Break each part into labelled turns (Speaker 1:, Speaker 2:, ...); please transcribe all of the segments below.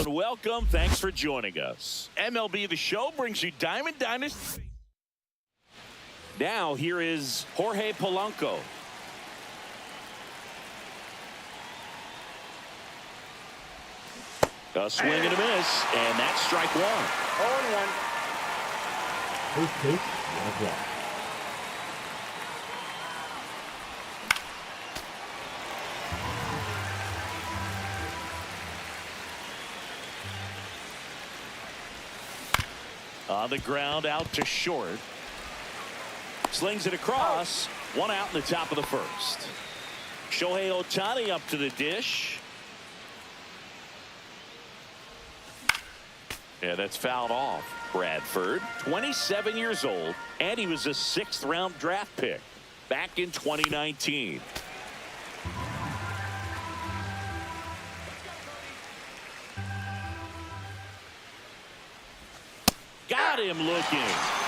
Speaker 1: and welcome. Thanks for joining us. MLB The Show brings you Diamond Dynasty. Now here is Jorge Polanco. A swing and a miss, and that's strike one.
Speaker 2: 0-1.
Speaker 1: On the ground, out to short. Slings it across. One out in the top of the first. Shohei Ohtani up to the dish. Yeah, that's fouled off. Bradford, 27 years old, and he was a 6th-round draft pick back in 2019. Got him looking.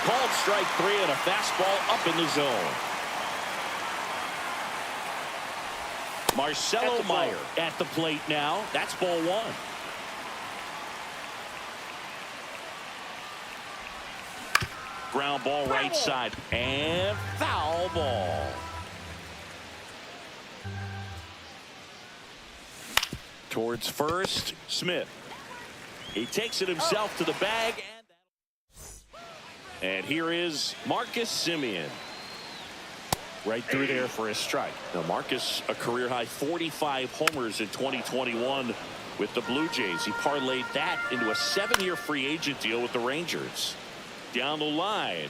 Speaker 1: Called strike 3 and a fastball up in the zone. Marcelo Meyer at the plate now. That's ball 1. Ground ball right side and foul ball. Towards first, Smith. He takes it himself to the bag. And here is Marcus Semien. Right through there for a strike. Now Marcus, a career-high 45 homers in 2021 with the Blue Jays. He parlayed that into a 7-year free agent deal with the Rangers. Down the line.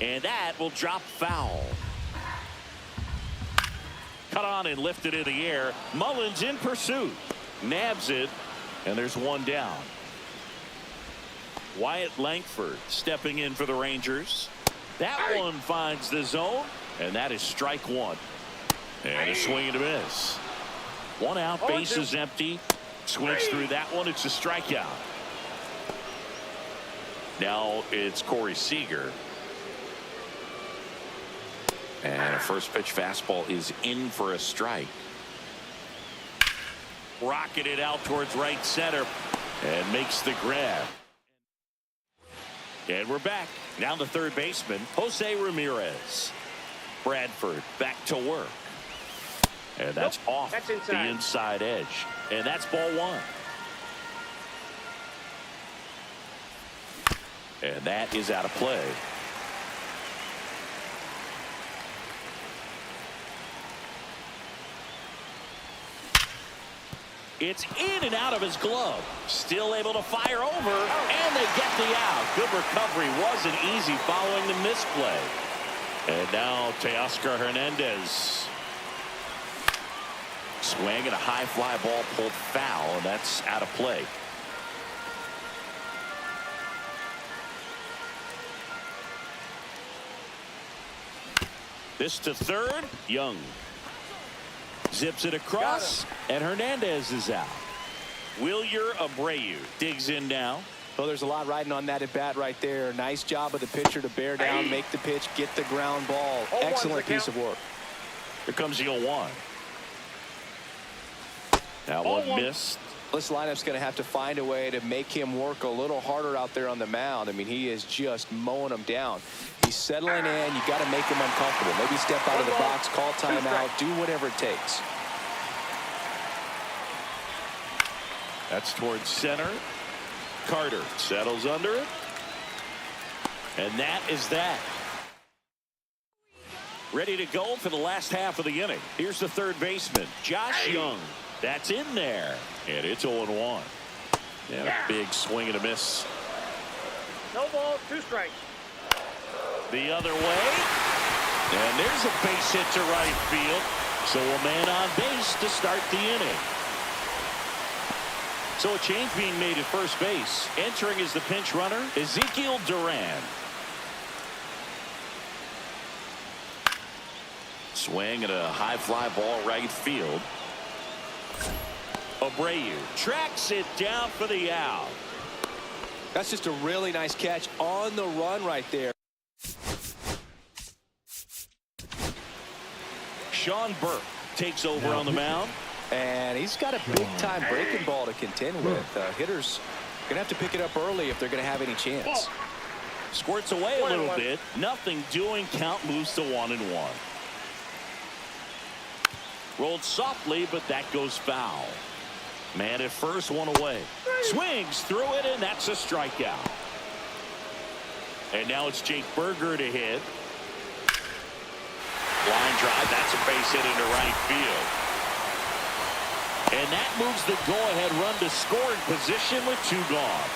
Speaker 1: And that will drop foul. Cut on and lifted in the air. Mullins in pursuit. Nabs it. And there's one down. Wyatt Langford stepping in for the Rangers. That one finds the zone. And that is strike 1. And a swing and a miss. One out, base is empty. Swings through that one. It's a strikeout. Now it's Corey Seager. And a first pitch fastball is in for a strike. Rocketed out towards right center and makes the grab. And we're back. Now the third baseman, Jose Ramirez. Bradford back to work. And that's off the inside edge. And that's ball 1. And that is out of play. It's in and out of his glove. Still able to fire over, and they get the out. Good recovery. Wasn't easy following the misplay. And now Teoscar Hernandez. Swing and a high fly ball pulled foul, and that's out of play. This to third. Young zips it across, and Hernandez is out. Wilyer Abreu digs in now.
Speaker 3: Well, there's a lot riding on that at bat right there. Nice job of the pitcher to bear down, make the pitch, get the ground ball. Excellent piece of work.
Speaker 1: Here comes the 0-1. That one missed.
Speaker 3: This lineup's going to have to find a way to make him work a little harder out there on the mound. I mean, he is just mowing them down. He's settling in. You got to make him uncomfortable. Maybe step out of the box, call timeout, do whatever it takes.
Speaker 1: That's towards center. Carter settles under it. And that is that. Ready to go for the last half of the inning. Here's the third baseman, Josh Young. That's in there. And it's 0-1. And a big swing and a miss.
Speaker 2: No ball, 2 strikes.
Speaker 1: The other way. And there's a base hit to right field. So a man on base to start the inning. So a change being made at first base. Entering as the pinch runner, Ezekiel Duran. Swing at a high fly ball right field. Abreu tracks it down for the out.
Speaker 3: That's just a really nice catch on the run right there.
Speaker 1: Sean Burke takes over on the mound.
Speaker 3: And he's got a big-time breaking ball to contend with. Hitters going to have to pick it up early if they're going to have any chance.
Speaker 1: Squirts away a little bit. Nothing doing. Count moves to 1-1. Rolled softly, but that goes foul. Man at first, one away. Swings through it, and that's a strikeout. And now it's Jake Berger to hit. Line drive, that's a base hit into right field. And that moves the go-ahead run to scoring position with 2 gone.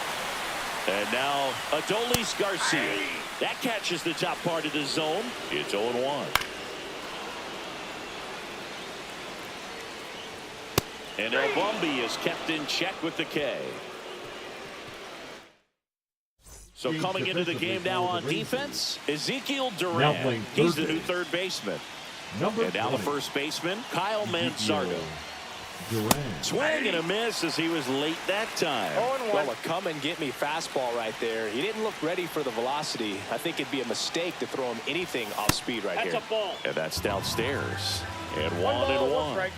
Speaker 1: And now Adolis Garcia. That catches the top part of the zone. It's 0-1. And El Bumby is kept in check with the K. So coming into the game now on defense, Ezekiel Duran. He's the new third baseman. And now the first baseman, Kyle Mansardo. Swing and a miss as he was late that time.
Speaker 3: Well, a come-and-get-me fastball right there. He didn't look ready for the velocity. I think it'd be a mistake to throw him anything off speed right here.
Speaker 2: That's a ball.
Speaker 1: And that's downstairs. And 1-1.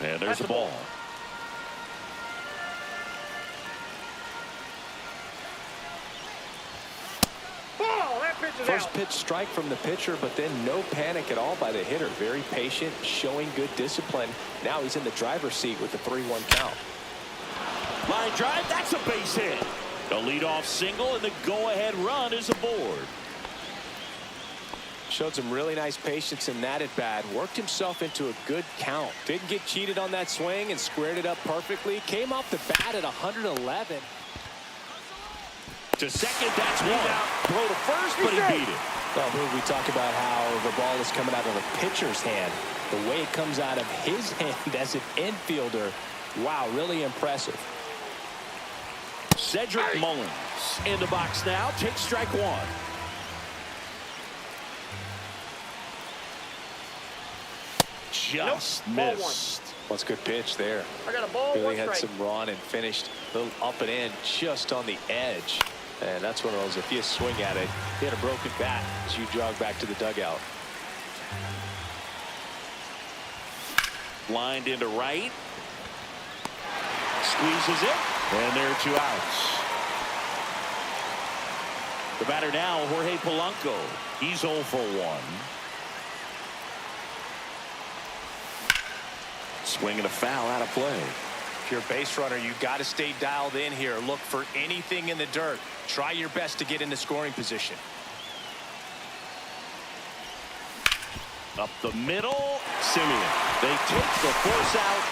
Speaker 1: And there's the ball.
Speaker 3: First pitch strike from the pitcher, but then no panic at all by the hitter. Very patient, showing good discipline. Now he's in the driver's seat with the 3-1 count.
Speaker 1: Line drive, that's a base hit. A leadoff single, and the go-ahead run is aboard.
Speaker 3: Showed some really nice patience in that at-bat. Worked himself into a good count. Didn't get cheated on that swing and squared it up perfectly. Came off the bat at 111.
Speaker 1: To second, that's one. Throw to first, but he beat it.
Speaker 3: Well, we talk about how the ball is coming out of the pitcher's hand. The way it comes out of his hand as an infielder, wow, really impressive.
Speaker 1: Cedric Mullins in the box now. Takes strike 1. Just missed.
Speaker 3: Well, it's a good pitch there.
Speaker 2: I got a ball.
Speaker 3: Really had some run and finished a little up and in just on the edge. And that's one of those, if you swing at it, you had a broken bat as you jog back to the dugout.
Speaker 1: Lined into right. Squeezes it. And there are 2 outs. The batter now, Jorge Polanco. He's 0 for 1. Swing and a foul out of play.
Speaker 3: If you're a base runner, you got to stay dialed in here. Look for anything in the dirt. Try your best to get into scoring position.
Speaker 1: Up the middle, Simeon. They take the force out.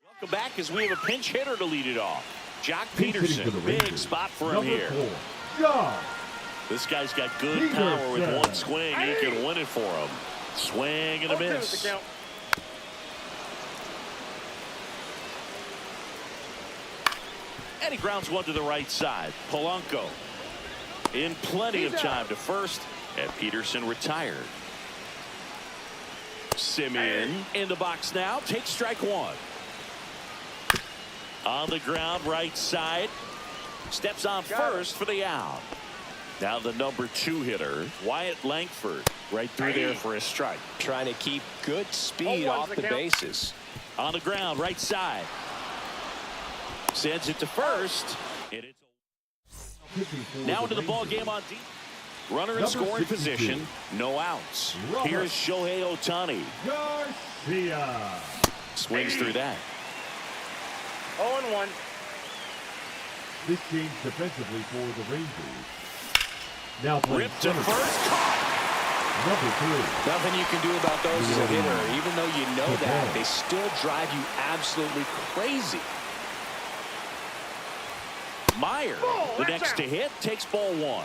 Speaker 1: Welcome back as we have a pinch hitter to lead it off. Jock Peterson, big spot for him here. This guy's got good power with one swing. He can win it for him. Swing and a miss. And he grounds one to the right side. Polanco in plenty of time to first, and Peterson retired. Simeon in the box now. Takes strike 1. On the ground, right side. Steps on first for the out. Now the number 2 hitter, Wyatt Langford, right through there for a strike.
Speaker 3: Trying to keep good speed off the bases.
Speaker 1: On the ground, right side. Sends it to first. Now into the ball game on deep. Runner in scoring position. No outs. Here's Shohei Ohtani.
Speaker 2: Garcia.
Speaker 1: Swings through that.
Speaker 2: 0-1. This change defensively for the Rangers. Now
Speaker 1: ripped to first. Caught.
Speaker 2: Number 3.
Speaker 3: Nothing you can do about those as a hitter. Even though you know that, they still drive you absolutely crazy.
Speaker 1: Meyer, the next to hit, takes ball 1.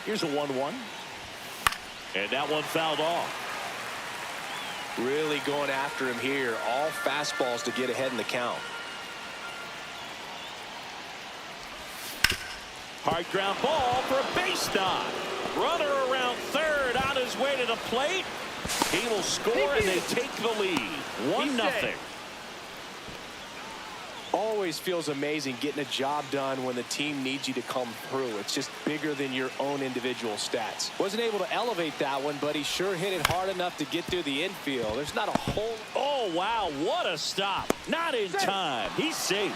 Speaker 1: Here's a 1-1. And that one fouled off.
Speaker 3: Really going after him here. All fastballs to get ahead in the count.
Speaker 1: Hard ground ball for a base knock. Runner around third on his way to the plate. He will score and they take the lead. 1-0.
Speaker 3: always feels amazing getting a job done when the team needs you to come through. It's just bigger than your own individual stats. Wasn't able to elevate that one, but he sure hit it hard enough to get through the infield. There's not a whole...
Speaker 1: Oh, wow, what a stop. Not in time. He's safe.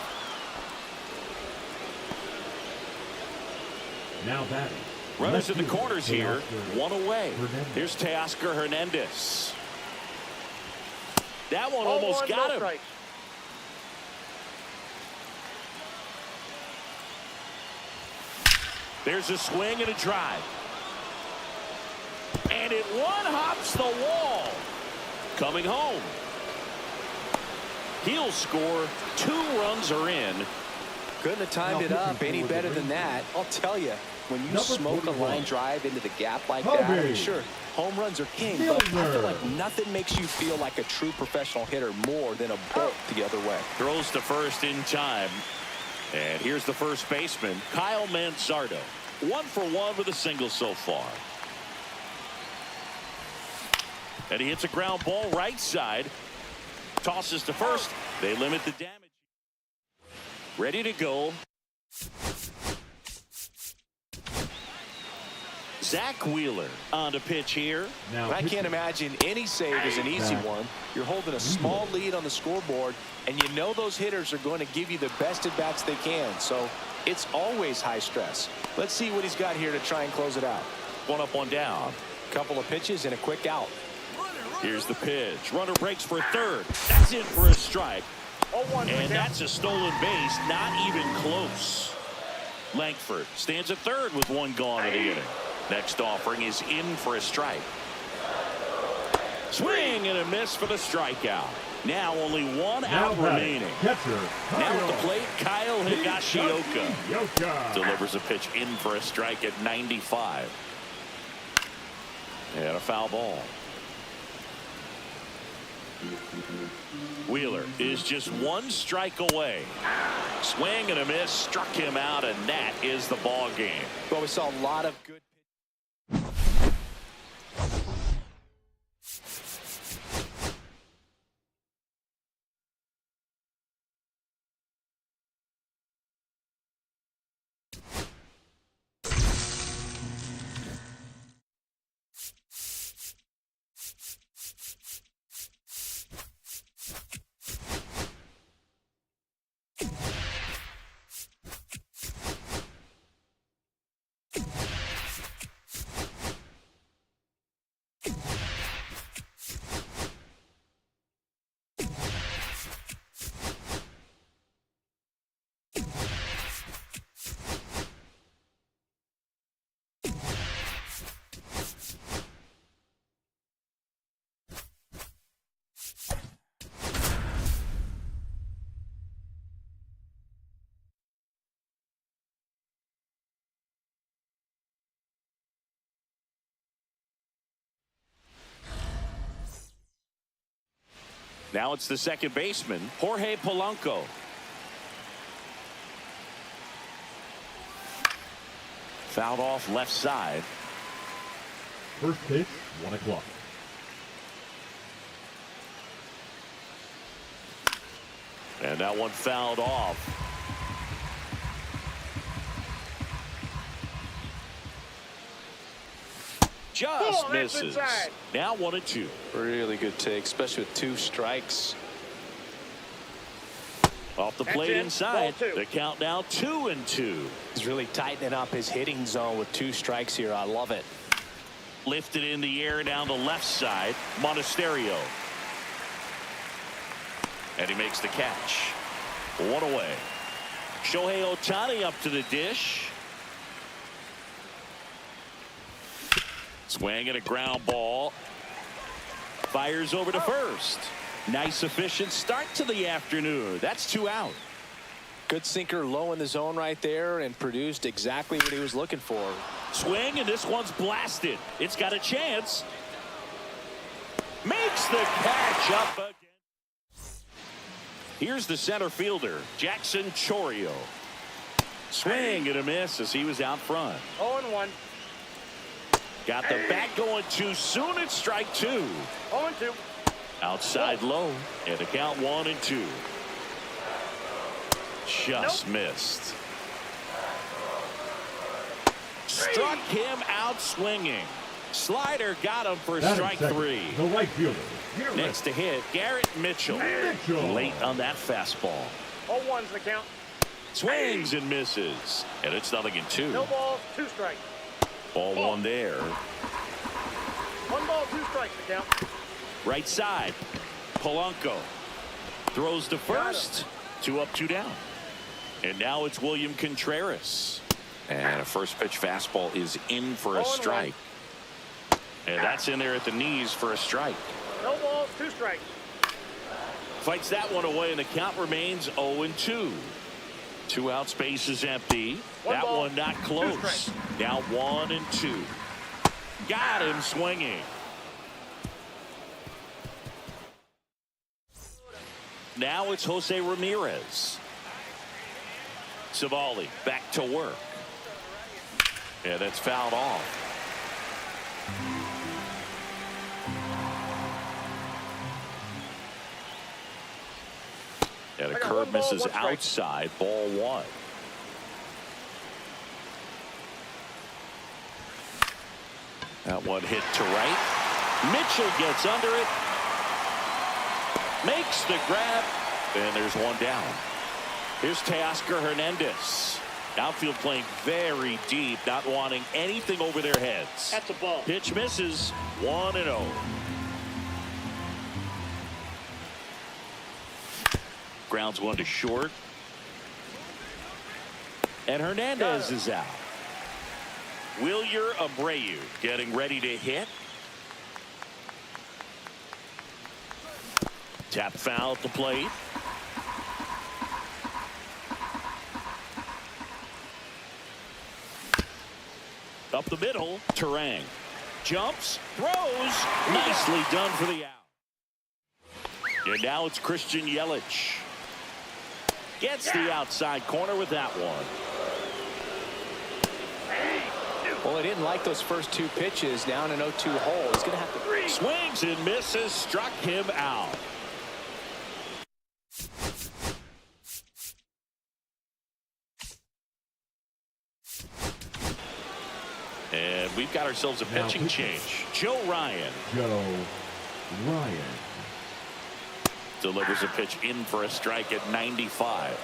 Speaker 2: Now batting.
Speaker 1: Runners in the corners here. One away. Here's Teoscar Hernandez. That one almost got him. There's a swing and a drive. And it one-hops the wall. Coming home. He'll score. 2 runs are in.
Speaker 3: Couldn't have timed it up any better than that. I'll tell you, when you smoke a line drive into the gap like that, I mean, sure, home runs are king, but I feel like nothing makes you feel like a true professional hitter more than a bolt the other way.
Speaker 1: Throws to first in time. And here's the first baseman, Kyle Manzardo. 1 for 1 with a single so far. And he hits a ground ball right side. Tosses to first. They limit the damage. Ready to go. Zach Wheeler on to pitch here.
Speaker 3: Now, I can't imagine any save is an easy one. You're holding a small lead on the scoreboard, and you know those hitters are going to give you the best at-bats they can. So it's always high stress. Let's see what he's got here to try and close it out.
Speaker 1: 1 up, 1 down.
Speaker 3: Couple of pitches and a quick out.
Speaker 1: Here's the pitch. Runner breaks for third. That's in for a strike. And that's a stolen base. Not even close. Langford stands at third with 1 gone in the inning. Next offering is in for a strike. Swing and a miss for the strikeout. Now only 1 out remaining. Now at the plate, Kyle Higashioka delivers a pitch in for a strike at 95. And a foul ball. Wheeler is just 1 strike away. Swing and a miss, struck him out, and that is the ball game.
Speaker 3: Well, we saw a lot of good.
Speaker 1: Now it's the second baseman, Jorge Polanco. Fouled off left side.
Speaker 2: First pitch, 1 o'clock.
Speaker 1: And that one fouled off. Just misses. Now 1-2.
Speaker 3: Really good take, especially with 2 strikes.
Speaker 1: Off the plate inside. The count now 2-2.
Speaker 3: He's really tightening up his hitting zone with 2 strikes here. I love it.
Speaker 1: Lifted in the air down the left side. Monasterio. And he makes the catch. 1 away. Shohei Ohtani up to the dish. Swing and a ground ball. Fires over to first. Nice efficient start to the afternoon. That's 2 out.
Speaker 3: Good sinker low in the zone right there and produced exactly what he was looking for.
Speaker 1: Swing, and this one's blasted. It's got a chance. Makes the catch up again. Here's the center fielder, Jackson Chourio. Swing and a miss as he was out front.
Speaker 4: 0-1.
Speaker 1: Got the bat going too soon. It's strike 2.
Speaker 4: 0-2.
Speaker 1: Outside low, and the count 1-2. just missed. Struck him out swinging. Slider got him for strike three.
Speaker 2: The right fielder.
Speaker 1: Next to hit, Garrett Mitchell. Late on that fastball.
Speaker 4: 0-1's the count.
Speaker 1: Swings and misses. And it's 0-2.
Speaker 4: No balls, 2 strikes.
Speaker 1: Ball one there.
Speaker 4: 1 ball, 2 strikes the count.
Speaker 1: Right side. Polanco throws to first. 2 up, 2 down. And now it's William Contreras. And a first pitch fastball is in for a strike. And that's in there at the knees for a strike.
Speaker 4: No balls, 2 strikes.
Speaker 1: Fights that one away, and the count remains 0-2. 2 outs, base is empty. That one not close. Now 1-2. Got him swinging. Now it's Jose Ramirez. Savali back to work. And it's fouled off. And a curve misses outside. Ball one. That one hit to right. Mitchell gets under it. Makes the grab. And there's one down. Here's Teoscar Hernandez. Outfield playing very deep, not wanting anything over their heads.
Speaker 4: That's a ball.
Speaker 1: Pitch misses. 1-0. Grounds one to short. And Hernandez is out. Wilyer Abreu getting ready to hit. Tap foul at the plate. Up the middle, Terang. Jumps, throws. Nicely done for the out. And now it's Christian Yelich. Gets the outside corner with that one.
Speaker 3: Well, he didn't like those first 2 pitches down an 0-2 hole. He's going to have to.
Speaker 1: Swings and misses, struck him out. And we've got ourselves a pitching change. Joe Ryan. Delivers a pitch in for a strike at 95.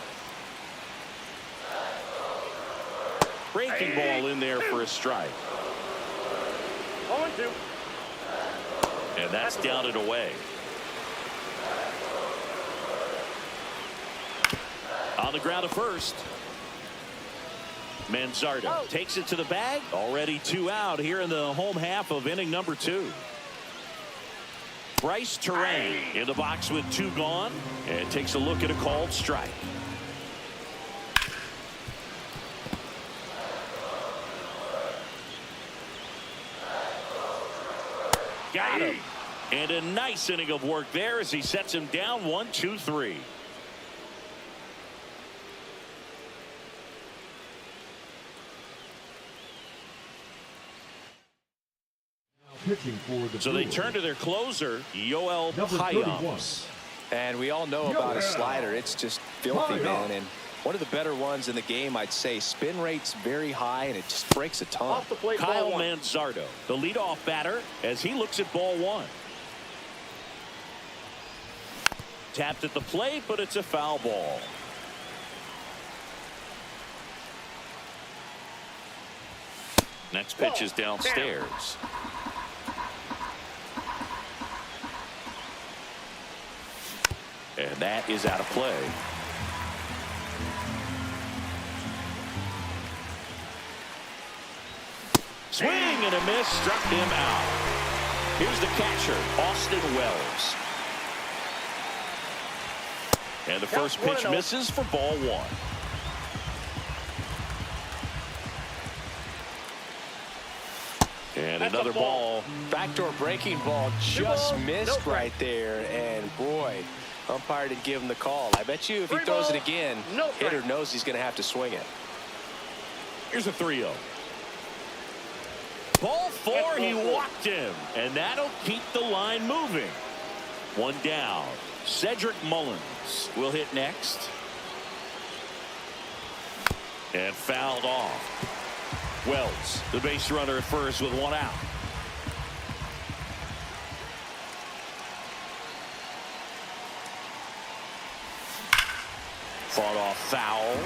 Speaker 1: Breaking ball in there for a strike.
Speaker 4: 0-2.
Speaker 1: And that's down and away. On the ground at first. Manzardo takes it to the bag. Already 2 out here in the home half of inning number 2. Bryce Terang in the box with 2 gone, and takes a look at a called strike. Got him. And a nice inning of work there as he sets him down 1-2-3. So they turn to their closer, Yoel Payams.
Speaker 3: And we all know about his slider. It's just filthy, man. And one of the better ones in the game, I'd say. Spin rate's very high, and it just breaks a ton.
Speaker 4: Off the plate,
Speaker 1: Kyle
Speaker 4: ball 1.
Speaker 1: Manzardo, the leadoff batter, as he looks at ball 1. Tapped at the plate, but it's a foul ball. Next pitch is downstairs. And that is out of play. Swing and a miss, struck him out. Here's the catcher, Austin Wells. And the first pitch misses for ball 1. And another ball.
Speaker 3: Backdoor breaking ball just missed right there. And boy, umpire didn't give him the call. I bet you if he throws it again, hitter knows he's going to have to swing it.
Speaker 1: Here's a 3-0. Ball 4, he walked him. And that'll keep the line moving. 1 down. Cedric Mullins will hit next. And fouled off. Wells, the base runner at first with one out. Fought off foul.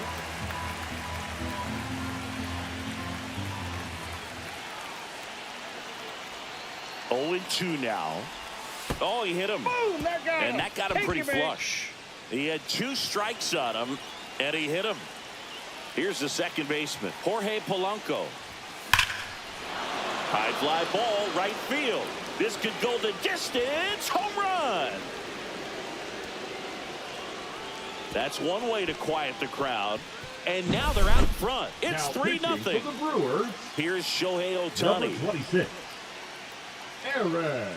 Speaker 1: Oh, 0-2 now. Oh, he hit him.
Speaker 4: Boom, that got him.
Speaker 1: And that got him
Speaker 4: Take
Speaker 1: pretty
Speaker 4: your man.
Speaker 1: flush. He had 2 strikes on him, and he hit him. Here's the second baseman, Jorge Polanco. High fly ball, right field. This could go the distance. Home run. That's one way to quiet the crowd. And now they're out front. It's 3-0.
Speaker 2: For the Brewers,
Speaker 1: Here's Shohei
Speaker 2: number
Speaker 1: Ohtani.
Speaker 2: 26, Aaron.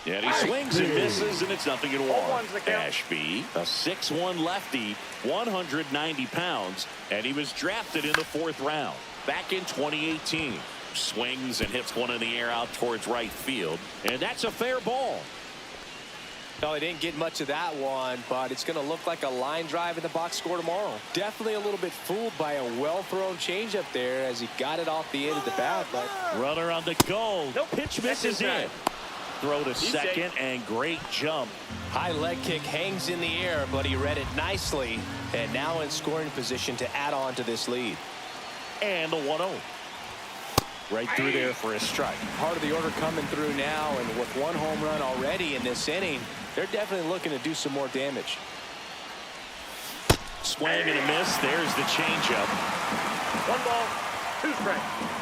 Speaker 1: And he swings and misses, and it's 0-1.
Speaker 4: All ones that count.
Speaker 1: Ashby, a 6'1 lefty, 190 pounds, and he was drafted in the 4th round back in 2018. Swings and hits one in the air out towards right field, and that's a fair ball.
Speaker 3: No, they didn't get much of that one, but it's going to look like a line drive in the box score tomorrow. Definitely a little bit fooled by a well-thrown changeup there as he got it off the end of the bat. But
Speaker 1: Runner on the go.
Speaker 4: Nope.
Speaker 1: Pitch
Speaker 4: That's
Speaker 1: misses in.
Speaker 4: inside.
Speaker 1: Throw to
Speaker 4: He's
Speaker 1: second, and great jump.
Speaker 3: high leg kick hangs in the air, but he read it nicely. And now in scoring position to add on to this lead.
Speaker 1: And the 1-0. Right through there for a strike.
Speaker 3: Part of the order coming through now, and with 1 home run already in this inning, they're definitely looking to do some more damage.
Speaker 1: Swing and a miss. There's the changeup.
Speaker 4: 1 ball, 2 strikes.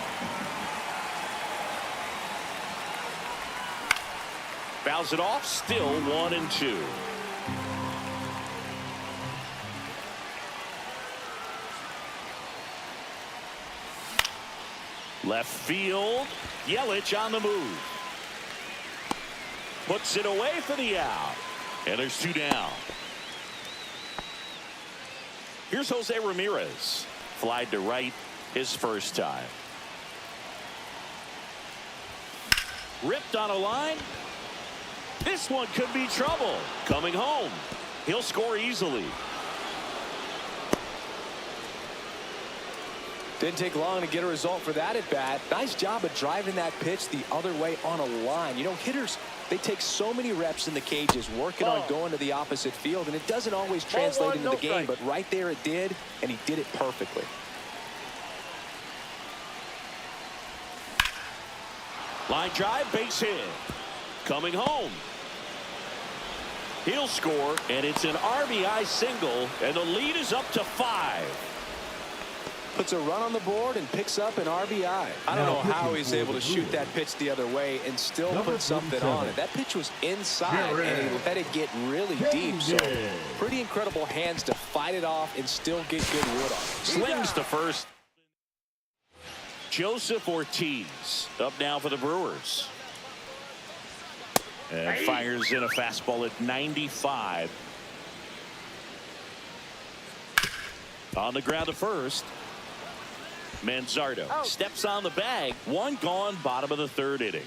Speaker 1: Fouls it off. Still 1-2. Left field. Yelich on the move. Puts it away for the out. And there's 2 down. Here's Jose Ramirez. Flied to right his first time. Ripped on a line. This one could be trouble. Coming home. He'll score easily.
Speaker 3: Didn't take long to get a result for that at bat. Nice job of driving that pitch the other way on a line. You know, hitters, they take so many reps in the cages working on going to the opposite field, and it doesn't always translate
Speaker 4: 1,
Speaker 3: into
Speaker 4: no
Speaker 3: the game,
Speaker 4: strike.
Speaker 3: but right there it did, and he did it perfectly.
Speaker 1: Line drive, base hit. Coming home. He'll score, and it's an RBI single, and the lead is up to 5.
Speaker 3: Puts a run on the board and picks up an RBI. I don't
Speaker 2: Now
Speaker 3: know how
Speaker 2: pitching
Speaker 3: he's
Speaker 2: for
Speaker 3: able
Speaker 2: the
Speaker 3: to shoot
Speaker 2: Brewers.
Speaker 3: that pitch the other way and still
Speaker 2: Number
Speaker 3: put something
Speaker 2: 47.
Speaker 3: on it. That pitch was inside, and he let it get really deep. So
Speaker 2: David.
Speaker 3: pretty incredible hands to fight it off and still get good wood on it.
Speaker 1: Slings to first. Joseph Ortiz up now for the Brewers. And fires in a fastball at 95. On the ground to first. Manzardo steps on the bag. 1 gone, bottom of the 3rd inning.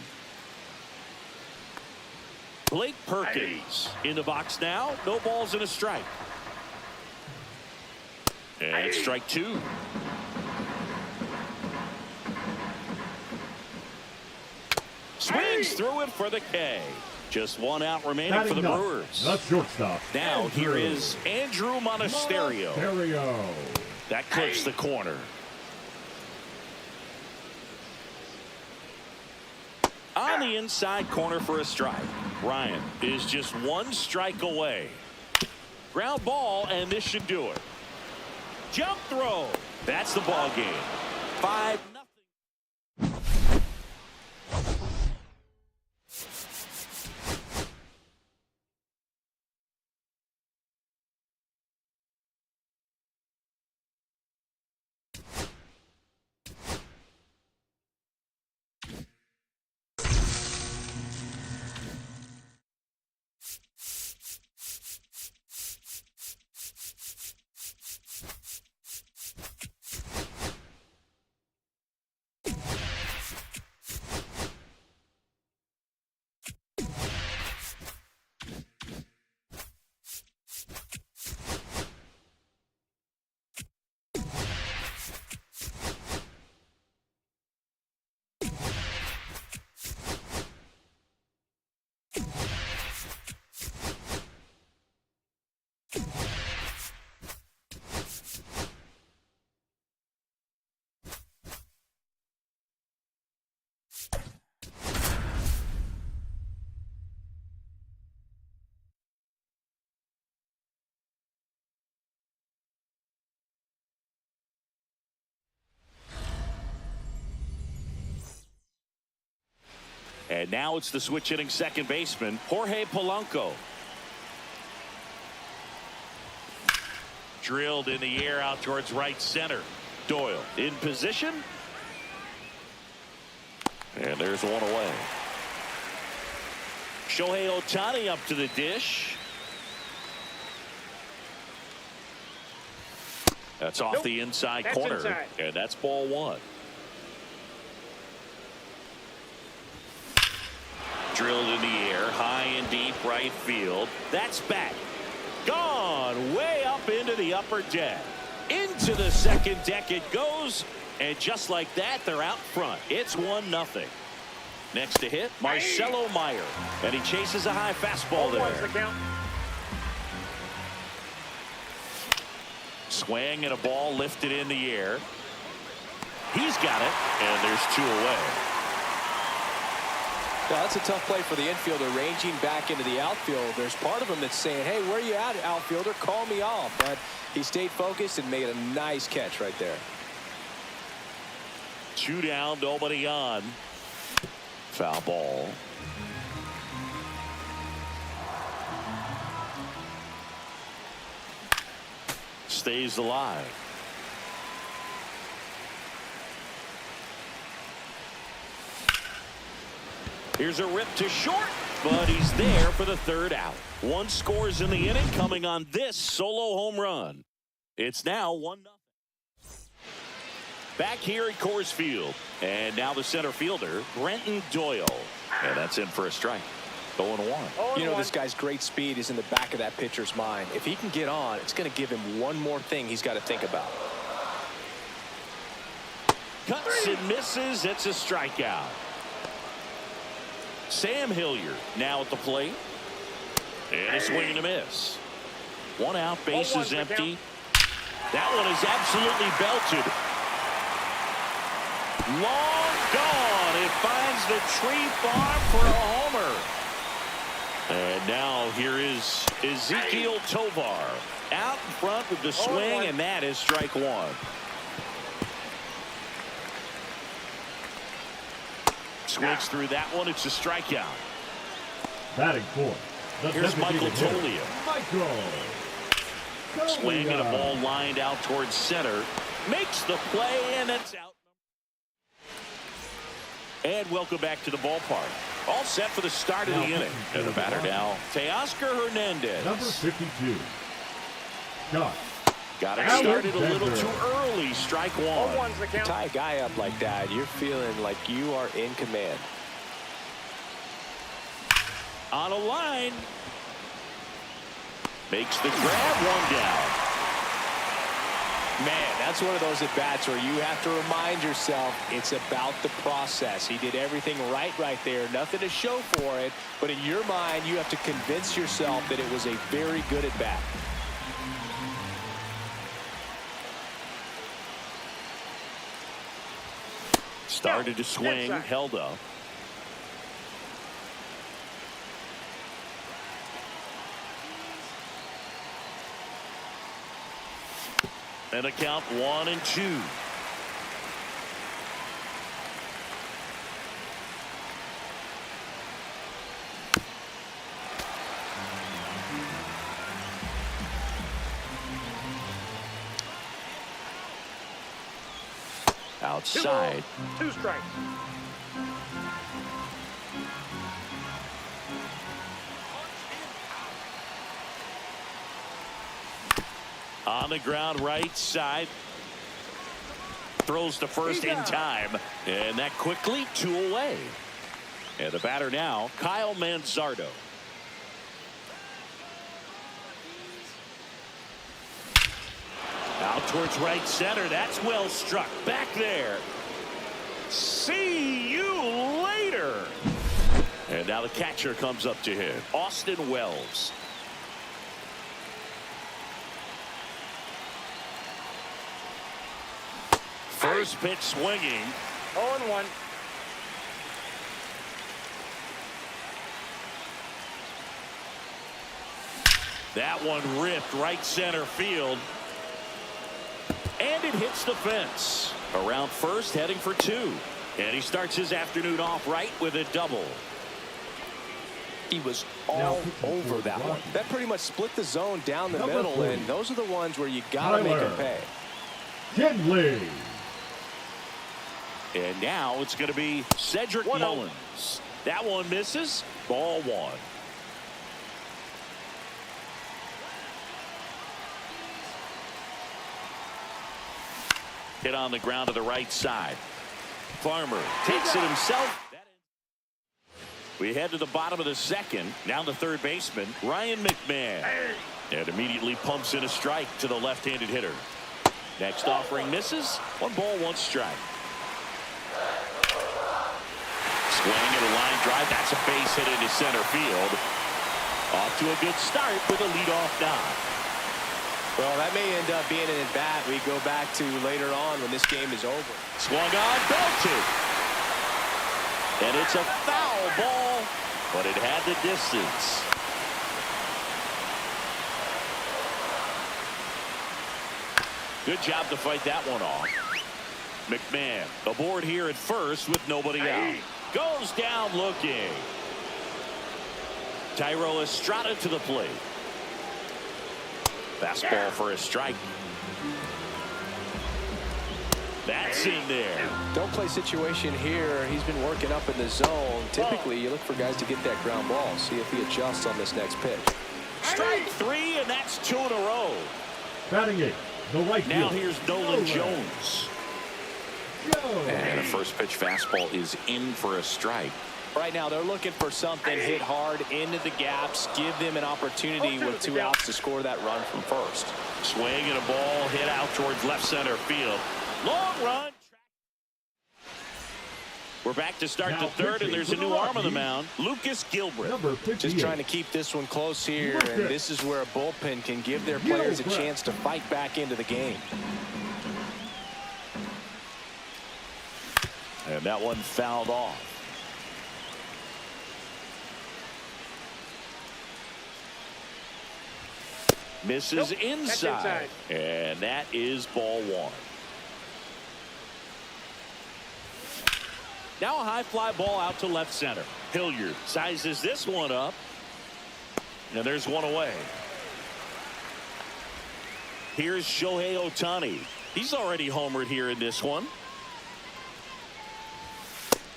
Speaker 1: Blake Perkins in the box now. No balls and a strike. And strike 2. Swings through it for the K. Just 1 out remaining for the
Speaker 2: Batting up,
Speaker 1: Brewers.
Speaker 2: the shortstop.
Speaker 1: Now here
Speaker 2: Andrew
Speaker 1: is Andrew Monasterio.
Speaker 2: Monasterio.
Speaker 1: That clips the corner. On the inside corner for a strike. Ryan is just 1 strike away. Ground ball, and this should do it. Jump throw. That's the ball game. 5 And now it's the switch hitting second baseman, Jorge Polanco. Drilled in the air out towards right center. Doyle in position. And there's one away. Shohei Ohtani up to the dish. That's off the inside corner.
Speaker 4: Inside.
Speaker 1: And that's ball one. Drilled in the air, high and deep right field. That's back. Gone way up into the upper deck. Into the second deck it goes. And just like that, they're out front. It's 1-0. Next to hit, Marcelo Meyer. And he chases a high fastball there. Swing and a ball lifted in the air. He's got it. And there's 2 away.
Speaker 3: Now, that's a tough play for the infielder, ranging back into the outfield. There's part of him that's saying, hey, where you at, outfielder? Call me off. But he stayed focused and made a nice catch right there.
Speaker 1: 2 down, nobody on. Foul ball. Stays alive. Here's a rip to short, but he's there for the 3rd out. 1 scores in the inning, coming on this solo home run. It's now 1-0. Back here at Coors Field, and now the center fielder, Brenton Doyle. And that's in for a strike. 0-1.
Speaker 3: You know, this guy's great speed is in the back of that pitcher's mind. If he can get on, it's going to give him one more thing he's got to think about.
Speaker 1: Cuts and misses. It's a strikeout. Sam Hilliard now at the plate. And a swing and a miss. 1 out, bases empty. That one is absolutely belted. Long gone. It finds the tree farm for a homer. And now here is Ezekiel Tovar out in front with the swing, and that is strike 1. Swings through that one. It's a strikeout.
Speaker 2: Batting 4th.
Speaker 1: Here's Michael Tolia.
Speaker 2: Michael.
Speaker 1: Swing and a ball lined out towards center. Makes the play, and it's out. And welcome back to the ballpark. All set for the start of the inning. And the batter now, Teoscar Hernandez.
Speaker 2: Number 52. Scott.
Speaker 1: Got it started a little too early. Strike 1.
Speaker 3: Tie a guy up like that, you're feeling like you are in command.
Speaker 1: On a line. Makes the grab, 1 down.
Speaker 3: Man, that's one of those at-bats where you have to remind yourself it's about the process. He did everything right there. Nothing to show for it. But in your mind, you have to convince yourself that it was a very good at-bat.
Speaker 1: Started to swing, held up. And a count 1-2. Outside.
Speaker 4: 2 strikes.
Speaker 1: On the ground, right side. Throws to first in time. And that quickly 2 away. And the batter now, Kyle Manzardo. Out towards right center. That's well struck. Back there. See you later. And now the catcher comes up to him. Austin Wells. First pitch swinging.
Speaker 4: 0-1.
Speaker 1: That one ripped right center field. And it hits the fence. Around first, heading for 2. And he starts his afternoon off right with a double.
Speaker 3: He was all over that one. That pretty much split the zone down the middle, and those are the ones where you got to make them pay.
Speaker 2: Kinley.
Speaker 1: And now it's going to be Cedric Mullins. That one misses. Ball one. Hit on the ground to the right side. Farmer takes it himself. We head to the bottom of the second. Now the third baseman, Ryan McMahon. And immediately pumps in a strike to the left-handed hitter. Next offering misses. 1 ball, 1 strike. Swing and a line drive. That's a base hit into center field. Off to a good start with a leadoff knock.
Speaker 3: Well, that may end up being an at-bat we go back to later on when this game is over.
Speaker 1: Swung on, belted. And it's a foul ball, but it had the distance. Good job to fight that one off. McMahon aboard here at first with nobody out. Goes down looking. Tyro Estrada to the plate. Fastball for a strike. That's in there.
Speaker 3: Don't play situation here. He's been working up in the zone. Typically, you look for guys to get that ground ball. See if he adjusts on this next pitch.
Speaker 1: Strike 3, and that's 2 in a row.
Speaker 2: Batting 8, the right
Speaker 1: Now
Speaker 2: fielder,
Speaker 1: here's Nolan Jones. And the first pitch fastball is in for a strike.
Speaker 3: Right now, they're looking for something hit hard into the gaps. Give them an opportunity with 2 outs to score that run from first.
Speaker 1: Swing and a ball hit out towards left center field. Long run. We're back to start the third, and there's a new arm on the mound. Lucas Gilbert.
Speaker 3: Just trying to keep this one close here, and this is where a bullpen can give their players a chance to fight back into the game.
Speaker 1: And that one fouled off. Misses inside. And that is ball 1. Now a high fly ball out to left center. Hilliard sizes this one up. And there's one away. Here's Shohei Ohtani. He's already homered here in this one.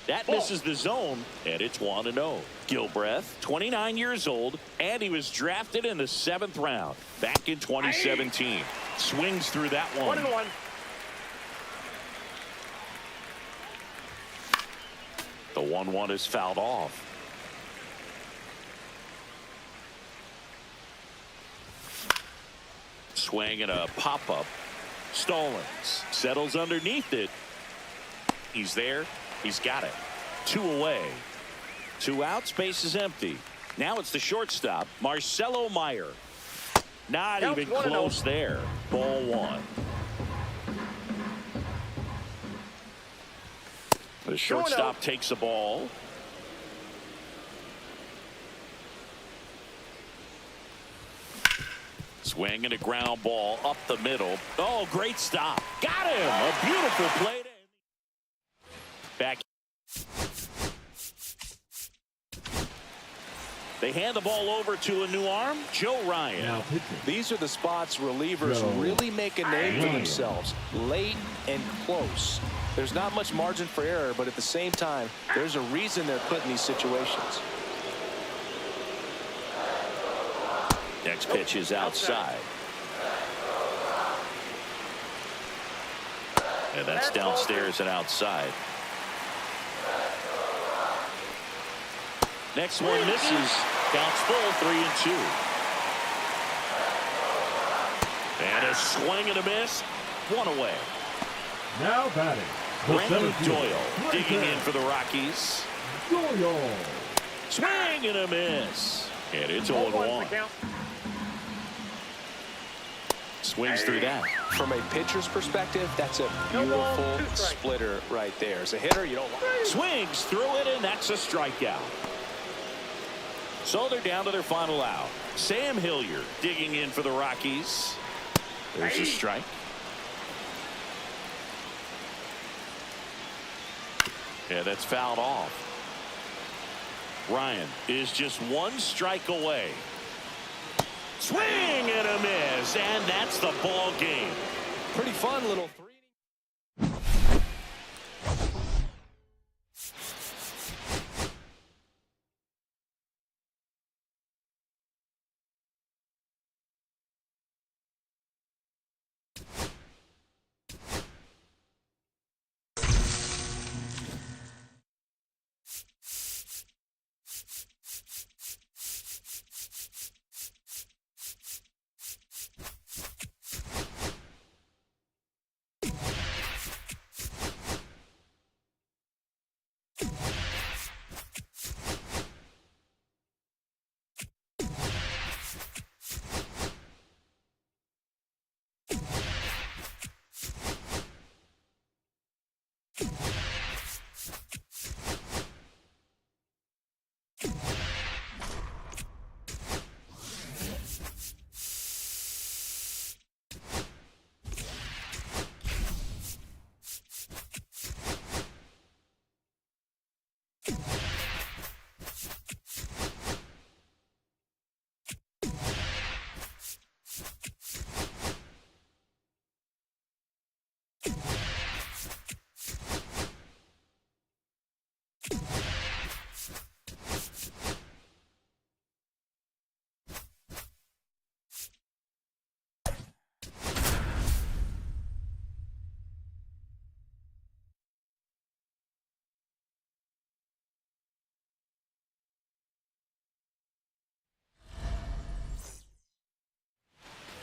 Speaker 1: That misses the zone, and it's 1-0. Gilbreath, 29 years old, and he was drafted in the 7th round back in 2017. Swings through that one.
Speaker 4: 1-1.
Speaker 1: The 1-1 is fouled off. Swing and a pop-up. Stallings settles underneath it. He's there. He's got it. 2 away. 2 outs. Base is empty. Now it's the shortstop, Marcelo Meyer. Not even close there. Ball 1. The shortstop takes the ball. Swing and a ground ball up the middle. Oh, great stop. Got him. A beautiful play. Back. They hand the ball over to a new arm, Joe Ryan.
Speaker 3: These are the spots relievers really make a name for themselves. Late and close. There's not much margin for error, but at the same time, there's a reason they're put in these situations.
Speaker 1: Next pitch is outside. And that's downstairs and outside. Next one misses. Counts full, 3-2. And a swing and a miss. 1 away.
Speaker 2: Now batting.
Speaker 1: Brandon Doyle digging in for the Rockies.
Speaker 2: Doyle.
Speaker 1: Swing and a miss. And it's 0-1. Swings through that.
Speaker 3: From a pitcher's perspective, that's a beautiful splitter right there. As a hitter, you don't want it.
Speaker 1: Swings through it, and that's a strikeout. So they're down to their final out. Sam Hilliard digging in for the Rockies. There's a strike. Yeah, that's fouled off. Ryan is just one strike away. Swing and a miss, and that's the ball game.
Speaker 3: Pretty fun little three.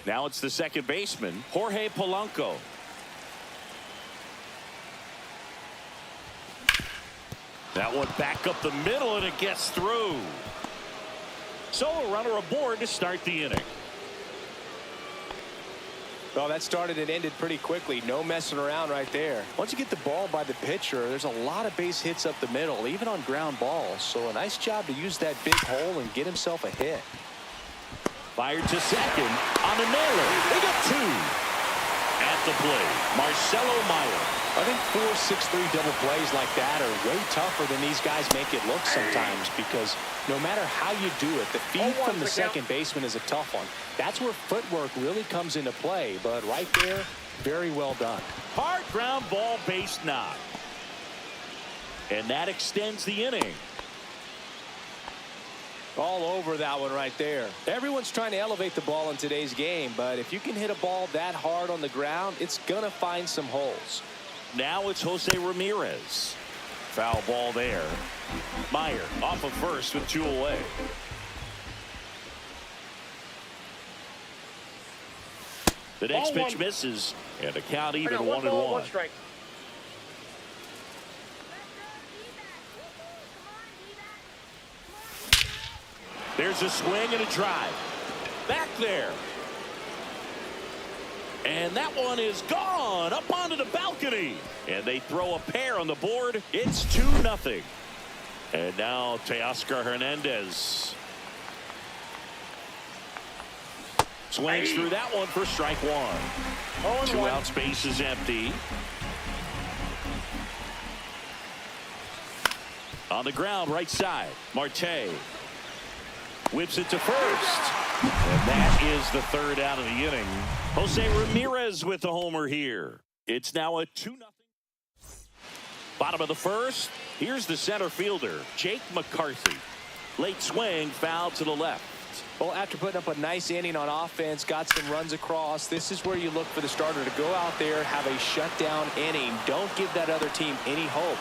Speaker 1: Now it's the second baseman, Jorge Polanco. That one back up the middle, and it gets through. So a runner aboard to start the inning.
Speaker 3: Well, that started and ended pretty quickly. No messing around right there. Once you get the ball by the pitcher, there's a lot of base hits up the middle, even on ground balls. So a nice job to use that big hole and get himself a hit.
Speaker 1: Fired to second on a nailer. They get two. At the plate, Marcelo Meyer.
Speaker 3: I think 4-6-3 double plays like that are way tougher than these guys make it look sometimes, because no matter how you do it, the feed from the second baseman is a tough one. That's where footwork really comes into play, but right there, very well done.
Speaker 1: Hard ground ball, base knock. And that extends the inning.
Speaker 3: All over that one right there. Everyone's trying to elevate the ball in today's game, but if you can hit a ball that hard on the ground, it's gonna find some holes.
Speaker 1: Now it's Jose Ramirez. Foul ball there. Meyer off of first with two away. The next pitch misses, and the count even 1-1.
Speaker 4: One strike.
Speaker 1: There's a swing and a drive. Back there. And that one is gone up onto the balcony. And they throw a pair on the board. It's 2-0. And now Teoscar Hernandez. Swings through that one for strike one. 2 outs, base is empty. On the ground, right side, Marte. Whips it to first. And that is the third out of the inning. Jose Ramirez with the homer here. It's now a 2-0. Bottom of the first. Here's the center fielder, Jake McCarthy. Late swing, foul to the left.
Speaker 3: Well, after putting up a nice inning on offense, got some runs across, this is where you look for the starter to go out there, have a shutdown inning. Don't give that other team any hope.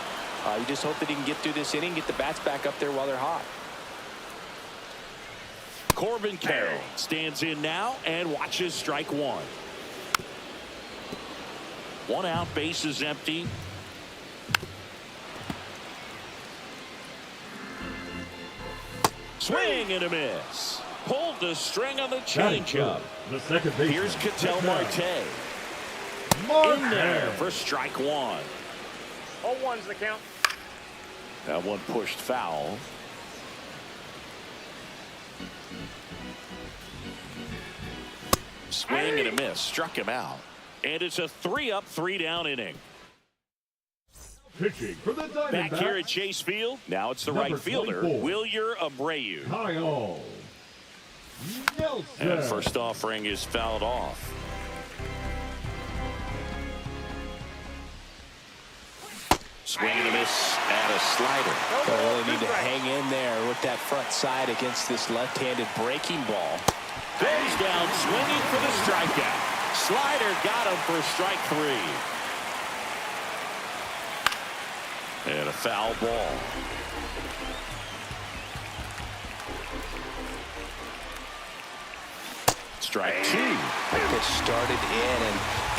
Speaker 3: You just hope that he can get through this inning, get the bats back up there while they're hot.
Speaker 1: Corbin Carroll stands in now and watches strike one. 1 out, base is empty. Swing and a miss. Pulled the string on the changeup.
Speaker 2: The second baseman.
Speaker 1: Here's Ketel Marte. In there for strike one.
Speaker 4: 0-1's the count.
Speaker 1: That one pushed foul. Swing and a miss. Struck him out. And it's a 3-up, 3-down inning.
Speaker 2: Pitching for the Diamondbacks.
Speaker 1: Back here at Chase Field. Now it's the
Speaker 2: Number
Speaker 1: right fielder,
Speaker 2: 24.
Speaker 1: Wilyer Abreu.
Speaker 2: Kyle Nelson.
Speaker 1: And first offering is fouled off. Swing and a miss at a slider.
Speaker 3: They really need to hang in there with that front side against this left-handed breaking ball.
Speaker 1: Goes down swinging for the strikeout. Slider got him for strike 3. And a foul ball. Strike 2.
Speaker 3: That pitch started in and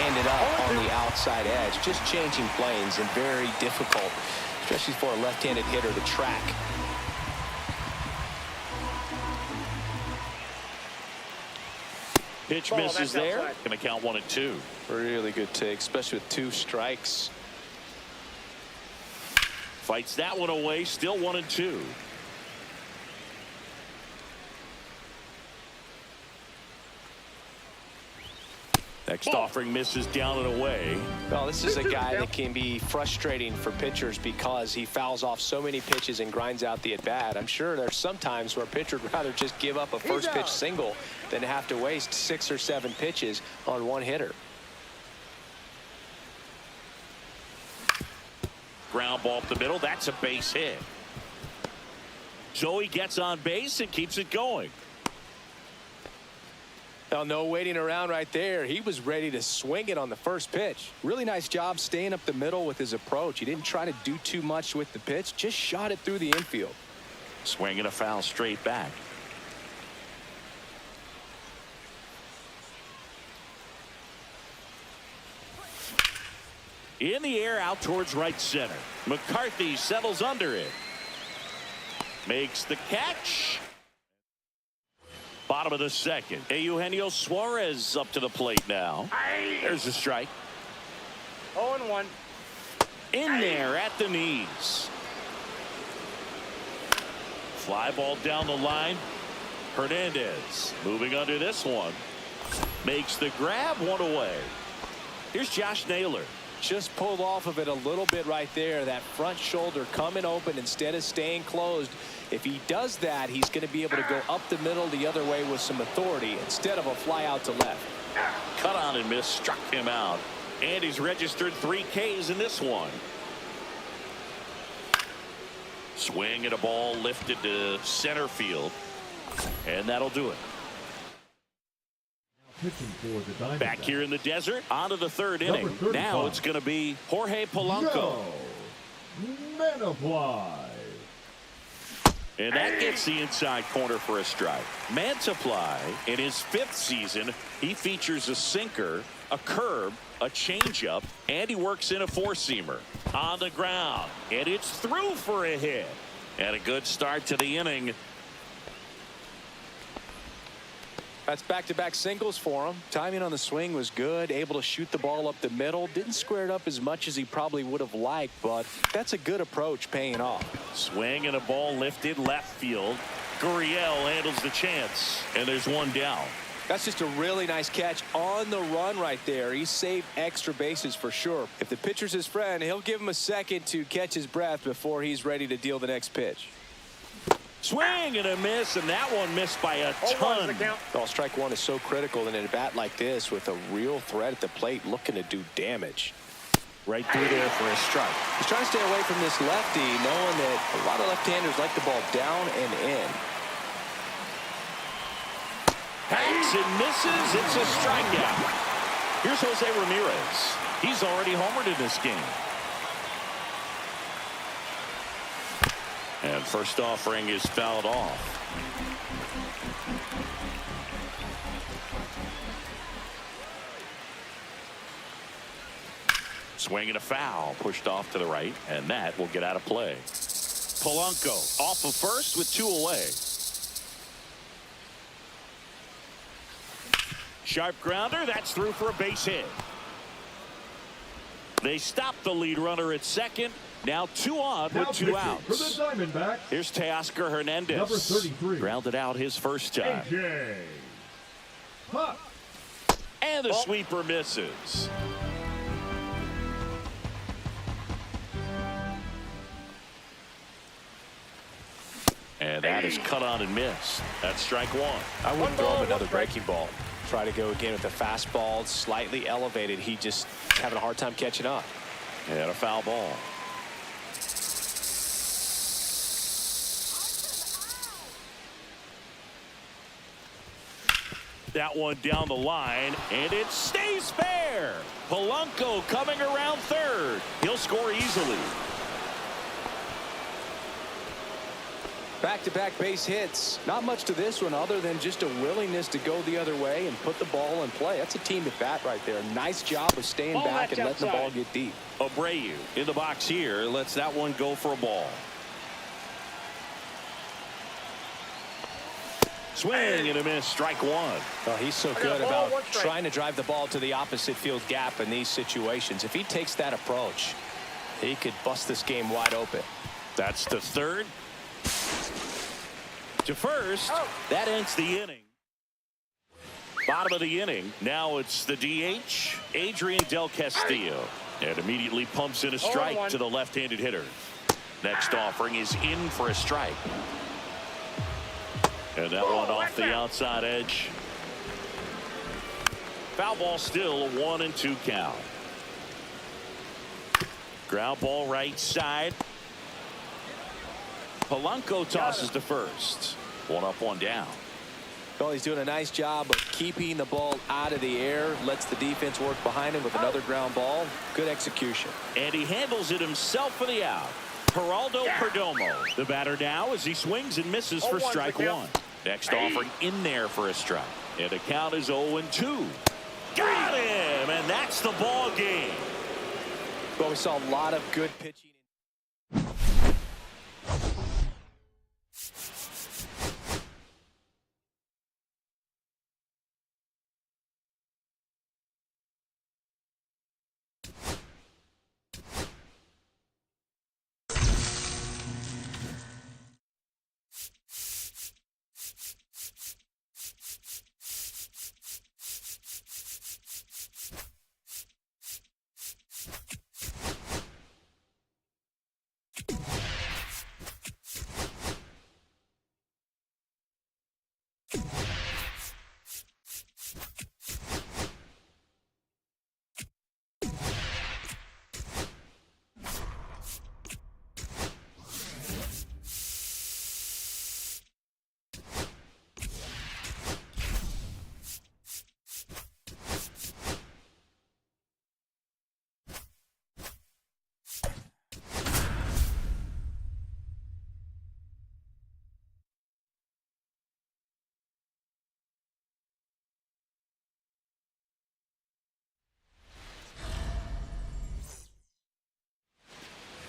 Speaker 3: ended up on the outside edge. Just changing planes and very difficult, especially for a left-handed hitter to track.
Speaker 1: Pitch
Speaker 4: Ball,
Speaker 1: misses
Speaker 4: that's
Speaker 1: there.
Speaker 4: outside.
Speaker 1: Going to count 1 and 2.
Speaker 3: Really good take, especially with 2 strikes.
Speaker 1: Fights that one away. Still 1 and 2. Next offering misses down and away.
Speaker 3: Well, this is a guy that can be frustrating for pitchers because he fouls off so many pitches and grinds out the at-bat. I'm sure there's some times where a pitcher would rather just give up a first pitch single than have to waste 6 or 7 pitches on one hitter.
Speaker 1: Ground ball up the middle. That's a base hit. Joey gets on base and keeps it going.
Speaker 3: Well, no waiting around right there. He was ready to swing it on the first pitch. Really nice job staying up the middle with his approach. He didn't try to do too much with the pitch, just shot it through the infield.
Speaker 1: Swing and a foul straight back. In the air out towards right center. McCarthy settles under it. Makes the catch. Bottom of the second. Eugenio Suarez up to the plate now. There's a strike.
Speaker 4: 0-1.
Speaker 1: In there at the knees. Fly ball down the line. Hernandez moving under this one. Makes the grab, 1 away. Here's Josh Naylor.
Speaker 3: Just pulled off of it a little bit right there. That front shoulder coming open instead of staying closed. If he does that, he's going to be able to go up the middle the other way with some authority instead of a fly out to left.
Speaker 1: Cut on and miss, struck him out. And he's registered 3 Ks in this one. Swing and a ball lifted to center field. And that'll do it.
Speaker 2: Pitching for the Diamondbacks.
Speaker 1: Back here in the desert, on to the 3rd inning.
Speaker 2: 35.
Speaker 1: Now it's going to be Jorge Polanco.
Speaker 2: Mantiply.
Speaker 1: And that gets the inside corner for a strike. Mantiply, in his 5th season, he features a sinker, a curve, a changeup, and he works in a 4-seamer. On the ground, and it's through for a hit. And a good start to the inning.
Speaker 3: That's back-to-back singles for him. Timing on the swing was good. Able to shoot the ball up the middle. Didn't square it up as much as he probably would have liked, but that's a good approach paying off.
Speaker 1: Swing and a ball lifted left field. Gurriel handles the chance, and there's 1 down.
Speaker 3: That's just a really nice catch on the run right there. He saved extra bases for sure. If the pitcher's his friend, he'll give him a second to catch his breath before he's ready to deal the next pitch.
Speaker 1: Swing and a miss, and that one missed by a
Speaker 4: 0-1 is
Speaker 1: ton.
Speaker 4: the count.
Speaker 3: Well, strike 1 is so critical in a bat like this with a real threat at the plate looking to do damage.
Speaker 1: Right through there for a strike.
Speaker 3: He's trying to stay away from this lefty, knowing that a lot of left-handers like the ball down and in.
Speaker 1: Hangs and misses. It's a strikeout. Here's Jose Ramirez. He's already homered in this game. And first offering is fouled off. Swing and a foul pushed off to the right, and that will get out of play. Polanco off of first with 2 away. Sharp grounder, that's through for a base hit. They stop the lead runner at second. Now 2 on
Speaker 2: Now
Speaker 1: with 2
Speaker 2: pitching
Speaker 1: outs.
Speaker 2: for the Diamondbacks.
Speaker 1: Here's Teoscar Hernandez.
Speaker 2: Number 33.
Speaker 1: Grounded out his first time.
Speaker 2: AJ Pop.
Speaker 1: And the sweeper misses. And that is cut on and missed. That's strike one.
Speaker 3: I wouldn't
Speaker 4: One
Speaker 3: throw
Speaker 4: ball,
Speaker 3: him another
Speaker 4: one strike.
Speaker 3: breaking ball. Try to go again with the fastball, slightly elevated. He just having a hard time catching up.
Speaker 1: And a foul ball. That one down the line, and it stays fair. Polanco coming around third. He'll score easily.
Speaker 3: Back-to-back base hits. Not much to this one other than just a willingness to go the other way and put the ball in play. That's a team at bat right there. Nice job of staying
Speaker 4: Ball
Speaker 3: back and
Speaker 4: match
Speaker 3: letting the ball
Speaker 4: outside.
Speaker 3: get deep.
Speaker 1: Abreu in the box here. Lets that one go for a ball. Swing and a miss. Strike one.
Speaker 3: Well, he's so
Speaker 4: got
Speaker 3: good
Speaker 4: a ball,
Speaker 3: about
Speaker 4: one strike.
Speaker 3: trying to drive the ball to the opposite field gap in these situations. If he takes that approach, he could bust this game wide open.
Speaker 1: That's to third. To first. That ends the inning. Bottom of the inning. Now it's the DH, Adrian Del Castillo. And immediately pumps in a strike
Speaker 4: 0-1.
Speaker 1: to the left-handed hitter. Next offering is in for a strike. And that one off the outside edge. Foul ball still, a 1-2 count. Ground ball right side. Polanco tosses to first. One up, one down.
Speaker 3: Well, he's doing a nice job of keeping the ball out of the air. Lets the defense work behind him with another ground ball. Good execution.
Speaker 1: And he handles it himself for the out. Geraldo Perdomo, the batter now as he swings and misses for
Speaker 4: 0-1
Speaker 1: strike
Speaker 4: the count.
Speaker 1: one. Next offering in there for a strike. And the count is 0-2. Got him, and that's the ball game.
Speaker 3: Well, we saw a lot of good pitching.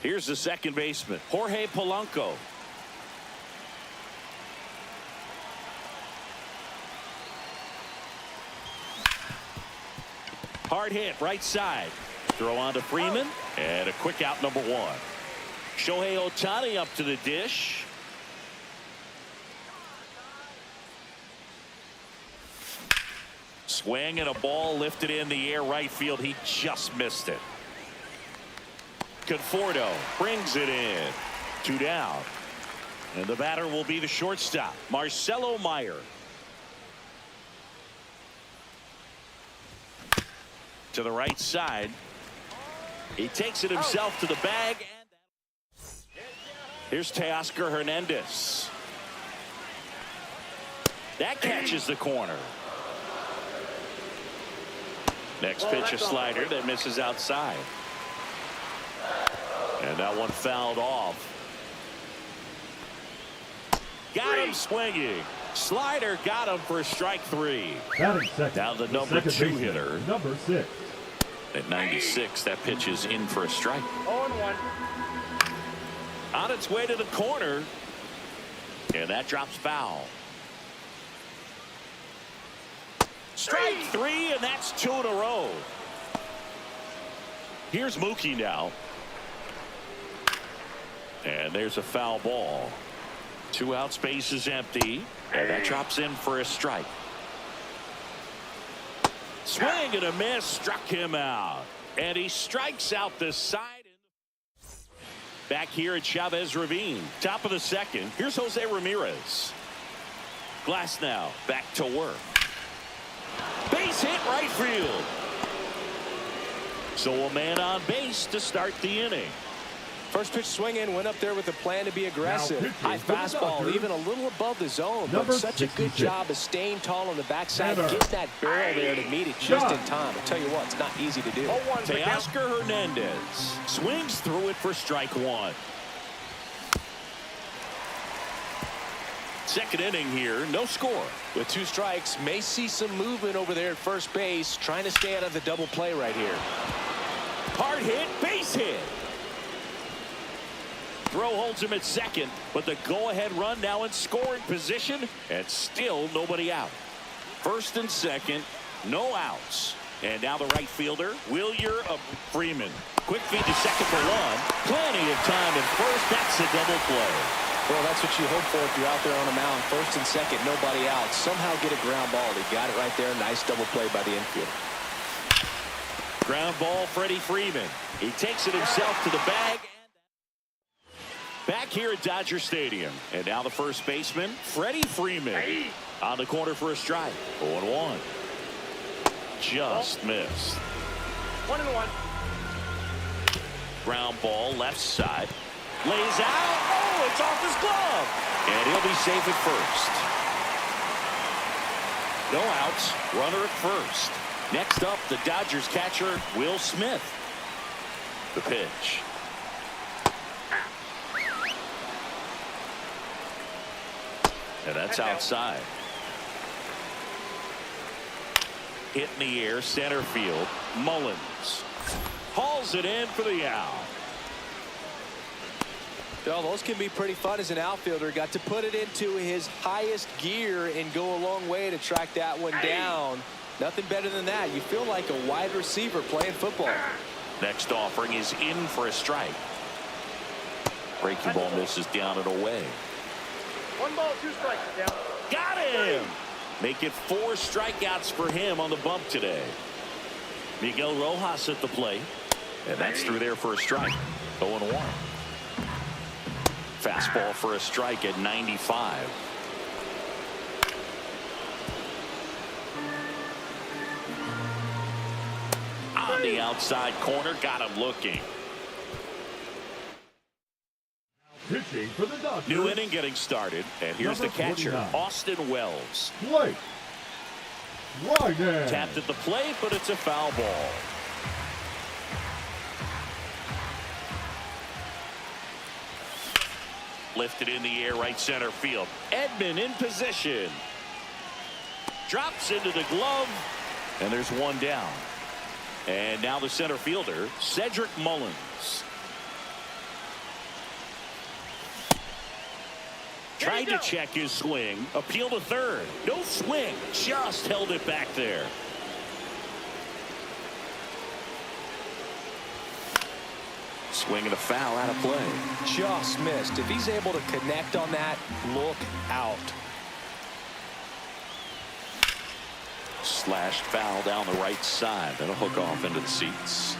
Speaker 1: Here's the second baseman, Jorge Polanco. Hard hit right side. Throw on to Freeman. And a quick out, number one. Shohei Ohtani up to the dish. Swing and a ball lifted in the air right field. He just missed it. Conforto brings it in. 2 down. And the batter will be the shortstop, Marcelo Meyer. To the right side. He takes it himself to the bag. And here's Teoscar Hernandez. That catches the corner. Next pitch, a slider that misses outside. And that one fouled off. Got him swinging. Slider got him for strike 3.
Speaker 2: Batting second.
Speaker 1: Now the number
Speaker 2: second
Speaker 1: 2
Speaker 2: baseman,
Speaker 1: hitter.
Speaker 2: Number 6.
Speaker 1: At 96, that pitch is in for a strike.
Speaker 4: 0-1.
Speaker 1: On its way to the corner. And that drops foul. Strike 3, and that's 2 in a row. Here's Mookie now. And there's a foul ball. 2 out, space is empty. And that drops in for a strike. Swing and a miss, struck him out. And he strikes out the side. Back here at Chavez Ravine, top of the second. Here's Jose Ramirez. Glass now back to work. Base hit right field. So a man on base to start the inning.
Speaker 3: First pitch swinging, went up there with a plan to be aggressive.
Speaker 2: pitching
Speaker 3: High
Speaker 2: for the
Speaker 3: fastball,
Speaker 2: Dodgers,
Speaker 3: even a little above the zone, but
Speaker 2: number
Speaker 3: such a good
Speaker 2: 66.
Speaker 3: job of staying tall on the backside,
Speaker 2: Center.
Speaker 3: getting that barrel there to meet it just in
Speaker 2: John.
Speaker 3: time. I'll tell you what, it's not easy to do.
Speaker 4: 0-1 is the count.
Speaker 1: Teoscar Hernandez swings through it for strike one. Second inning here, no score.
Speaker 3: With 2 strikes, may see some movement over there at first base, trying to stay out of the double play right here.
Speaker 1: Hard hit, base hit. Throw holds him at second, but the go-ahead run now in scoring position, and still nobody out. First and second, no outs. And now the right fielder, Wilyer Freeman. Quick feed to second for one. Plenty of time at first. That's a double play.
Speaker 3: Well, that's what you hope for if you're out there on the mound. First and second, nobody out. Somehow get a ground ball. He got it right there. Nice double play by the infield.
Speaker 1: Ground ball, Freddie Freeman. He takes it himself to the bag. Back here at Dodger Stadium. And now the first baseman, Freddie Freeman. On the corner for a strike. 0-1. Just missed.
Speaker 4: 1-1.
Speaker 1: Ground ball, left side. Lays out. Oh, it's off his glove. And he'll be safe at first. No outs. Runner at first. Next up, the Dodgers catcher, Will Smith. The pitch. And that's outside. Hit in the air, center field. Mullins hauls it in for the out.
Speaker 3: Well, those can be pretty fun as an outfielder. Got to put it into his highest gear and go a long way to track that one down. Nothing better than that. You feel like a wide receiver playing football.
Speaker 1: Next offering is in for a strike. Breaking ball misses down and away.
Speaker 4: 1 ball, 2 strikes down.
Speaker 1: Got him. Make it 4 strikeouts for him on the bump today. Miguel Rojas at the plate. And that's through there for a strike. 0-1. Fastball for a strike at 95. On the outside corner, got him looking.
Speaker 2: Pitching for the Dodgers.
Speaker 1: New inning getting started, and here's the
Speaker 2: Number
Speaker 1: catcher,
Speaker 2: 49.
Speaker 1: Austin Wells.
Speaker 2: Blake Ryder.
Speaker 1: Tapped at the plate, but it's a foul ball. Lifted in the air, right center field. Edman in position. Drops into the glove, and there's one down. And now the center fielder, Cedric Mullins. Tried to check his swing. Appeal to third. No swing. Just held it back there. Swing and a foul out of play.
Speaker 3: Just missed. If he's able to connect on that, look out.
Speaker 1: Slashed foul down the right side. That'll hook off into the seats.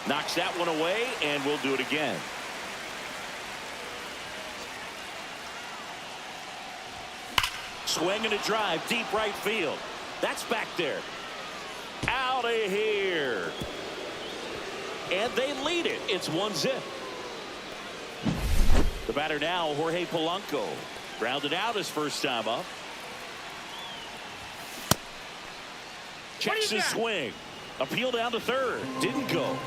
Speaker 1: Knocks that one away, and we'll do it again. Swing and a drive, deep right field. That's back there. Out of here. And they lead it. It's 1-0. The batter now, Jorge Polanco. Grounded out his first time up. Checks his swing. Appeal down to third. Didn't go.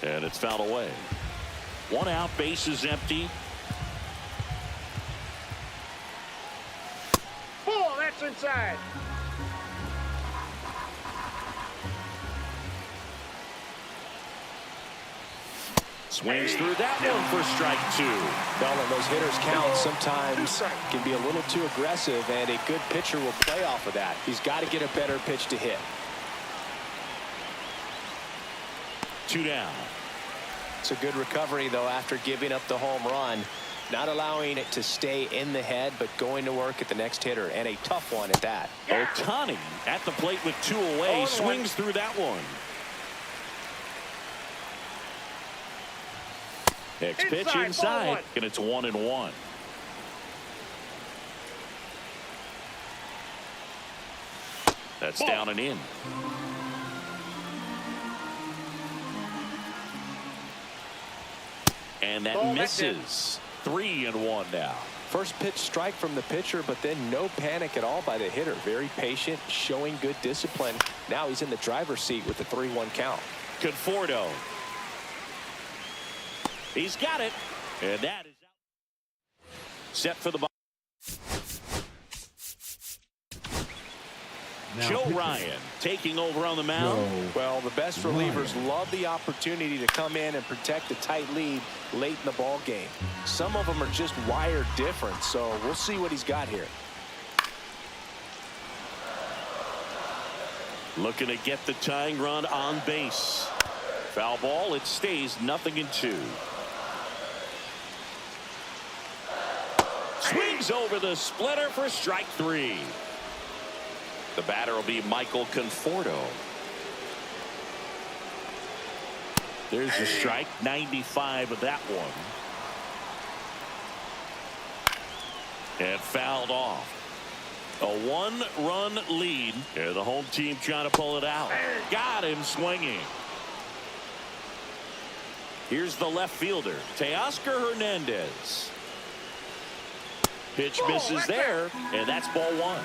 Speaker 1: And it's fouled away. 1 out, base is empty.
Speaker 4: Ball, that's inside.
Speaker 1: Swings through that one for strike 2.
Speaker 3: Well, when those hitters count, sometimes can be a little too aggressive, and a good pitcher will play off of that. He's got to get a better pitch to hit.
Speaker 1: 2 down.
Speaker 3: It's a good recovery, though, after giving up the home run. Not allowing it to stay in the head, but going to work at the next hitter, and a tough one at that.
Speaker 1: Ohtani at the plate with 2 away, swings through that one. Next pitch inside, and it's 1-1. That's down and in. And that misses. 3-1 now.
Speaker 3: First pitch strike from the pitcher, but then no panic at all by the hitter. Very patient, showing good discipline. Now he's in the driver's seat with the 3-1 count.
Speaker 1: Conforto. He's got it. And that is out. Set for the ball. Joe Ryan taking over on the mound.
Speaker 3: Well, the best relievers love the opportunity to come in and protect a tight lead late in the ball game. Some of them are just wired different, so we'll see what he's got here.
Speaker 1: Looking to get the tying run on base. Foul ball. It stays 0-2. Swings over the splitter for strike 3. The batter will be Michael Conforto. There's a strike. 95 of that one. And fouled off. A 1-run lead. Here the home team trying to pull it out. Got him swinging. Here's the left fielder, Teoscar Hernandez. Pitch misses there, and that's ball 1.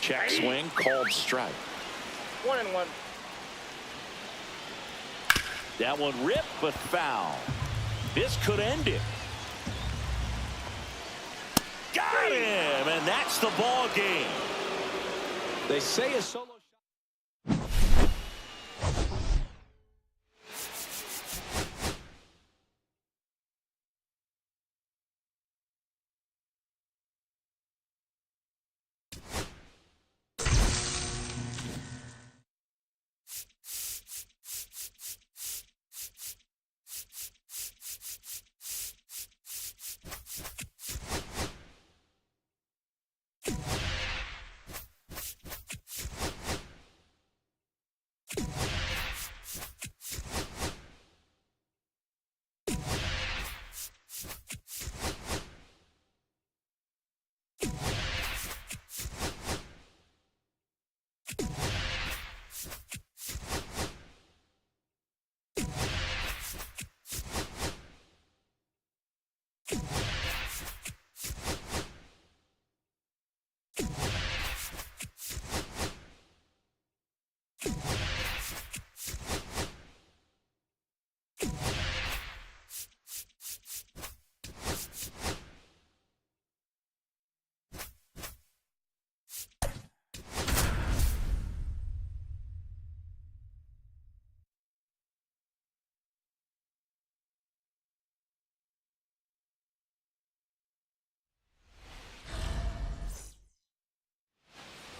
Speaker 1: Check swing, called strike.
Speaker 4: 1-1.
Speaker 1: That one ripped, but foul. This could end it. Got him, and that's the ball game.
Speaker 3: They say a solo shot.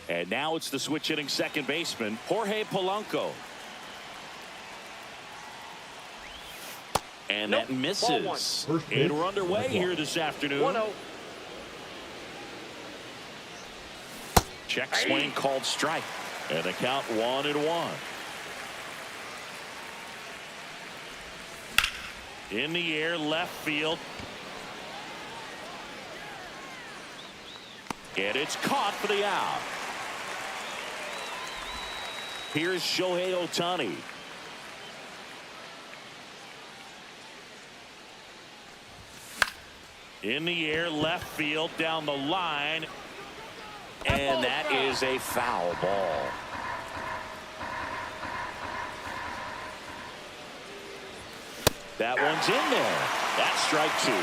Speaker 1: And now it's the switch hitting second baseman, Jorge Polanco. And that misses. And we're underway here this afternoon.
Speaker 4: 1-0.
Speaker 1: Check swing called strike. And the count 1-1. In the air, left field. And it's caught for the out. Here's Shohei Ohtani. In the air, left field, down the line. And that is a foul ball. That one's in there. That's strike 2.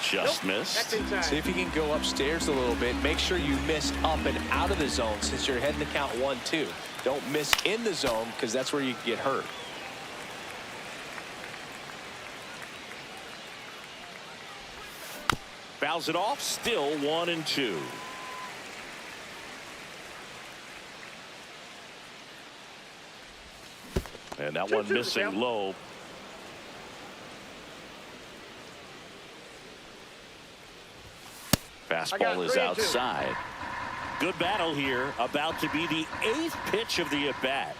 Speaker 1: Just missed.
Speaker 3: See if you can go upstairs a little bit. Make sure you miss up and out of the zone since you're heading to count 1-2. Don't miss in the zone because that's where you get hurt.
Speaker 1: Fouls it off. Still 1-2. And that
Speaker 4: 2-2
Speaker 1: one
Speaker 4: the
Speaker 1: missing
Speaker 4: count.
Speaker 1: low. Fastball is
Speaker 4: 3-2.
Speaker 1: outside. Good battle here. About to be the 8th pitch of the at-bat.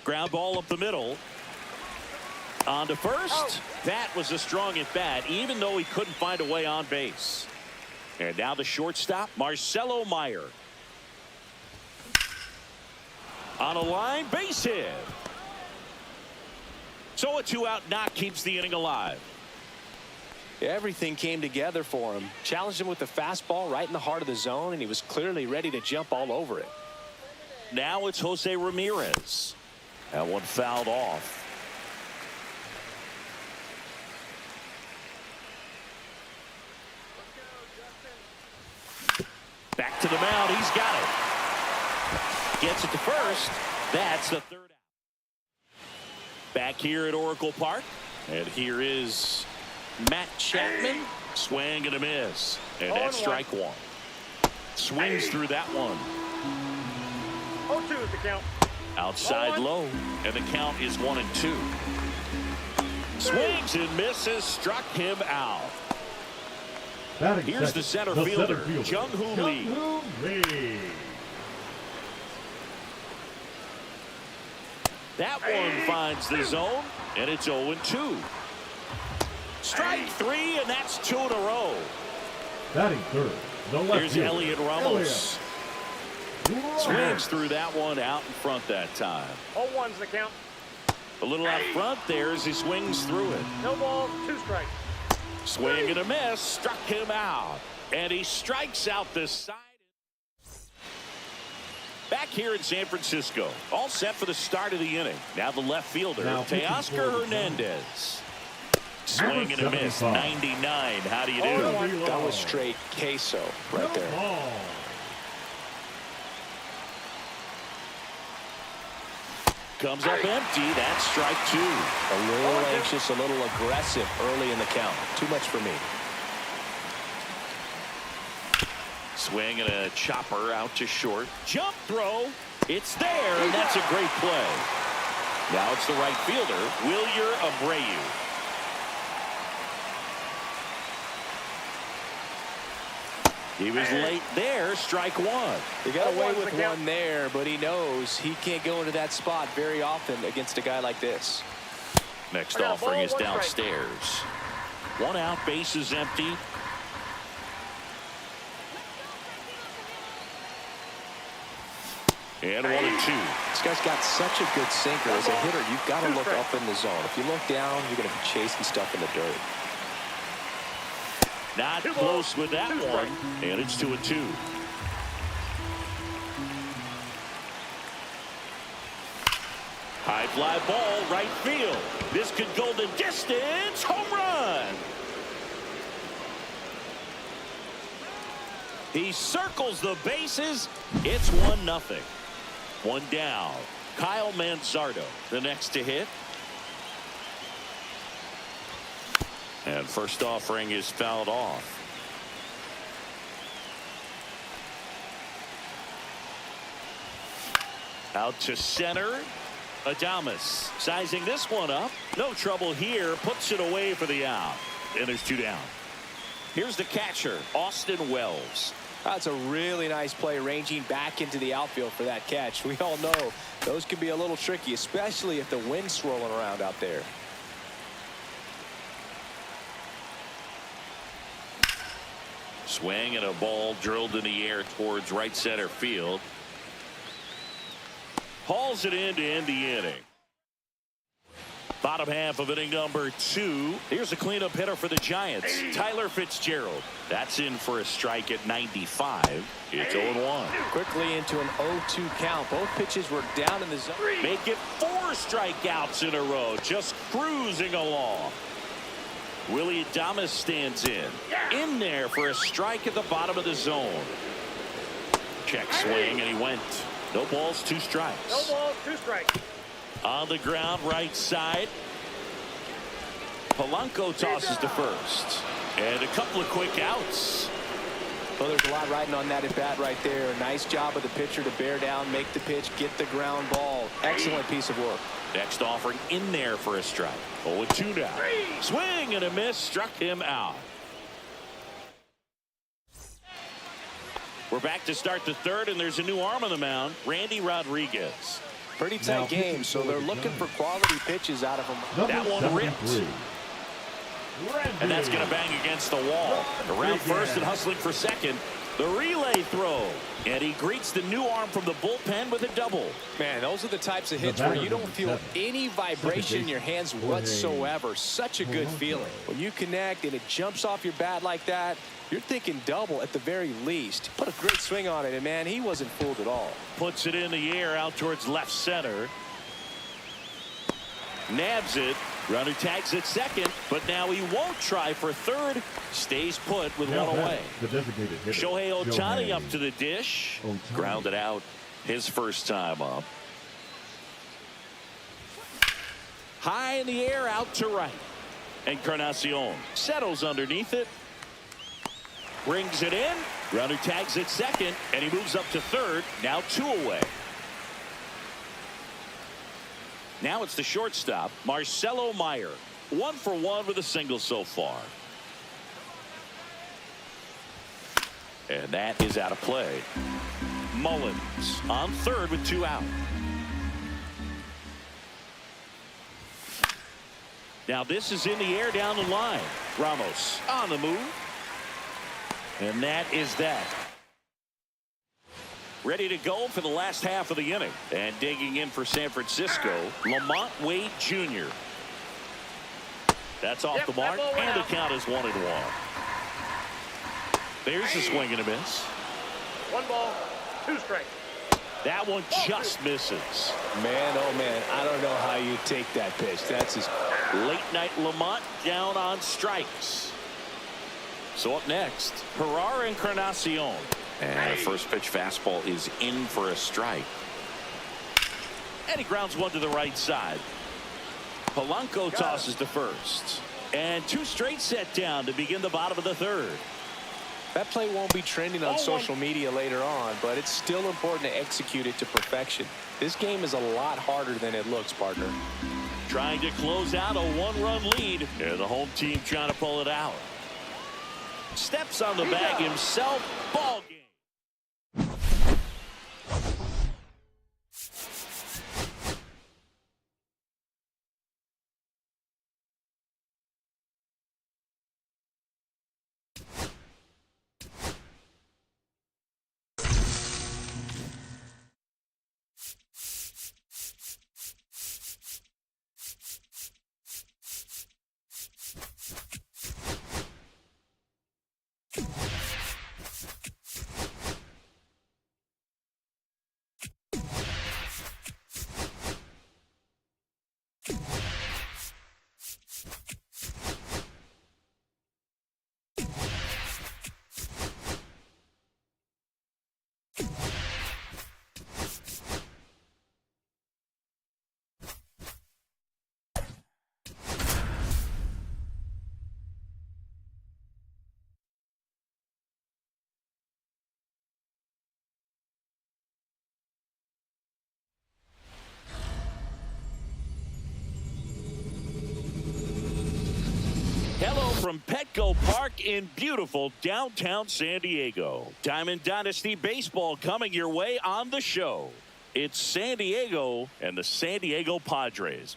Speaker 1: Ground ball up the middle. On to first.
Speaker 4: Oh.
Speaker 1: That was a strong at-bat, even though he couldn't find a way on base. And now the shortstop, Marcelo Meyer. On a line, base hit. So a 2-out knock keeps the inning alive.
Speaker 3: Everything came together for him. Challenged him with the fastball right in the heart of the zone, and he was clearly ready to jump all over it.
Speaker 1: Now it's Jose Ramirez. That one fouled off. Back to the mound. He's got it. Gets it to first. That's the 3rd out. Back here at Oracle Park. And here is Matt Chapman. Swing and a miss. And that's strike 1. Swings through that one.
Speaker 4: 0-2 is the count.
Speaker 1: Outside low. And the count is 1-2. Swings and misses. Struck him out. Here's the center fielder, Jung-Hoo Lee. That one finds the zone, and it's 0-2. Strike 3, and that's 2 in a row.
Speaker 2: Batting third. The left
Speaker 1: Here's
Speaker 2: fielder,
Speaker 1: Elliot Ramos. Swings through that one out in front that time.
Speaker 4: 0-1's the count.
Speaker 1: A little out front there as he swings through it.
Speaker 4: No balls, 2 strikes.
Speaker 1: Swing and a miss, struck him out. And he strikes out this side. Back here in San Francisco, all set for the start of the inning. Now the left fielder, Teoscar Hernandez. Swing and a miss, 99. How do you do?
Speaker 3: That was straight queso right there.
Speaker 1: Comes up empty. That's strike 2.
Speaker 3: A little anxious, a little aggressive early in the count. Too much for me.
Speaker 1: Swing and a chopper out to short. Jump throw. It's there, and that's a great play. Now it's the right fielder, Wilyer Abreu. He was late there, strike 1.
Speaker 3: He got away with one there, but he knows he can't go into that spot very often against a guy like this.
Speaker 1: Next offering is downstairs. 1 out, base is empty. And 1-2.
Speaker 3: This guy's got such a good sinker. As a hitter, you've got to look up in the zone. If you look down, you're going to be chasing stuff in the dirt.
Speaker 1: Not close with that one, and it's 2-2. High fly ball, right field. This could go the distance. Home run. He circles the bases. It's 1-0. 1 down. Kyle Manzardo, the next to hit. And first offering is fouled off. Out to center. Adames sizing this one up. No trouble here. Puts it away for the out. And there's 2 down. Here's the catcher, Austin Wells.
Speaker 3: That's a really nice play, ranging back into the outfield for that catch. We all know those can be a little tricky, especially if the wind's swirling around out there.
Speaker 1: Swing and a ball drilled in the air towards right center field. Hauls it in to end the inning. Bottom half of inning number 2. Here's a cleanup hitter for the Giants, Tyler Fitzgerald. That's in for a strike at 95. It's 0-1.
Speaker 3: Quickly into an 0-2 count. Both pitches were down in the zone.
Speaker 1: Make it 4 strikeouts in a row. Just cruising along. Willie Adames stands in there for a strike at the bottom of the zone. Check swing, and he went. No balls, 2 strikes.
Speaker 4: No balls, 2 strikes.
Speaker 1: On the ground, right side. Polanco tosses to first. And a couple of quick outs.
Speaker 3: Well, there's a lot riding on that at bat right there. Nice job of the pitcher to bear down, make the pitch, get the ground ball. Excellent piece of work.
Speaker 1: Next offering in there for a strike. 0-2 now. Swing and a miss. Struck him out. We're back to start the third, and there's a new arm on the mound. Randy Rodriguez.
Speaker 3: Pretty tight game, so they're looking for quality pitches out of him.
Speaker 1: That one ripped. And that's going to bang against the wall. Around first and hustling for second. The relay throw. And he greets the new arm from the bullpen with a double.
Speaker 3: Man, those are the types of hits where you don't feel any vibration in your hands whatsoever. Such a good feeling. When you connect and it jumps off your bat like that, you're thinking double at the very least. Put a great swing on it, and man, he wasn't fooled at all.
Speaker 1: Puts it in the air out towards left center. Nabs it. Runner tags at second, but now he won't try for third. Stays put with one away.
Speaker 2: The designated hitter,
Speaker 1: Shohei Ohtani up to the dish. Grounded out his first time up. High in the air out to right. Encarnacion settles underneath it. Brings it in. Runner tags at second, and he moves up to third. Now 2 away. Now it's the shortstop, Marcelo Meyer. 1 for 1 with a single so far. And that is out of play. Mullins on third with 2 out. Now this is in the air down the line. Ramos on the move. And that is that. Ready to go for the last half of the inning. And digging in for San Francisco, Lamont Wade Jr. That's off the mark, and the count is 1-1. There's a swing and a miss.
Speaker 4: 1 ball, 2 strikes.
Speaker 1: That one just misses.
Speaker 3: Man, oh man, I don't know how you take that pitch. That's his
Speaker 1: late night. Lamont down on strikes. So up next, Herrera Encarnacion. And the first pitch fastball is in for a strike. And he grounds one to the right side. Polanco tosses to first. And 2 straight set down to begin the bottom of the third.
Speaker 3: That play won't be trending on social media later on, but it's still important to execute it to perfection. This game is a lot harder than it looks, partner.
Speaker 1: Trying to close out a 1-run lead. And the home team trying to pull it out. Steps on the bag himself. Ball game. Hello from Petco Park in beautiful downtown San Diego. Diamond Dynasty Baseball coming your way on the show. It's San Diego and the San Diego Padres.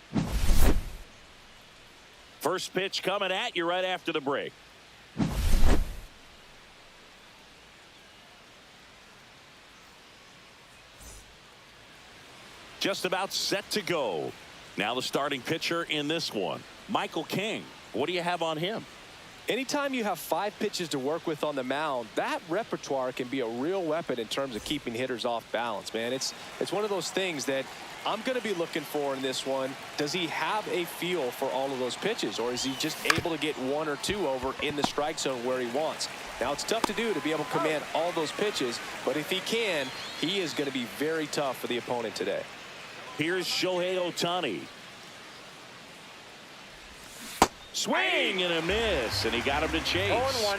Speaker 1: First pitch coming at you right after the break. Just about set to go. Now the starting pitcher in this one, Michael King. What do you have on him?
Speaker 3: Anytime you have 5 pitches to work with on the mound, that repertoire can be a real weapon in terms of keeping hitters off balance, man. It's one of those things that I'm going to be looking for in this one. Does he have a feel for all of those pitches, or is he just able to get 1 or 2 over in the strike zone where he wants? Now, it's tough to do to be able to command all those pitches, but if he can, he is going to be very tough for the opponent today.
Speaker 1: Here's Shohei Ohtani. Swing and a miss, and he got him to chase.
Speaker 4: 0-1.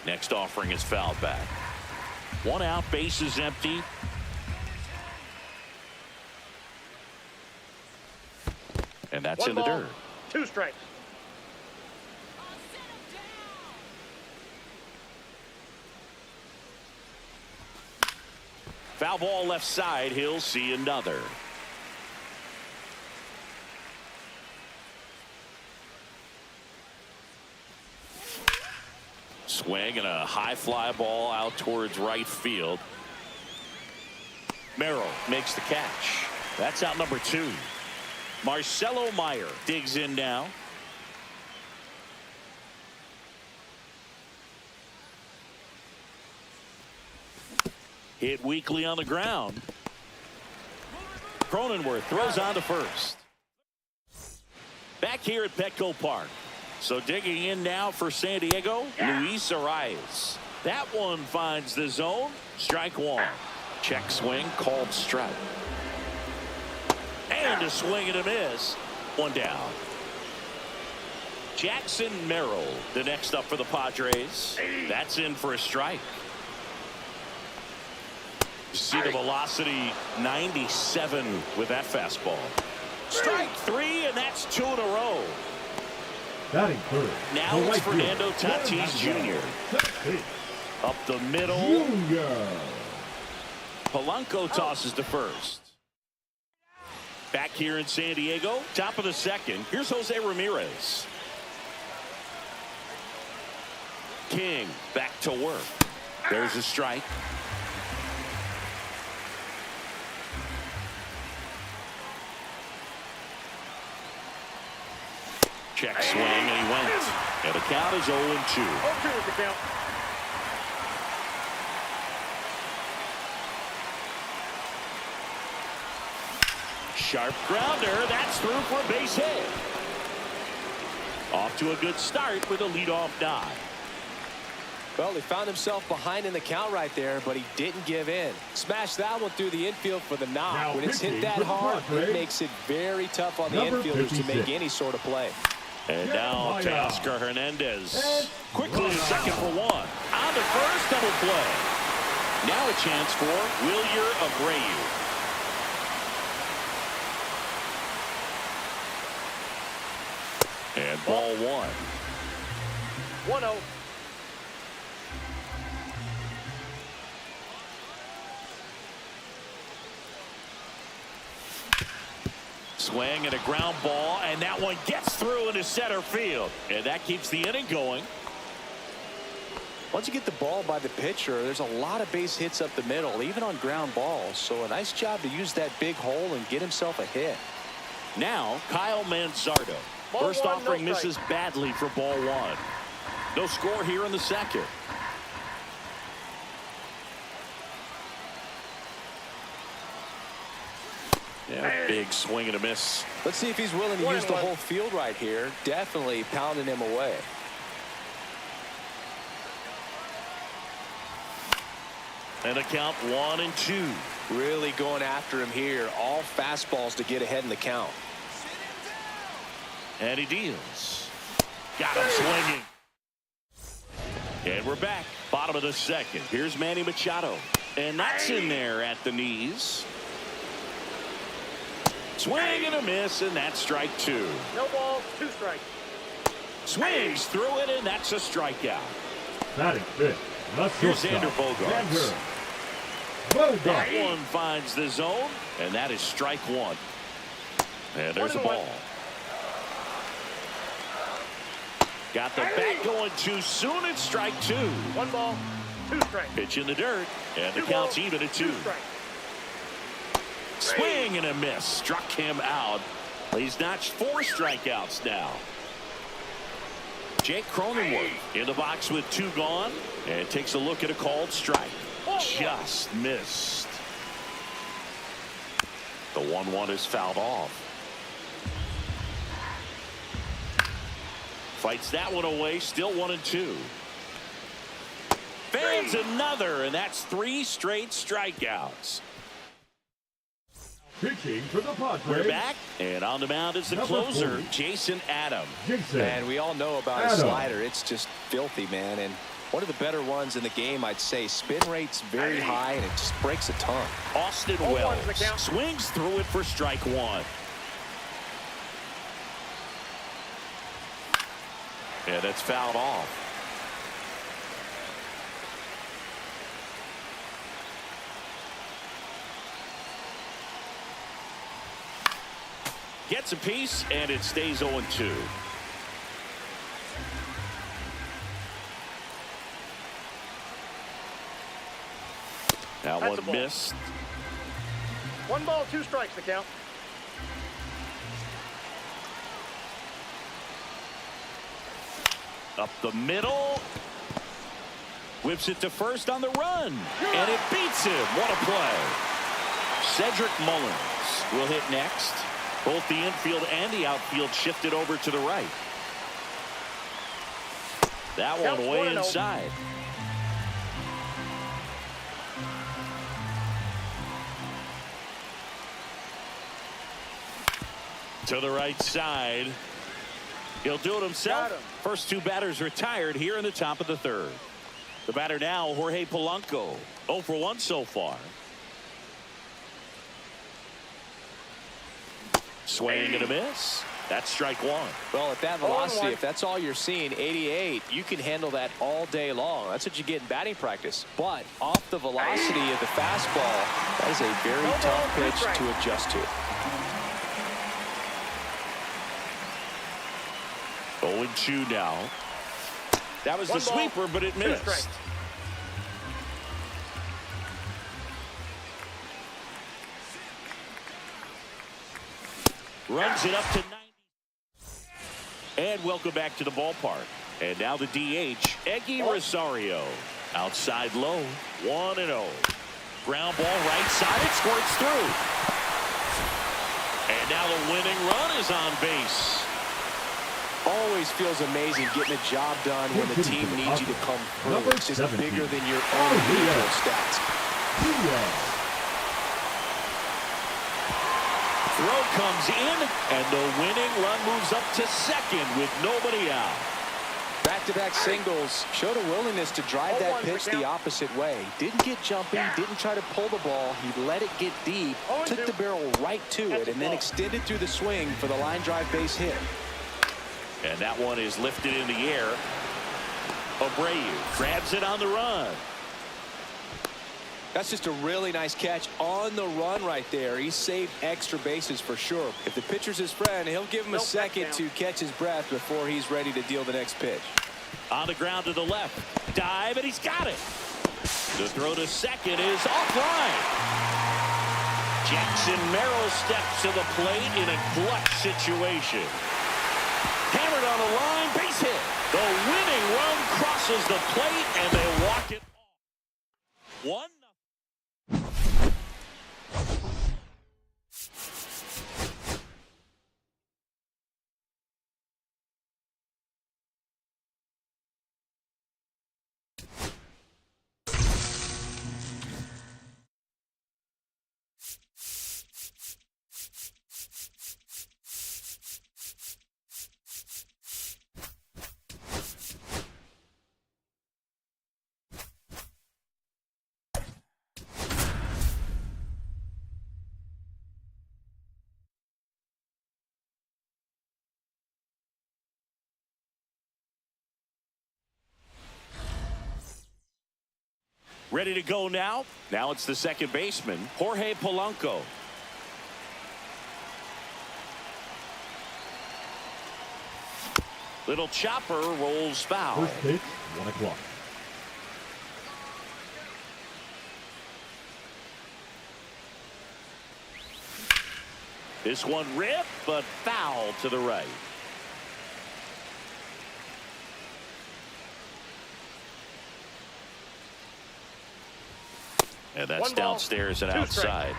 Speaker 1: Next offering is fouled back. One out, bases empty. And that's in the dirt.
Speaker 4: 2 strikes.
Speaker 1: Foul ball left side. He'll see another. Swing and a high fly ball out towards right field. Merrill makes the catch. That's out number 2. Marcelo Meyer digs in now. Hit weakly on the ground. Cronenworth throws on to first. Back here at Petco Park. So digging in now for San Diego, Luis Arias. That one finds the zone. Strike 1. Check swing called strike. And a swing and a miss. 1 down. Jackson Merrill, the next up for the Padres. That's in for a strike. You see the velocity 97 with that fastball. Strike 3, and that's 2 in a row.
Speaker 2: Batting third.
Speaker 1: Now it's Fernando Tatis Jr. Up the middle. Polanco tosses to first. Back here in San Diego, top of the second. Here's Jose Ramirez. King back to work. There's a strike. Check swing, and he went. And the count is 0-2.
Speaker 4: 0-2 is the count.
Speaker 1: Sharp grounder. That's through for a base hit. Off to a good start with a leadoff dive.
Speaker 3: Well, he found himself behind in the count right there, but he didn't give in. Smashed that one through the infield for the knock.
Speaker 2: Now
Speaker 3: when it's hit that hard, it makes it very tough on the infielders to make any sort of play.
Speaker 1: And now Teoscar Hernandez. Quickly to second for 1. On to first, double play. Now a chance for Wilyer Abreu. And ball 1.
Speaker 4: 1-0.
Speaker 1: Swing and a ground ball, and that one gets through into center field. And that keeps the inning going.
Speaker 3: Once you get the ball by the pitcher, there's a lot of base hits up the middle, even on ground balls. So a nice job to use that big hole and get himself a hit.
Speaker 1: Now, Kyle Manzardo. First offering misses badly for ball 1. No score here in the second. Yeah, big swing and a miss.
Speaker 3: Let's see if he's willing to use the whole field right here. Definitely pounding him away.
Speaker 1: And a count 1-2.
Speaker 3: Really going after him here. All fastballs to get ahead in the count.
Speaker 1: And he deals. Got him swinging. And we're back. Bottom of the second. Here's Manny Machado. And that's in there at the knees. Swing and a miss, and that's strike 2.
Speaker 4: No balls, 2 strikes.
Speaker 1: Swings through it, and that's a strikeout.
Speaker 2: Batting fifth.
Speaker 1: Here's Xander Bogaerts. That one finds the zone, and that is strike 1. And there's a ball. Got the bat going too soon. It's strike 2.
Speaker 4: 1 ball, 2 strikes.
Speaker 1: Pitch in the dirt, and the count's even at 2.
Speaker 4: 2 strikes.
Speaker 1: Swing and a miss. Struck him out. He's notched 4 strikeouts now. Jake Cronenworth in the box with 2 gone, and takes a look at a called strike. Just missed. The 1-1 is fouled off. Fights that one away. Still 1-2. Fans another, and that's 3 straight strikeouts.
Speaker 2: Pitching for the Padres.
Speaker 1: We're back, and on the mound is the closer, Jason Adam.
Speaker 3: And we all know about his slider. It's just filthy, man. And One of the better ones in the game, I'd say. Spin rate's very high, and it just breaks a ton.
Speaker 1: Austin Wells swings through it for strike one. And it's fouled off. Gets a piece, and it stays 0-2. Now
Speaker 4: That's
Speaker 1: one missed.
Speaker 4: 1 ball, 2 strikes to count.
Speaker 1: Up the middle. Whips it to first on the run. And it beats him. What a play. Cedric Mullins will hit next. Both the infield and the outfield shifted over to the right. That one way inside. To the right side. He'll do it himself. First two batters retired here in the top of the third. The batter now, Jorge Polanco. 0 for 1 so far. Swing and a miss. That's strike one.
Speaker 3: Well, at that velocity, if that's all you're seeing, 88, you can handle that all day long. That's what you get in batting practice. But off the velocity of the fastball, that is a very tough pitch to adjust to.
Speaker 1: 0-2 now. That was the sweeper, but it missed. Runs it up to 90. And welcome back to the ballpark. And now the DH, Eggy Rosario. Outside low, 1-0. Ground ball right side, it squirts through. And now the winning run is on base.
Speaker 3: Always feels amazing getting a job done when the team needs you to come through. It's just bigger than your own individual stats.
Speaker 1: Throw comes in, and the winning run moves up to second with nobody out.
Speaker 3: Back-to-back singles showed a willingness to drive that pitch the opposite way. Didn't get jumpy, didn't try to pull the ball. He let it get deep, took the barrel right to it, and then extended through the swing for the line drive base hit.
Speaker 1: And that one is lifted in the air. Abreu grabs it on the run.
Speaker 3: That's just a really nice catch on the run right there. He saved extra bases for sure. If the pitcher's his friend, he'll give him a second to catch his breath before he's ready to deal the next pitch.
Speaker 1: On the ground to the left. Dive, and he's got it. The throw to second is offline. Jackson Merrill steps to the plate in a clutch situation. Hammered on the line, base hit. The winning run crosses the plate, and they walk it off. 1-0. Ready to go now. Now it's the second baseman, Jorge Polanco. Little chopper rolls foul.
Speaker 2: First pitch, 1 o'clock.
Speaker 1: This one ripped, but foul to the right. And that's downstairs and outside.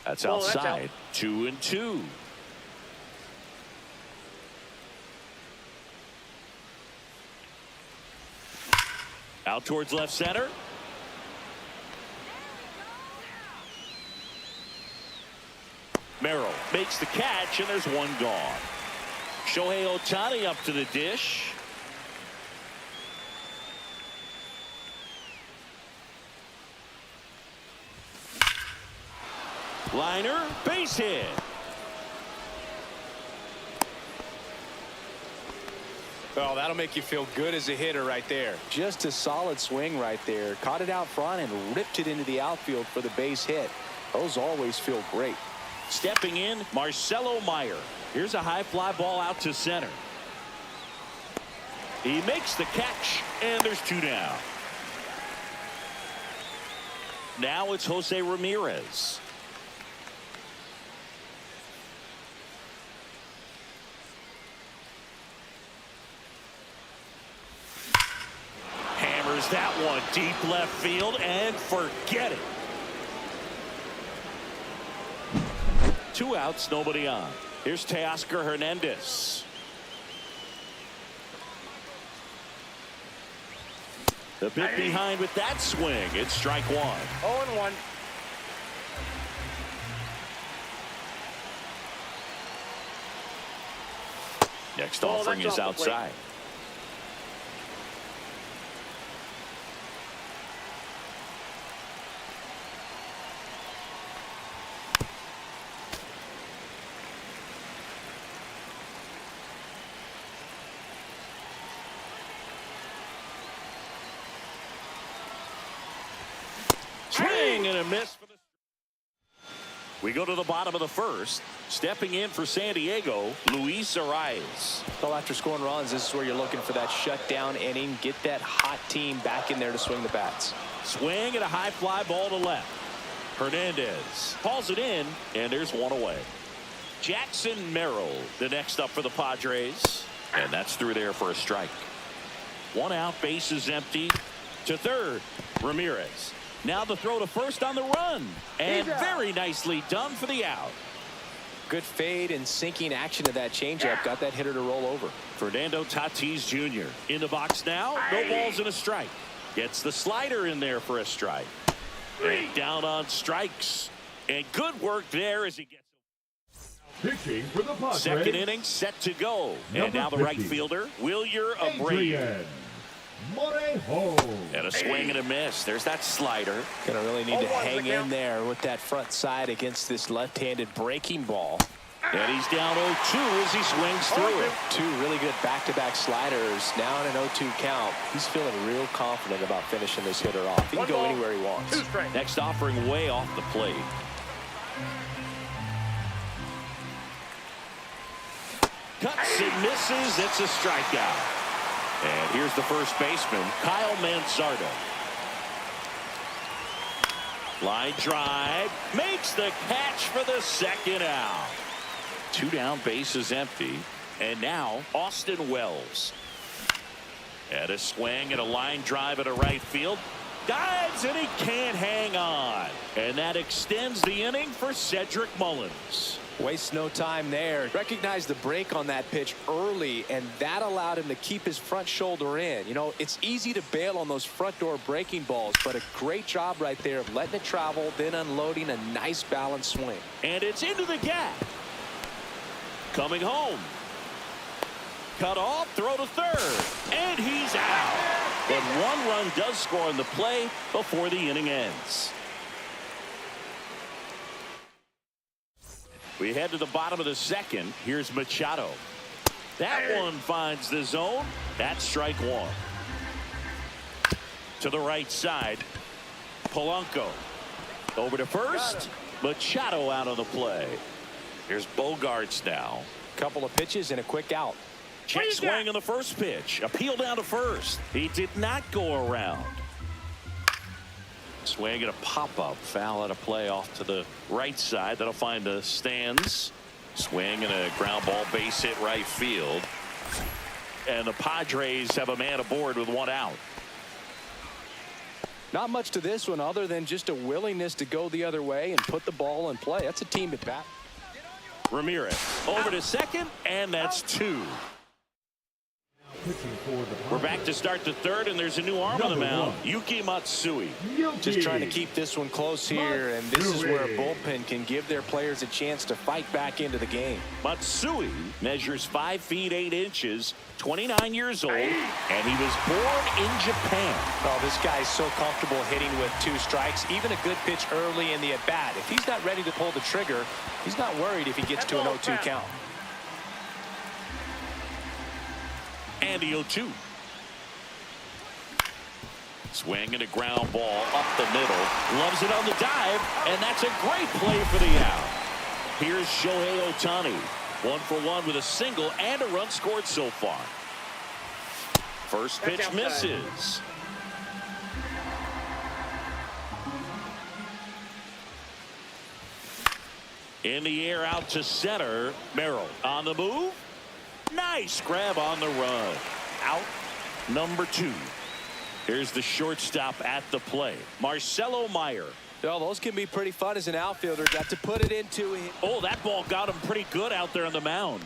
Speaker 1: That's outside. 2-2. Out towards left center. makes the catch, and there's one gone. Shohei Ohtani up to the dish. Liner, base hit.
Speaker 3: Well, that'll make you feel good as a hitter right there. Just a solid swing right there. Caught it out front and ripped it into the outfield for the base hit. Those always feel great.
Speaker 1: Stepping in, Marcelo Meyer. Here's a high fly ball out to center. He makes the catch, and there's two down. Now it's Jose Ramirez. Hammers that one deep left field, and forget it. 2 outs, nobody on. Here's Teoscar Hernandez. The bit behind with that swing. It's strike one.
Speaker 4: 0-1.
Speaker 1: Next offering is outside. Swing and a miss for the. We go to the bottom of the first. Stepping in for San Diego, Luis Arias.
Speaker 3: Well, after scoring runs, this is where you're looking for that shutdown inning. Get that hot team back in there to swing the bats.
Speaker 1: Swing and a high fly ball to left. Hernandez calls it in, and there's one away. Jackson Merrill, the next up for the Padres. And that's through there for a strike. 1 out, base is empty. To third, Ramirez. Now the throw to first on the run. And very nicely done for the out.
Speaker 3: Good fade and sinking action of that changeup. Got that hitter to roll over.
Speaker 1: Fernando Tatis Jr. in the box now. No balls and a strike. Gets the slider in there for a strike. And down on strikes. And good work there as he gets.
Speaker 2: Pitching for the Padres.
Speaker 1: Second inning set to go. And now the right fielder, Wilyer Abreu. And a swing and a miss. There's that slider.
Speaker 3: Gonna really need to hang in there with that front side against this left-handed breaking ball.
Speaker 1: And he's down 0-2 as he swings through it.
Speaker 3: 2 really good back-to-back sliders. Now in an 0-2 count. He's feeling real confident about finishing this hitter off. He can go anywhere he wants.
Speaker 1: Next offering way off the plate. Cuts and misses. It's a strikeout. And here's the first baseman, Kyle Manzardo. Line drive, makes the catch for the second out. 2 down, base is empty. And now Austin Wells. And a swing and a line drive at a right field. Dives and he can't hang on. And that extends the inning for Cedric Mullins.
Speaker 3: Wastes no time there. Recognized the break on that pitch early, and that allowed him to keep his front shoulder in. You know, it's easy to bail on those front door breaking balls, but a great job right there of letting it travel, then unloading a nice balanced swing.
Speaker 1: And it's into the gap. Coming home. Cut off, throw to third, and he's out. But 1 run does score in the play before the inning ends. We head to the bottom of the second. Here's Machado. That one finds the zone. That's strike 1. To the right side. Polanco. Over to first. Machado out of the play. Here's Bogarts now.
Speaker 3: Couple of pitches and a quick out.
Speaker 1: Check swing on the first pitch. Appeal down to first. He did not go around. Swing and a pop-up. Foul at a play off to the right side. That'll find the stands. Swing and a ground ball base hit right field. And the Padres have a man aboard with 1 out.
Speaker 3: Not much to this one other than just a willingness to go the other way and put the ball in play. That's a team at bat.
Speaker 1: Ramirez over to second, and that's 2.
Speaker 2: Pitching for the
Speaker 1: We're back to start the third, and there's a new arm on the mound. Yuki Matsui.
Speaker 3: Just trying to keep this one close here, and this is where a bullpen can give their players a chance to fight back into the game.
Speaker 1: Matsui measures 5 feet 8 inches, 29 years old, and he was born in Japan.
Speaker 3: Oh, this guy's so comfortable hitting with 2 strikes. Even a good pitch early in the at-bat. If he's not ready to pull the trigger, he's not worried if he gets to an 0-2 count.
Speaker 1: And the 0-2. Swing and a ground ball up the middle. Loves it on the dive, and that's a great play for the out. Here's Shohei Ohtani. 1 for 1 with a single and a run scored so far. First pitch misses. In the air out to center. Merrill on the move. Nice grab on the run. Out number 2. Here's the shortstop at the plate, Marcelo Meyer.
Speaker 3: Oh, those can be pretty fun as an outfielder. Got to put it into it.
Speaker 1: Oh, that ball got him pretty good out there on the mound.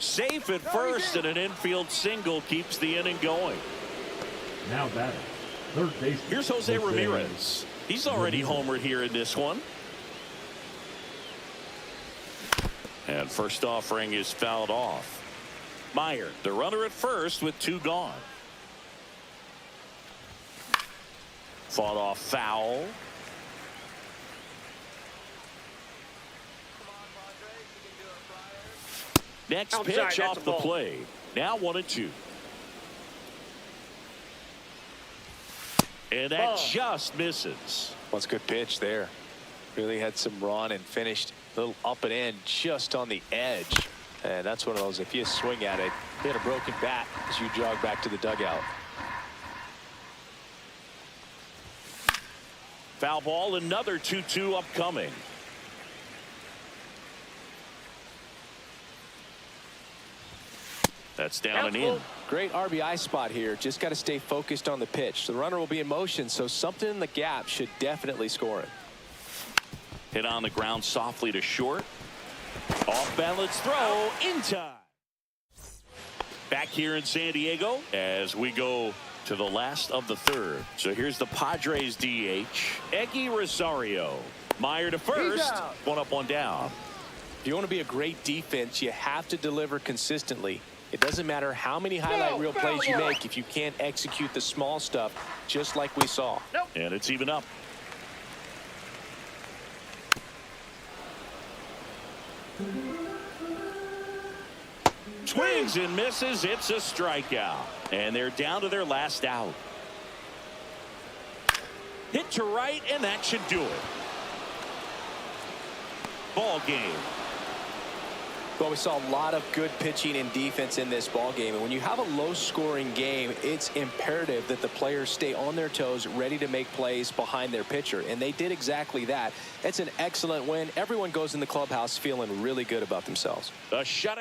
Speaker 1: Safe at first, and an infield single keeps the inning going.
Speaker 2: Now batting, third base.
Speaker 1: Here's Jose Ramirez. He's already homered here in this one. And first offering is fouled off. Meyer, the runner at first with 2 gone. Fought off foul. Next pitch off the play. Now 1-2. And that just misses.
Speaker 3: What's a good pitch there. Really had some run and finished a little up and in just on the edge. And that's one of those, if you swing at it, hit a broken bat as you jog back to the dugout.
Speaker 1: Foul ball, another 2-2 upcoming. That's down and in.
Speaker 3: Great RBI spot here. Just got to stay focused on the pitch. The runner will be in motion, so something in the gap should definitely score it.
Speaker 1: Hit on the ground softly to short. Off balance throw in time. Back here in San Diego as we go to the last of the third. So here's the Padres DH, Eggy Rosario. Meyer to first. 1 up, 1 down.
Speaker 3: If you want to be a great defense, you have to deliver consistently. It doesn't matter how many highlight reel plays you make if you can't execute the small stuff, just like we saw.
Speaker 1: And it's even up. Swings and misses. It's a strikeout. And they're down to their last out. Hit to right, and that should do it. Ball game.
Speaker 3: Well, we saw a lot of good pitching and defense in this ball game. And when you have a low-scoring game, it's imperative that the players stay on their toes, ready to make plays behind their pitcher. And they did exactly that. It's an excellent win. Everyone goes in the clubhouse feeling really good about themselves.
Speaker 1: A shutout.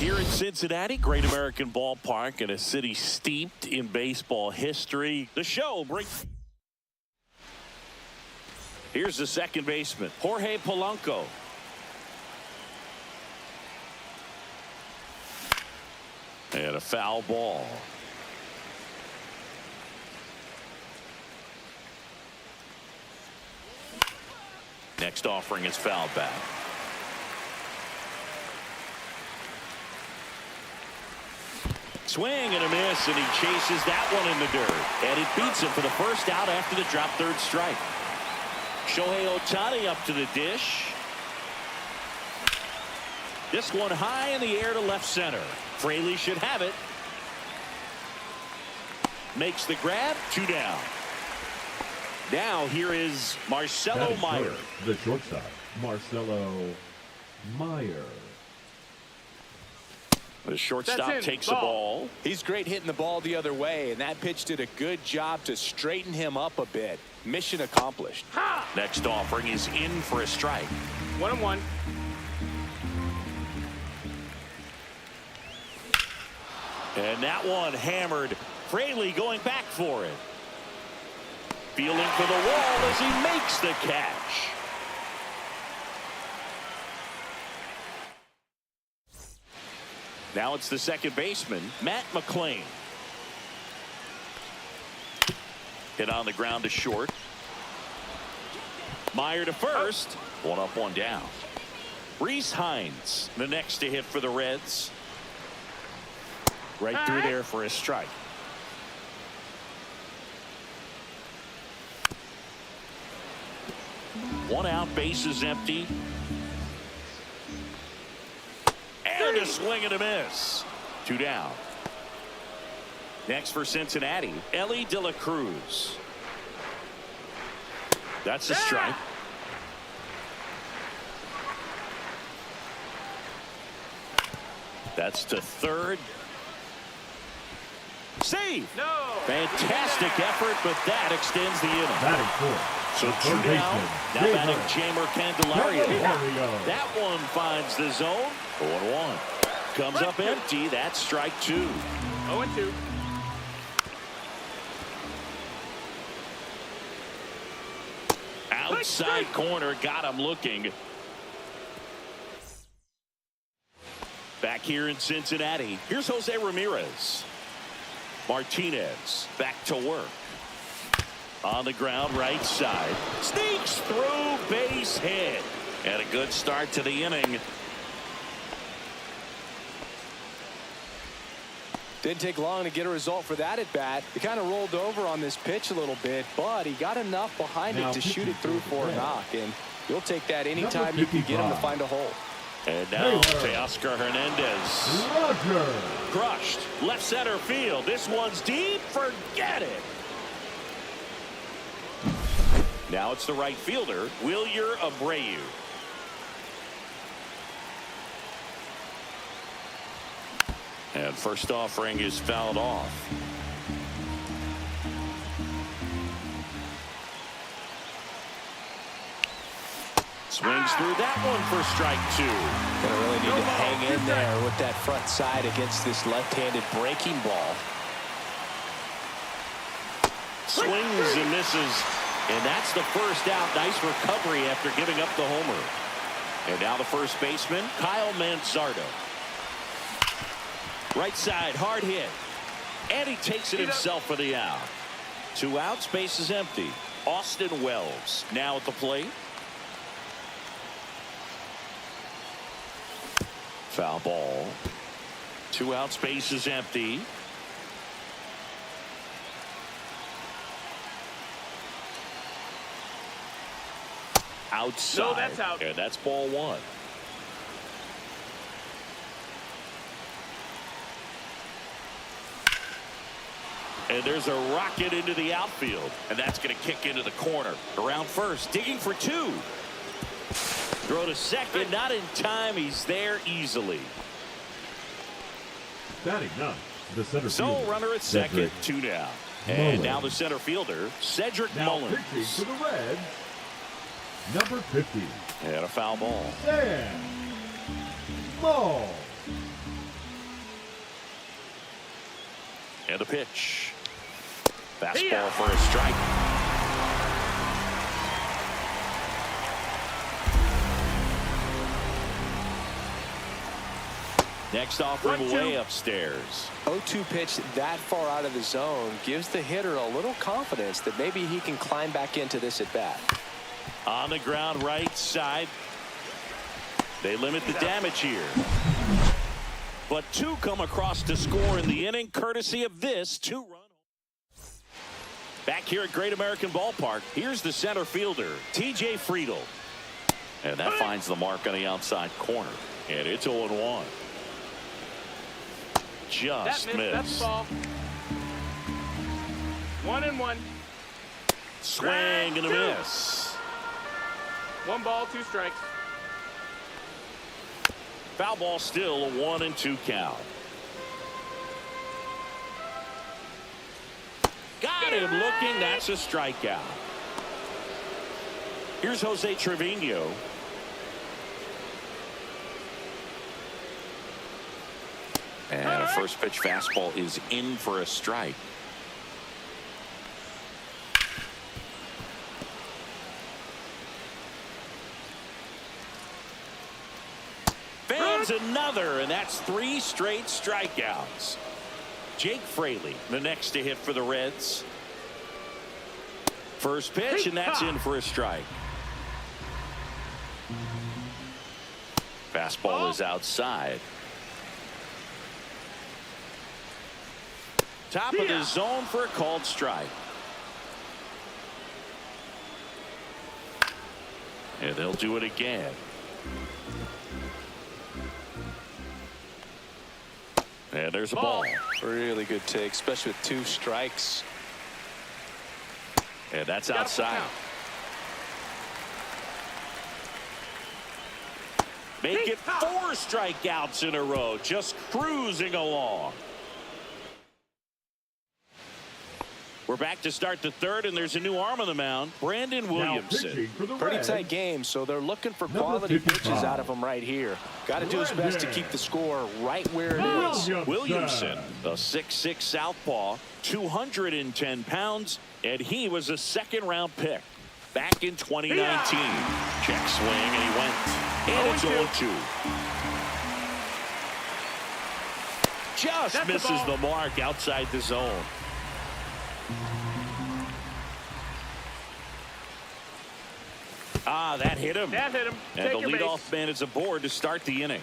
Speaker 1: Here in Cincinnati, great American ballpark in a city steeped in baseball history. The show breaks. Here's the second baseman, Jorge Polanco. And a foul ball. Next offering is fouled back. Swing and a miss, and he chases that one in the dirt. And it beats him for the first out after the drop third strike. Shohei Ohtani up to the dish. This one high in the air to left center. Fraley should have it. Makes the grab, 2 down. Now here is Marcelo Meyer.
Speaker 2: The shortstop, Marcelo Meyer.
Speaker 1: The shortstop takes the ball.
Speaker 3: He's great hitting the ball the other way, and that pitch did a good job to straighten him up a bit. Mission accomplished.
Speaker 1: Next offering is in for a strike.
Speaker 4: 1-1.
Speaker 1: And that one hammered. Fraley going back for it. Feeling for the wall as he makes the catch. Now it's the second baseman, Matt McClain. Hit on the ground to short. Meyer to first. 1 up, 1 down. Reese Hines, the next to hit for the Reds. Right through there for a strike. One out, bases empty. And a swing and a miss. 2 down. Next for Cincinnati, Ellie De La Cruz. That's a strike. That's to third. Save.
Speaker 4: No.
Speaker 1: Fantastic effort, but that extends the inning.
Speaker 2: Batting fourth.
Speaker 1: So 2 down. Now batting Jamer Candelario. That one finds the zone. 0-1. Comes up empty. That's strike 2.
Speaker 4: 0-2.
Speaker 1: Outside corner, got him looking. Back here in Cincinnati, here's Jose Ramirez. Martinez back to work. On the ground, right side. Sneaks through, base hit. And a good start to the inning.
Speaker 3: Didn't take long to get a result for that at bat. He kind of rolled over on this pitch a little bit, but he got enough behind it to shoot it through for a knock. And you'll take that anytime you can get him to find a hole.
Speaker 1: And now Teoscar Hernandez.
Speaker 2: Roger.
Speaker 1: Crushed. Left center field. This one's deep. Forget it. Now it's the right fielder, Wilyer Abreu. And first offering is fouled off. Swings through that one for strike 2.
Speaker 3: Gonna really need to hang in there with that front side against this left-handed breaking ball.
Speaker 1: Swings and misses. And that's the first out. Nice recovery after giving up the homer. And now the first baseman, Kyle Manzardo. Right side, hard hit. And he takes it himself for the out. 2 outs, base is empty. Austin Wells now at the plate. Foul ball. 2 outs, base is empty. Outside.
Speaker 4: No, that's out.
Speaker 1: And that's ball 1. And there's a rocket into the outfield. And that's going to kick into the corner. Around first, digging for 2. Throw to second, not in time. He's there easily.
Speaker 2: Batting 9, the center
Speaker 1: So
Speaker 2: fielder.
Speaker 1: runner at second, 2 down. And now the center fielder, Cedric
Speaker 2: Now
Speaker 1: Mullins.
Speaker 2: pitching for the Reds, number 50.
Speaker 1: And a foul ball.
Speaker 2: Sam Moll.
Speaker 1: And the pitch. Fastball for a strike. Next offering way upstairs.
Speaker 3: 0-2 pitch that far out of the zone gives the hitter a little confidence that maybe he can climb back into this at bat.
Speaker 1: On the ground right side. They limit the damage here. But two come across to score in the inning courtesy of this two-run. Back here at Great American Ballpark, here's the center fielder, T.J. Friedl. And that finds the mark on the outside corner. And it's 0-1. Just missed.
Speaker 4: That's the ball. 1-1.
Speaker 1: Swing and a miss.
Speaker 4: 1 ball, 2 strikes.
Speaker 1: Foul ball, still a 1-2 count. Got him looking. That's a strikeout. Here's Jose Trevino. And a first pitch fastball is in for a strike. Fans another, and that's 3 straight strikeouts. Jake Fraley, the next to hit for the Reds. First pitch, and that's in for a strike. Fastball is outside. Top of the zone for a called strike. And they'll do it again. And there's a ball.
Speaker 3: Really good take, especially with 2 strikes.
Speaker 1: And that's outside. Make it 4 strikeouts in a row. Just cruising along. We're back to start the third, and there's a new arm on the mound, Brandon Williamson.
Speaker 3: Pretty tight game, so they're looking for quality pitches out of him right here. Got to do his best to keep the score right where it is.
Speaker 1: Williamson, a 6'6" southpaw, 210 pounds, and he was a second-round pick back in 2019. Check swing, and he went. And it's 0-2. Just misses the mark outside the zone. That hit him.
Speaker 4: That hit him.
Speaker 1: And the leadoff man is aboard to start the inning.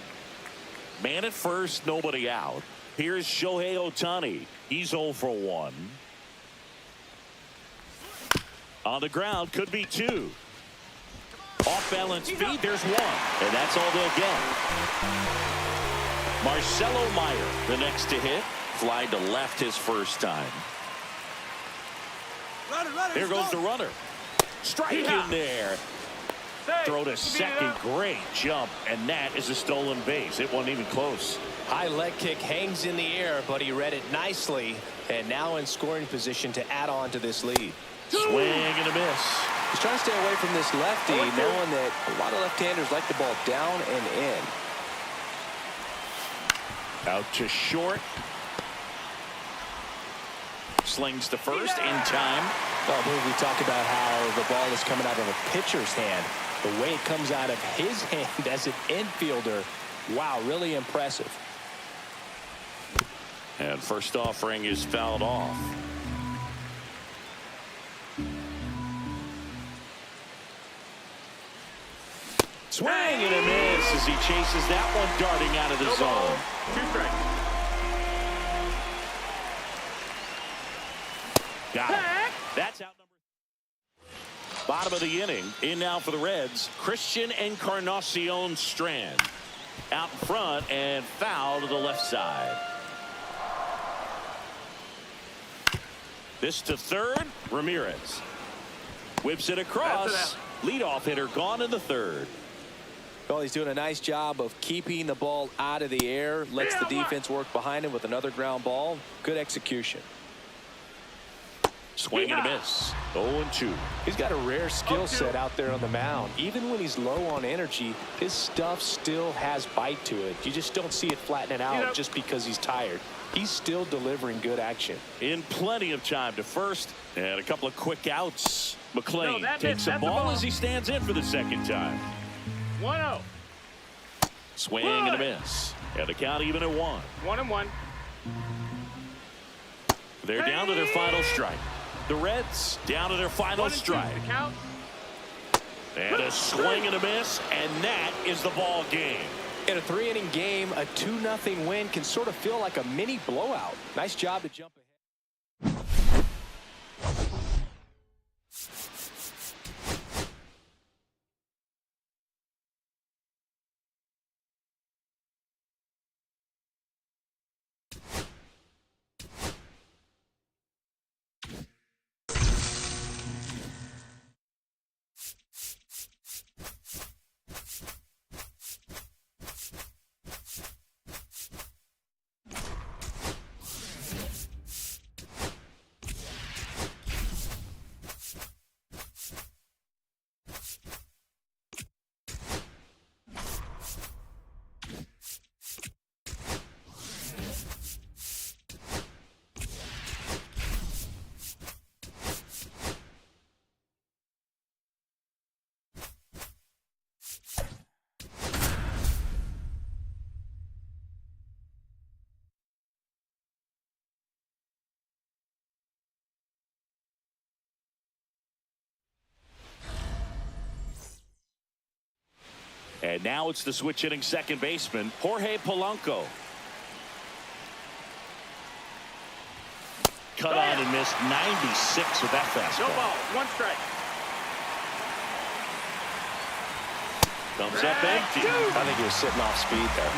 Speaker 1: Man at first, nobody out. Here's Shohei Ohtani. He's 0 for 1. On the ground, could be 2. Off balance feed, there's 1. And that's all they'll get. Marcelo Meyer, the next to hit. Fly to left his first time. Here goes the runner. Strike in there. Throw to second. Great jump. And that is a stolen base. It wasn't even close.
Speaker 3: High leg kick hangs in the air, but he read it nicely. And now in scoring position to add on to this lead.
Speaker 1: Swing and a miss.
Speaker 3: He's trying to stay away from this lefty, knowing that a lot of left-handers like the ball down and in.
Speaker 1: Out to short. Slings to first in time.
Speaker 3: Well, I believe we talk about how the ball is coming out of a pitcher's hand. The way it comes out of his hand as an infielder. Wow, really impressive.
Speaker 1: And first offering is fouled off. Swing and a miss as he chases that one darting out of the zone.
Speaker 4: 2 strikes.
Speaker 1: Got it. That's out number. Bottom of the inning. In now for the Reds, Christian Encarnacion Strand. Out in front and foul to the left side. This to third. Ramirez whips it across. Leadoff hitter gone in the third.
Speaker 3: Well, he's doing a nice job of keeping the ball out of the air. Lets the defense work behind him with another ground ball. Good execution.
Speaker 1: Swing and a miss. 0-2.
Speaker 3: He's got a rare skill set out there on the mound. Even when he's low on energy, his stuff still has bite to it. You just don't see it flattening out just because he's tired. He's still delivering good action.
Speaker 1: In plenty of time to first, and a couple of quick outs. McLean takes the ball as he stands in for the second time.
Speaker 4: 1-0.
Speaker 1: Swing and a miss. And the count even at 1.
Speaker 4: 1-1.
Speaker 1: They're down to their final strike. The Reds down to their final strike.
Speaker 4: The count.
Speaker 1: And a swing and a miss, and that is the ball game.
Speaker 3: In a 3-inning game, a 2-0 win can sort of feel like a mini blowout. Nice job to jump ahead.
Speaker 1: And now it's the switch hitting second baseman, Jorge Polanco. Cut on and missed 96 with that fastball.
Speaker 4: No ball. 1 strike.
Speaker 1: Comes up empty.
Speaker 3: I think he was sitting off speed there.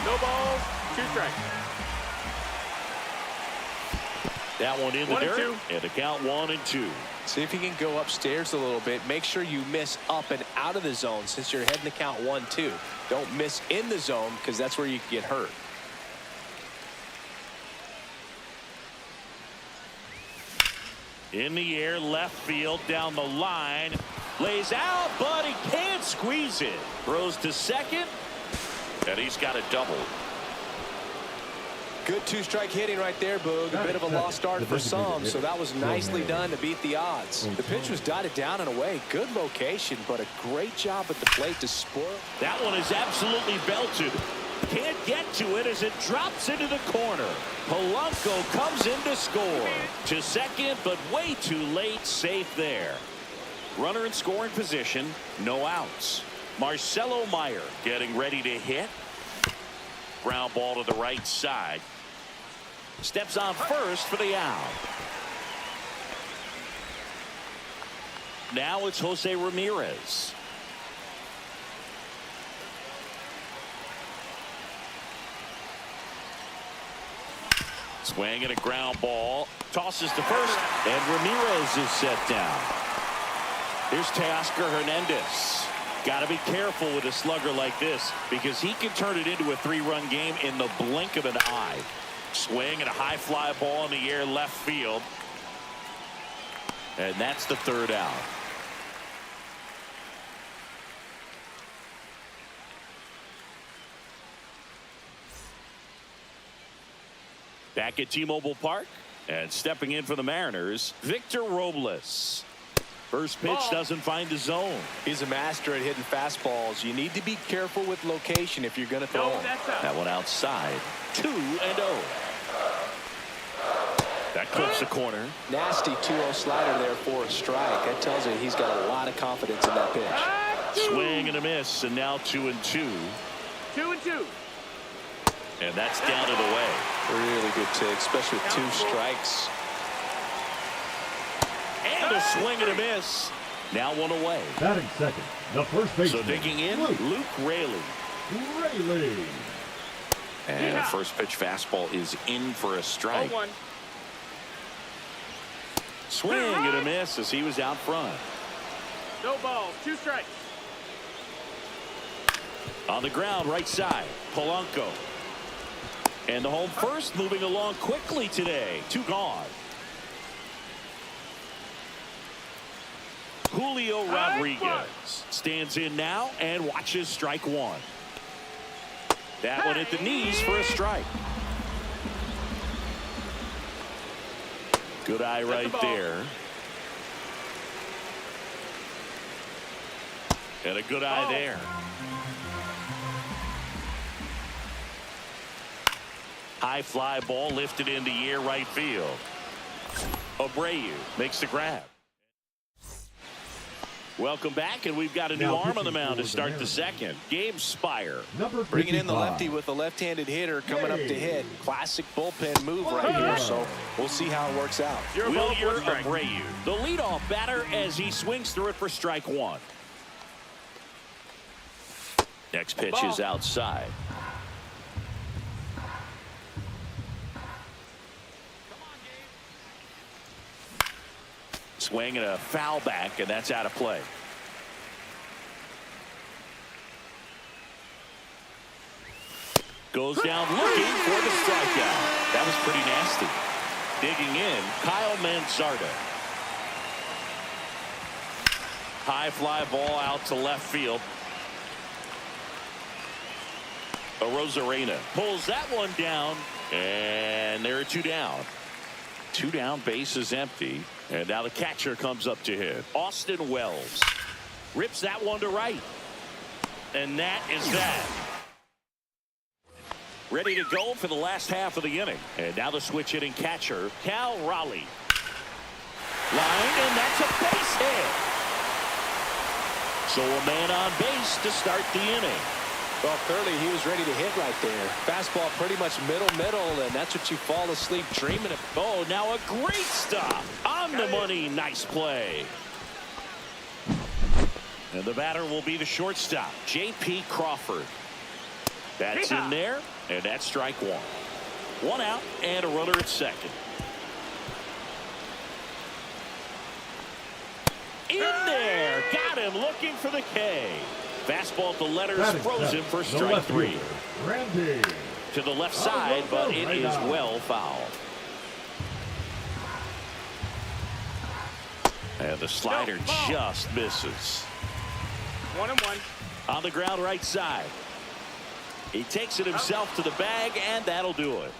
Speaker 4: No balls. 2 strikes.
Speaker 1: That one in the
Speaker 4: 1 and
Speaker 1: dirt.
Speaker 4: 2.
Speaker 1: And the count 1-2.
Speaker 3: See if you can go upstairs a little bit. Make sure you miss up and out of the zone since you're heading to count 1-2. Don't miss in the zone because that's where you can get hurt.
Speaker 1: In the air, left field, down the line. Lays out, but he can't squeeze it. Throws to second, and he's got a double.
Speaker 3: Good 2-strike hitting right there, Boog. A bit of a lost start for some, so that was nicely done to beat the odds. The pitch was dotted down and away. Good location, but a great job at the plate to spoil.
Speaker 1: That one is absolutely belted. Can't get to it as it drops into the corner. Polanco comes in to score. To second, but way too late. Safe there. Runner in scoring position. No outs. Marcelo Meyer getting ready to hit. Ground ball to the right side. Steps on first for the out. Now it's Jose Ramirez. Swing and a ground ball. Tosses to first, and Ramirez is set down. Here's Teoscar Hernandez. Got to be careful with a slugger like this because he can turn it into a 3-run game in the blink of an eye. Swing and a high fly ball in the air left field. And that's the third out. Back at T-Mobile Park and stepping in for the Mariners, Victor Robles. First pitch doesn't find the zone.
Speaker 3: He's a master at hitting fastballs. You need to be careful with location if you're going to throw him.
Speaker 1: That one outside. 2-0. That clips the corner.
Speaker 3: Nasty 2-0 slider there for a strike. That tells you he's got a lot of confidence in that pitch.
Speaker 1: Swing and a miss, and now 2-2.
Speaker 4: 2-2.
Speaker 1: And that's down to the way.
Speaker 3: Really good take, especially with 2 strikes.
Speaker 1: And a swing and a miss. Now 1 away.
Speaker 2: Batting second, the first baseman.
Speaker 1: So digging in, Luke Raley. And the first pitch fastball is in for a strike.
Speaker 4: 0-1.
Speaker 1: Swing and a miss as he was out front.
Speaker 4: No balls. 2 strikes.
Speaker 1: On the ground, right side, Polanco. And the home first moving along quickly today. 2 gone. Julio Rodriguez stands in now and watches strike one. That one at the knees for a strike. Good eye right there. And a good eye there. High fly ball lifted in the air right field. Abreu makes the grab. Welcome back, and we've got a new arm on the mound to start the second. Gabe Spire.
Speaker 3: Bringing in the lefty with a left-handed hitter coming up to hit. Classic bullpen move right here, so we'll see how it works out.
Speaker 1: Wilyer Abreu, the leadoff batter, as he swings through it for strike one. Next pitch is outside. Swing and a foul back, and that's out of play. Goes down looking for the strikeout. That was pretty nasty. Digging in, Kyle Manzardo. High fly ball out to left field. Rosarena pulls that one down, and there are two down. Two down, base is empty. And now the catcher comes up to hit. Austin Wells rips that one to right. And that is that. Ready to go for the last half of the inning. And now the switch hitting catcher, Cal Raleigh. Line, and that's a base hit. So a man on base to start the inning.
Speaker 3: Well, clearly he was ready to hit right there. Fastball pretty much middle, and that's what you fall asleep dreaming of.
Speaker 1: Oh, now a great stop. On the money. Nice play. And the batter will be the shortstop, J.P. Crawford. That's in there, and that's strike one. One out and a runner at second. In there. Got him looking for the K. Fastball at the letters frozen for strike three. To the left side, but it is well fouled. And the slider just misses.
Speaker 4: 1-1.
Speaker 1: On the ground right side. He takes it himself to the bag, and that'll do it.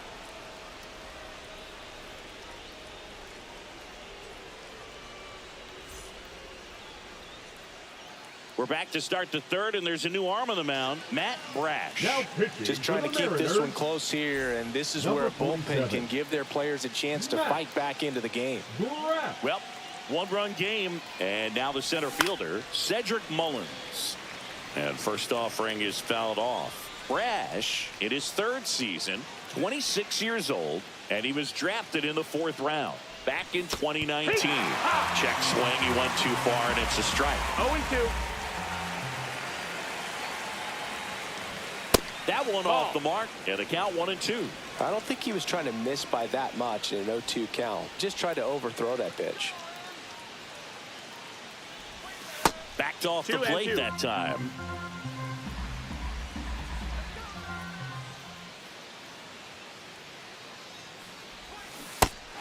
Speaker 1: We're back to start the third, and there's a new arm on the mound, Matt Brash.
Speaker 3: Just trying to keep this one close here, and this is where a bullpen can give their players a chance to fight back into the game.
Speaker 1: Well, one-run game, and now the center fielder, Cedric Mullins. And first offering is fouled off. Brash, in his third season, 26 years old, and he was drafted in the 4th round back in 2019. Check swing, he went too far, and it's a strike.
Speaker 4: 0-2.
Speaker 1: That one off the mark, and the count 1-2.
Speaker 3: I don't think he was trying to miss by that much in an 0-2 count. Just tried to overthrow that pitch.
Speaker 1: Backed off the plate that time.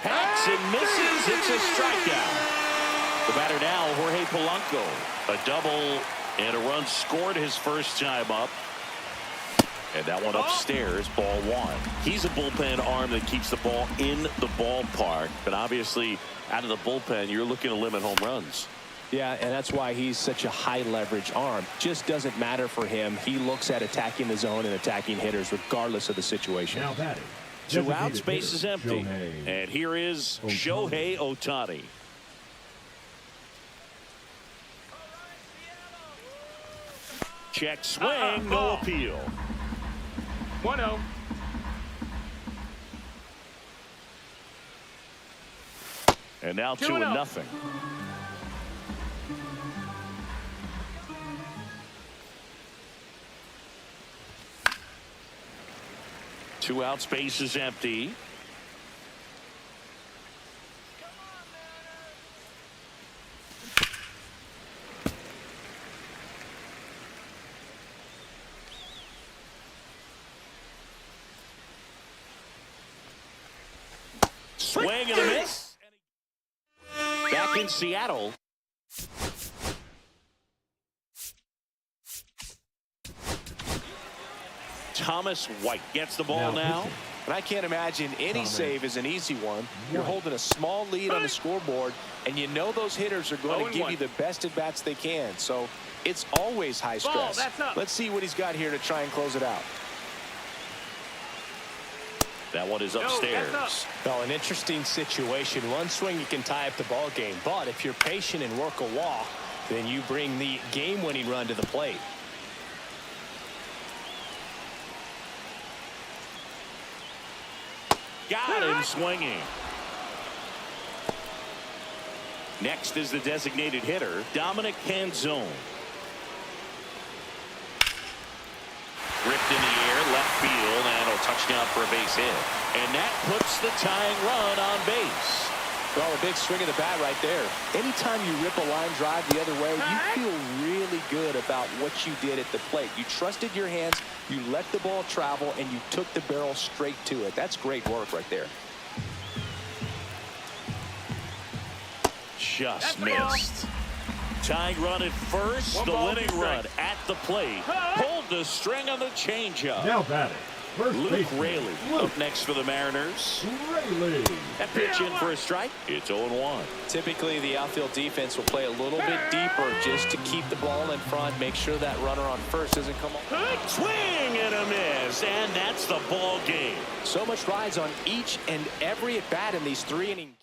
Speaker 1: Hacks and misses. It's a strikeout. The batter now, Jorge Polanco. A double and a run scored his first time up. And that one upstairs, ball one. He's a bullpen arm that keeps the ball in the ballpark. But obviously, out of the bullpen, you're looking to limit home runs.
Speaker 3: Yeah, and that's why he's such a high leverage arm. Just doesn't matter for him. He looks at attacking the zone and attacking hitters regardless of the situation.
Speaker 2: Now batting.
Speaker 1: Two outs, base is empty. And here is Shohei Ohtani. Check swing, no appeal.
Speaker 4: 1-0.
Speaker 1: And now 2-0. Two outs, base is empty. Swing and a miss. Back in Seattle. Thomas White gets the ball now.
Speaker 3: And I can't imagine any save is an easy one. You're holding a small lead on the scoreboard, and you know those hitters are going to give you the best at-bats they can. So it's always high stress. Let's see what he's got here to try and close it out.
Speaker 1: That one is upstairs.
Speaker 5: Well, an interesting situation. One swing, you can tie up the ball game. But if you're patient and work a walk, then you bring the game-winning run to the plate.
Speaker 1: Got him swinging. Next is the designated hitter, Dominic Canzone. Ripped in the air, left field, and a touchdown for a base hit. And that puts the tying run on base.
Speaker 3: Well, a big swing of the bat right there. Anytime you rip a line drive the other way, you feel really good about what you did at the plate. You trusted your hands, you let the ball travel, and you took the barrel straight to it. That's great work right there.
Speaker 1: Just missed. Tying run at first, the winning run at the plate. Pulled the string on the changeup.
Speaker 2: Now batting, first
Speaker 1: Luke
Speaker 2: baseman,
Speaker 1: Raley
Speaker 2: Luke
Speaker 1: up next for the Mariners.
Speaker 2: Raley.
Speaker 1: That pitch in for a strike. It's 0-1.
Speaker 3: Typically, the outfield defense will play a little bit deeper just to keep the ball in front, make sure that runner on first doesn't come off.
Speaker 1: Swing and a miss, and that's the ball game.
Speaker 3: So much rides on each and every at-bat in these 3-inning games.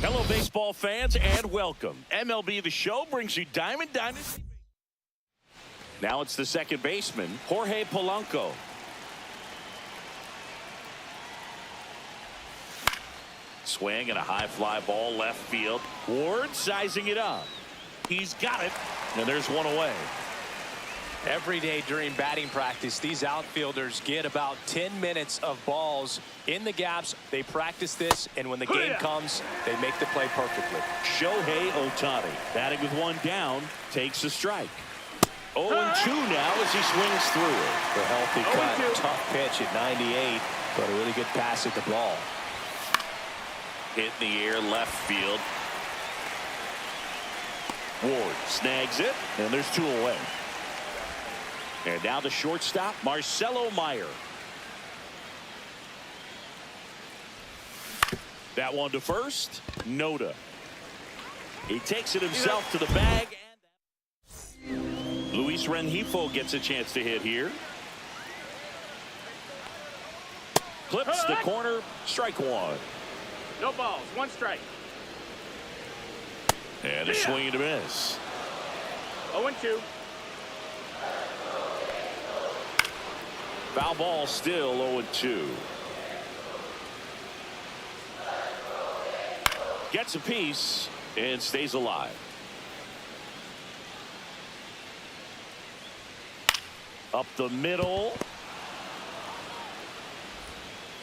Speaker 1: Hello, baseball fans, and welcome. MLB The Show brings you Diamond Dynasty. Now it's the second baseman, Jorge Polanco. Swing and a high fly ball left field. Ward sizing it up. He's got it, and there's one away.
Speaker 3: Every day during batting practice, these outfielders get about 10 minutes of balls in the gaps. They practice this, and when the game comes, they make the play perfectly.
Speaker 1: Shohei Ohtani, batting with one down, takes a strike. 0-2 now as he swings through it.
Speaker 3: The healthy cut, tough pitch at 98, but a really good pass at the ball.
Speaker 1: Hit in the air, left field. Ward snags it, and there's two away. And now the shortstop, Marcelo Meyer. That one to first, Noda. He takes it himself to the bag. And Luis Rengifo gets a chance to hit here. Clips the corner, strike one.
Speaker 4: No balls, one strike.
Speaker 1: And a swing and a miss.
Speaker 4: 0-2.
Speaker 1: Foul ball still 0-2. Gets a piece and stays alive. Up the middle.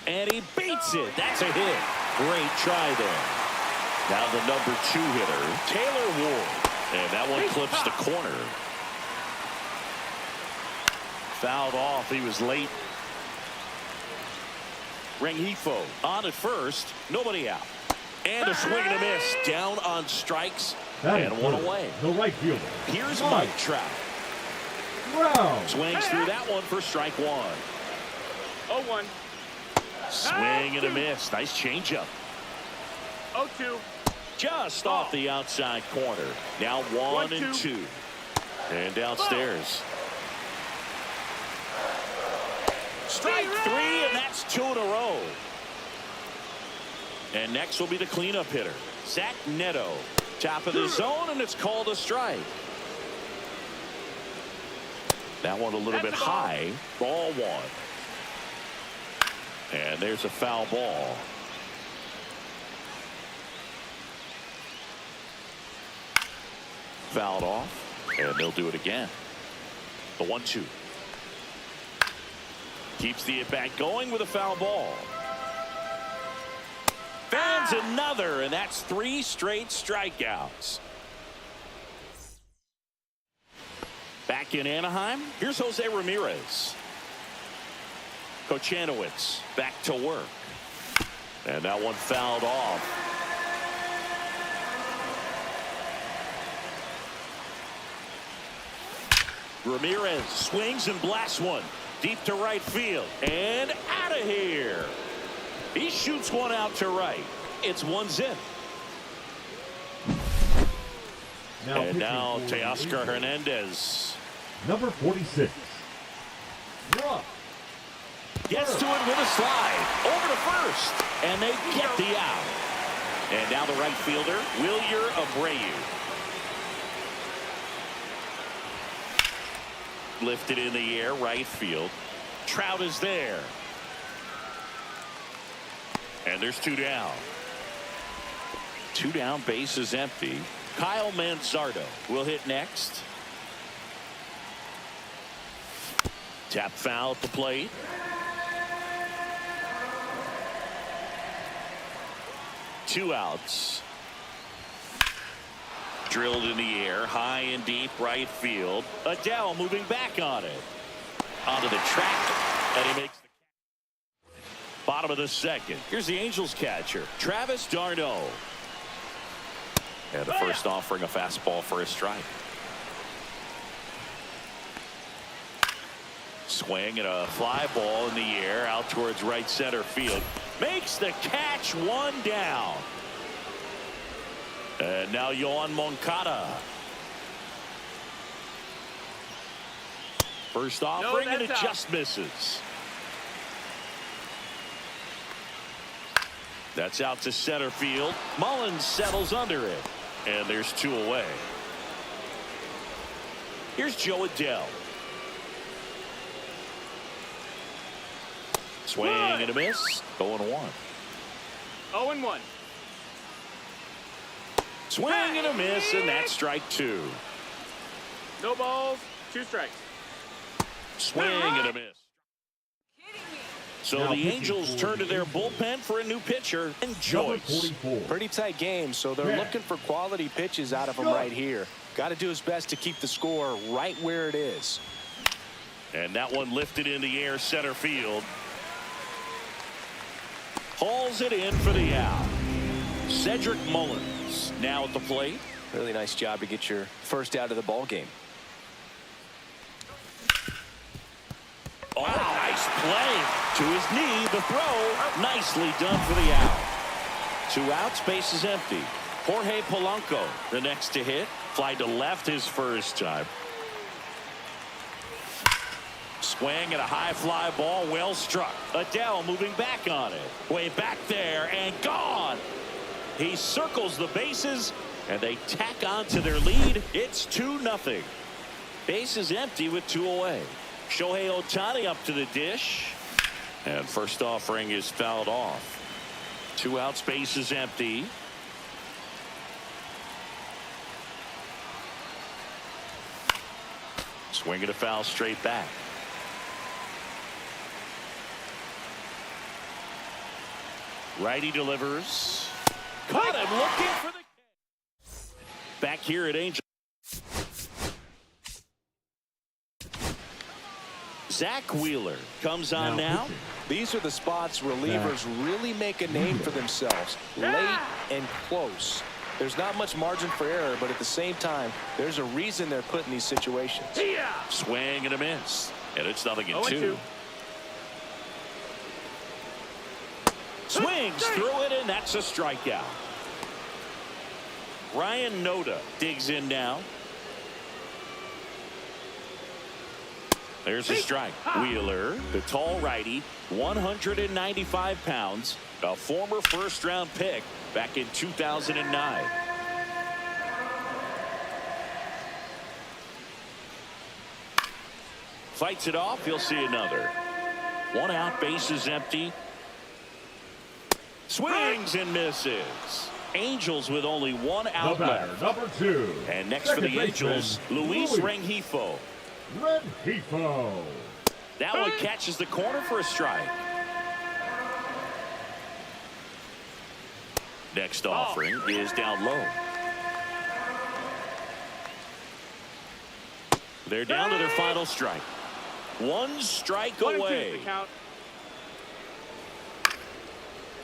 Speaker 1: And he beats it. That's a hit. Great try there. Now the number 2 hitter, Taylor Ward. And that one clips the corner. Fouled off. He was late. Rengifo on at first. Nobody out. And a swing and a miss. Down on strikes. And one away.
Speaker 2: The right fielder.
Speaker 1: Here's Mike Trout.
Speaker 2: Wow.
Speaker 1: Swings through that one for strike one.
Speaker 4: 0-1.
Speaker 1: Swing and a miss. Nice changeup.
Speaker 4: 0-2.
Speaker 1: Just off the outside corner. Now 1-2. And downstairs. Strike three, and that's 2 in a row. And next will be the cleanup hitter, Zach Neto. Top of the zone, and it's called a strike. That one a little bit high. Ball one. And there's a foul ball. Fouled off, and they'll do it again. The 1-2. Keeps the at-bat going with a foul ball. Fans another, and that's 3 straight strikeouts. Back in Anaheim, here's Jose Ramirez. Kochanowicz back to work. And that one fouled off. Ramirez swings and blasts one deep to right field. And out of here. He shoots one out to right. It's 1-0. And now Teoscar Hernandez.
Speaker 2: Number 46. Rough.
Speaker 1: Gets to it with a slide. Over to first. And they get the out. And now the right fielder, Wilyer Abreu. Lifted in the air, right field. Trout is there. And there's 2 down. 2 down, base is empty. Kyle Manzardo will hit next. Tap foul at the plate. Two outs. Drilled in the air, high and deep right field. Adele moving back on it. Onto the track, and he makes the bottom of the second. Here's the Angels catcher, Travis d'Arnaud. And the first offering, a fastball for a strike. Swing and a fly ball in the air out towards right center field. Makes the catch, 1 down. And now Yohan Moncada. First offering, and it just misses. That's out to center field. Mullins settles under it. And there's 2 away. Here's Joe Adele. Swing and a miss. 0-1.
Speaker 4: 0-1.
Speaker 1: Swing and a miss, and that's strike 2.
Speaker 4: No balls, 2 strikes.
Speaker 1: Swing and a miss. So the Angels turn to their bullpen for a new pitcher, and Joyce.
Speaker 3: Pretty tight game, so they're looking for quality pitches out of him right here. Got to do his best to keep the score right where it is.
Speaker 1: And that one lifted in the air, center field. Hauls it in for the out. Cedric Mullins now at the plate.
Speaker 3: Really nice job to get your first out of the ball game.
Speaker 1: Oh, nice play. To his knee, the throw. Nicely done for the out. 2 outs, base is empty. Jorge Polanco, the next to hit. Fly to left his first time. Swing and a high fly ball, well struck. Adele moving back on it. Way back there and gone. He circles the bases, and they tack on to their lead. It's 2-0. Base is empty with 2 away. Shohei Ohtani up to the dish. And first offering is fouled off. 2 outs, base is empty. Swing and a foul straight back. Righty delivers. Caught him looking for the back here at Angel. Zach Wheeler comes on now.
Speaker 3: These are the spots relievers really make a name for themselves. Late and close. There's not much margin for error, but at the same time, there's a reason they're put in these situations.
Speaker 1: Swing and a miss. And it's 0-2. Swings through it, and that's a strikeout. Ryan Noda digs in now. There's a strike. Wheeler, the tall righty, 195 pounds, a former first-round pick back in 2009. Fights it off. He'll see another. One out, bases empty. Swings and misses. Angels with only one out left.
Speaker 2: Number 2.
Speaker 1: And next for the Angels, Luis Rengifo.
Speaker 2: Rengifo.
Speaker 1: That one catches the corner for a strike. Next offering is down low. They're down to their final strike. One strike away.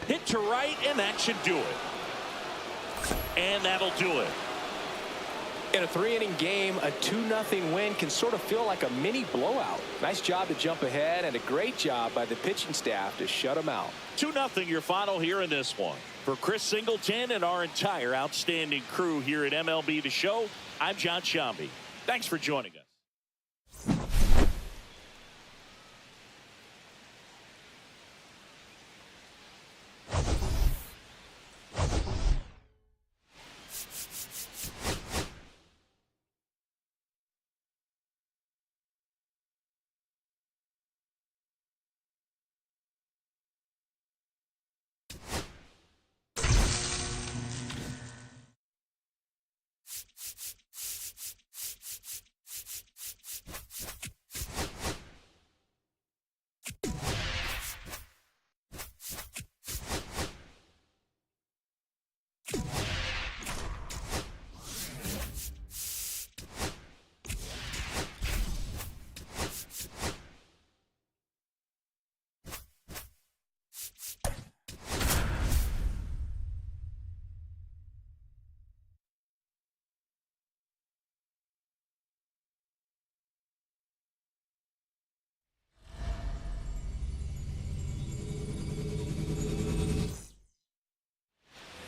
Speaker 1: Hit to right, and that should do it. And that'll do it.
Speaker 3: In a 3-inning game, a 2-0 win can sort of feel like a mini blowout. Nice job to jump ahead, and a great job by the pitching staff to shut them out.
Speaker 1: 2-0 your final here in this one. For Chris Singleton and our entire outstanding crew here at MLB The Show, I'm John Shambi. Thanks for joining us.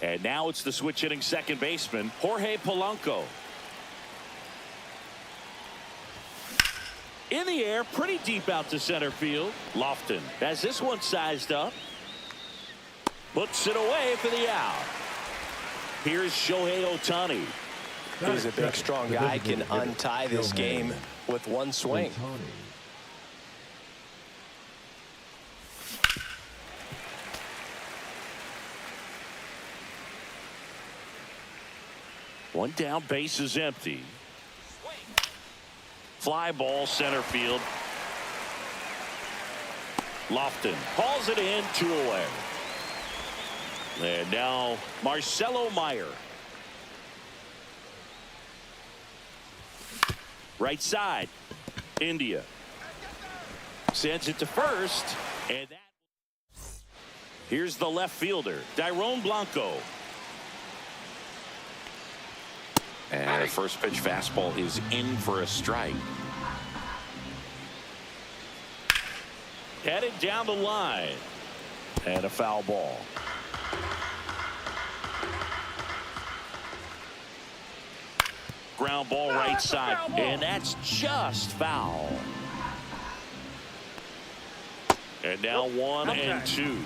Speaker 1: And now it's the switch hitting second baseman, Jorge Polanco. In the air, pretty deep out to center field. Lofton has this one sized up. Puts it away for the out. Here's Shohei Ohtani.
Speaker 3: He's a big, strong guy, can untie this game with one swing.
Speaker 1: One down, base is empty. Fly ball, center field. Lofton hauls it in, 2 away. And now Marcelo Meyer. Right side. India. Sends it to first. And that. Here's the left fielder, Dairon Blanco. And the first pitch fastball is in for a strike. Headed down the line. And a foul ball. Ground ball right side. And that's just foul. And now 1 and 2.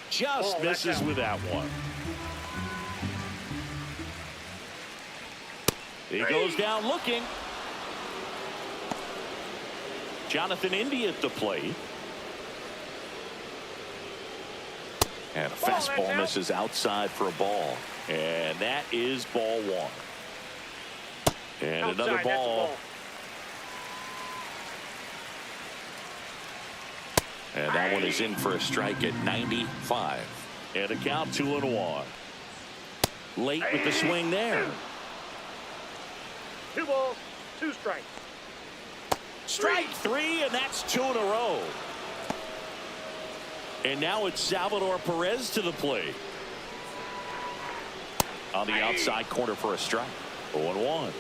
Speaker 1: Just misses with that one. He goes down looking. Jonathan India at the plate. And a fastball misses outside for a ball. And that is ball 1. And another ball. And that one is in for a strike at 95. And a count 2-1. Late with the swing there.
Speaker 4: 2 balls, 2 strikes.
Speaker 1: Strike 3, and that's 2 in a row. And now it's Salvador Perez to the plate. On the outside corner for a strike. 0-1.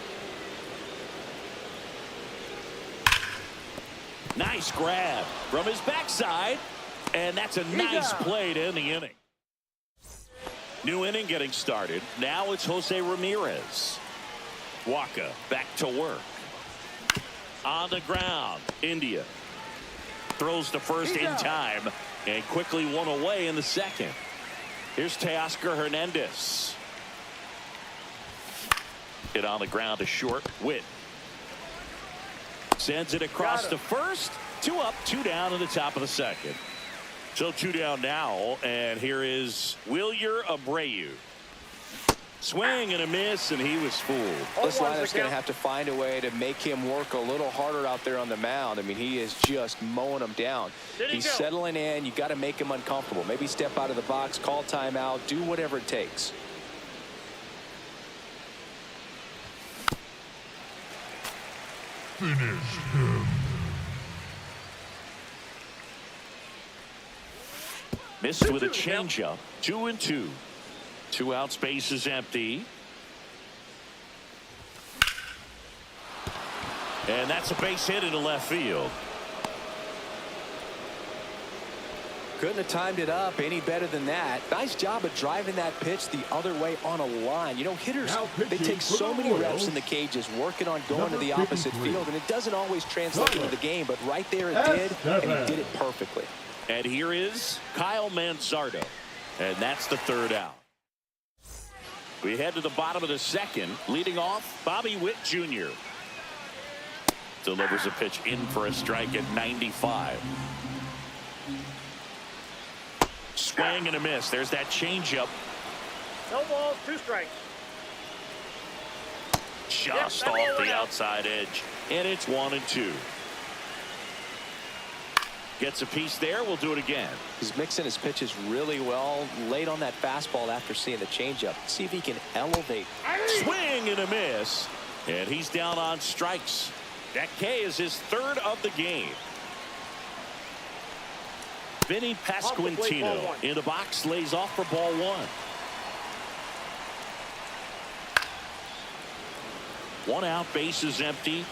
Speaker 1: Nice grab from his backside, and that's a nice play to end the inning. New inning getting started. Now it's Jose Ramirez. Waka back to work. On the ground. India throws to first in time and quickly one away in the second. Here's Teoscar Hernandez. Hit on the ground to short. Witt sends it across to first. 2 up, 2 down in the top of the second. So 2 down now, and here is Wilyer Abreu. Swing and a miss, and he was fooled.
Speaker 3: This lineup's going to have to find a way to make him work a little harder out there on the mound. I mean, he is just mowing them down. He's settling in. You got to make him uncomfortable. Maybe step out of the box, call timeout, do whatever it takes.
Speaker 2: Finish him.
Speaker 1: Missed with a changeup. 2-2. 2 outs, base is empty. And that's a base hit into left field.
Speaker 3: Couldn't have timed it up any better than that. Nice job of driving that pitch the other way on a line. You know, hitters, they take so many reps in the cages working on going to the opposite field, and it doesn't always translate into the game, but right there it did, and he did it perfectly.
Speaker 1: And here is Kyle Manzardo, and that's the 3rd out. We head to the bottom of the second. Leading off, Bobby Witt Jr. delivers a pitch in for a strike at 95. Swing and a miss. There's that changeup.
Speaker 4: No balls, 2 strikes.
Speaker 1: Just off the outside edge. And it's 1-2. Gets a piece there. We'll do it again.
Speaker 3: He's mixing his pitches really well. Late on that fastball after seeing the changeup. See if he can elevate.
Speaker 1: Swing and a miss. And he's down on strikes. That K is his 3rd of the game. Vinny Pasquantino in the box, lays off for ball 1. 1 out, base is empty.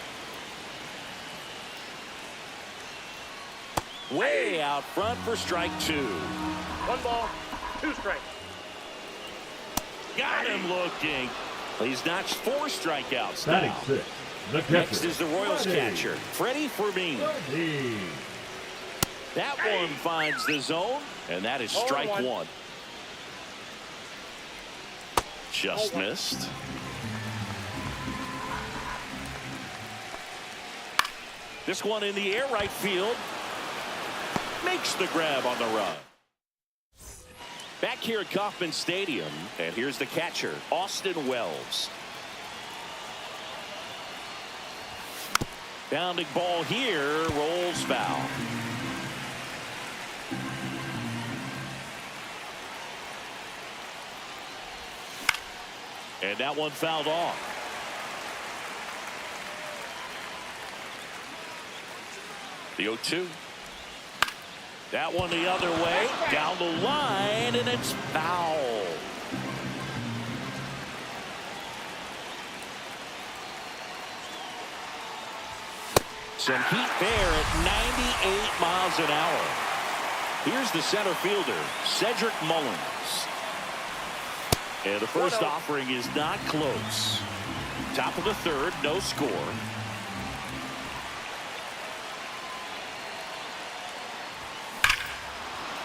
Speaker 1: Way out front for strike 2.
Speaker 4: 1 ball, 2 strikes.
Speaker 1: Got him looking. He's notched 4 strikeouts now.
Speaker 2: 96. The catcher.
Speaker 1: Next is the Royals catcher, Freddie Fermin. That one finds the zone, and that is strike 1. Just missed. This one in the air, right field. Makes the grab on the run. Back here at Kauffman Stadium, and here's the catcher, Austin Wells. Bounding ball here, rolls foul. And that one fouled off. The 0-2. That one the other way, down the line, and it's foul. Some heat there at 98 miles an hour. Here's the center fielder, Cedric Mullins. And the first offering is not close. Top of the 3rd, no score.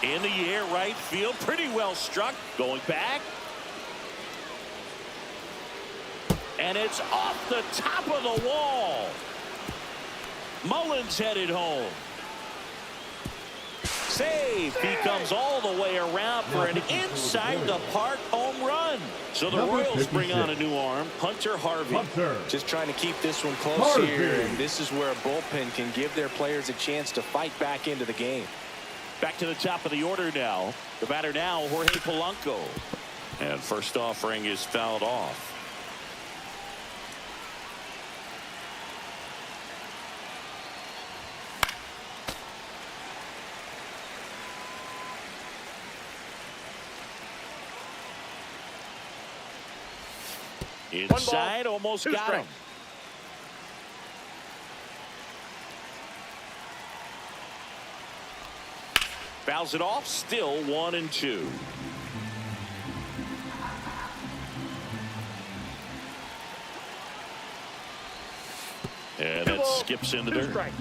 Speaker 1: In the air, right field, pretty well struck. Going back. And it's off the top of the wall. Mullins headed home. Save. He comes all the way around for an inside the park home run. So the Royals bring on a new arm, Hunter Harvey.
Speaker 3: Just trying to keep this one close here, and this is where a bullpen can give their players a chance to fight back into the game.
Speaker 1: Back to the top of the order now. The batter now, Jorge Polanco. And first offering is fouled off. Inside, almost got him. Fouls it off, still 1-2. And
Speaker 4: Two
Speaker 1: it
Speaker 4: balls,
Speaker 1: skips in the
Speaker 4: two
Speaker 1: dirt.
Speaker 4: strikes.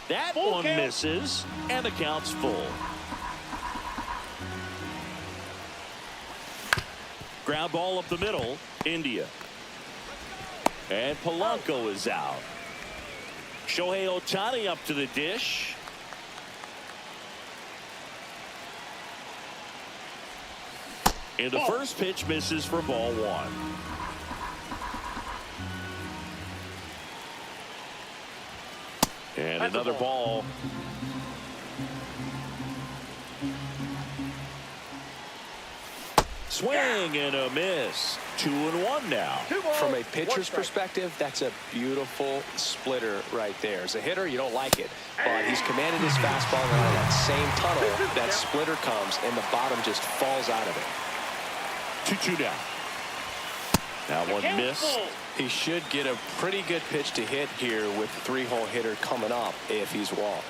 Speaker 1: That
Speaker 4: Full
Speaker 1: one
Speaker 4: count.
Speaker 1: misses, and the count's full. Ground ball up the middle, India. And Polanco is out. Shohei Ohtani up to the dish. And the first pitch misses for ball one. And
Speaker 4: That's a
Speaker 1: another ball. Swing and a miss. 2-1 now.
Speaker 4: Two balls,
Speaker 3: From a
Speaker 4: one
Speaker 3: pitcher's
Speaker 4: strike.
Speaker 3: perspective, that's a beautiful splitter right there. As a hitter, you don't like it, but he's commanded his fastball, and out of that same tunnel, that splitter comes, and the bottom just falls out of it.
Speaker 1: 2-2 down. That one
Speaker 4: Count
Speaker 1: missed.
Speaker 4: full.
Speaker 3: He should get a pretty good pitch to hit here with the three-hole hitter coming up if he's walked.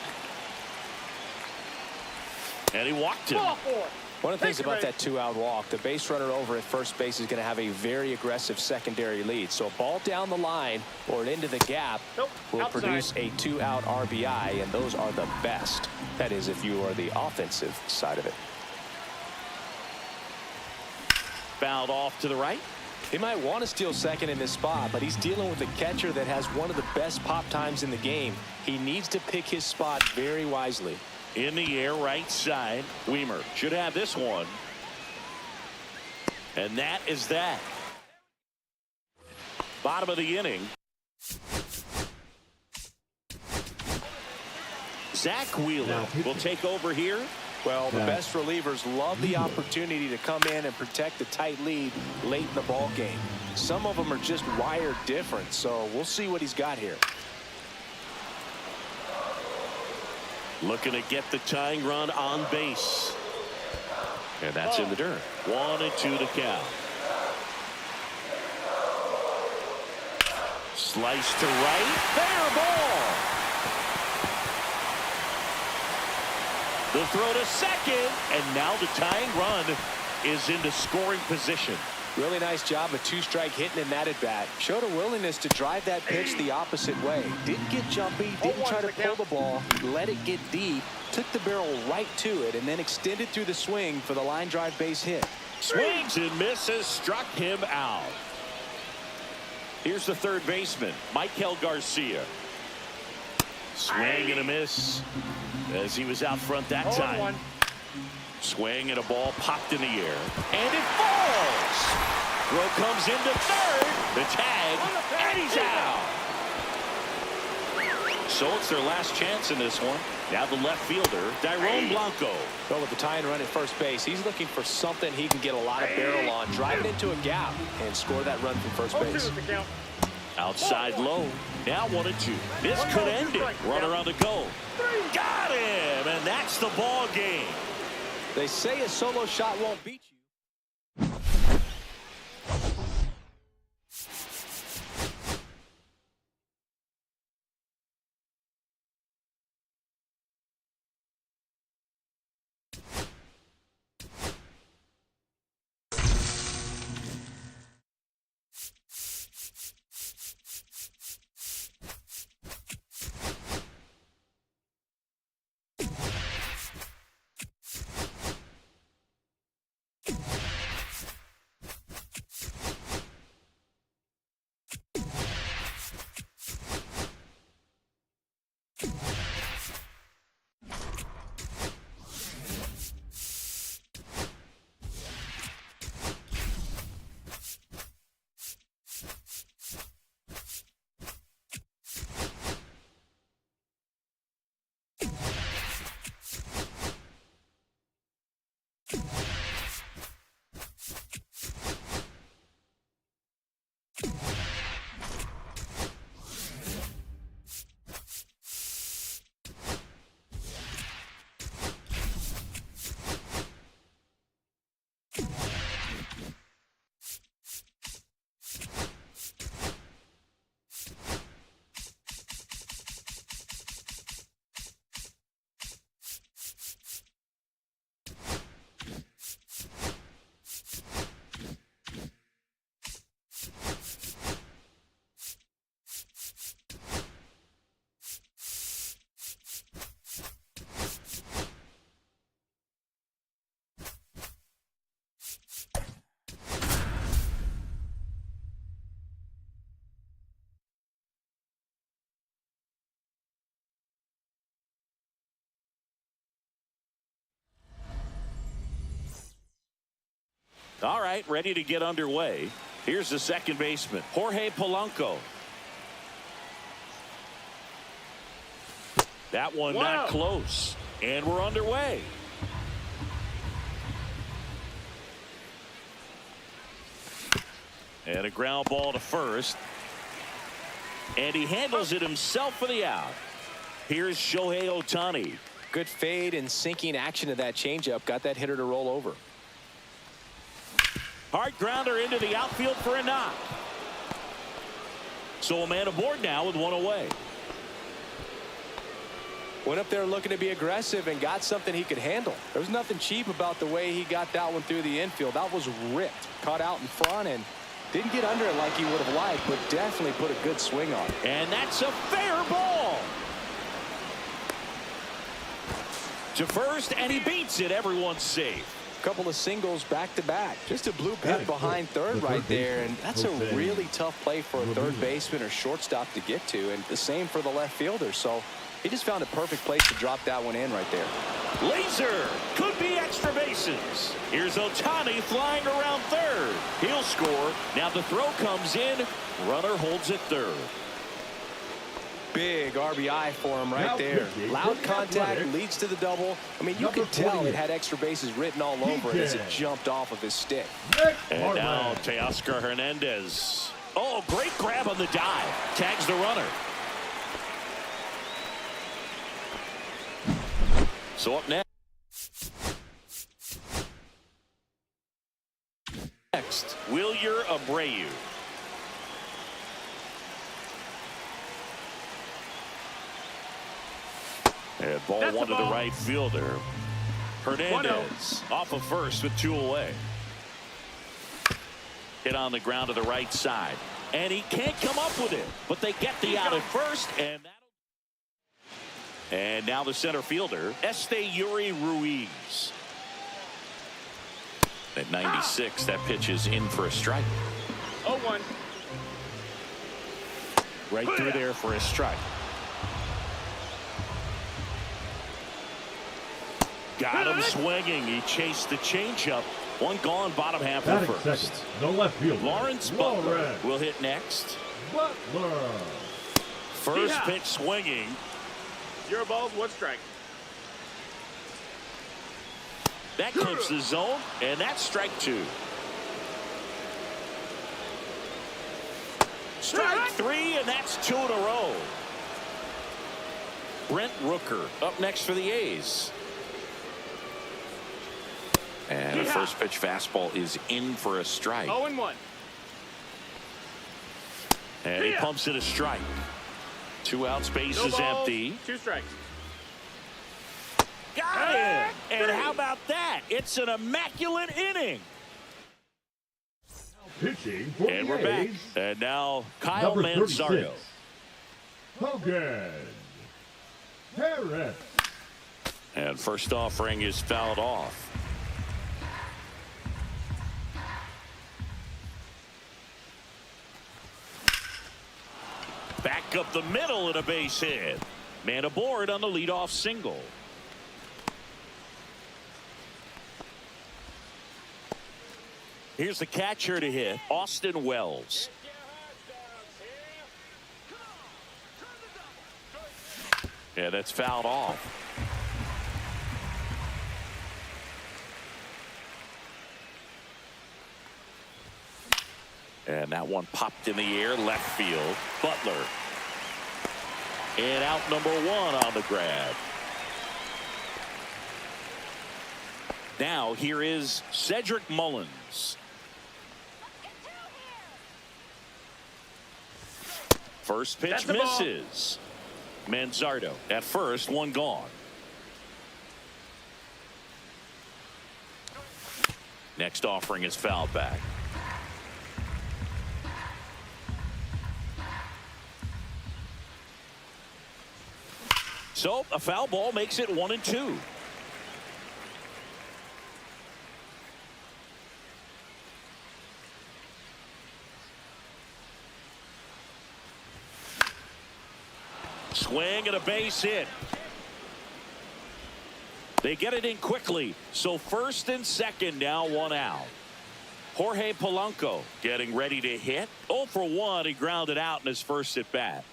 Speaker 1: And he walked him.
Speaker 4: Ball four.
Speaker 3: One of the things
Speaker 4: Thank you,
Speaker 3: about
Speaker 4: Ray.
Speaker 3: that two-out walk, the base runner over at first base is going to have a very aggressive secondary lead. So a ball down the line or into the gap
Speaker 4: Nope,
Speaker 3: will
Speaker 4: outside.
Speaker 3: produce a two-out RBI, and those are the best. That is, if you are the offensive side of it.
Speaker 1: Fouled off to the right.
Speaker 3: He might want to steal second in this spot, but he's dealing with a catcher that has one of the best pop times in the game. He needs to pick his spot very wisely.
Speaker 1: In the air, right side. Weimer should have this one. And that is that. Bottom of the inning. Zach Wheeler will take over here.
Speaker 3: Well, the best relievers love the opportunity to come in and protect the tight lead late in the ball game. Some of them are just wired different, so we'll see what he's got here.
Speaker 1: Looking to get the tying run on base. And that's in the dirt. 1-2 the count. Slice to right. Fair ball. The throw to second. And now the tying run is into scoring position.
Speaker 3: Really nice job of two-strike hitting in that at-bat. Showed a willingness to drive that pitch the opposite way. Didn't get jumpy, didn't try to pull the ball, let it get deep, took the barrel right to it, and then extended through the swing for the line drive base hit.
Speaker 1: Swings and misses, struck him out. Here's the third baseman, Michael Garcia. Swing and a miss as he was out front that time.
Speaker 4: 0-1.
Speaker 1: Swing and a ball popped in the air. And it falls. Throw comes into third. The tag. And he's out. So it's their last chance in this one. Now the left fielder, Dairon Blanco.
Speaker 3: Well, with the tying run at first base, he's looking for something he can get a lot of barrel on, drive it into a gap, and score that run from first
Speaker 4: 0-2
Speaker 3: base.
Speaker 4: is the count.
Speaker 1: Outside low. Now 1-2. This could end it. Runner on the go. Got him. And that's the ball game.
Speaker 3: They say a solo shot won't beat you.
Speaker 1: All right, ready to get underway. Here's the second baseman, Jorge Polanco. That one not close, and we're underway. And a ground ball to first. And he handles it himself for the out. Here's Shohei Ohtani.
Speaker 3: Good fade and sinking action of that changeup. Got that hitter to roll over.
Speaker 1: Hard grounder into the outfield for a knock. So a man aboard now with one away.
Speaker 3: Went up there looking to be aggressive and got something he could handle. There was nothing cheap about the way he got that one through the infield. That was ripped. Caught out in front and didn't get under it like he would have liked, but definitely put a good swing on it.
Speaker 1: And that's a fair ball. To first, and he beats it. Everyone's safe.
Speaker 3: Couple of singles back to back. Just a blue pin behind third right there, and that's a really tough play for a third baseman or shortstop to get to, and the same for the left fielder. So he just found a perfect place to drop that one in right there.
Speaker 1: Laser could be extra bases. Here's Ohtani flying around third. He'll score. Now the throw comes in. Runner holds it third.
Speaker 3: Big RBI for him right there. Loud contact leads to the double. I mean, you could tell it had extra bases written all over it as it jumped off of his stick.
Speaker 1: And now Teoscar Hernandez. Oh, great grab on the dive. Tags the runner. So up next, Wilyer Abreu. And ball one to the right fielder. Hernandez off of first with two away. Hit on the ground to the right side. And he can't come up with it. But they get the out at first. And now the center fielder, Yuri Ruiz. At 96, that pitch is in for a strike.
Speaker 4: 0-1.
Speaker 1: Right through there for a strike. Got him swinging. He chased the changeup. One gone, bottom half of first.
Speaker 2: No left field.
Speaker 1: Lawrence Butler will hit next.
Speaker 2: Butler.
Speaker 1: First pitch swinging.
Speaker 4: 0 balls, 1 strike.
Speaker 1: That clips the zone, and that's strike 2. Strike 3, and that's 2 in a row. Brent Rooker up next for the A's. And the first pitch fastball is in for a strike.
Speaker 4: 0-1.
Speaker 1: And he pumps it a strike. 2 outs, base is empty.
Speaker 4: 2 strikes.
Speaker 1: Got it! And how about that? It's an immaculate inning.
Speaker 2: Pitching for
Speaker 1: And
Speaker 2: the
Speaker 1: we're back.
Speaker 2: A's,
Speaker 1: And now Kyle
Speaker 2: number
Speaker 1: Manzardo.
Speaker 2: 36, Hogan Harris.
Speaker 1: And first offering is fouled off. Back up the middle and a base hit. Man aboard on the leadoff single. Here's the catcher to hit, Austin Wells. Yeah, that's fouled off. And that one popped in the air, left field. Butler. And out number 1 on the grab. Now here is Cedric Mullins. First pitch misses. Manzardo at first, 1 gone. Next offering is fouled back. So a foul ball makes it 1-2. Swing and a base hit. They get it in quickly. So first and second now, 1 out. Jorge Polanco getting ready to hit. 0 for 1. He grounded out in his first at bat.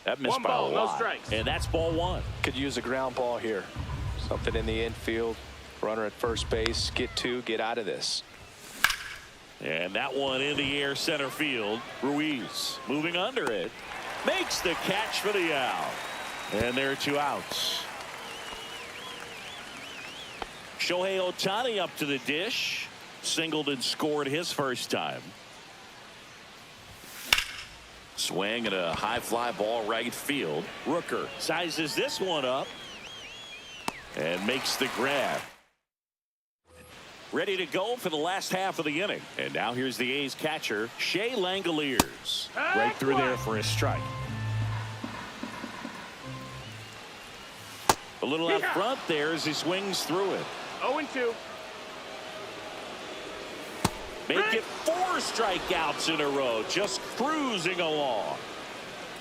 Speaker 1: That missed by a lot.
Speaker 4: No strikes.
Speaker 1: And that's ball 1.
Speaker 3: Could use a ground ball here. Something in the infield. Runner at first base. Get 2. Get out of this.
Speaker 1: And that one in the air center field. Ruiz moving under it. Makes the catch for the out. And there are 2 outs. Shohei Ohtani up to the dish. Singled and scored his first time. Swing and a high fly ball right field. Rooker sizes this one up and makes the grab. Ready to go for the last half of the inning. And now here's the A's catcher, Shea Langoliers. Right through there for a strike. A little out front there as he swings through it.
Speaker 4: 0-2.
Speaker 1: Make it 4 strikeouts in a row, just cruising along.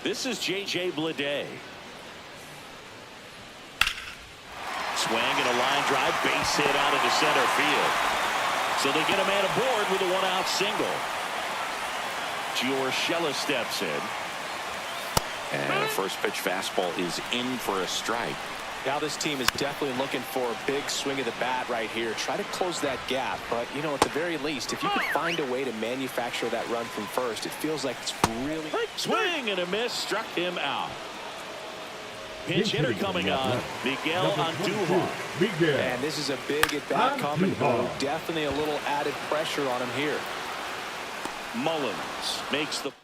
Speaker 1: This is J.J. Bleday. Swing and a line drive, base hit out of the center field. So they get a man aboard with a 1-out single. Giorgella steps in. And a first pitch fastball is in for a strike.
Speaker 3: Now this team is definitely looking for a big swing of the bat right here. Try to close that gap. But, you know, at the very least, if you could find a way to manufacture that run from first, it feels like it's really...
Speaker 1: Swing and a miss, struck him out. Pinch hitter coming on, Miguel Andujar.
Speaker 3: And this is a big at-bat coming. Definitely a little added pressure on him here.
Speaker 1: Mullins makes the play.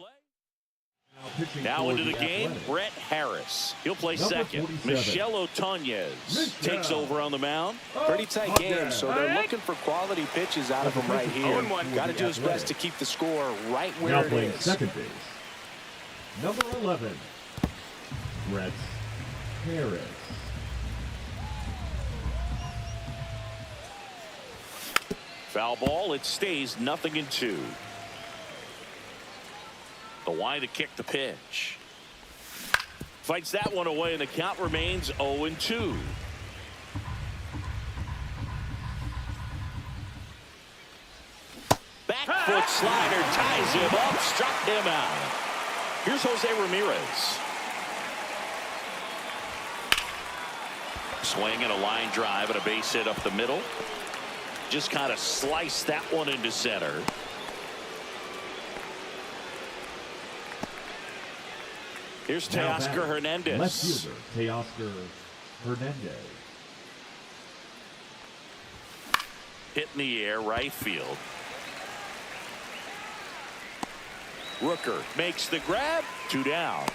Speaker 1: Now into the game, Brett Harris. He'll play second. Michel Otonez takes over on the mound.
Speaker 3: Pretty tight game, so they're looking for quality pitches out of him right here. Got to do his best to keep the score right where it is.
Speaker 2: Second base. Number 11, Brett Harris.
Speaker 1: Foul ball. It stays 0-2. The wide to kick the pitch. Fights that one away, and the count remains 0-2. Back foot slider ties him up, struck him out. Here's Jose Ramirez. Swing and a line drive and a base hit up the middle. Just kind of sliced that one into center. Here's Teoscar Hernandez.
Speaker 2: Left fielder, Teoscar Hernandez.
Speaker 1: Hit in the air, right field. Rooker makes the grab. 2 down.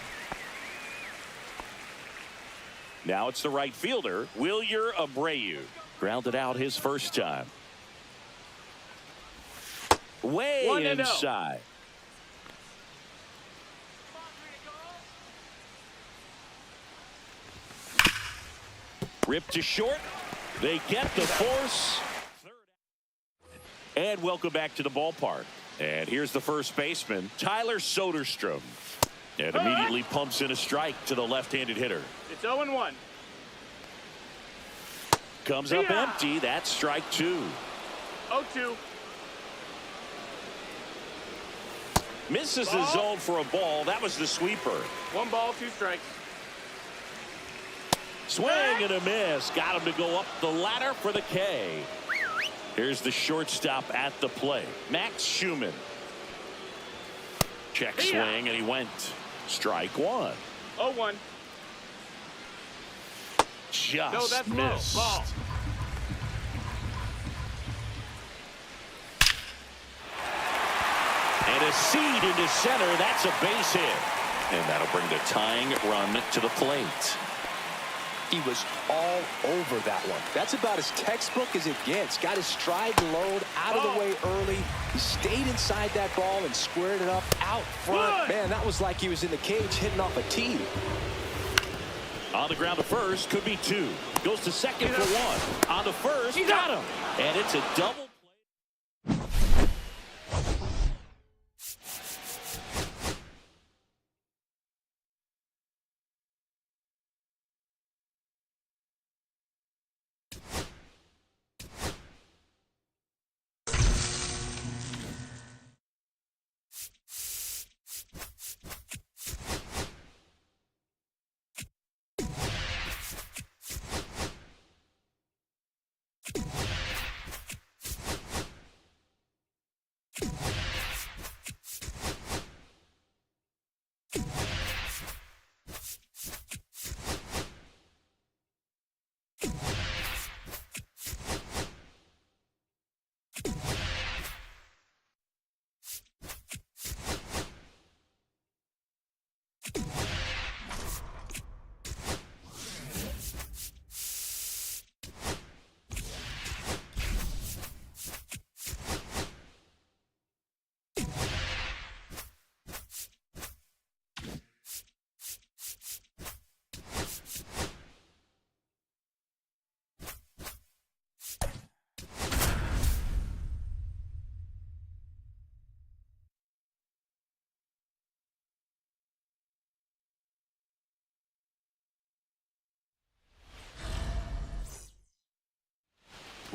Speaker 1: Now it's the right fielder, Wilyer Abreu. Grounded out his first time. Way inside. Ripped to short. They get the force. And welcome back to the ballpark. And here's the first baseman, Tyler Soderstrom. And immediately pumps in a strike to the left-handed hitter.
Speaker 4: It's 0-1.
Speaker 1: Comes up empty. That's strike 2.
Speaker 4: 0-2.
Speaker 1: Misses the zone for a ball. That was the sweeper.
Speaker 4: 1 ball, 2 strikes.
Speaker 1: Swing and a miss. Got him to go up the ladder for the K. Here's the shortstop at the plate, Max Schumann. Check swing, and he went. Strike 1.
Speaker 4: 0-1.
Speaker 1: Just missed.
Speaker 4: Ball.
Speaker 1: And a seed into center. That's a base hit. And that'll bring the tying run to the plate.
Speaker 3: He was all over that one. That's about as textbook as it gets. Got his stride and load out of the way early. He stayed inside that ball and squared it up out front. Man, that was like he was in the cage hitting off a tee.
Speaker 1: On the ground to first, could be 2. Goes to second for 1. On the first, got him. And it's a double.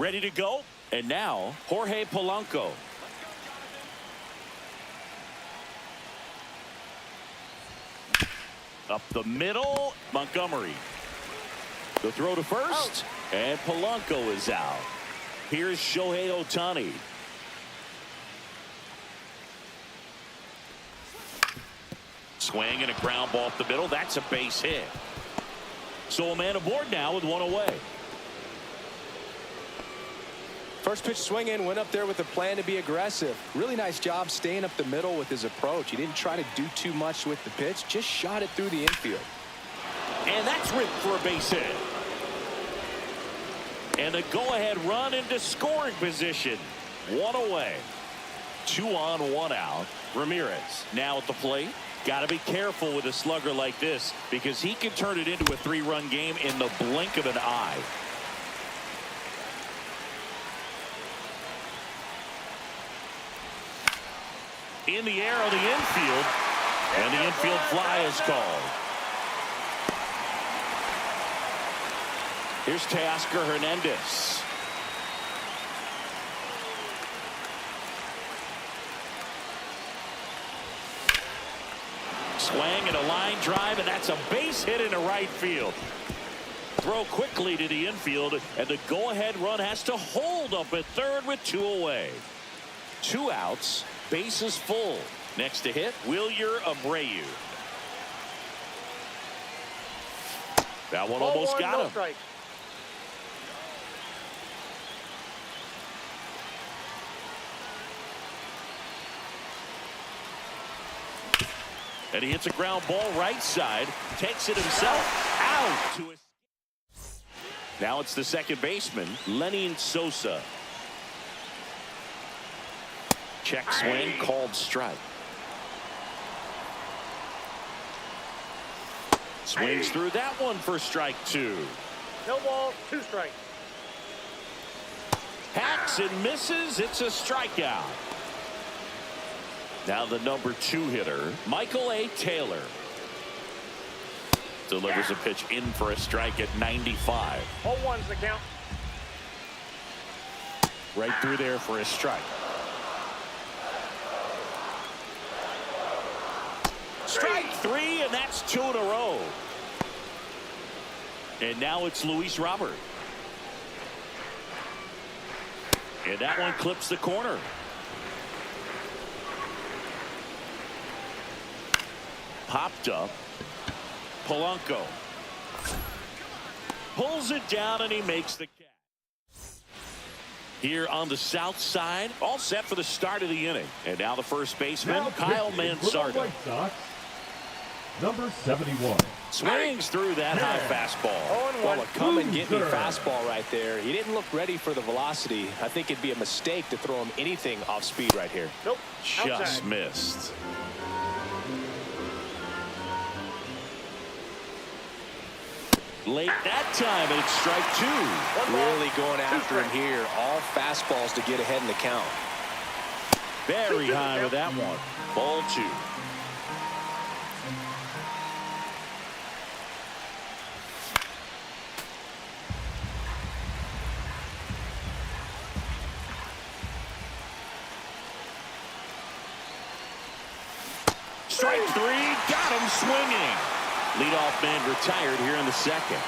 Speaker 1: ready to go. And now Jorge Polanco. Up the middle, Montgomery. The throw to first, and Polanco is out. Here's Shohei Ohtani. Swing and a ground ball up the middle. That's a base hit. So a man aboard now with one away.
Speaker 3: First pitch swinging, went up there with a plan to be aggressive. Really nice job staying up the middle with his approach. He didn't try to do too much with the pitch, just shot it through the infield.
Speaker 1: And that's ripped for a base hit. And a go-ahead run into scoring position. One away. 2 on, 1 out. Ramirez now at the plate. Got to be careful with a slugger like this because he can turn it into a 3-run game in the blink of an eye. In the air on the infield, and the infield fly is called. Here's Teoscar Hernandez. Swing and a line drive, and that's a base hit into right field. Throw quickly to the infield, and the go-ahead run has to hold up at third with 2 away. 2 outs. Bases full. Next to hit, Wilyer Abreu. That one almost got him.
Speaker 4: Strike.
Speaker 1: And he hits a ground ball right side. Takes it himself out to his. Now it's the second baseman, Lenin Sosa. Check swing, called strike. Swings through that one for strike 2.
Speaker 4: No balls, 2 strikes.
Speaker 1: Hacks and misses. It's a strikeout. Now the number 2 hitter, Michael A. Taylor. Delivers a pitch in for a strike at 95.
Speaker 4: 0-1's the count.
Speaker 1: Right through there for a strike. Strike 3, and that's 2 in a row. And now it's Luis Robert. And that one clips the corner. Popped up. Polanco. Pulls it down, and he makes the catch. Here on the south side, all set for the start of the inning. And now the first baseman,
Speaker 2: Now
Speaker 1: Kyle
Speaker 2: pitching for the
Speaker 1: Manzardo.
Speaker 2: White Sox, number 71.
Speaker 1: Swings through that high fastball.
Speaker 4: 0-1.
Speaker 3: Well, a come and get me
Speaker 2: Loser.
Speaker 3: fastball right there. He didn't look ready for the velocity. I think it'd be a mistake to throw him anything off speed right here.
Speaker 4: Nope.
Speaker 1: Just
Speaker 4: Outside.
Speaker 1: missed. Late that time, and it's strike 2.
Speaker 3: Really going after him here. All fastballs to get ahead in the count.
Speaker 1: Very high with that one. Ball 2. Strike 3, got him swinging. Leadoff man retired here in the second.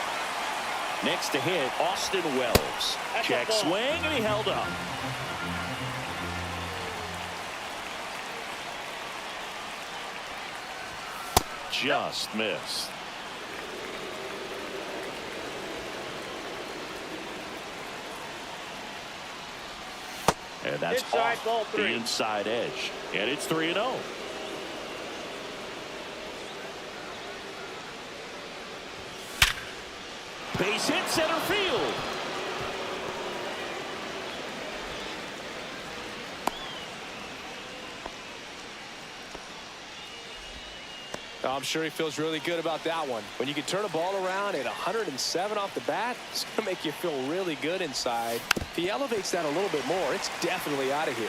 Speaker 1: Next to hit, Austin Wells. Check swing, and he held up. Just missed. And that's
Speaker 4: Inside,
Speaker 1: off
Speaker 4: ball
Speaker 1: the
Speaker 4: 3.
Speaker 1: inside edge. And it's 3-0. Base hit center field.
Speaker 3: I'm sure he feels really good about that one. When you can turn a ball around at 107 off the bat, it's going to make you feel really good inside. If he elevates that a little bit more, it's definitely out of here.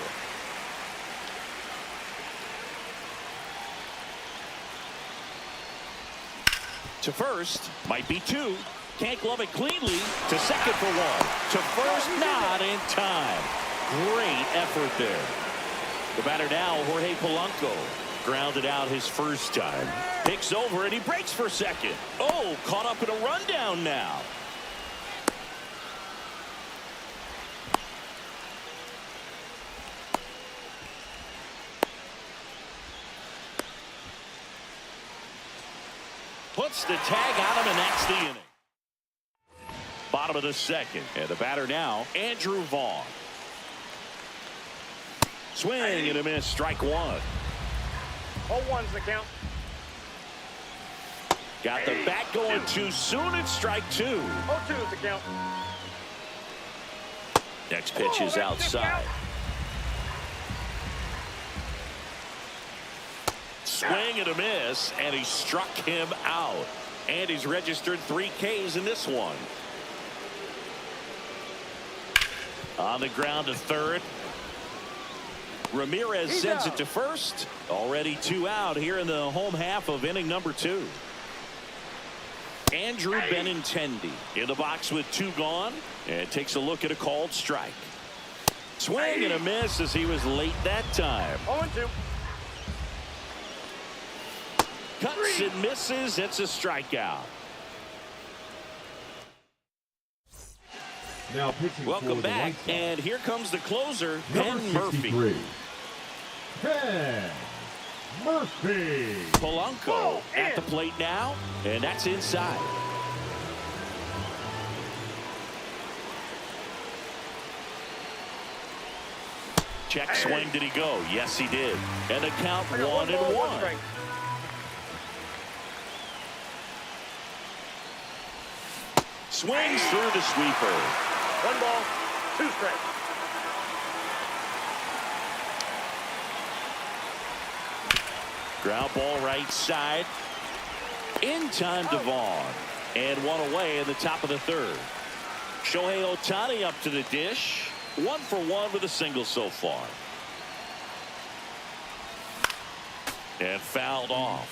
Speaker 1: To first, might be 2. Can't glove it cleanly. To second for one. To first, not in time. Great effort there. The batter now, Jorge Polanco. Grounded out his first time. Picks over and he breaks for second. Oh, caught up in a rundown now. Puts the tag on him, and that's the inning. Bottom of the second. And the batter now, Andrew Vaughn. Swing and a miss. Strike one.
Speaker 4: 0-1's the count.
Speaker 1: Got the bat going too soon. It's strike two.
Speaker 4: 0-2's the count.
Speaker 1: Next pitch is outside. Swing and a miss, and he struck him out. And he's registered 3 Ks in this one. On the ground to third. Ramirez sends it to first. Already 2 out here in the home half of inning number 2. Andrew Benintendi in the box with 2 gone, and takes a look at a called strike. Swing and a miss as he was late that time.
Speaker 4: 0-2.
Speaker 1: Cuts and misses. It's a strikeout.
Speaker 2: Now pitching
Speaker 1: Welcome
Speaker 2: for
Speaker 1: back,
Speaker 2: the White Sox,
Speaker 1: and here comes the closer,
Speaker 2: number
Speaker 1: Ben Murphy.
Speaker 2: 63. Ben Murphy.
Speaker 1: Polanco at the plate now, and that's inside. Check swing. Did he go? Yes, he did. And the count 1-1.
Speaker 4: Strike.
Speaker 1: Swings through the sweeper.
Speaker 4: 1 ball, 2 strikes.
Speaker 1: Ground ball right side. In time to Vaughn. And 1 away in the top of the third. Shohei Ohtani up to the dish. 1 for 1 with a single so far. And fouled off.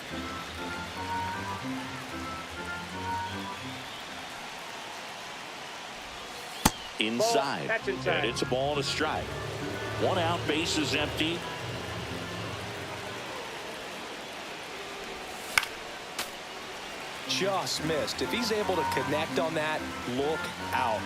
Speaker 1: Inside.
Speaker 4: That's inside.
Speaker 1: And it's a ball and a strike. 1 out, base is empty.
Speaker 3: Just missed. If he's able to connect on that, look out.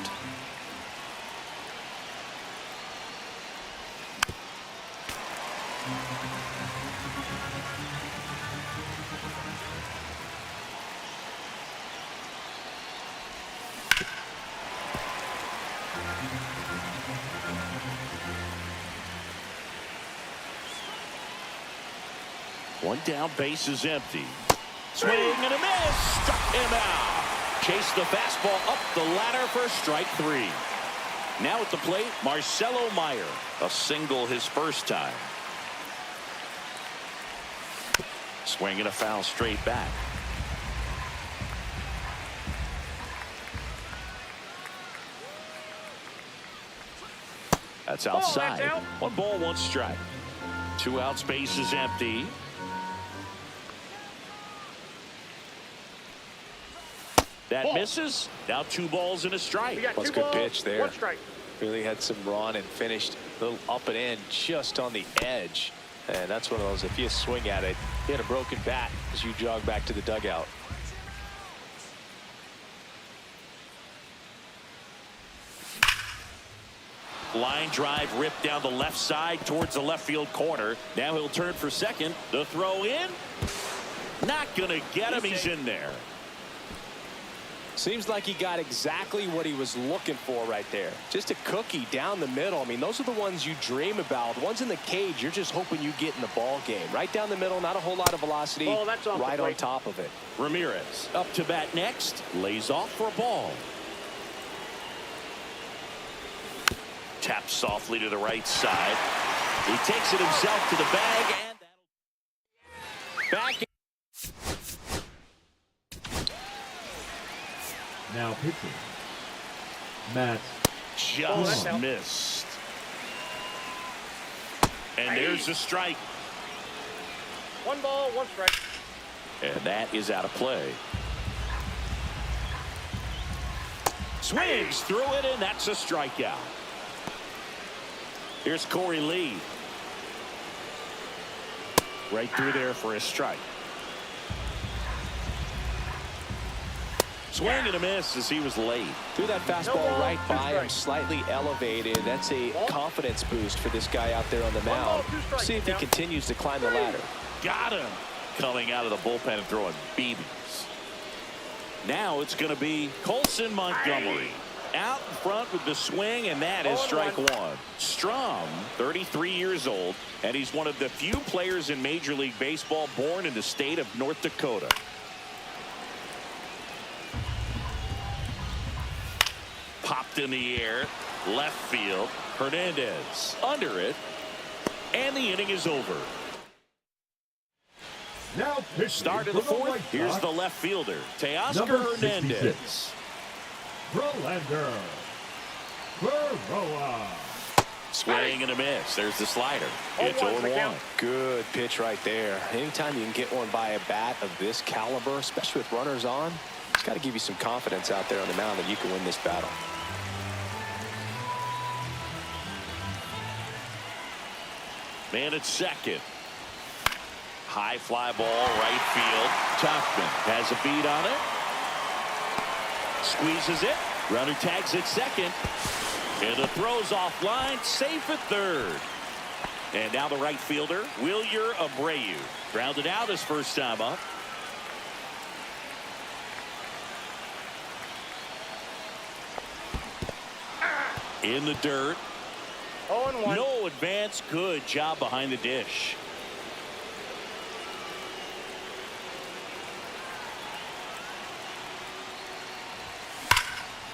Speaker 1: One down, base is empty. Swing and a miss. Struck him out. Chase the fastball up the ladder for strike 3. Now at the plate, Marcelo Meyer. A single his first time. Swing and a foul straight back. That's outside.
Speaker 4: That's out.
Speaker 1: 1 ball, 1 strike. 2 outs, base is empty. That misses. Now 2 balls and a strike.
Speaker 4: We got
Speaker 3: That's
Speaker 4: 2
Speaker 3: good
Speaker 4: balls,
Speaker 3: pitch there.
Speaker 4: 1 strike.
Speaker 3: Really had some run and finished a little up and in just on the edge. And that's one of those, if you swing at it, you hit a broken bat as you jog back to the dugout.
Speaker 1: Line drive ripped down the left side towards the left field corner. Now he'll turn for second. The throw in. Not going to get him. He's in there.
Speaker 3: Seems like he got exactly what he was looking for right there. Just a cookie down the middle. I mean, those are the ones you dream about. The ones in the cage, you're just hoping you get in the ball game. Right down the middle, not a whole lot of velocity.
Speaker 4: That's off
Speaker 3: right
Speaker 4: the
Speaker 3: on
Speaker 4: plate.
Speaker 3: top of it.
Speaker 1: Ramirez up to bat next. Lays off for a ball. Taps softly to the right side. He takes it himself to the bag, and back.
Speaker 2: Now pitching, Matt.
Speaker 1: Just
Speaker 4: that's out.
Speaker 1: missed. And there's a strike.
Speaker 4: 1 ball, 1 strike.
Speaker 1: And that is out of play. Swings through it, and that's a strikeout. Here's Corey Lee. Right through there for a strike. Swing and a miss as he was late.
Speaker 3: Threw that fastball right by him, slightly elevated. That's a confidence boost for this guy out there on the mound. See if he continues to climb the ladder.
Speaker 1: Got him. Coming out of the bullpen and throwing BBs. Now it's going to be Colson Montgomery. Out in front with the swing, and that is strike one. Strom, 33 years old, and he's one of the few players in Major League Baseball born in the state of North Dakota. Popped in the air, left field. Hernandez under it, and the inning is over.
Speaker 2: Now pitching
Speaker 1: Start of the
Speaker 2: for
Speaker 1: fourth.
Speaker 2: White
Speaker 1: Here's
Speaker 2: Sox,
Speaker 1: the left fielder, Teoscar
Speaker 2: number
Speaker 1: Hernandez.
Speaker 2: 66. Verlander. Berroa.
Speaker 1: Swing and a miss. There's the slider. It's 0-1.
Speaker 3: Good pitch right there. Anytime you can get one by a bat of this caliber, especially with runners on, it's got to give you some confidence out there on the mound that you can win this battle.
Speaker 1: Man at second. High fly ball, right field. Tuchman has a beat on it. Squeezes it. Runner tags at second. And the throw's offline. Safe at third. And now the right fielder, Wilyer Abreu. Grounded out his first time up. In the dirt.
Speaker 4: 0-1.
Speaker 1: No advance. Good job behind the dish.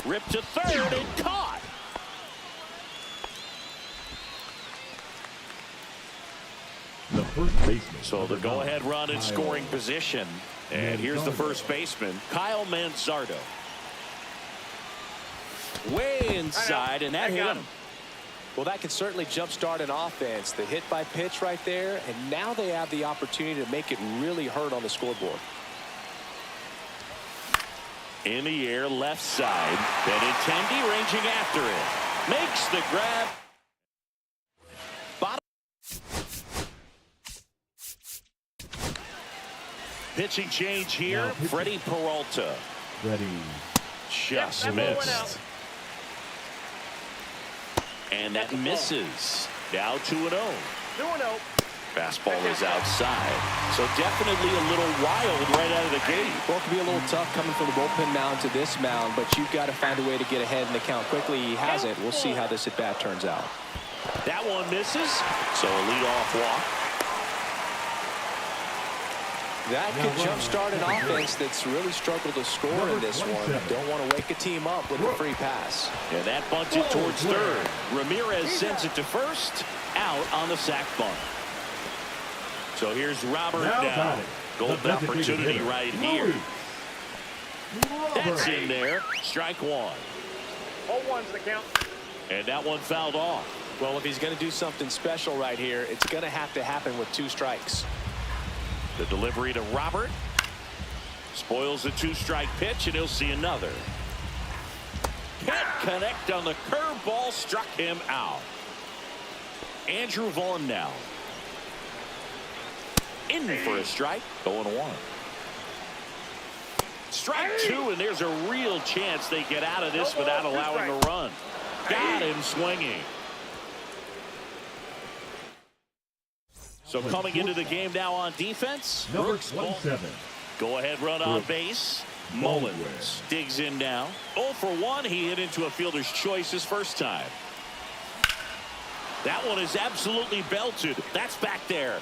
Speaker 1: Ripped to third and caught.
Speaker 2: The first baseman.
Speaker 1: So the go-ahead run in scoring position. And here's the first baseman, Kyle Manzardo. Way inside, and that hit him.
Speaker 3: Well, that can certainly jumpstart an offense. The hit by pitch right there, and now they have the opportunity to make it really hurt on the scoreboard.
Speaker 1: In the air, left side. Benintendi ranging after it. Makes the grab. Bottom. Pitching change here. Freddie Peralta.
Speaker 2: Ready.
Speaker 1: Just missed. And that misses. Now 2-0.
Speaker 4: 2-0.
Speaker 1: Fastball is outside. So definitely a little wild right out of the gate.
Speaker 3: Well, it can be a little tough coming from the bullpen mound to this mound, but you've got to find a way to get ahead in the count quickly. He hasn't. We'll see how this at-bat turns out.
Speaker 1: That one misses. So a leadoff walk.
Speaker 3: That could jumpstart an offense that's really struggled to score in this one. Don't want to wake a team up with a free pass.
Speaker 1: And that bunted towards third. Ramirez sends it to first. Out on the sac bunt. So here's Robert now. Golden opportunity right here. That's in there. Strike one.
Speaker 4: 0-1's the count.
Speaker 1: And that one fouled off.
Speaker 3: Well, if he's going to do something special right here, it's going to have to happen with 2 strikes.
Speaker 1: The delivery to Robert. Spoils the 2-strike pitch, and he'll see another. Can't connect on the curveball. Struck him out. Andrew Vaughn now. In for a strike. 0-1. Strike 2, and there's a real chance they get out of this without allowing a run. Got him swinging. So coming into the game now on defense.
Speaker 2: Number
Speaker 1: Brooks
Speaker 2: 27.
Speaker 1: Go ahead run on base. Mullins digs in now. 0 for 1. He hit into a fielder's choice his first time. That one is absolutely belted. That's back there.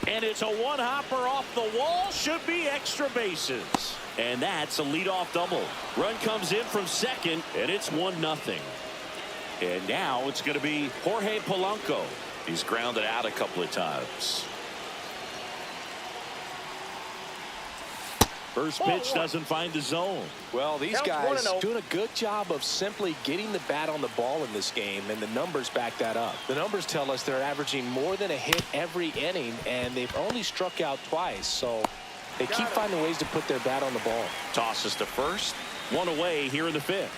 Speaker 1: And it's a one-hopper off the wall. Should be extra bases. And that's a leadoff double. Run comes in from second, and it's 1-0. And now it's going to be Jorge Polanco. He's grounded out a couple of times. First pitch doesn't find the zone.
Speaker 3: Well, these guys doing a good job of simply getting the bat on the ball in this game, and the numbers back that up. The numbers tell us they're averaging more than a hit every inning, and they've only struck out twice, so they keep finding ways to put their bat on the ball.
Speaker 1: Tosses to first. One away here in the fifth.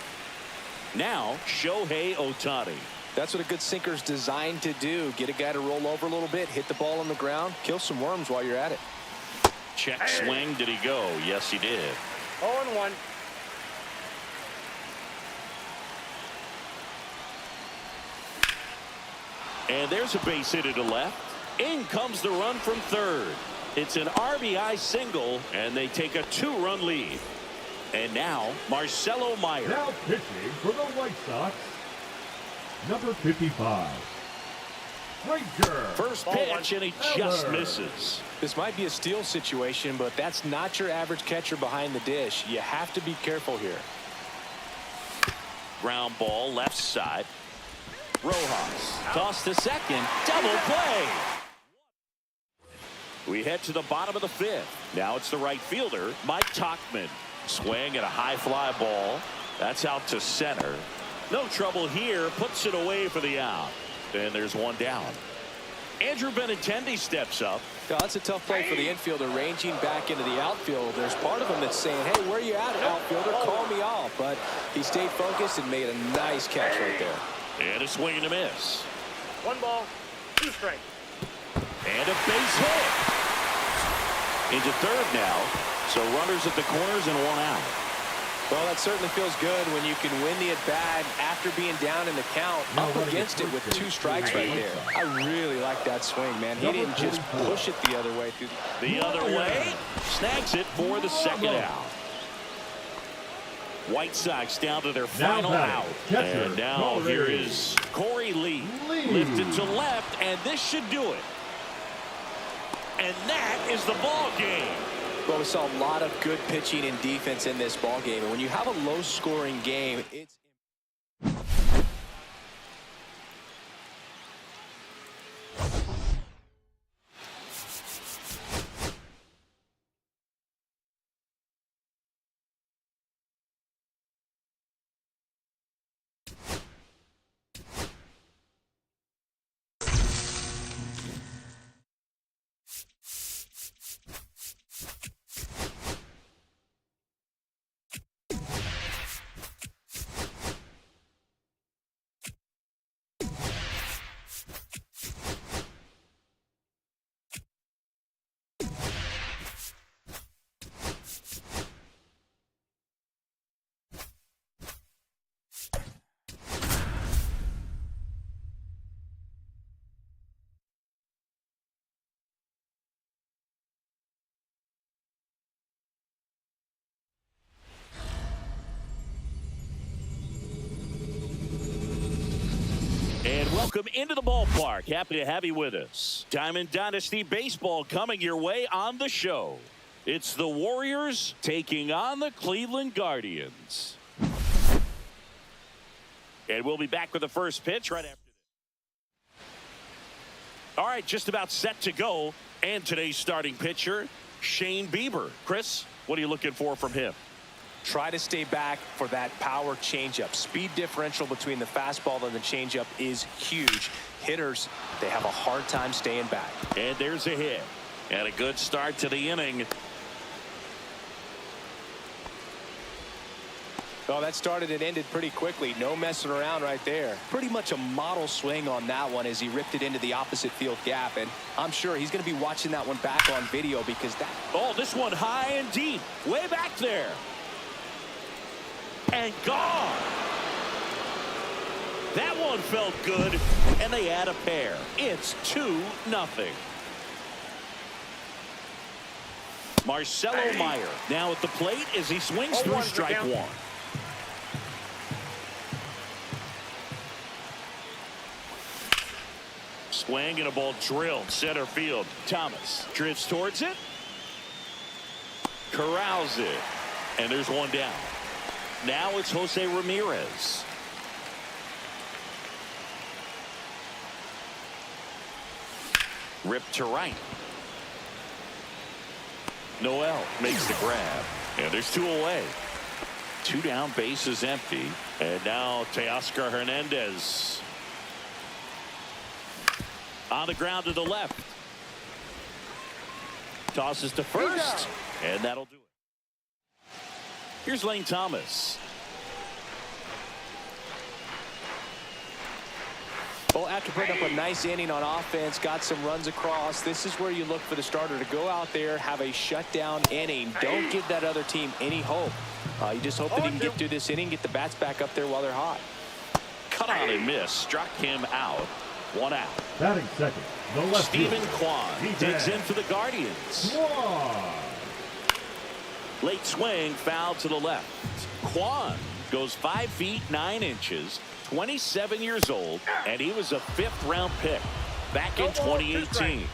Speaker 1: Now, Shohei Ohtani.
Speaker 3: That's what a good sinker's designed to do. Get a guy to roll over a little bit, hit the ball on the ground, kill some worms while you're at it.
Speaker 1: Check swing. Did he go? Yes, he did.
Speaker 4: 0-1.
Speaker 1: And there's a base hit to left. In comes the run from third. It's an RBI single, and they take a 2-run lead. And now, Marcelo Meyer.
Speaker 2: Now pitching for the White Sox, number 55, Ranger.
Speaker 1: First pitch, and he just misses.
Speaker 3: This might be a steal situation, but that's not your average catcher behind the dish. You have to be careful here.
Speaker 1: Ground ball, left side. Rojas, toss to second, double play. We head to the bottom of the fifth. Now it's the right fielder, Mike Tauchman. Swing at a high fly ball. That's out to center. No trouble here. Puts it away for the out. And there's one down. Andrew Benintendi steps up.
Speaker 3: Oh, that's a tough play for the infielder, ranging back into the outfield. There's part of him that's saying, hey, where you at, outfielder? Call me off. But he stayed focused and made a nice catch right there.
Speaker 1: And a swing and a miss.
Speaker 4: 1 ball, 2 strikes.
Speaker 1: And a base hit. Into third now. So runners at the corners and 1 out.
Speaker 3: Well, that certainly feels good when you can win the at-bat after being down in the count, up against it with 2 strikes right there. I really like that swing, man. He didn't just push it the other way.
Speaker 1: The other way. Snags it for the second out. White Sox down to their final out. And now here is Corey Lee. Lifted to left, and this should do it. And that is the ball game.
Speaker 3: Well, we saw a lot of good pitching and defense in this ball game. And when you have a low-scoring game, it's
Speaker 1: And welcome into the ballpark. Happy to have you with us. Diamond Dynasty Baseball coming your way on the show. It's the Warriors taking on the Cleveland Guardians. And we'll be back with the first pitch right after this. All right, just about set to go. And today's starting pitcher, Shane Bieber. Chris, what are you looking for from him?
Speaker 3: try to stay back for that power changeup. Speed differential between the fastball and the changeup is huge. Hitters, they have a hard time staying back.
Speaker 1: And there's a hit. And a good start to the inning.
Speaker 3: Oh, that started and ended pretty quickly. No messing around right there. Pretty much a model swing on that one as he ripped it into the opposite field gap. And I'm sure he's going to be watching that one back on video because that...
Speaker 1: Oh, this one high and deep. Way back there. And gone. That one felt good. And they add a pair. It's 2-0. Marcelo Meyer now at the plate as he swings through strike one. Swing and a ball drilled center field. Thomas drifts towards it. Corrals it. And there's one down. Now it's Jose Ramirez. Ripped to right. Noel makes the grab. And there's two away. Two down, base is empty. And now Teoscar Hernandez. On the ground to the left. Tosses to first. And that'll do it. Here's Lane Thomas.
Speaker 3: Well, after putting up a nice inning on offense, got some runs across, this is where you look for the starter to go out there, have a shutdown inning. Don't give that other team any hope. You just hope that he can get through this inning, get the bats back up there while they're hot.
Speaker 1: Cut on and miss. Struck him out. 1 out.
Speaker 2: Batting second, the left
Speaker 1: Stephen
Speaker 2: fielder,
Speaker 1: Kwan digs in for the Guardians.
Speaker 2: Kwan.
Speaker 1: Late swing, foul to the left. Kwan goes 5 feet 9 inches, 27 years old, and he was a 5th-round pick back in 2018.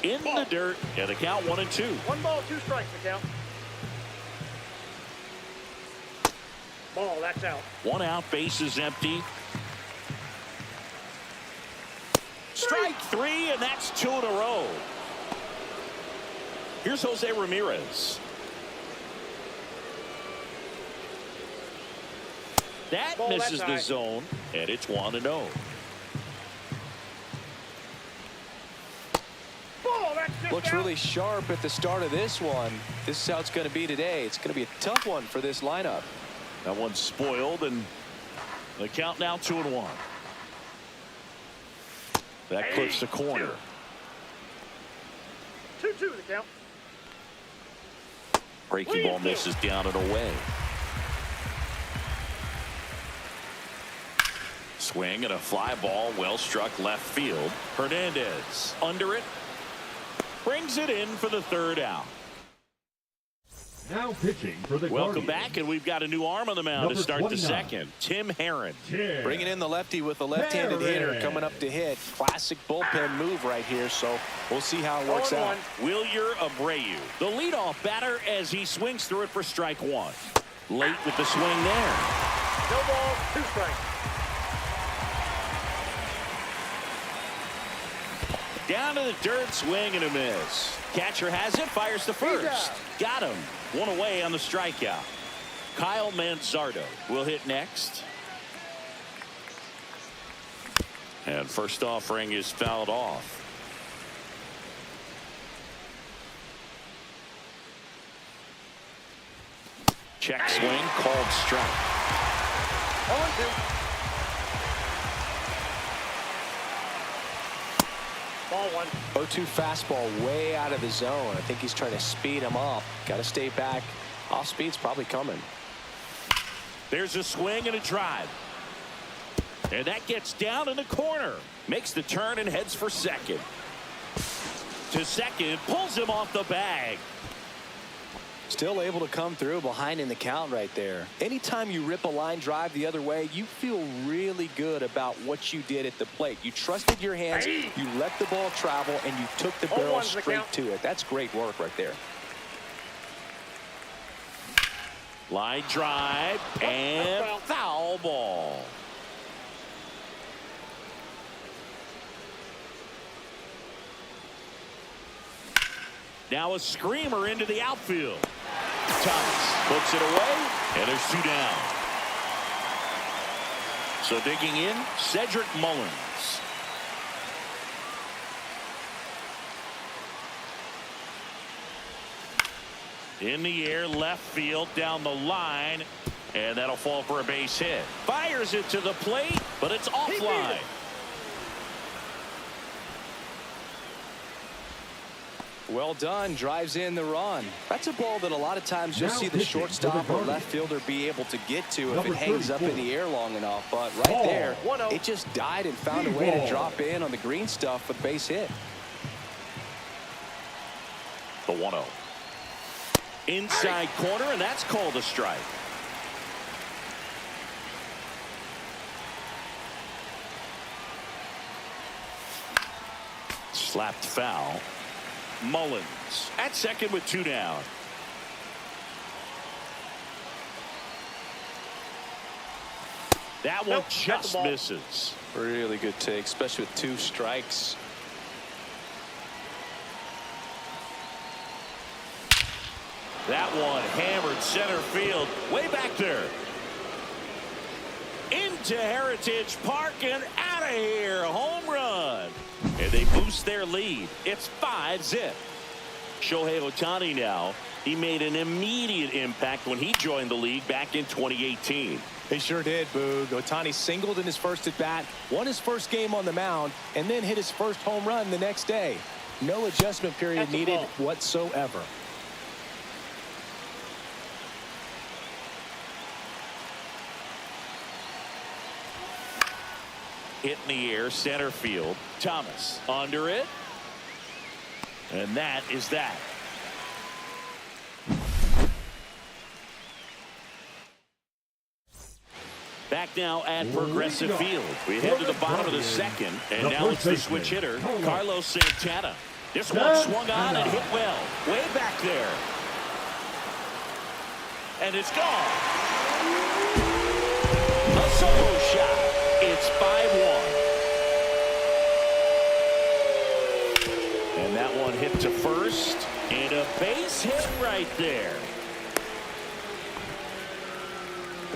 Speaker 1: In the dirt, and the count 1-2.
Speaker 4: 1 ball, 2 strikes, the count. Ball, that's out.
Speaker 1: 1 out, bases empty. Strike 3, and that's 2 in a row. Here's Jose Ramirez. That
Speaker 4: Ball,
Speaker 1: misses
Speaker 4: that's
Speaker 1: the
Speaker 4: high.
Speaker 1: zone, and it's 1-0.
Speaker 4: Ball, that's just
Speaker 3: Looks
Speaker 4: out.
Speaker 3: really sharp at the start of this one. This is how it's going to be today. It's going to be a tough one for this lineup.
Speaker 1: That one's spoiled, and the count now 2-1. That clips the corner.
Speaker 4: 2-2, the count.
Speaker 1: Breaking ball misses down and away. Swing and a fly ball, well struck left field. Hernandez under it. Brings it in for the 3rd out.
Speaker 2: Now pitching for the
Speaker 1: Welcome
Speaker 2: Guardians.
Speaker 1: back, and we've got a new arm on the mound to
Speaker 2: Number
Speaker 1: start the
Speaker 2: 29.
Speaker 1: second. Tim Herron.
Speaker 2: Tim.
Speaker 3: Bringing in the lefty with a left-handed hitter
Speaker 2: Herron.
Speaker 3: coming up to hit. Classic bullpen move right here, so we'll see how it works out.
Speaker 4: 0-1.
Speaker 1: Wilyer Abreu, the leadoff batter, as he swings through it for strike 1. Late with the swing there.
Speaker 4: No ball, 2 strikes.
Speaker 1: Down to the dirt, swing and a miss. Catcher has it, fires to first. Got him. 1 away on the strikeout. Kyle Manzardo will hit next. And first offering is fouled off. Check swing, called strike.
Speaker 4: 0-2. Ball 1.
Speaker 3: 0-2 fastball way out of the zone. I think he's trying to speed him up. Got to stay back. Off speed's probably coming.
Speaker 1: There's a swing and a drive. And that gets down in the corner. Makes the turn and heads for second. To second, pulls him off the bag.
Speaker 3: Still able to come through behind in the count right there. Anytime you rip a line drive the other way, you feel really good about what you did at the plate. You trusted your hands, you let the ball travel, and you took the barrel
Speaker 4: 0-1's the
Speaker 3: straight
Speaker 4: count.
Speaker 3: to it. That's great work right there.
Speaker 1: Line drive and
Speaker 4: Foul.
Speaker 1: foul ball. Now a screamer into the outfield. Thomas puts it away, and there's 2 down. So digging in, Cedric Mullins. In the air, left field, down the line, and that'll fall for a base hit. Fires it to the plate, but it's offline.
Speaker 3: Well done. Drives in the run. That's a ball that a lot of times you'll
Speaker 2: Now
Speaker 3: see the
Speaker 2: pitching for the
Speaker 3: shortstop or
Speaker 2: Guardians.
Speaker 3: left fielder be able to get to if
Speaker 2: Number
Speaker 3: it hangs up in
Speaker 2: 34.
Speaker 3: the air long enough. But right
Speaker 2: Ball.
Speaker 3: there,
Speaker 4: 1-0.
Speaker 3: it just died and found a way to
Speaker 2: Ball.
Speaker 3: drop in on the green stuff for the base hit.
Speaker 1: The 1-0. Inside corner, and that's called a strike. Slapped foul. Mullins at second with 2 down. That one
Speaker 4: Nope, that's
Speaker 1: just
Speaker 4: a ball.
Speaker 1: misses.
Speaker 3: Really good take, especially with 2 strikes.
Speaker 1: That one hammered center field, way back there. Into Heritage Park and out of here. Home run. And they boost their lead. It's 5-zip. Shohei Ohtani now He made an immediate impact when he joined the league back in 2018.
Speaker 3: He sure did, Boog. Ohtani singled in his first at-bat, won his first game on the mound, and then hit his first home run the next day. No adjustment period needed whatsoever.
Speaker 1: Hit in the air, center field. Thomas under it. And that is that. Back now at Progressive Field. We head to the bottom of the second. And now it's the switch hitter, Carlos Santana. This one swung on and hit well. Way back there. And it's gone. A solo shot. It's 5-1. And that one hit to first. And a base hit right there.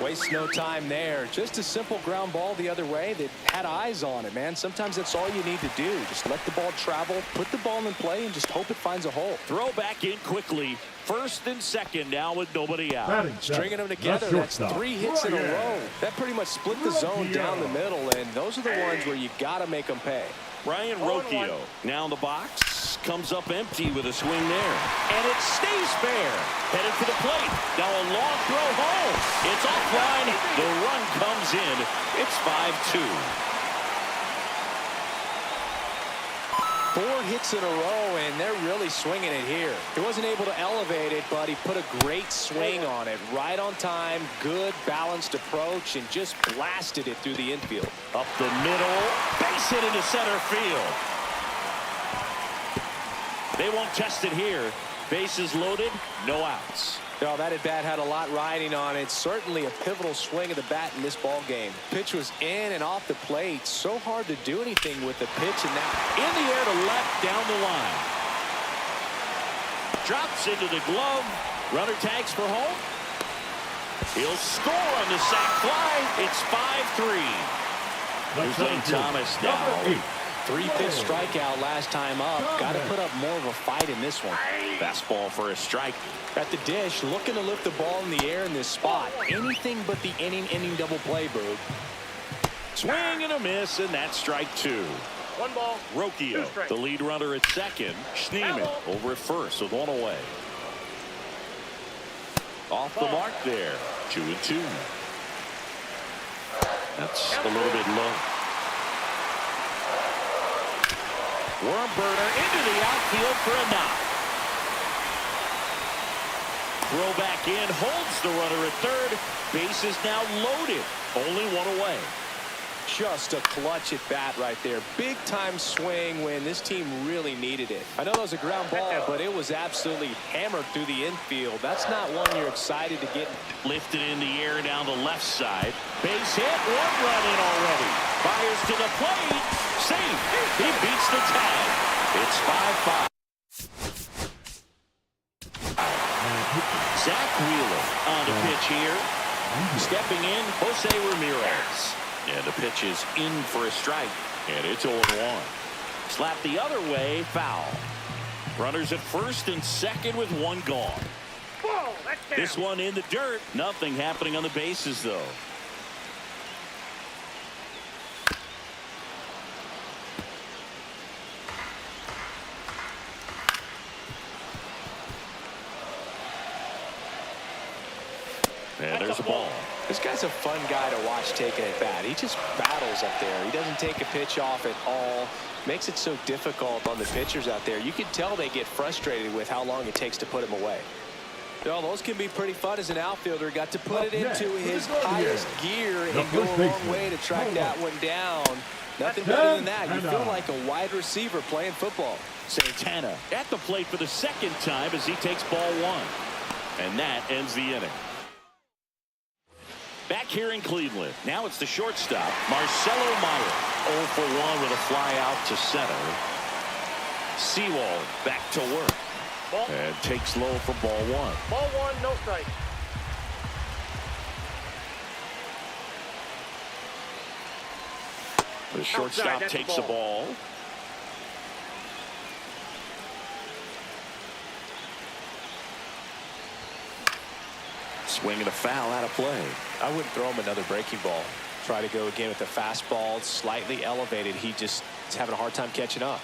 Speaker 3: Waste no time there. Just a simple ground ball the other way that had eyes on it, man. Sometimes that's all you need to do. Just let the ball travel, put the ball in play, and just hope it finds a hole.
Speaker 1: Throw back in quickly. First and second now with nobody out.
Speaker 3: Stringing them together, that's 3 hits in a row. That pretty much split the zone down the middle, and those are the ones where you got to make them pay.
Speaker 1: Ryan Rocchio now in the box. Comes up empty with a swing there. And it stays fair. Headed for the plate. Now a long throw home. It's offline. The run comes in. It's 5-2.
Speaker 3: 4 hits in a row, and they're really swinging it here. He wasn't able to elevate it, but he put a great swing on it. Right on time, good balanced approach, and just blasted it through the infield.
Speaker 1: Up the middle. Base hit into center field. They won't test it here. Bases loaded, no outs.
Speaker 3: No, that at-bat had a lot riding on it. Certainly a pivotal swing of the bat in this ball game. Pitch was in and off the plate. So hard to do anything with the pitch, and now
Speaker 1: in the air to left down the line. Drops into the glove. Runner tags for home. He'll score on the sac fly. It's 5-3. Here's Lane Thomas now.
Speaker 3: 3-pitch strikeout last time up. Got to put up more of a fight in this one.
Speaker 1: Fastball for a strike.
Speaker 3: At the dish, looking to lift the ball in the air in this spot. Anything but the inning double play, Boog.
Speaker 1: Swing and a miss, and that's strike 2.
Speaker 4: 1 ball.
Speaker 1: Rocchio, the lead runner at second. Schneemann over at first with 1 away. Off the mark there. 2-2. That's a little bit low. Worm burner into the outfield for a knock. Throw back in, holds the runner at third. Base is now loaded. Only 1 away.
Speaker 3: Just a clutch at bat right there. Big time swing when this team really needed it. I know that was a ground ball, but it was absolutely hammered through the infield. That's not one you're excited to get. Lifted in the air down the left side.
Speaker 1: Base hit, 1 run in already. Fires to the plate. Safe. He beats the tag. It's 5-5. Zach Wheeler on the pitch here. Stepping in, Jose Ramirez. And the pitch is in for a strike. And it's 0-1. Slap the other way, foul. Runners at first and second with 1 gone.
Speaker 4: Whoa, that's down.
Speaker 1: This one in the dirt. Nothing happening on the bases, though. And there's a ball.
Speaker 3: This guy's a fun guy to watch taking at bat. He just battles up there. He doesn't take a pitch off at all. Makes it so difficult on the pitchers out there. You can tell they get frustrated with how long it takes to put him away. Well, those can be pretty fun as an outfielder. Got to put it into his highest gear and go a long way to track that one down. Nothing better than that. You feel like a wide receiver playing football.
Speaker 1: Santana at the plate for the second time as he takes ball 1. And that ends the inning. Back here in Cleveland. Now it's the shortstop, Marcelo Meyer. 0 for 1 with a fly out to center. Sewald back to work.
Speaker 4: Ball.
Speaker 1: And takes low for ball 1.
Speaker 4: Ball 1, no strike.
Speaker 1: The shortstop takes the ball. Swing and a foul out of play.
Speaker 3: I wouldn't throw him another breaking ball. Try to go again with the fastball, slightly elevated. He just is having a hard time catching up.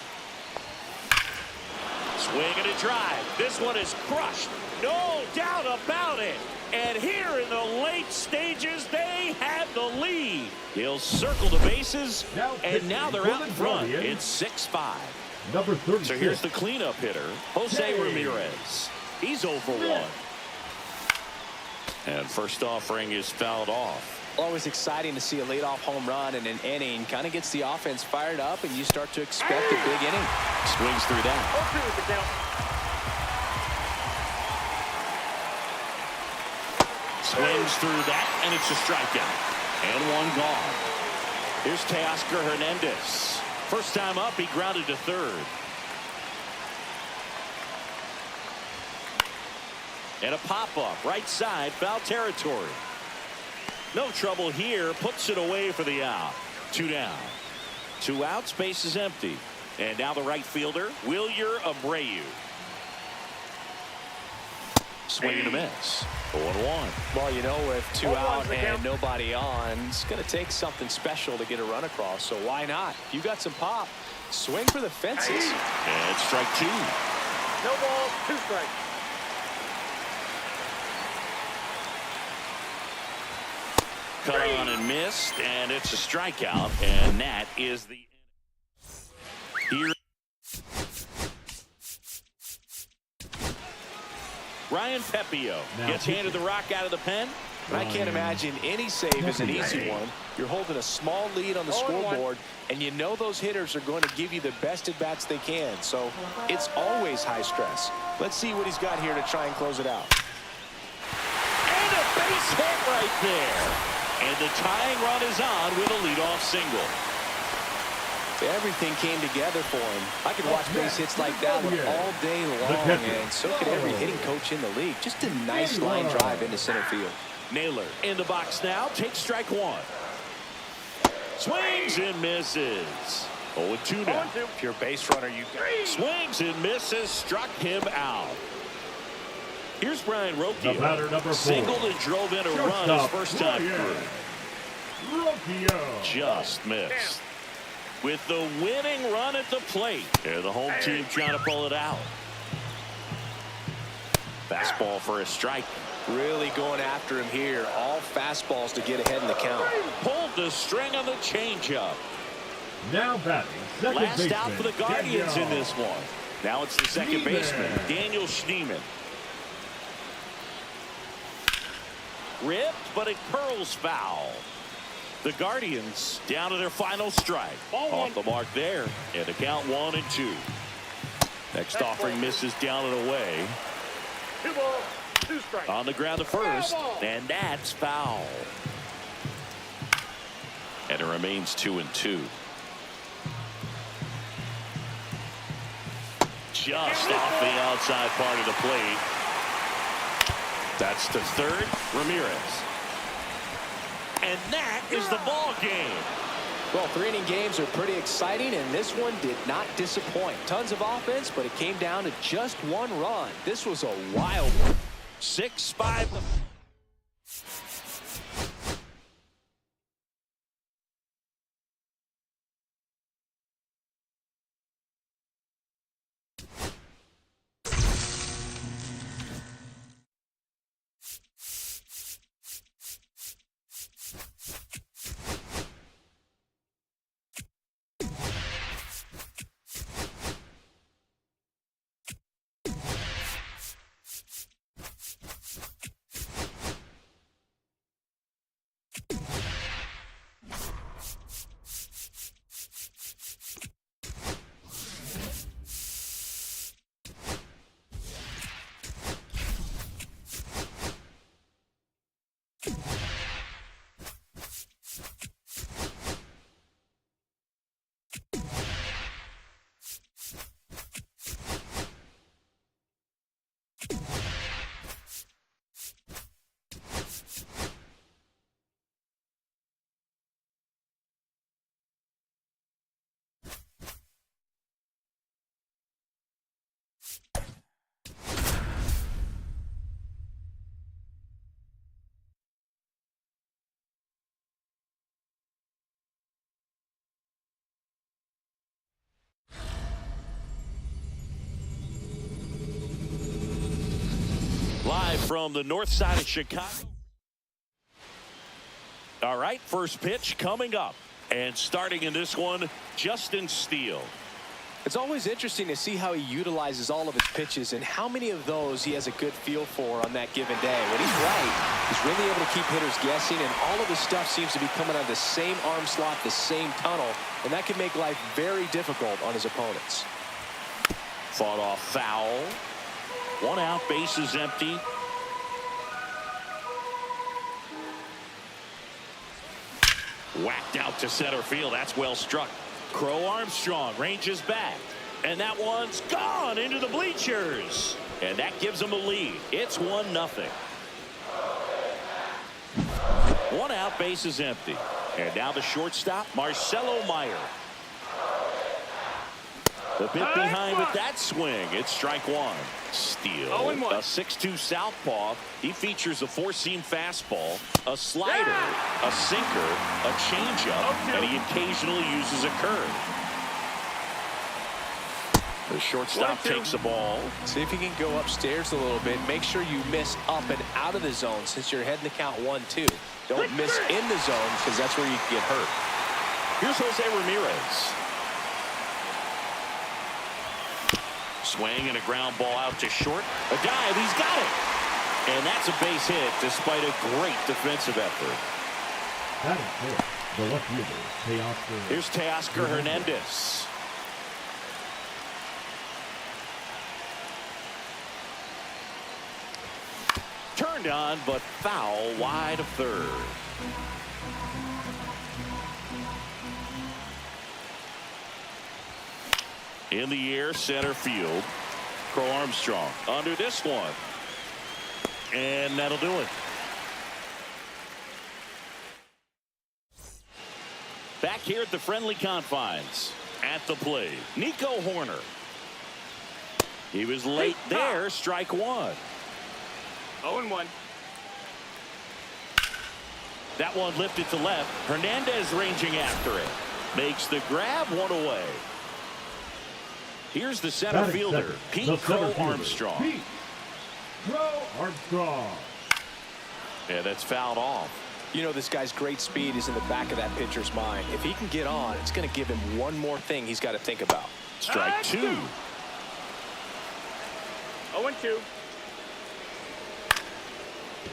Speaker 1: Swing and a drive. This one is crushed. No doubt about it. And here in the late stages, they have the lead. He'll circle the bases, and now they're out in front. It's 6-5.
Speaker 2: Number 36.
Speaker 1: So here's the cleanup hitter, Jose Ramirez. He's 0-for-1. And first offering is fouled off.
Speaker 3: Always exciting to see a leadoff home run in an inning. Kind of gets the offense fired up, and you start to expect a big inning.
Speaker 1: Swings through that.
Speaker 4: 0-2 is the count.
Speaker 1: Swings through that, and it's a strikeout. And one gone. Here's Teoscar Hernandez. First time up, he grounded to third. And a pop-up, right side, foul territory. No trouble here, puts it away for the out. 2 down. 2 outs, base is empty. And now the right fielder, Wilyer Abreu. Swing and a miss. 0-1.
Speaker 3: Well, you know, with 2
Speaker 4: 0-1's
Speaker 3: out
Speaker 4: the
Speaker 3: and
Speaker 4: count.
Speaker 3: nobody on, it's going to take something special to get a run across. So why not? If you got some pop, swing for the fences.
Speaker 1: And strike 2.
Speaker 4: No balls, 2 strikes.
Speaker 1: Cut on and missed, and it's a strikeout, and that is the here. Ryan Pepio gets handed the rock out of the pen.
Speaker 3: I can't imagine any save is an easy one. You're holding a small lead on the scoreboard, and you know those hitters are going to give you the best at-bats they can. So it's always high stress. Let's see what he's got here to try and close it out.
Speaker 1: And a base hit right there. And the tying run is on with a leadoff single.
Speaker 3: Everything came together for him. I could watch base hits like that one all day long, and so could every hitting coach in the league. Just a nice line drive into center field.
Speaker 1: Naylor in the box now, takes strike 1. Swings and misses. 0-2 now.
Speaker 4: 0-2.
Speaker 3: If you're a base runner, you
Speaker 1: Swings and misses, struck him out. Here's Brian
Speaker 2: The batter,
Speaker 1: Rocchio.
Speaker 2: number 4.
Speaker 1: Singled and drove in a run his first time through.
Speaker 2: Rocchio.
Speaker 1: Just missed. With the winning run at the plate. They're the home team trying to pull it out. Fastball for a strike.
Speaker 3: really going after him here. All fastballs to get ahead in the count.
Speaker 1: Pulled the string on the changeup.
Speaker 2: Now batting, second
Speaker 1: Last
Speaker 2: baseman,
Speaker 1: out for the Guardians in
Speaker 2: Daniel.
Speaker 1: this one. Now it's the second baseman, Daniel Schneemann. Ripped, but it curls foul. The Guardians down to their final strike. Off the mark there. And the count 1-2. Next offering misses down and away.
Speaker 4: 2 balls, 2 strikes.
Speaker 1: On the ground to first. And that's foul. And it remains 2-2. Just off the outside part of the plate. That's to third, Ramirez. And that is the ball game.
Speaker 3: Well, 3-inning games are pretty exciting, and this one did not disappoint. Tons of offense, but it came down to just 1 run. This was a wild one.
Speaker 1: 6-5. from the north side of Chicago. All right, first pitch coming up. And starting in this one, Justin Steele.
Speaker 3: It's always interesting to see how he utilizes all of his pitches and how many of those he has a good feel for on that given day. When he's right, he's really able to keep hitters guessing, and all of his stuff seems to be coming out of the same arm slot, the same tunnel, and that can make life very difficult on his opponents.
Speaker 1: Fought off foul. 1 out, bases empty. Whacked out to center field. That's well struck. Crow Armstrong ranges back. And that one's gone into the bleachers. And that gives them a lead. It's 1-0. 1 out, bases empty. And now the shortstop, Marcelo Meyer. The bit behind with that swing. It's strike 1. Steele, a 6'2" southpaw. He features a four-seam fastball, a slider, a sinker, a changeup, and he occasionally uses a curve. The shortstop takes the ball.
Speaker 3: See if you can go upstairs a little bit. Make sure you miss up and out of the zone since you're heading to count 1-2. Don't miss in the zone because that's where you can get hurt.
Speaker 1: Here's Jose Ramirez. Swing and a ground ball out to short. A dive, he's got it. And that's a base hit despite a great defensive effort.
Speaker 2: That is it. The left fielder, Teoscar.
Speaker 1: Here's Teoscar Hernandez. Turned on, but foul wide of third. In the air, center field. Crow Armstrong under this one. And that'll do it. Back here at the friendly confines. At the plate, Nico Horner. He was late there, strike 1.
Speaker 4: 0-1.
Speaker 1: That one lifted to left. Hernandez ranging after it. Makes the grab, 1 away. Here's the center fielder, Pete Crow Armstrong.
Speaker 2: Pete Crow Armstrong.
Speaker 1: Yeah, that's fouled off.
Speaker 3: You know, this guy's great speed is in the back of that pitcher's mind. If he can get on, it's going to give him one more thing he's got to think about.
Speaker 1: Strike 2.
Speaker 4: 0-2.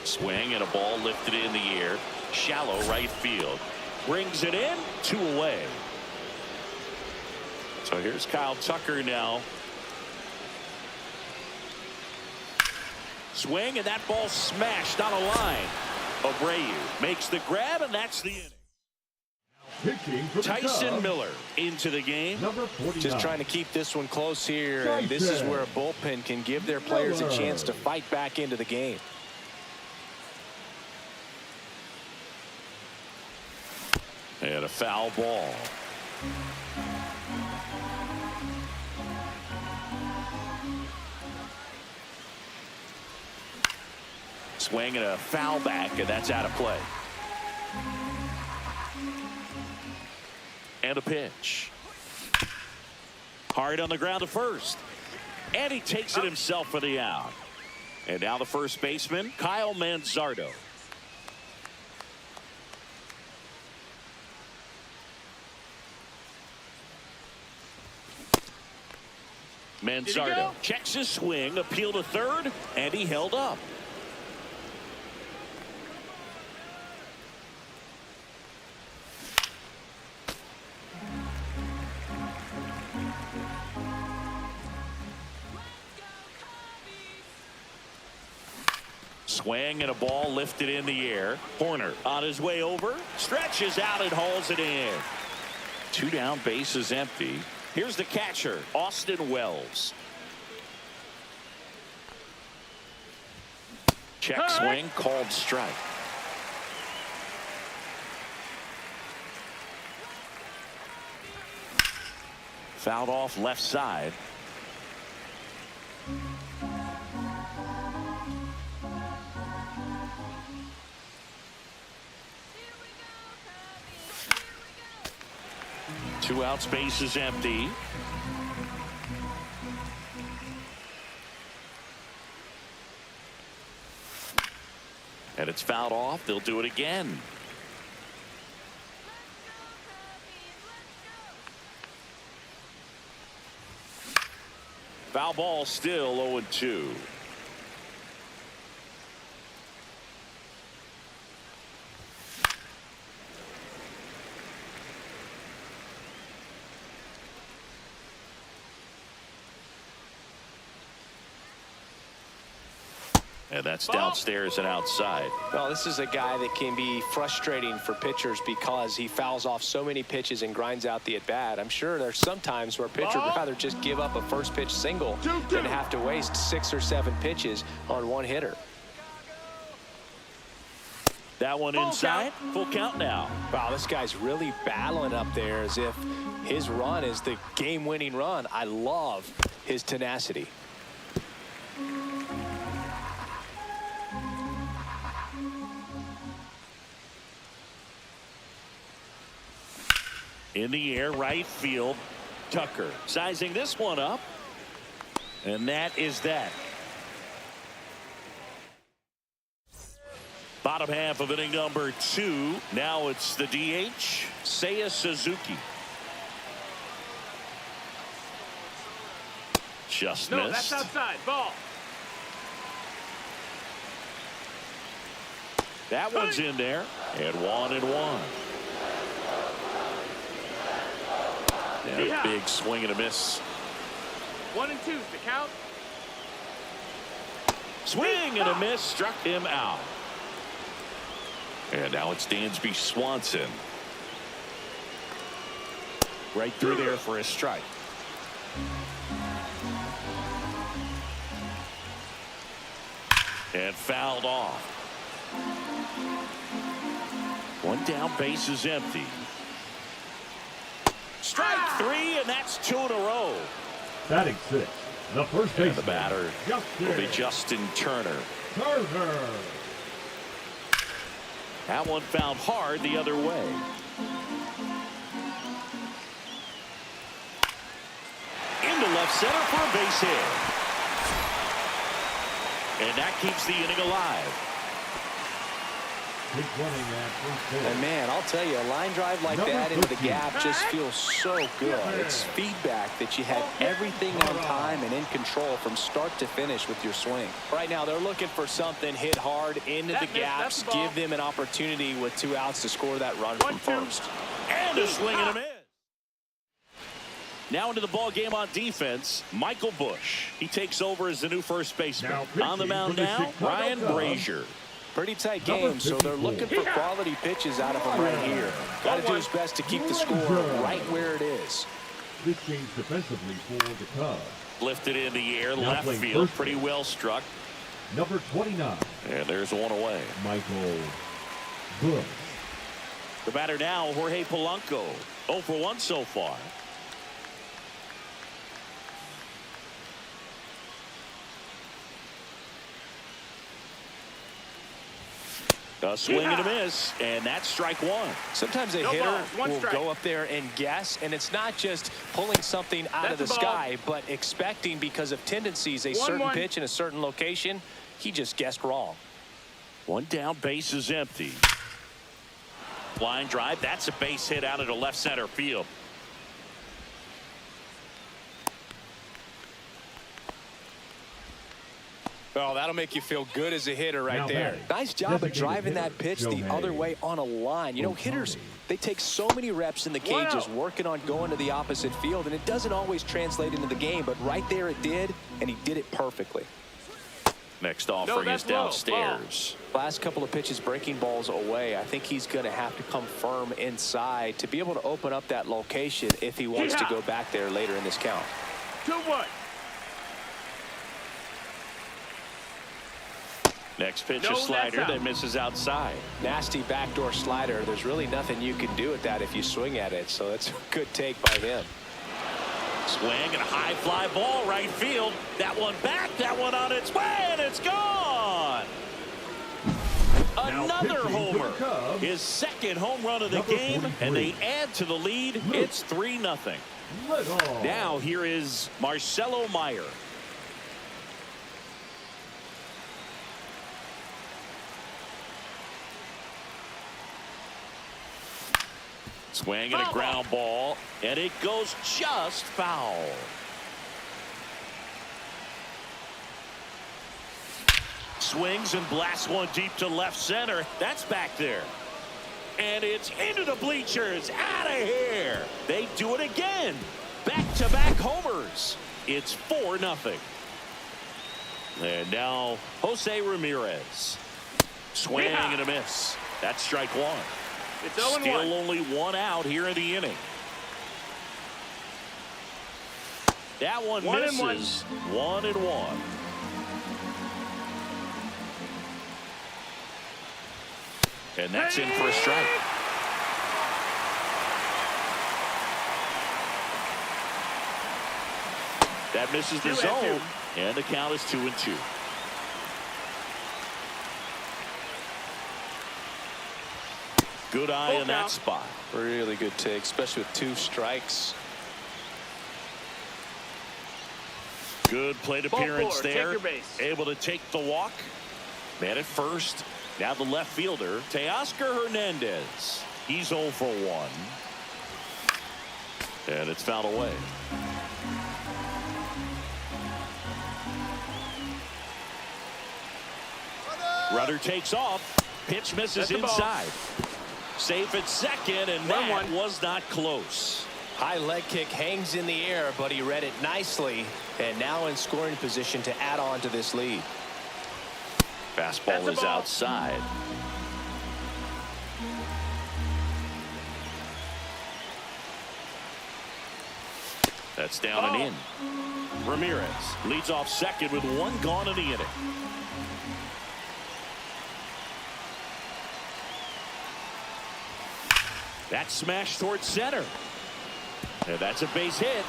Speaker 1: Swing and a ball lifted in the air. Shallow right field. Brings it in, 2 away. So here's Kyle Tucker now. Swing, and that ball smashed on a line. Abreu makes the grab, and that's the inning.
Speaker 2: Pitching for the
Speaker 1: Tyson
Speaker 2: Cubs,
Speaker 1: Miller into the game.
Speaker 2: number 49.
Speaker 3: Just trying to keep this one close here, and this is where a bullpen can give their players a chance to fight back into the game.
Speaker 1: And a foul ball. Swing and a foul back, and that's out of play. And a pitch. Hard on the ground to first. And he takes it himself for the out. And now the first baseman, Kyle Manzardo. Manzardo checks his swing, appeal to third, and he held up. Swing and a ball lifted in the air. Horner on his way over, stretches out and hauls it in. 2 down, bases empty. Here's the catcher, Austin Wells. Check swing, called strike. Fouled off left side. Two outs, base is empty. And it's fouled off. They'll do it again. Foul ball, still 0-2. And that's downstairs and outside.
Speaker 3: Well, this is a guy that can be frustrating for pitchers because he fouls off so many pitches and grinds out the at-bat. I'm sure there's some times where a pitcher would rather just give up a first pitch single than have to waste 6 or 7 pitches on one hitter.
Speaker 1: That one inside. Full count now.
Speaker 3: Wow, this guy's really battling up there as if his run is the game-winning run. I love his tenacity.
Speaker 1: In the air, right field. Tucker sizing this one up. And that is that. Bottom half of inning number 2. Now it's the DH, Seiya Suzuki. Just
Speaker 4: No,
Speaker 1: missed.
Speaker 4: that's outside. Ball.
Speaker 1: That one's in there. And 1-1. And a big swing and a miss.
Speaker 4: 1 and 2's the count.
Speaker 1: Swing and a miss, struck him out. And now it's Dansby Swanson. Right through there for a strike. And fouled off. One down, base is empty. Strike 3, and that's 2 in a row.
Speaker 2: Batting 6. The first baseman.
Speaker 1: And the batter will be Justin Turner. That one found hard the other way. Into left center for a base hit. And that keeps the inning alive.
Speaker 3: And man, I'll tell you, a line drive like that into the gap just feels so good. It's feedback that you had everything on time and in control from start to finish with your swing. Right now, they're looking for something hit hard into the gaps, give them an opportunity with 2 outs to score that run from first.
Speaker 1: And a swing and a miss. Now into the ball game on defense, Michael Bush. He takes over as the new first baseman. On the mound now, Ryan Brazier.
Speaker 3: Pretty tight game, so they're looking for quality pitches out of him right here. Got to do his best to keep the score right where it is.
Speaker 2: This change defensively for the Cubs.
Speaker 1: Lifted in the air, left field, pretty well struck.
Speaker 2: Number 29.
Speaker 1: And there's one away.
Speaker 2: Michael Bush.
Speaker 1: The batter now, Jorge Polanco. 0 for 1 so far. A swing and a miss, and that's strike 1.
Speaker 3: Sometimes a hitter will go up there and guess, and it's not just pulling something out of the sky, but expecting because of tendencies a certain pitch in a certain location. He just guessed wrong.
Speaker 1: One down, base is empty. Line drive, that's a base hit out into left center field.
Speaker 3: Oh, that'll make you feel good as a hitter right there. Nice job of driving that pitch the other way on a line. You know, hitters, they take so many reps in the cages working on going to the opposite field, and it doesn't always translate into the game, but right there it did, and he did it perfectly.
Speaker 1: Next offering is downstairs.
Speaker 3: Last couple of pitches breaking balls away. I think he's going to have to come firm inside to be able to open up that location if he wants to go back there later in this count.
Speaker 4: 2-1.
Speaker 1: Next pitch, a slider that misses outside.
Speaker 3: Nasty backdoor slider. There's really nothing you can do with that if you swing at it, so that's a good take by him.
Speaker 1: Swing and a high fly ball right field. That one back, that one on its way, and it's gone. Another homer. His second home run of the game, and they add to the lead. It's 3-0. Now here is Marcelo Meyer. Swing and a ground ball, and it goes just foul. Swings and blasts one deep to left center. That's back there. And it's into the bleachers. Out of here. They do it again. Back-to-back homers. It's 4-0. And now Jose Ramirez. Swing and a miss. That's strike one.
Speaker 4: It's 0-1.
Speaker 1: Still only one out here in the inning. That one misses. 1-1. And that's in for a strike. That misses the zone, and the count is 2-2. Good eye in that spot.
Speaker 3: Really good take, especially with 2 strikes.
Speaker 1: Good plate appearance there. Able to take the walk. Man at first. Now the left fielder, Teoscar Hernandez. He's 0 for 1. And it's fouled away. Rudder takes off. Pitch misses inside. Safe at second, and that was not close.
Speaker 5: High leg kick hangs in the air, but he read it nicely. And now in scoring position to add on to this lead.
Speaker 1: Fastball is outside. That's down and in. Ramirez leads off second with 1 gone in the inning. That's smashed towards center. And that's a base hit.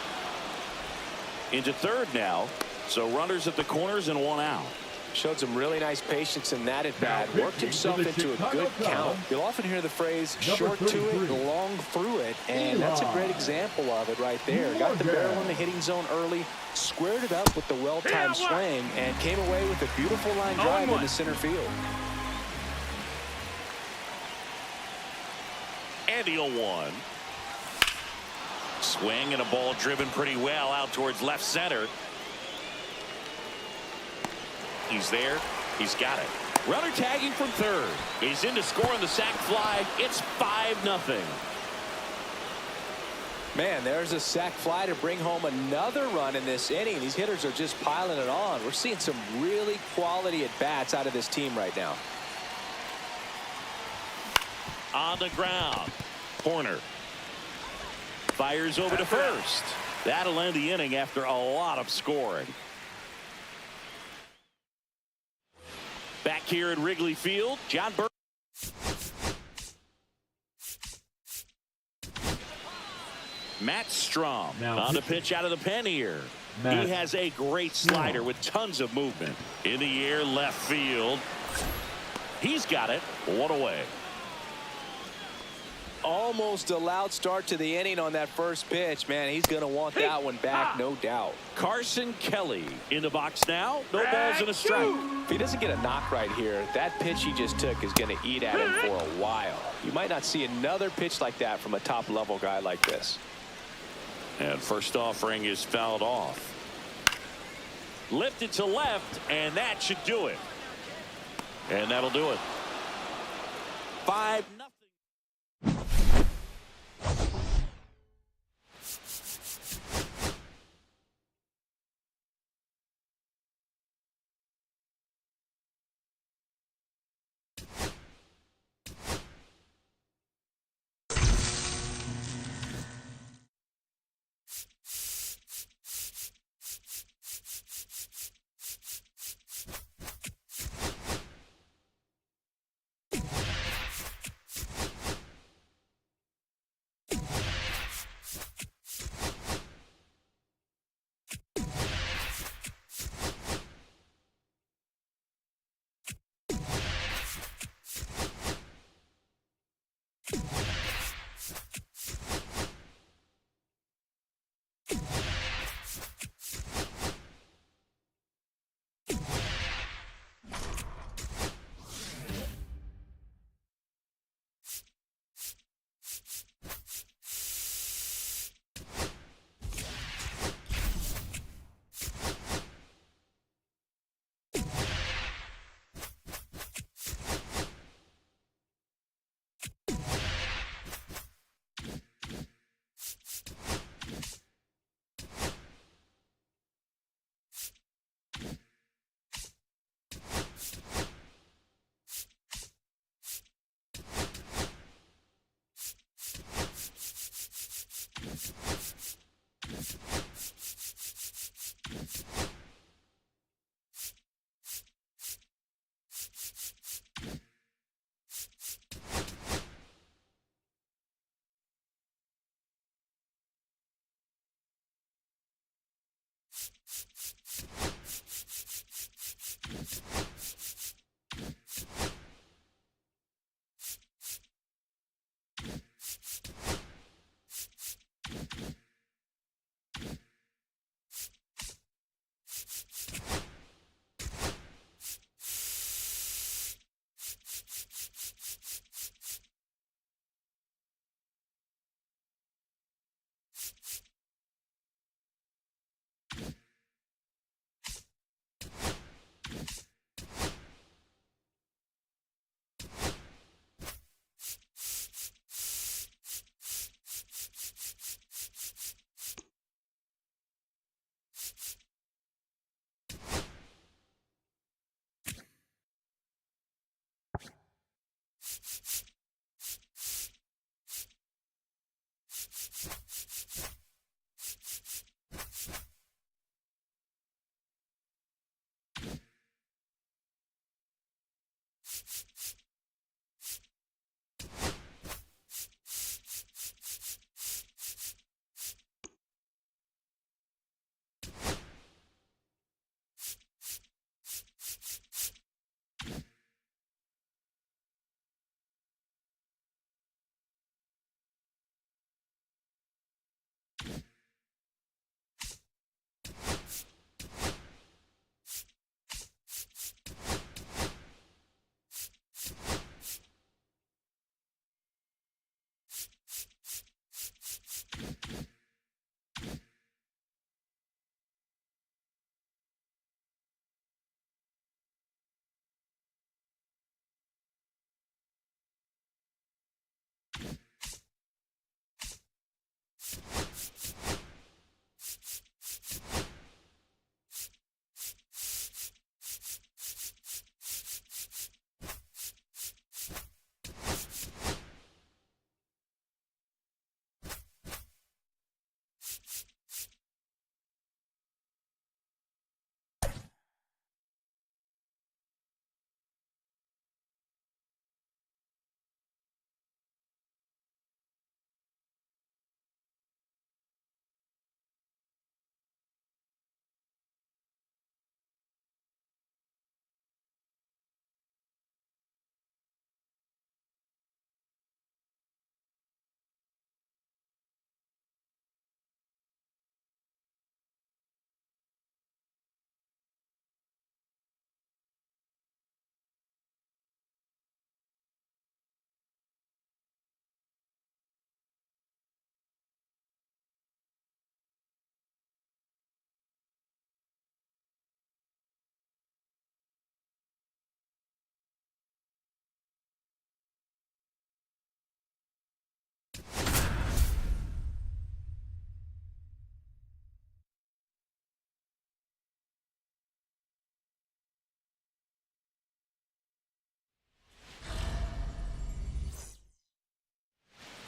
Speaker 1: Into third now. So runners at the corners and 1 out.
Speaker 3: Showed some really nice patience in that at bat. Worked himself into a good count. You'll often hear the phrase short to it, long through it, and that's a great example of it right there. Got the barrel in the hitting zone early, squared it up with the well-timed swing, and came away with a beautiful line drive into center field.
Speaker 1: And the 0-1. Swing and a ball driven pretty well out towards left center. He's there. He's got it. Runner tagging from third. He's in to score on the sac fly. It's 5-0.
Speaker 3: Man, there's a sac fly to bring home another run in this inning. These hitters are just piling it on. We're seeing some really quality at-bats out of this team right now.
Speaker 1: On the ground. Corner. Fires over to first. That'll end the inning after a lot of scoring. Back here at Wrigley Field, John Burke. Matt Strom on the pitch out of the pen here. He has a great slider with tons of movement. In the air, left field. He's got it. 1 away.
Speaker 3: Almost a loud start to the inning on that first pitch. Man, he's going to want that one back, no doubt.
Speaker 1: Carson Kelly in the box now. No balls and a strike.
Speaker 3: If he doesn't get a knock right here, that pitch he just took is going to eat at him for a while. You might not see another pitch like that from a top-level guy like this.
Speaker 1: And first offering is fouled off. Lifted to left, and that should do it. And that'll do it. 5-0.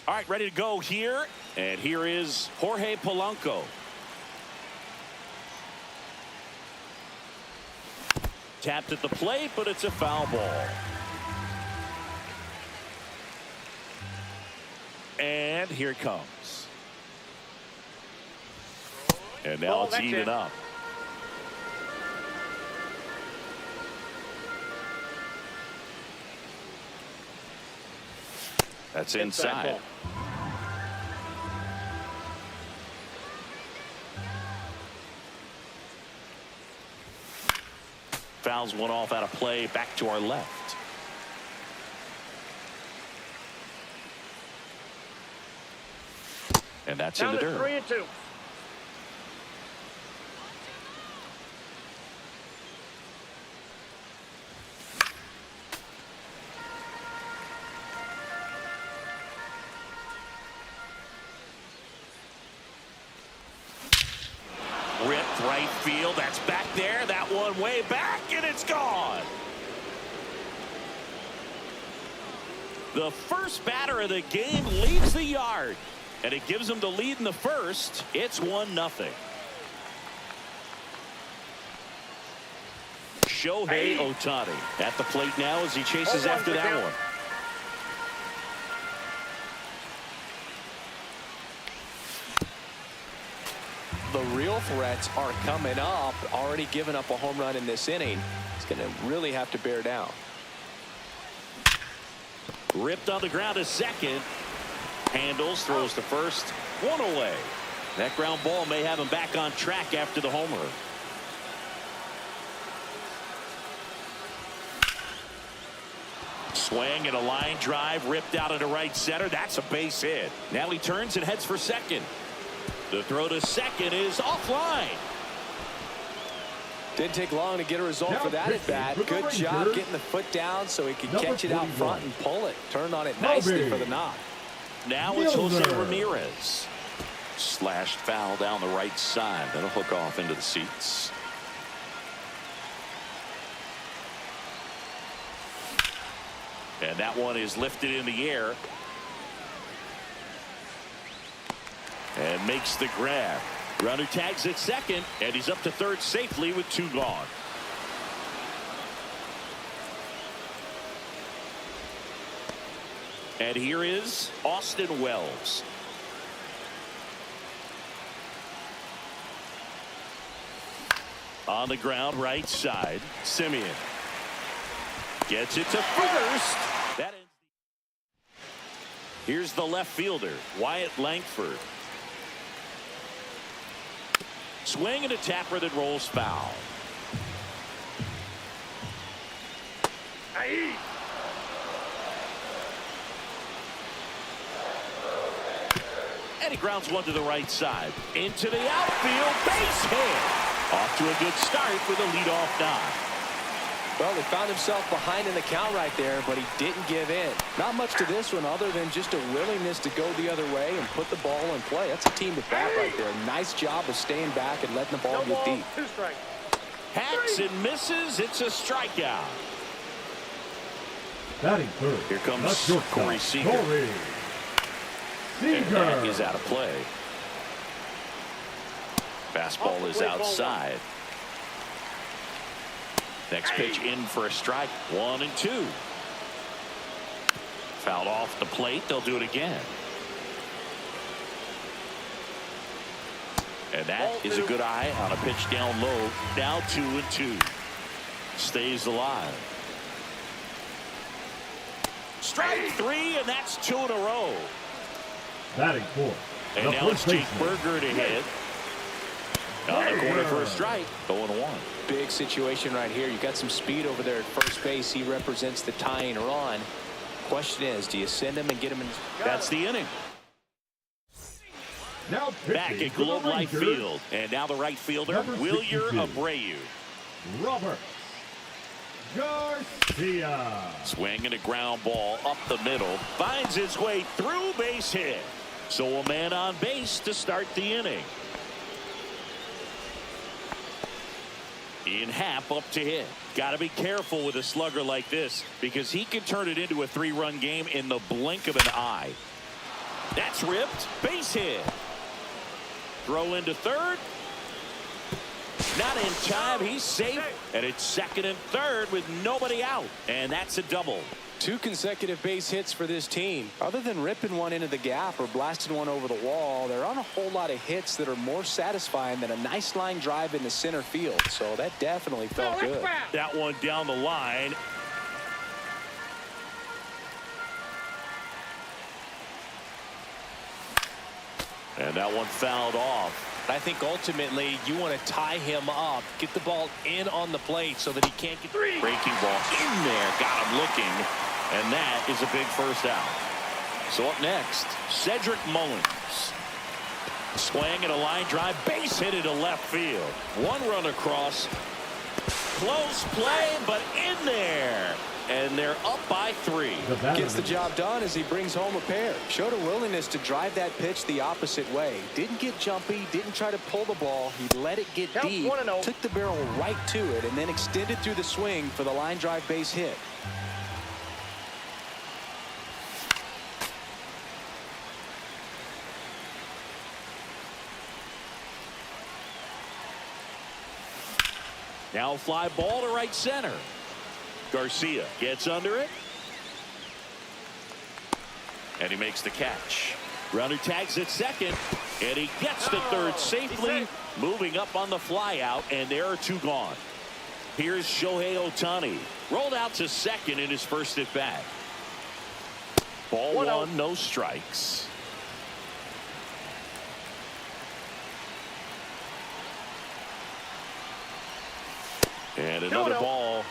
Speaker 1: All right, ready to go here. And here is Jorge Polanco. Tapped at the plate, but it's a foul ball. And here it comes. And now it's even up. That's inside. Fouls one off out of play, back to our left. And that's in the dirt.
Speaker 4: 3-2.
Speaker 1: Ripped right field. That's back there. That one way back, and it's gone. The first batter of the game leaves the yard, and it gives them the lead in the first. It's 1-0. Shohei Ohtani at the plate now as he chases after that one.
Speaker 3: The real threats are coming up. Already given up a home run in this inning. He's going to really have to bear down.
Speaker 1: Ripped on the ground to second. Handles, throws to first. One away. That ground ball may have him back on track after the homer. Swing and a line drive ripped out into right center. That's a base hit. Now he turns and heads for second. The throw to second is offline.
Speaker 3: Didn't take long to get a result for that at bat. Good job getting the foot down so he could catch it out front and pull it. Turned on it nicely for the knock.
Speaker 1: Now it's Jose Ramirez. Slashed foul down the right side. That'll hook off into the seats. And that one is lifted in the air. And makes the grab. Runner tags at second, and he's up to third safely with 2 gone. And here is Austin Wells. On the ground, right side. Simeon gets it to first. That ends. Here's the left fielder, Wyatt Langford. Swing and a tapper that rolls foul. And he grounds one to the right side. Into the outfield, base hit. Off to a good start with a leadoff knock.
Speaker 3: Well, they found himself behind in the count right there, but he didn't give in. Not much to this one other than just a willingness to go the other way and put the ball in play. That's a team at bat right there. Nice job of staying back and letting the ball get deep.
Speaker 4: 2 strikes.
Speaker 1: Hacks and misses. It's a strikeout.
Speaker 2: Batting third.
Speaker 1: Here comes Corey Seager. And that is out of play. Fastball is outside. Next pitch in for a strike. 1-2. Fouled off the plate. They'll do it again. And that is a good eye on a pitch down low. Now 2-2. Stays alive. Strike 3, and that's 2 in a row.
Speaker 2: Batting fourth.
Speaker 1: And now it's Jake Berger to hit. On the corner for a strike. 0-1.
Speaker 3: Big situation right here. You got some speed over there at first base. He represents the tying run. Question is, do you send him and get him in?
Speaker 1: That's the inning.
Speaker 2: Now
Speaker 1: Back at Globe Life Field. And now the right fielder, Wilyer Abreu.
Speaker 2: Robert Garcia.
Speaker 1: Swinging a ground ball up the middle. Finds his way through, base hit. So a man on base to start the inning. Ian Happ up to hit. Got to be careful with a slugger like this because he can turn it into a 3-run game in the blink of an eye. That's ripped. Base hit. Throw into third. Not in time. He's safe. And it's second and third with nobody out. And that's a double.
Speaker 3: 2 consecutive base hits for this team. Other than ripping one into the gap or blasting one over the wall, there aren't a whole lot of hits that are more satisfying than a nice line drive in the center field. So that definitely felt good.
Speaker 1: That one down the line. And that one fouled off.
Speaker 5: I think ultimately you want to tie him up, get the ball in on the plate so that he can't get
Speaker 1: Breaking ball in there, got him looking, and that is a big first out. So up next, Cedric Mullins. Swing and a line drive, base hit into left field. One run across. Close play, but in there. And they're up by 3.
Speaker 3: Gets the job done as he brings home a pair. Showed a willingness to drive that pitch the opposite way. Didn't get jumpy, didn't try to pull the ball. He let it get deep, took the barrel right to it, and then extended through the swing for the line drive base hit.
Speaker 1: Now fly ball to right center. Garcia gets under it. And he makes the catch. Runner tags at second. And he gets to third safely. Moving up on the fly out. And there are 2 gone. Here's Shohei Ohtani. Rolled out to second in his first at bat. Ball 1, no strikes. And another ball.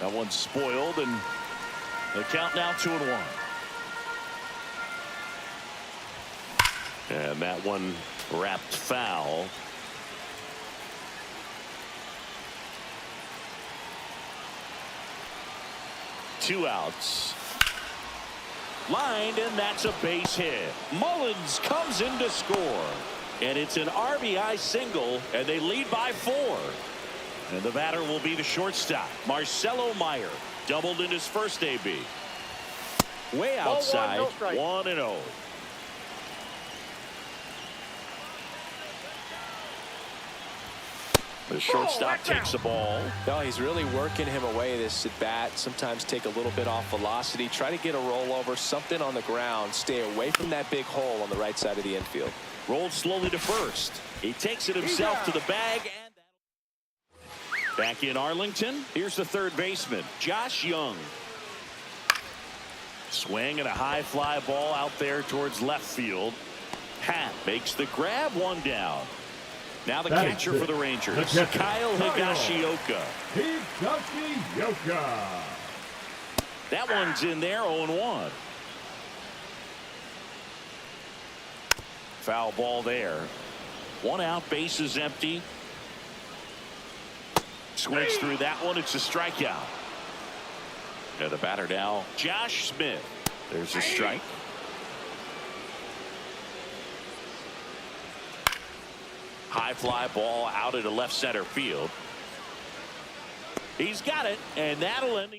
Speaker 1: That one's spoiled, and the count now 2-1. And that one wrapped foul. Two outs. Lined, and that's a base hit. Mullins comes in to score. And it's an RBI single, and they lead by 4. And the batter will be the shortstop, Marcelo Meyer. Doubled in his first AB. Way outside, 1-0. The shortstop takes the ball.
Speaker 3: No, he's really working him away this at bat. Sometimes take a little bit off velocity. Try to get a rollover, something on the ground. Stay away from that big hole on the right side of the infield.
Speaker 1: Rolled slowly to first. He takes it himself to the bag. And back in Arlington, here's the third baseman, Josh Young. Swing and a high fly ball out there towards left field. Hat makes the grab, 1 down. Now the catcher for the Rangers, Kyle Higashioka. That one's in there, 0-1. Foul ball there. 1 out, base is empty. Swings through that one. It's a strikeout. And the batter now, Josh Smith. There's a strike. High fly ball out into left center field. He's got it, and that'll end the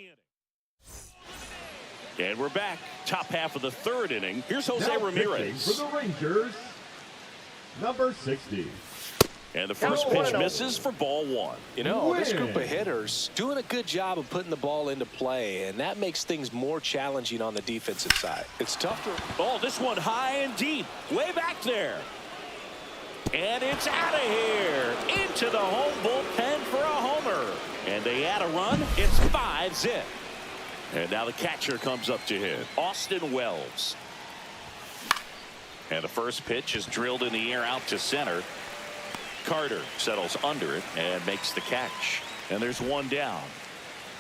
Speaker 1: inning. And we're back. Top half of the third inning. Here's Jose Ramirez.
Speaker 2: For the Rangers, number 60.
Speaker 1: And the first pitch misses for ball 1.
Speaker 3: You know, this group of hitters doing a good job of putting the ball into play, and that makes things more challenging on the defensive side. It's tough to...
Speaker 1: Oh, this one high and deep. Way back there. And it's out of here. Into the home bullpen for a homer. And they add a run. It's 5-zip. And now the catcher comes up to him, Austin Wells. And the first pitch is drilled in the air out to center. Carter settles under it and makes the catch. And there's 1 down.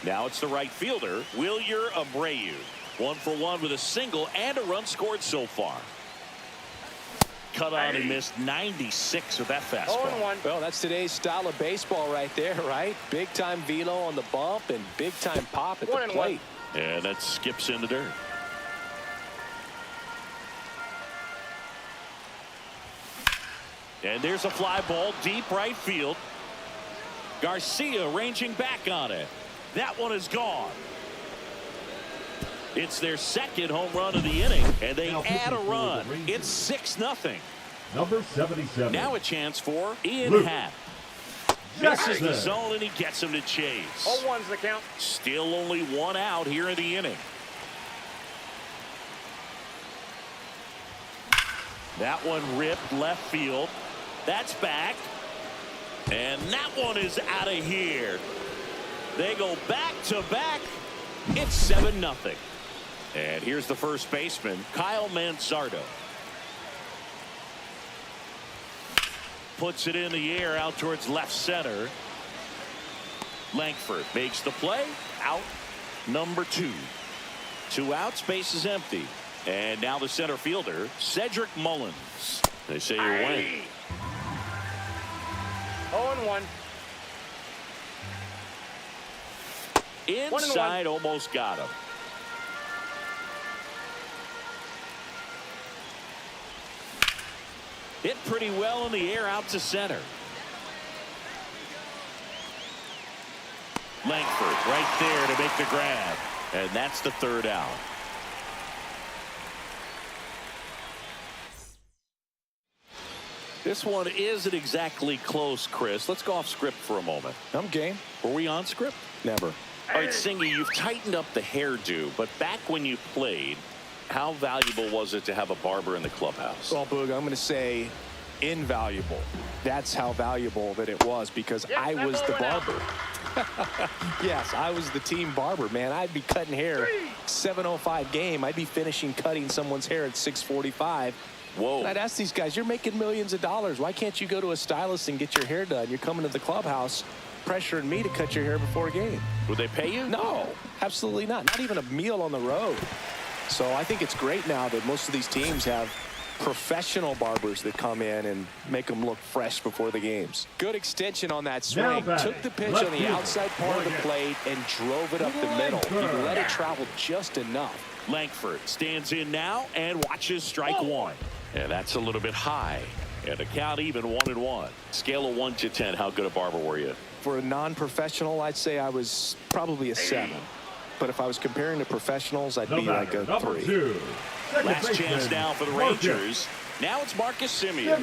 Speaker 1: Now it's the right fielder, Wilyer Abreu. 1 for 1 with a single and a run scored so far. Cut on and missed 96 with that fastball.
Speaker 4: 0-1.
Speaker 3: Well, that's today's style of baseball right there, right? Big time velo on the bump and big time pop at the plate.
Speaker 1: And that skips in the dirt. And there's a fly ball deep right field. Garcia ranging back on it. That one is gone. It's their second home run of the inning, and they add a run. It's 6-0.
Speaker 2: Number 77.
Speaker 1: Now a chance for Ian
Speaker 2: Luke
Speaker 1: Happ.
Speaker 2: Jackson.
Speaker 1: Misses the zone, and he gets him to chase.
Speaker 4: 0-1's the count.
Speaker 1: Still only one out here in the inning. That one ripped left field. That's back. And that one is out of here. They go back to back. It's 7-0. And here's the first baseman, Kyle Manzardo. Puts it in the air out towards left center. Langford makes the play. Out number 2. 2 outs, base is empty. And now the center fielder, Cedric Mullins. They say you're winning.
Speaker 4: 0-1.
Speaker 1: Inside, almost got him. Hit pretty well in the air out to center. Langford right there to make the grab. And that's the 3rd out. This one isn't exactly close, Chris. Let's go off script for a moment.
Speaker 3: I'm game.
Speaker 1: Were we on script?
Speaker 3: Never.
Speaker 1: All right, Singy, you've tightened up the hairdo, but back when you played, how valuable was it to have a barber in the clubhouse?
Speaker 3: Well, Boog, I'm going to say invaluable. That's how valuable that it was, because I was the barber. Yes, I was the team barber, man. I'd be cutting hair 7:05 game. I'd be finishing cutting someone's hair at 6:45.
Speaker 1: Whoa.
Speaker 3: And I'd ask these guys, you're making millions of dollars. Why can't you go to a stylist and get your hair done? You're coming to the clubhouse pressuring me to cut your hair before a game.
Speaker 1: Would they pay you?
Speaker 3: No, absolutely not. Not even a meal on the road. So I think it's great now that most of these teams have professional barbers that come in and make them look fresh before the games. Good extension on that swing. Took the pitch on the outside part of the plate and drove it up the middle. He let it travel just enough.
Speaker 1: Langford stands in now and watches strike 1. And that's a little bit high. And the count even 1-1. Scale of 1 to 10, how good a barber were you?
Speaker 3: For a non-professional, I'd say I was probably a 7. But if I was comparing to professionals, I'd be like a 3.
Speaker 2: 2.
Speaker 1: Last chance now for the Rangers. Now it's Marcus Semien.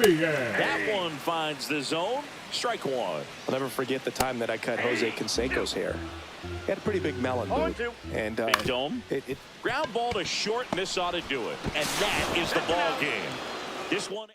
Speaker 1: That one finds the zone. Strike 1.
Speaker 3: I'll never forget the time that I cut Jose Canseco's hair. He had a pretty big melon, dude. And
Speaker 1: Big dome. Ground ball to short, and this ought to do it. And that is the ball game. This one.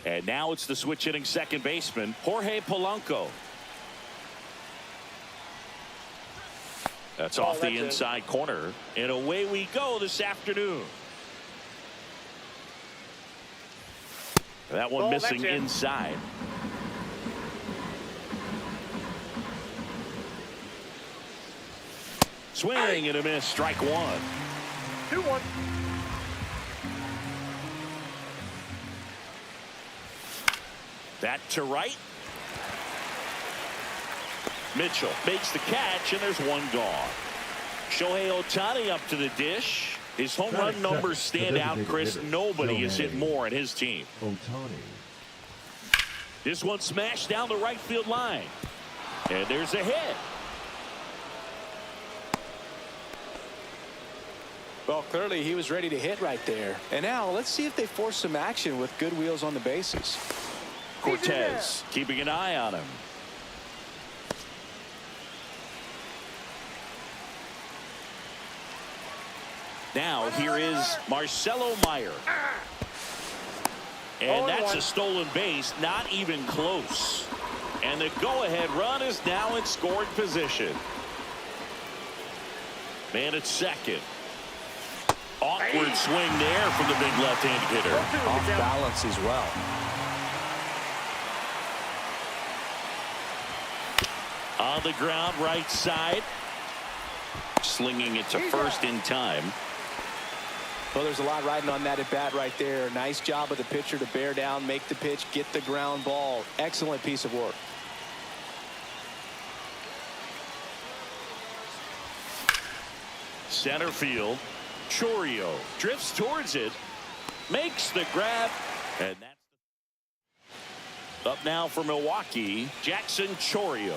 Speaker 1: And now it's the switch hitting second baseman, Jorge Polanco. That's off the inside corner. And away we go this afternoon. That one missing inside. Swing and a miss. Strike 1.
Speaker 4: 2-1.
Speaker 1: That to right. Mitchell makes the catch, and there's one gone. Shohei Ohtani up to the dish. His home run numbers stand out, Chris. Nobody has hit more in his team. This one smashed down the right field line. And there's a hit.
Speaker 3: Well, clearly he was ready to hit right there. And now let's see if they force some action with good wheels on the bases.
Speaker 1: Cortez keeping an eye on him. Now here is Marcelo Meyer. And that's a stolen base, not even close. And the go-ahead run is now in scoring position. Man at second. Awkward swing there from the big left-handed hitter.
Speaker 3: Off balance as well.
Speaker 1: On the ground, right side. Slinging it to first in time.
Speaker 3: Well, there's a lot riding on that at bat right there. Nice job of the pitcher to bear down, make the pitch, get the ground ball. Excellent piece of work.
Speaker 1: Center field. Chourio drifts towards it. Makes the grab. And that's up now for Milwaukee. Jackson Chourio.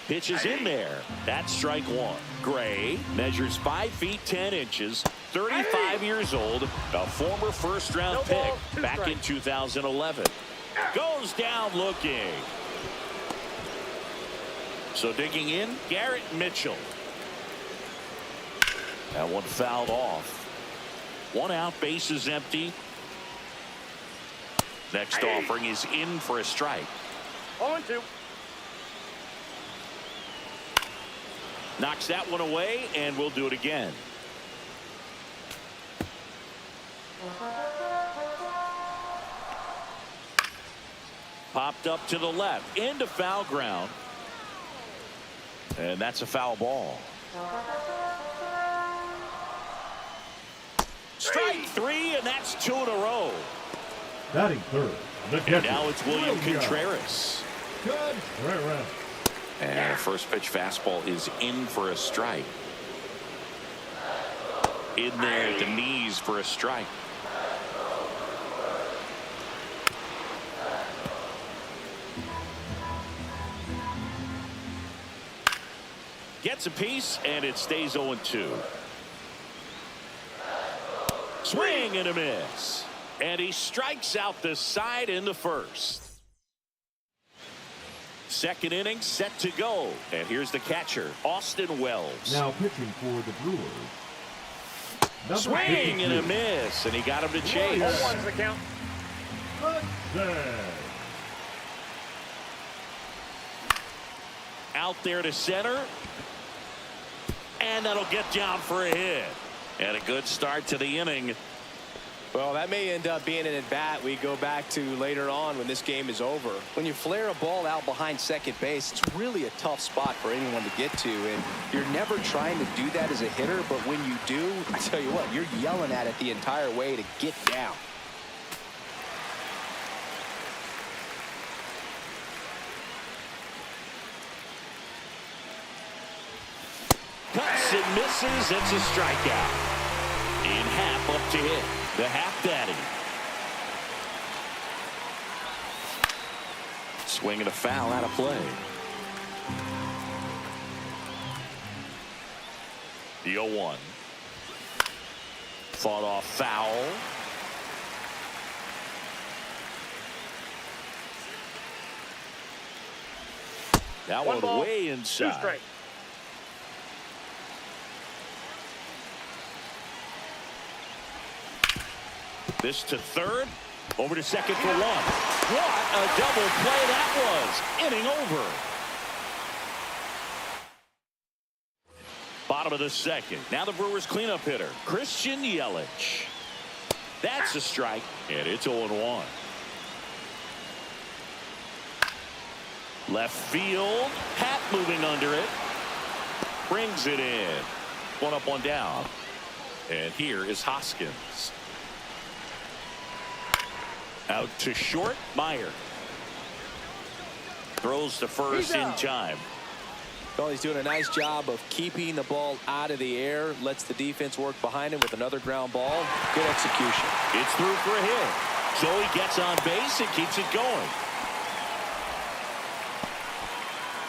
Speaker 1: Pitch is in there. That's strike one. Gray measures 5 feet 10 inches. 35 years old. A former first-round pick back in 2011. Goes down looking. So digging in, Garrett Mitchell. That one fouled off. 1 out, base is empty. Next offering is in for a strike.
Speaker 4: 0-2.
Speaker 1: Knocks that one away, and we'll do it again. Popped up to the left, into foul ground. And that's a foul ball. Strike 3, and that's 2 in a row.
Speaker 2: Batting third, the catcher.
Speaker 1: And now it's William Contreras.
Speaker 2: Contreras.
Speaker 1: And first pitch fastball is in for a strike. In there at the knees for a strike. Gets a piece, and it stays 0-2. Swing and a miss. And he strikes out the side in the first. Second inning set to go. And here's the catcher, Austin Wells.
Speaker 2: Now pitching for the Brewers. Number
Speaker 1: Swing
Speaker 2: 52.
Speaker 1: and a miss. And he got him to chase.
Speaker 4: 0-1's the count.
Speaker 2: Contreras.
Speaker 1: Out there to center. And that'll get down for a hit. And a good start to the inning.
Speaker 3: Well, that may end up being an at-bat we go back to later on when this game is over. When you flare a ball out behind second base, it's really a tough spot for anyone to get to, and you're never trying to do that as a hitter, but when you do, I tell you what, you're yelling at it the entire way to get down.
Speaker 1: Cuts and misses. It's a strikeout. In half up to hit. The half daddy. Swing and a foul out of play. The 0-1. Fought off foul. That one way
Speaker 4: 2
Speaker 1: inside.
Speaker 4: strikes.
Speaker 1: This to third. Over to second for 1. What a double play that was. Inning over. Bottom of the second. Now the Brewers cleanup hitter, Christian Yelich. That's a strike, and it's 0-1. Left field. Pat moving under it. Brings it in. 1 up, 1 down. And here is Hoskins. Out to short, Meyer. Throws to first in time.
Speaker 3: Well, he's doing a nice job of keeping the ball out of the air, lets the defense work behind him with another ground ball. Good execution.
Speaker 1: It's through for a hit. So he gets on base and keeps it going.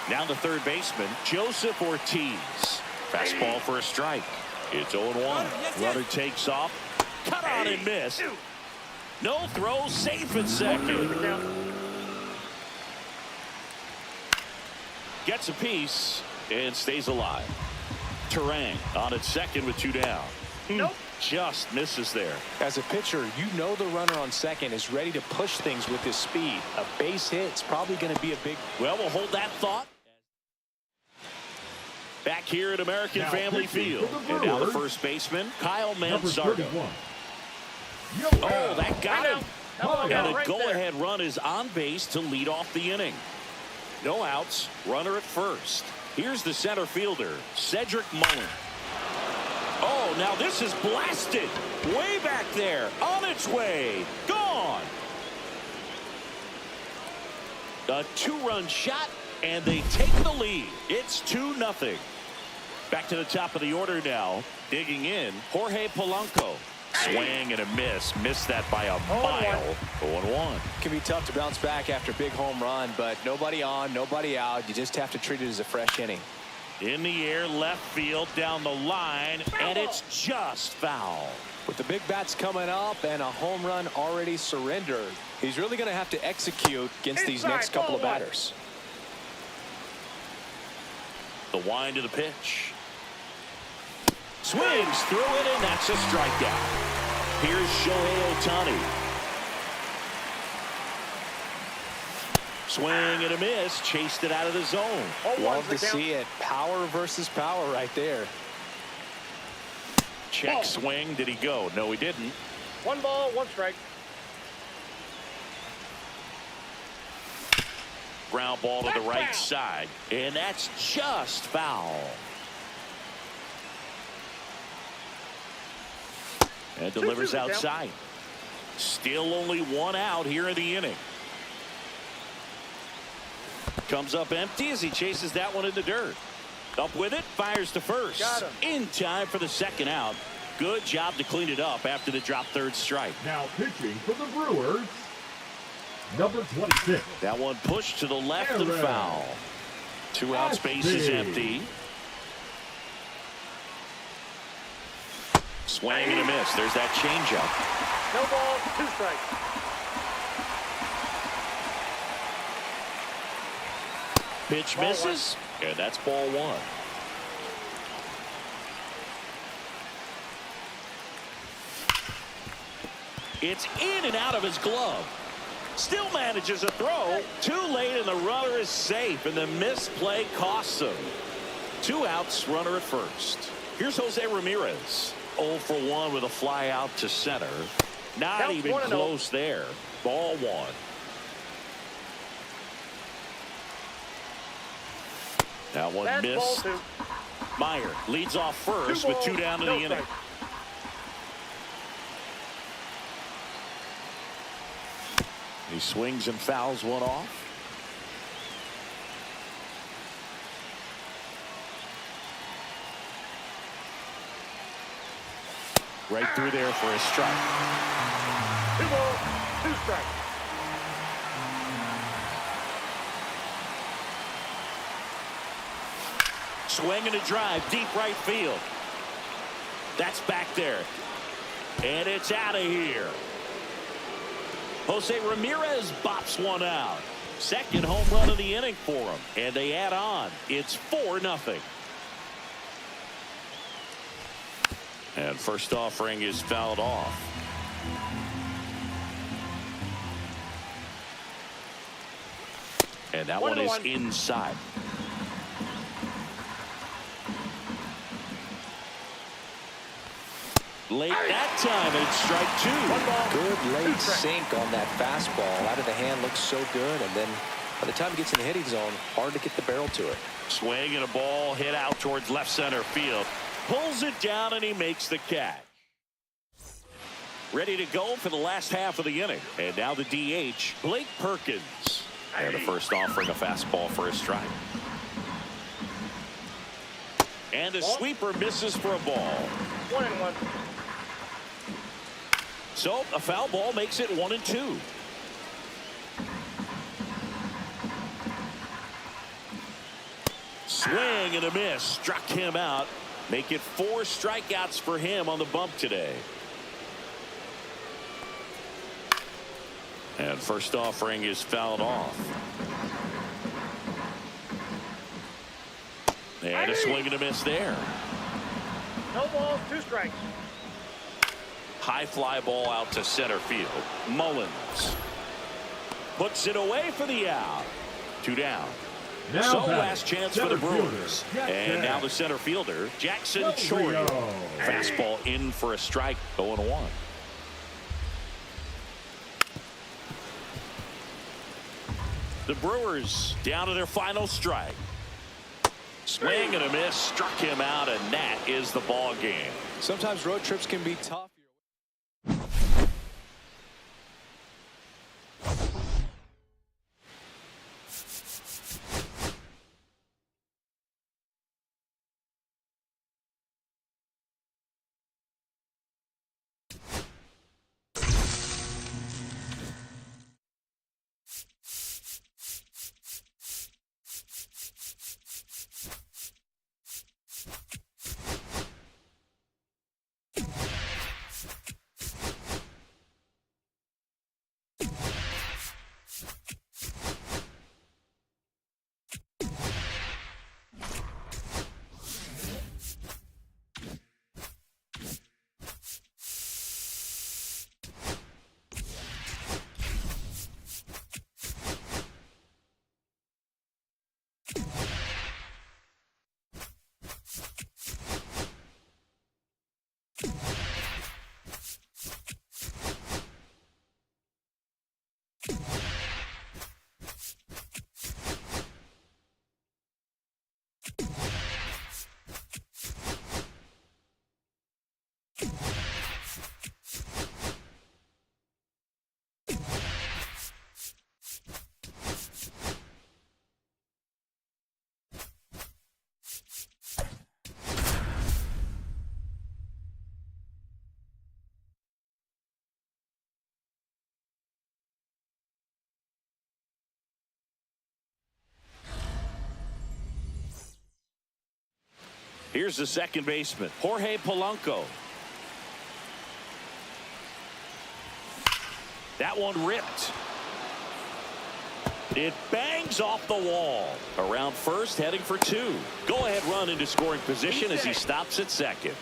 Speaker 1: Now the third baseman, Joseph Ortiz. Fastball for a strike. It's 0-1. Runner takes off. Cut on and miss. No throw, safe at second. Gets a piece and stays alive. Terang on at second with 2 down.
Speaker 4: Nope.
Speaker 1: Just misses there.
Speaker 3: As a pitcher, you know the runner on second is ready to push things with his speed. A base hit's probably going to be a big...
Speaker 1: Well, we'll hold that thought. Back here at American Family Field. And now the first baseman, Kyle Manzardo. Oh, that got him. And a go-ahead run is on base to lead off the inning. No outs, runner at first. Here's the center fielder, Cedric Mullin. Oh, now this is blasted. Way back there, on its way, gone. A 2-run shot, and they take the lead. It's 2-0. Back to the top of the order now. Digging in, Jorge Polanco. Swing and a miss. Missed that by a mile. 0-1.
Speaker 3: Can be tough to bounce back after a big home run, but nobody on, nobody out. You just have to treat it as a fresh inning.
Speaker 1: In the air, left field, down the line, and it's just foul.
Speaker 3: With the big bats coming up and a home run already surrendered, he's really going to have to execute against these next couple of batters.
Speaker 1: The wind of the pitch. Swings through it, and that's a strikeout. Here's Shohei Ohtani. Swing and a miss. Chased it out of the zone.
Speaker 3: Love to see it. Power versus power right there.
Speaker 1: Check swing. Did he go? No, he didn't.
Speaker 4: 1 ball, 1 strike.
Speaker 1: Ground ball to the right side. And that's just foul. And delivers outside. Still only 1 out here in the inning. Comes up empty as he chases that one in the dirt. Up with it, fires to first.
Speaker 4: Got him.
Speaker 1: In time for the 2nd out. Good job to clean it up after the drop 3rd strike.
Speaker 2: Now pitching for the Brewers, number 26.
Speaker 1: That one pushed to the left and foul. 2 out, space is empty. Swing and a miss. There's that changeup.
Speaker 4: No ball, 2 strikes.
Speaker 1: Pitch misses, and that's ball 1. It's in and out of his glove. Still manages a throw. Too late, and the runner is safe, and the misplay costs him. 2 outs, runner at first. Here's Jose Ramirez. 0 for 1 with a fly out to center. Not
Speaker 4: Counts
Speaker 1: even
Speaker 4: 1-0.
Speaker 1: close there. Ball 1. That one
Speaker 4: That's
Speaker 1: missed.
Speaker 4: ball 2.
Speaker 1: Meyer leads off first with 2 down to the inning. He swings and fouls one off. Right through there for a strike.
Speaker 4: 2 balls, 2 strikes.
Speaker 1: Swing and a drive, deep right field. That's back there. And it's out of here. Jose Ramirez bops one out. 2nd home run of the inning for him. And they add on. It's 4-0. And first offering is fouled off. And that one is inside. Late that time, and it's strike 2.
Speaker 3: Good late sink on that fastball. Out of the hand, looks so good, and then by the time it gets in the hitting zone, hard to get the barrel to it.
Speaker 1: Swing and a ball hit out towards left center field. Pulls it down, and he makes the catch. Ready to go for the last half of the inning. And now the DH, Blake Perkins. And the first offering, a fastball for a strike. And a sweeper misses for a ball.
Speaker 4: 1-1.
Speaker 1: So a foul ball makes it 1-2. Swing and a miss. Struck him out. Make it 4 strikeouts for him on the bump today. And first offering is fouled off. And a swing and a miss there.
Speaker 4: No balls, 2 strikes.
Speaker 1: High fly ball out to center field. Mullins puts it away for the out. 2 down.
Speaker 2: Now
Speaker 1: So
Speaker 2: batting,
Speaker 1: last chance for the
Speaker 2: center fielder,
Speaker 1: Brewers.
Speaker 2: Jackson.
Speaker 1: And now the center fielder, Jackson
Speaker 2: Del
Speaker 1: Chourio.
Speaker 2: Rio.
Speaker 1: Fastball in for a strike, 0-1. The Brewers down to their final strike. Swing and a miss. Struck him out, and that is the ball game.
Speaker 3: Sometimes road trips can be tough.
Speaker 1: Here's the second baseman, Jorge Polanco. That one ripped. It bangs off the wall. Around first, heading for 2. Go-ahead run into scoring position as he stops at second.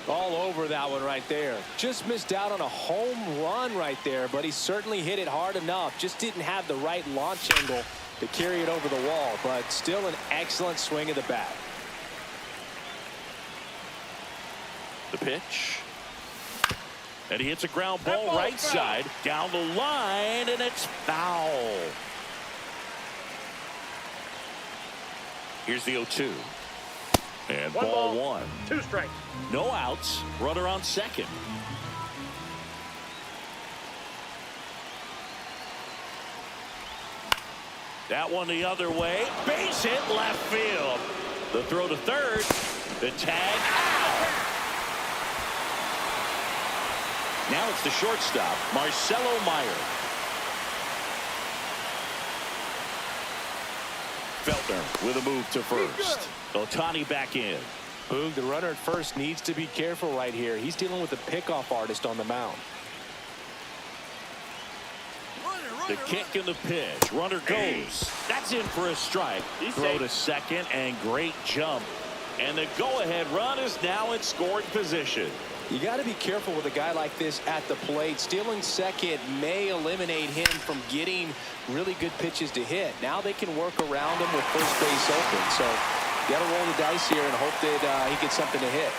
Speaker 3: All over that one right there. Just missed out on a home run right there, but he certainly hit it hard enough. Just didn't have the right launch angle to carry it over the wall, but still an excellent swing of the bat.
Speaker 1: The pitch. And he hits a ground ball right side down the line, and it's foul. Here's the 0-2. And ball 1.
Speaker 4: 2 strikes.
Speaker 1: No outs. Runner on second. That one the other way. Base hit left field. The throw to third. The tag out. Now it's the shortstop, Marcelo Meyer. Feltner with a move to first. Ohtani back in.
Speaker 3: Boog, the runner at first needs to be careful right here. He's dealing with a pickoff artist on the mound.
Speaker 1: The kick and the pitch. Runner goes. That's in for a strike. Throw to second, and great jump. And the go-ahead run is now in scoring position.
Speaker 3: You got to be careful with a guy like this at the plate. Stealing second may eliminate him from getting really good pitches to hit. Now they can work around him with first base open. So you got to roll the dice here and hope that he gets something to hit.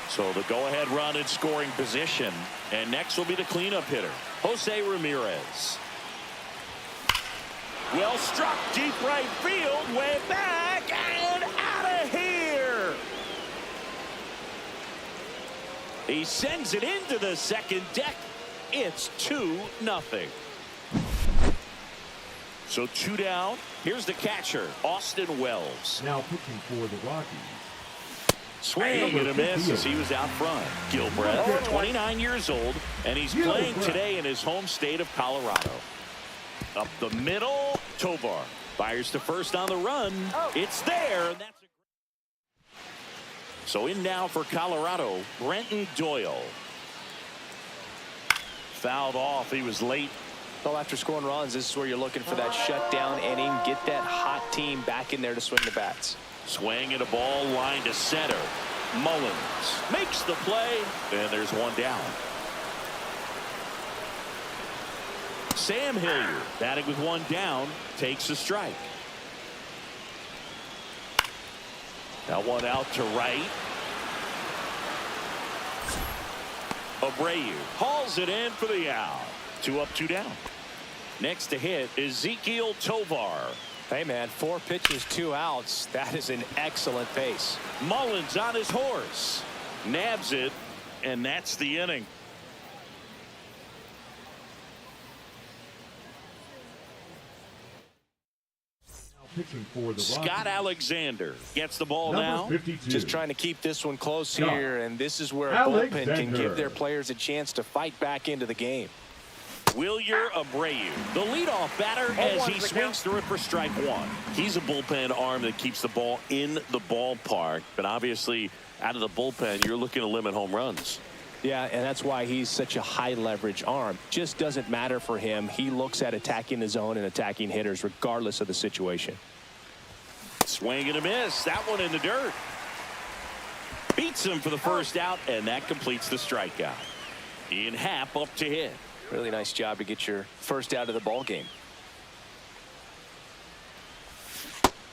Speaker 1: So the go-ahead run in scoring position. And next will be the cleanup hitter, Jose Ramirez. Well struck, deep right field, way back, and out of here. He sends it into the second deck. It's 2-0. So 2 down. Here's the catcher, Austin Wells.
Speaker 2: Now pitching for the Rockies.
Speaker 1: Swing and a miss as he was out front. Gilbreth, 29 years old, and he's playing today in his home state of Colorado. Up the middle, Tovar fires to first on the run. It's there. And that's so in now for Colorado, Brenton Doyle. Fouled off. He was late.
Speaker 3: Well, after scoring runs, this is where you're looking for that shutdown inning. Get that hot team back in there to swing the bats.
Speaker 1: Swing and a ball line to center. Mullins makes the play, and there's one down. Sam Hilliard batting with one down, takes a strike. Now one out to right. Abreu hauls it in for the out. 2 up, 2 down. Next to hit Ezequiel Tovar.
Speaker 5: Hey, man, 4 pitches, 2 outs. That is an excellent pace.
Speaker 1: Mullins on his horse. Nabs it, and that's the inning.
Speaker 2: Pitching for the
Speaker 1: Scott
Speaker 2: Rockies.
Speaker 1: Alexander gets the ball
Speaker 2: Number
Speaker 1: now.
Speaker 2: 52.
Speaker 3: Just trying to keep this one close
Speaker 2: Scott
Speaker 3: here, and this is where a bullpen can
Speaker 2: Alexander.
Speaker 3: give their players a chance to fight back into the game.
Speaker 1: Wilyer Abreu, the leadoff batter, as he swings through it for strike one. He's a bullpen arm that keeps the ball in the ballpark, but obviously out of the bullpen, you're looking to limit home runs.
Speaker 3: Yeah, and that's why he's such a high leverage arm. Just doesn't matter for him. He looks at attacking the zone and attacking hitters regardless of the situation.
Speaker 1: Swing and a miss. That one in the dirt. Beats him for the first out, and that completes the strikeout. Ian Happ up to hit.
Speaker 3: Really nice job to get your first out of the ball game.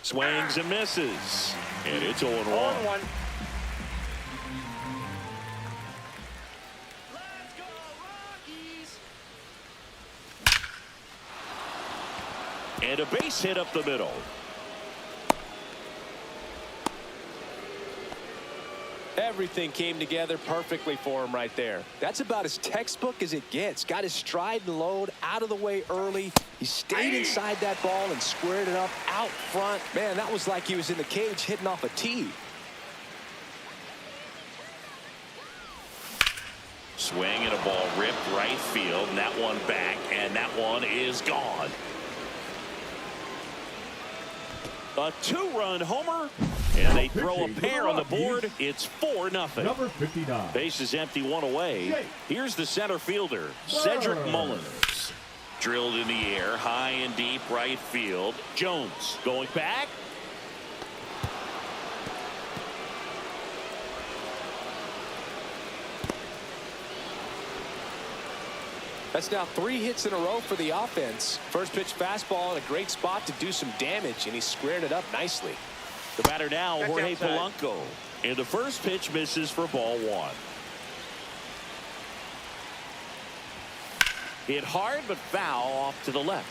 Speaker 1: Swings and misses, and it's 0-1.
Speaker 4: 0-1.
Speaker 1: And a base hit up the middle.
Speaker 3: Everything came together perfectly for him right there. That's about as textbook as it gets. Got his stride and load out of the way early. He stayed inside that ball and squared it up out front. Man, that was like he was in the cage hitting off a tee.
Speaker 1: Swing and a ball ripped right field, and that one back, and that one is gone. A 2-run homer, and they throw a pair on the board. It's 4-0.
Speaker 2: Number 59.
Speaker 1: Base is empty, one away. Here's the center fielder, Cedric Mullins. Drilled in the air, high and deep right field. Jones going back.
Speaker 3: That's now 3 hits in a row for the offense. First pitch fastball in a great spot to do some damage, and he squared it up nicely.
Speaker 1: The batter now,
Speaker 4: Check
Speaker 1: Jorge
Speaker 4: outside.
Speaker 1: Polanco. And the first pitch misses for ball 1. Hit hard but foul off to the left.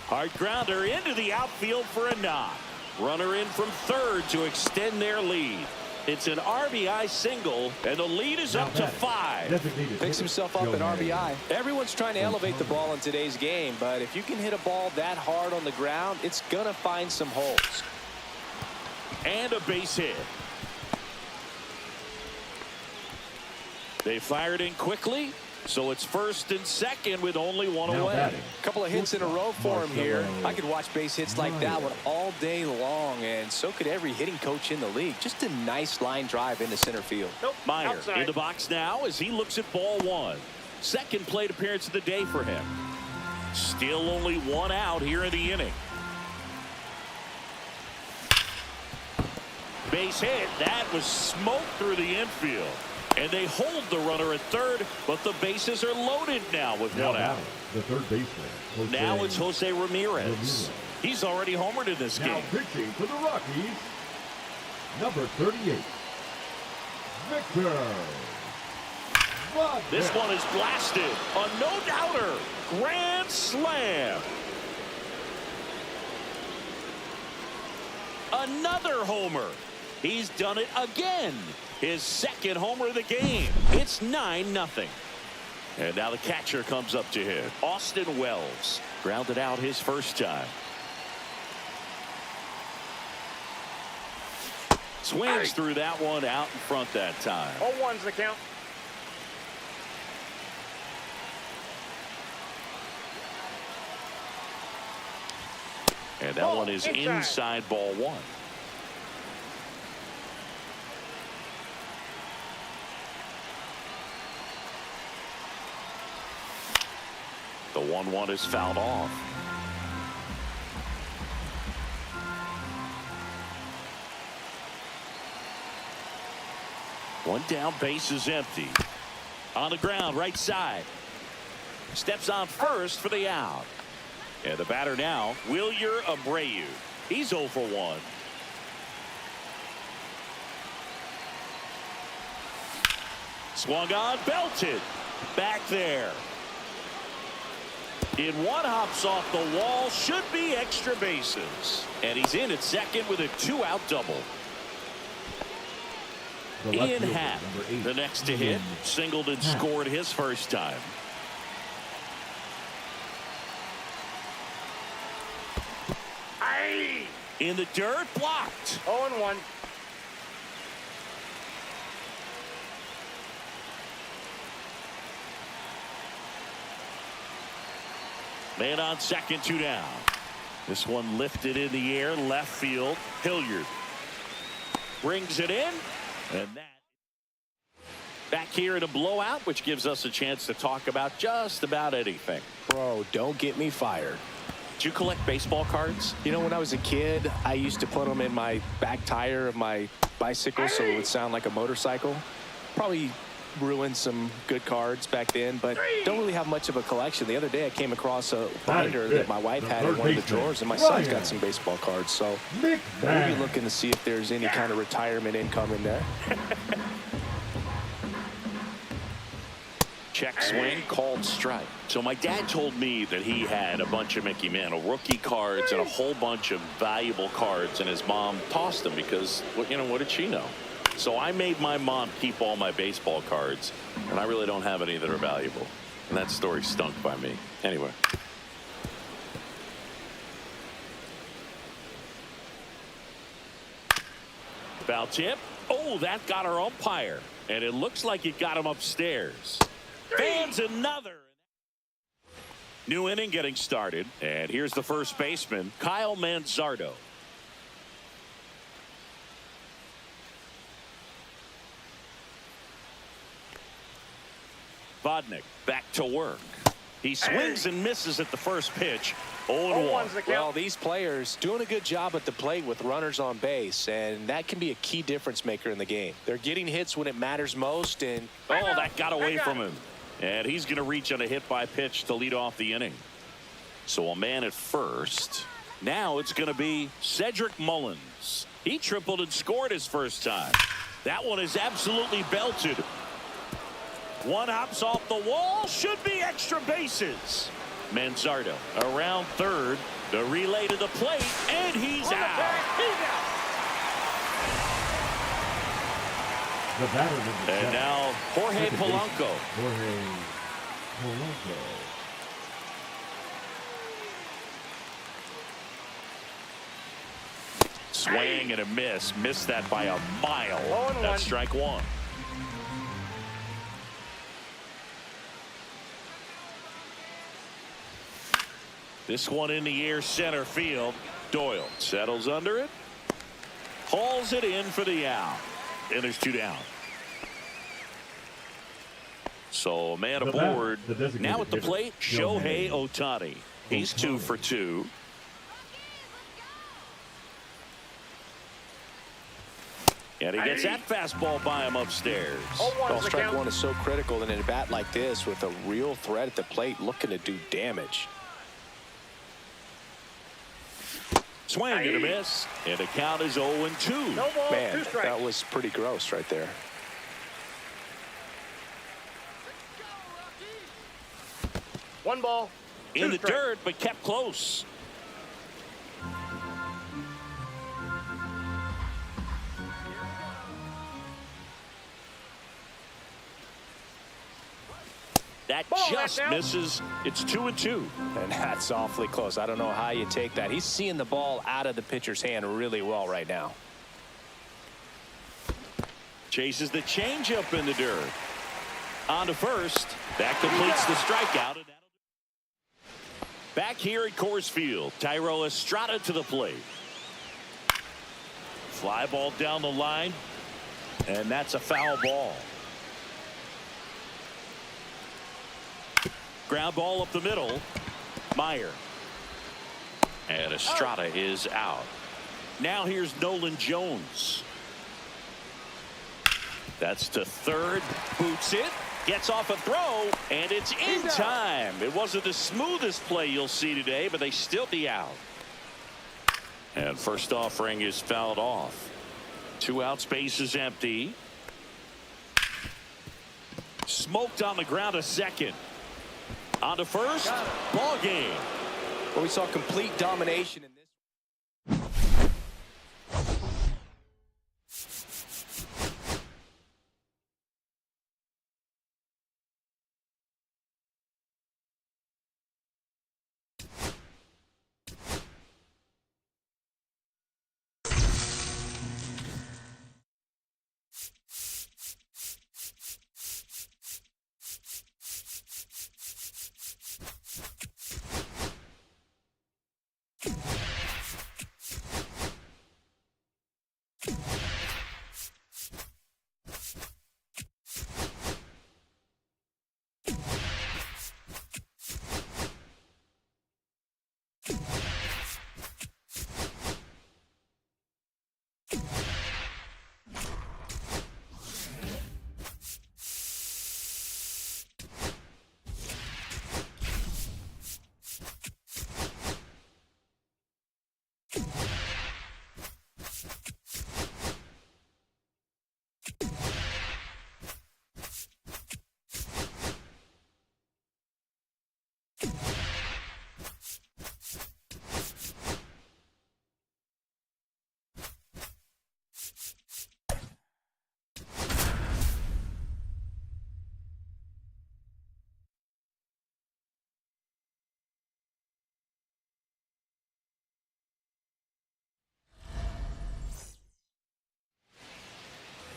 Speaker 1: Hard grounder into the outfield for a knock. Runner in from third to extend their lead. It's an RBI single, and the lead is up to 5.
Speaker 3: Picks himself up an RBI. Everyone's trying to elevate the ball in today's game, but if you can hit a ball that hard on the ground, it's going to find some holes.
Speaker 1: And a base hit. They fired in quickly, so it's first and second with only one away.
Speaker 3: A couple of hits in a row for him here. I could watch base hits like that one all day long, and so could every hitting coach in the league. Just a nice line drive into center field.
Speaker 4: Nope.
Speaker 1: Meyer
Speaker 4: Outside.
Speaker 1: in the box now as he looks at ball 1. Second plate appearance of the day for him. Still only 1 out here in the inning. Base hit. That was smoke through the infield. And they hold the runner at third, but the bases are loaded now with 1 out.
Speaker 2: The third baseman.
Speaker 1: Now it's Jose Ramirez. He's already homered in this
Speaker 2: Now
Speaker 1: game.
Speaker 2: pitching for the Rockies, number 38, Victor.
Speaker 1: This one is blasted. A no-doubter. Grand slam. Another homer. He's done it again. His second homer of the game. It's 9-0. And now the catcher comes up to him. Austin Wells grounded out his first time. Swings through that one out in front that time.
Speaker 4: 0-1's the count.
Speaker 1: And that one is inside ball one. The 1-1 is fouled off. One down, base is empty. On the ground, right side. Steps on first for the out. And the batter now, Wilyer Abreu. He's 0 for 1. Swung on, belted. Back there. In one, hops off the wall, should be extra bases. And he's in at second with a 2-out double. Ian Happ, the next to hit, singled and scored his first time. In the dirt, blocked.
Speaker 4: 0-1.
Speaker 1: Man on second, 2 down. This one lifted in the air, left field. Hilliard brings it in, and that back here in a blowout, which gives us a chance to talk about just about anything.
Speaker 3: Bro, don't get me fired.
Speaker 1: Do you collect baseball cards?
Speaker 3: You know, when I was a kid, I used to put them in my back tire of my bicycle so it would sound like a motorcycle. Probably ruined some good cards back then, but don't really have much of a collection. The other day I came across a binder that my wife had in one of the drawers, and my son's got some baseball cards, so maybe looking to see if there's any kind of retirement income in there.
Speaker 1: Check swing, called strike. So my dad told me that he had a bunch of Mickey Mantle rookie cards and a whole bunch of valuable cards, and his mom tossed them because, you know, what did she know? So I made my mom keep all my baseball cards, and I really don't have any that are valuable. And that story stunk by me. Anyway. Foul tip. Oh, that got our umpire. And it looks like it got him upstairs. Fans another. New inning getting started. And here's the first baseman, Kyle Manzardo. Vodnik back to work. He swings and misses at the first pitch. 0-1.
Speaker 3: Well, these players doing a good job at the plate with runners on base, and that can be a key difference maker in the game. They're getting hits when it matters most, and
Speaker 1: that got away from him. And he's going to reach on a hit by pitch to lead off the inning. So a man at first. Now it's going to be Cedric Mullins. He tripled and scored his first time. That one is absolutely belted. One hops off the wall, should be extra bases. Manzardo around third, the relay to the plate, and he's out.
Speaker 2: The batter with the
Speaker 1: And now Jorge Polanco.
Speaker 2: Jorge Polanco.
Speaker 1: Swing and a miss. Missed that by a mile. That's strike one. This one in the air, center field. Doyle settles under it. Hauls it in for the out. And there's 2 down. So a man aboard. Now at the plate, Shohei Ohtani. He's 2 for 2. And he gets that fastball by him upstairs.
Speaker 3: Well, strike one is so critical in a bat like this with a real threat at the plate looking to do damage.
Speaker 1: Swing and a miss. And the count is 0-2.
Speaker 4: No ball,
Speaker 3: Man,
Speaker 4: 2 strikes.
Speaker 3: that was pretty gross right there.
Speaker 4: One ball.
Speaker 1: In the dirt, but kept close. That just misses. It's 2-2.
Speaker 3: And that's awfully close. I don't know how you take that. He's seeing the ball out of the pitcher's hand really well right now.
Speaker 1: Chases the changeup in the dirt. On to first. That completes the strikeout. Back here at Coors Field, Thairo Estrada to the plate. Fly ball down the line, and that's a foul ball. Ground ball up the middle. Meyer. And Estrada is out. Now here's Nolan Jones. That's to third. Boots it. Gets off a throw, and it's in time. It wasn't the smoothest play you'll see today, but they still be out. And first offering is fouled off. 2 outs, base is empty. Smoked on the ground a second. On to first. Ball game.
Speaker 3: Well, we saw complete domination in this.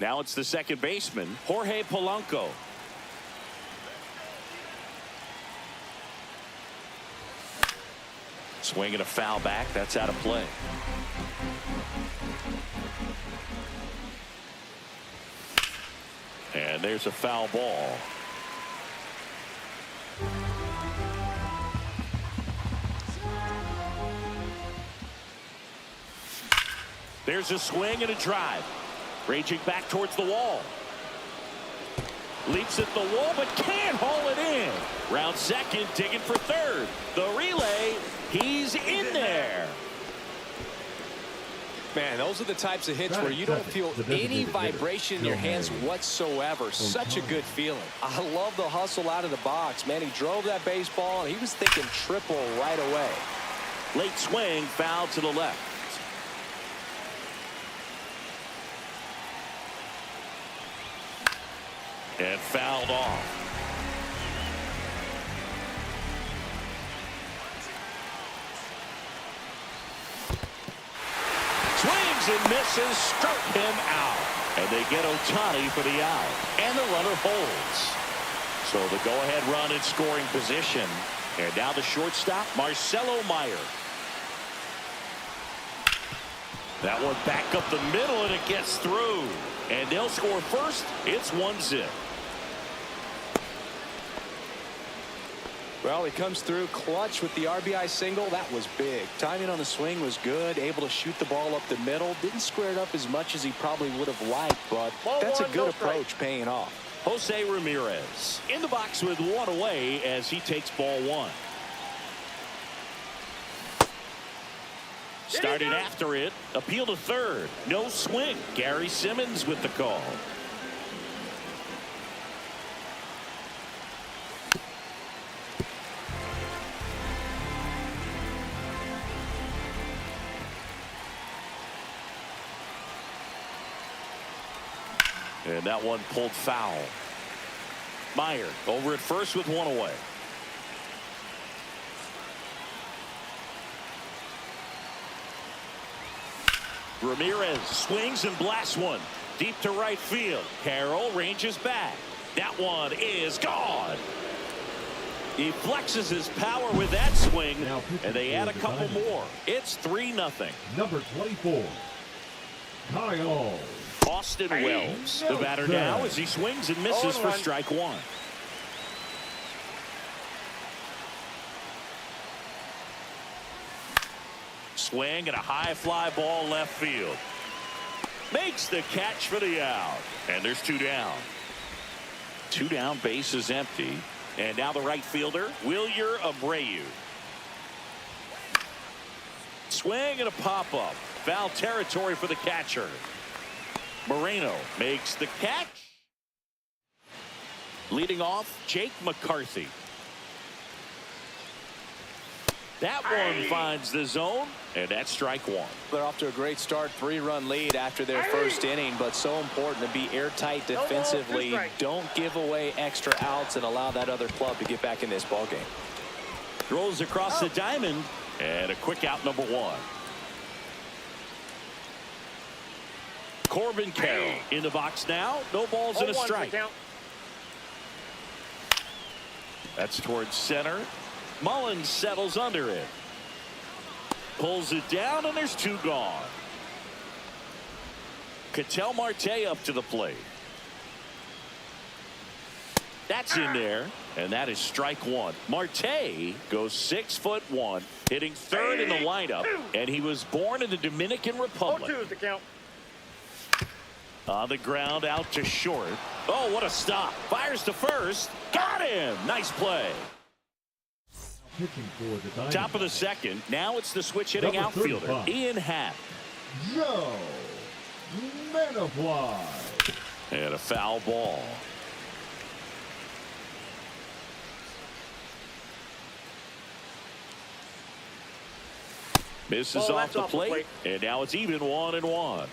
Speaker 1: Now it's the second baseman, Jorge Polanco. Swinging a foul back. That's out of play. And there's a foul ball. There's a swing and a drive. Raging back towards the wall. Leaps at the wall, but can't haul it in. Round second, digging for third. The relay, he's in there.
Speaker 3: Man, those are the types of hits where you don't feel any vibration in your hands whatsoever. Such a good feeling. I love the hustle out of the box. Man, he drove that baseball, and he was thinking triple right away.
Speaker 1: Late swing, foul to the left. And fouled off. Swings and misses, struck him out. And they get Ohtani for the out. And the runner holds. So the go-ahead run in scoring position. And now the shortstop, Marcelo Meyer. That one back up the middle, and it gets through. And they'll score first. It's 1-0.
Speaker 3: Well, he comes through clutch with the RBI single. That was big. Timing on the swing was good. Able to shoot the ball up the middle. Didn't square it up as much as he probably would have liked, but that's a good approach paying off.
Speaker 1: Jose Ramirez in the box with one away as he takes ball one. Started after it. Appeal to third. No swing. Gary Simmons with the call. And that one pulled foul. Meyer over at first with one away. Ramirez swings and blasts one. Deep to right field. Carroll ranges back. That one is gone. He flexes his power with that swing, and they add a couple more. It's 3-0.
Speaker 2: Number 24, Kyle
Speaker 1: Austin Wells, the batter now, as he swings and misses for strike one. Swing and a high fly ball left field. Makes the catch for the out. And there's 2 down. 2 down, base is empty. And now the right fielder, Wilyer Abreu. Swing and a pop-up. Foul territory for the catcher. Moreno makes the catch. Leading off, Jake McCarthy. That one finds the zone, and that's strike one.
Speaker 3: They're off to a great start, 3-run lead after their first inning, but so important to be airtight defensively. Don't give away extra outs and allow that other club to get back in this ball game.
Speaker 1: Throws across the diamond, and a quick out, number 1. Corbin Carroll in the box now. No balls and a strike. That's towards center. Mullins settles under it. Pulls it down, and there's 2 gone. Ketel Marte up to the plate. That's in there, and that is strike 1. Marte goes 6'1", hitting 3rd in the lineup, and he was born in the Dominican Republic.
Speaker 4: 0-2 is the count.
Speaker 1: On the ground, out to short. Oh, what a stop. Fires to first. Got him. Nice play.
Speaker 2: pitching for the Dynasty.
Speaker 1: Top of the second. Now it's the switch hitting
Speaker 2: Number
Speaker 1: outfielder,
Speaker 2: 35.
Speaker 1: Ian Happ.
Speaker 2: Joe Manafly.
Speaker 1: And a foul ball. Misses off the plate, and now it's even 1-1.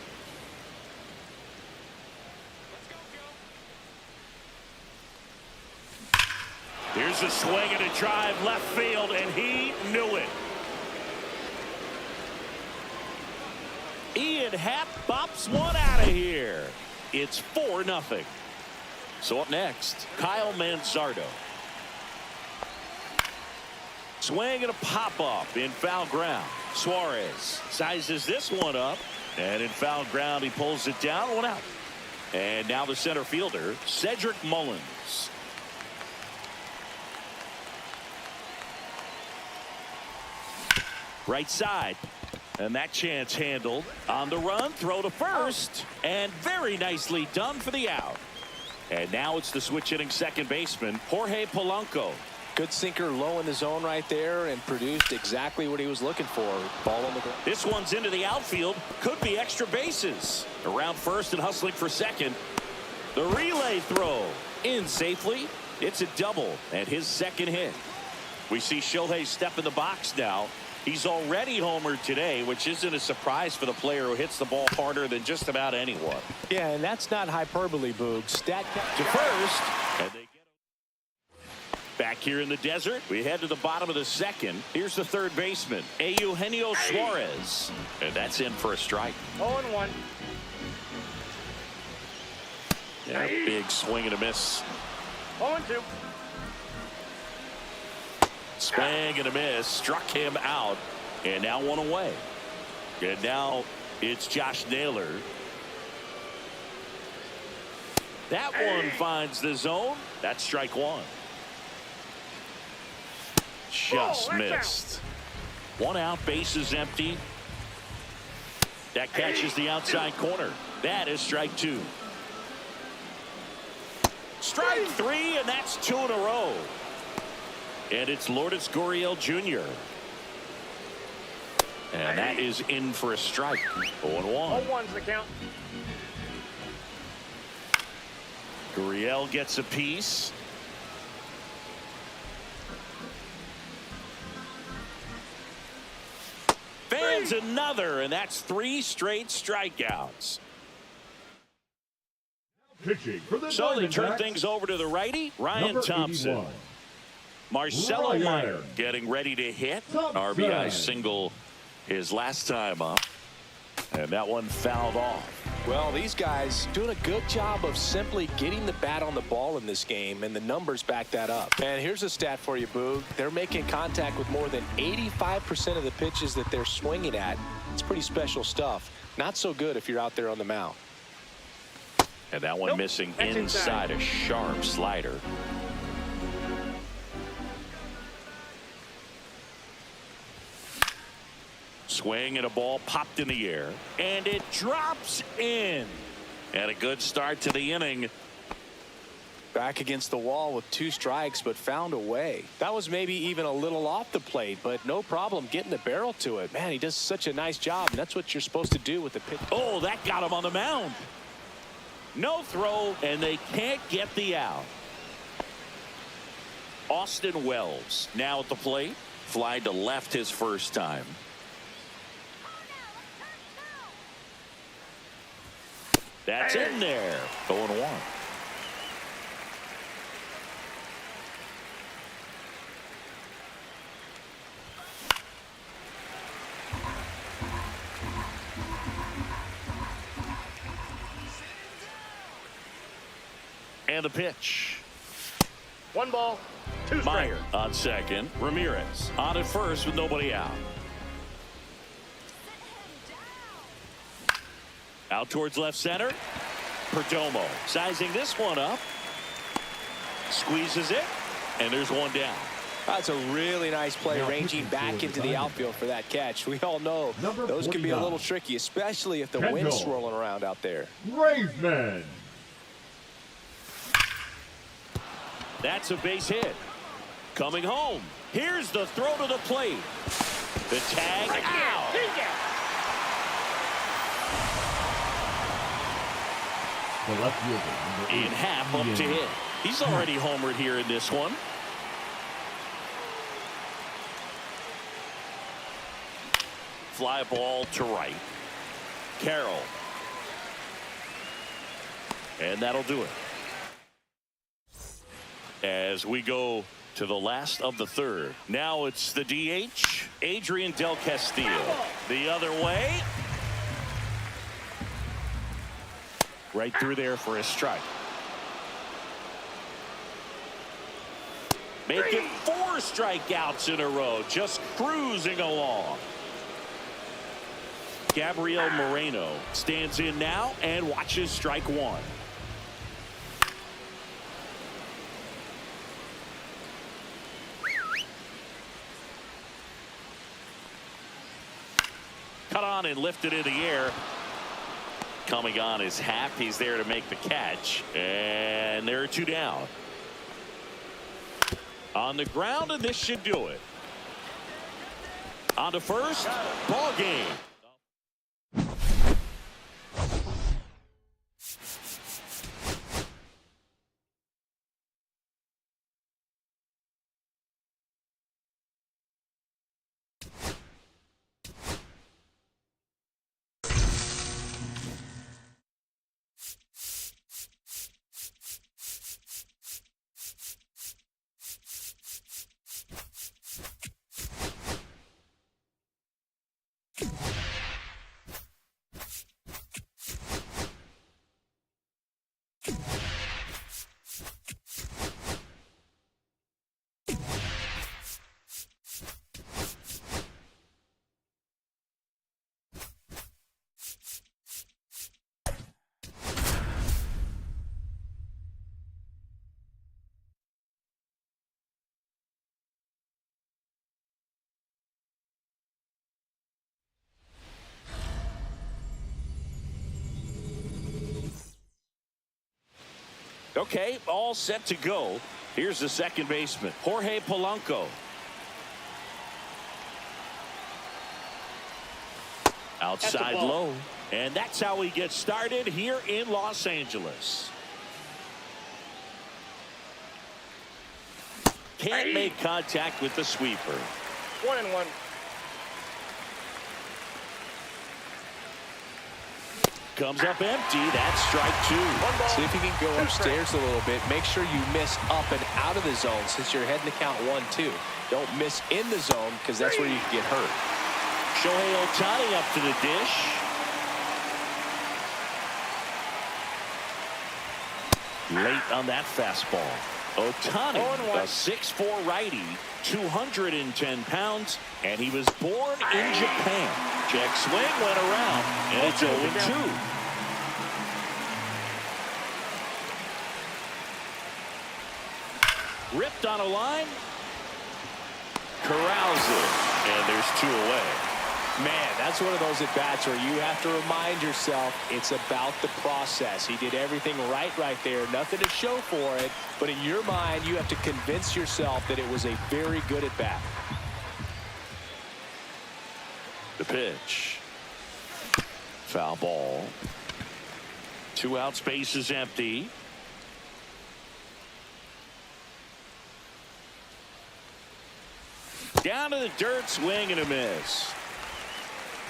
Speaker 1: Here's a swing and a drive left field, and he knew it. Ian Happ bops one out of here. It's 4-0. So up next, Kyle Manzardo. Swing and a pop-up in foul ground. Suarez sizes this one up, and in foul ground he pulls it down, 1 out. And now the center fielder, Cedric Mullins. Right side, and that chance handled. On the run, throw to first, and very nicely done for the out. And now it's the switch hitting second baseman, Jorge Polanco.
Speaker 3: Good sinker low in the zone right there and produced exactly what he was looking for. Ball on the ground.
Speaker 1: This one's into the outfield. Could be extra bases. Around first and hustling for second. The relay throw in safely. It's a double and his second hit. We see Shohei step in the box now. He's already homered today, which isn't a surprise for the player who hits the ball harder than just about anyone.
Speaker 5: Yeah, and that's not hyperbole, Boog. Stat
Speaker 1: to first. And they get back here in the desert. We head to the bottom of the second. Here's the third baseman, Eugenio Suarez. And that's in for a strike.
Speaker 4: 0-1.
Speaker 1: Yeah, big swing and a miss.
Speaker 4: 0-2.
Speaker 1: Swing and a miss. Struck him out. And now one away. And now it's Josh Naylor. That one finds the zone. That's strike one. Just missed. 1 out, base is empty. That catches the outside corner. That is strike 2. Strike 3, and that's 2 in a row. And it's Lourdes Gurriel Jr. And that is in for a strike. 0-1.
Speaker 4: 0-1's the count.
Speaker 1: Gurriel gets a piece. Fans another, and that's 3 straight strikeouts.
Speaker 2: Pitching for the
Speaker 1: So they turn
Speaker 2: Diamondbacks,
Speaker 1: things over to the righty, Ryan
Speaker 2: number
Speaker 1: Thompson.
Speaker 2: 81.
Speaker 1: Marcelo
Speaker 2: Ryan
Speaker 1: Meyer getting ready to hit.
Speaker 2: Thompson.
Speaker 1: RBI single his last time up. And that one fouled off.
Speaker 3: Well, these guys doing a good job of simply getting the bat on the ball in this game, and the numbers back that up. And here's a stat for you, Boog. They're making contact with more than 85% of the pitches that they're swinging at. It's pretty special stuff. Not so good if you're out there on the mound.
Speaker 1: And that one missing inside, a sharp slider. Swing and a ball popped in the air, and it drops in. And a good start to the inning.
Speaker 3: Back against the wall with 2 strikes, but found a way. That was maybe even a little off the plate, but no problem getting the barrel to it. Man, he does such a nice job, and that's what you're supposed to do with the pitch.
Speaker 1: Oh, that got him on the mound. No throw, and they can't get the out. Austin Wells now at the plate. Fly to left his first time. That's in there. 0-1. And the pitch.
Speaker 4: 1 ball, 2 strikes.
Speaker 1: Meyer on second. Ramirez on at first with nobody out. Out towards left center. Perdomo sizing this one up. Squeezes it. And there's one down.
Speaker 3: That's a really nice play, ranging back into the outfield for that catch. We all know those can be a little tricky, especially if the wind's swirling around out there.
Speaker 2: Raisman.
Speaker 1: That's a base hit. Coming home. Here's the throw to the plate. The tag out.
Speaker 2: The left fielder.
Speaker 1: In half up to hit. He's already homered here in this one. Fly ball to right. Carroll. And that'll do it. As we go to the last of the third. Now it's the DH, Adrian Del Castillo. The other way. Right through there for a strike. Make it 4 strikeouts in a row. Just cruising along. Gabriel Moreno stands in now and watches strike 1. Cut on and lifted in the air. Coming on is Happ. He's there to make the catch. And there are 2 down. On the ground, and this should do it. On to first. Ball game. Okay, all set to go. Here's the second baseman, Jorge Polanco. Outside low. And that's how he gets started here in Los Angeles. Can't make contact with the sweeper.
Speaker 4: 1-1.
Speaker 1: Comes up empty. That's strike 2.
Speaker 3: See if you can go upstairs a little bit. Make sure you miss up and out of the zone since you're heading to count 1-2. Don't miss in the zone because that's where you can get hurt.
Speaker 1: Shohei Ohtani up to the dish. Late on that fastball. Ohtani, a 6'4" righty, 210 pounds, and he was born in Japan. Check swing went around, and it's 0-2. Ripped on a line. Corrals it, and there's 2 away.
Speaker 3: Man, that's one of those at-bats where you have to remind yourself it's about the process. He did everything right there. Nothing to show for it. But in your mind, you have to convince yourself that it was a very good at-bat.
Speaker 1: The pitch. Foul ball. 2 outs, base is empty. Down to the dirt, swing and a miss.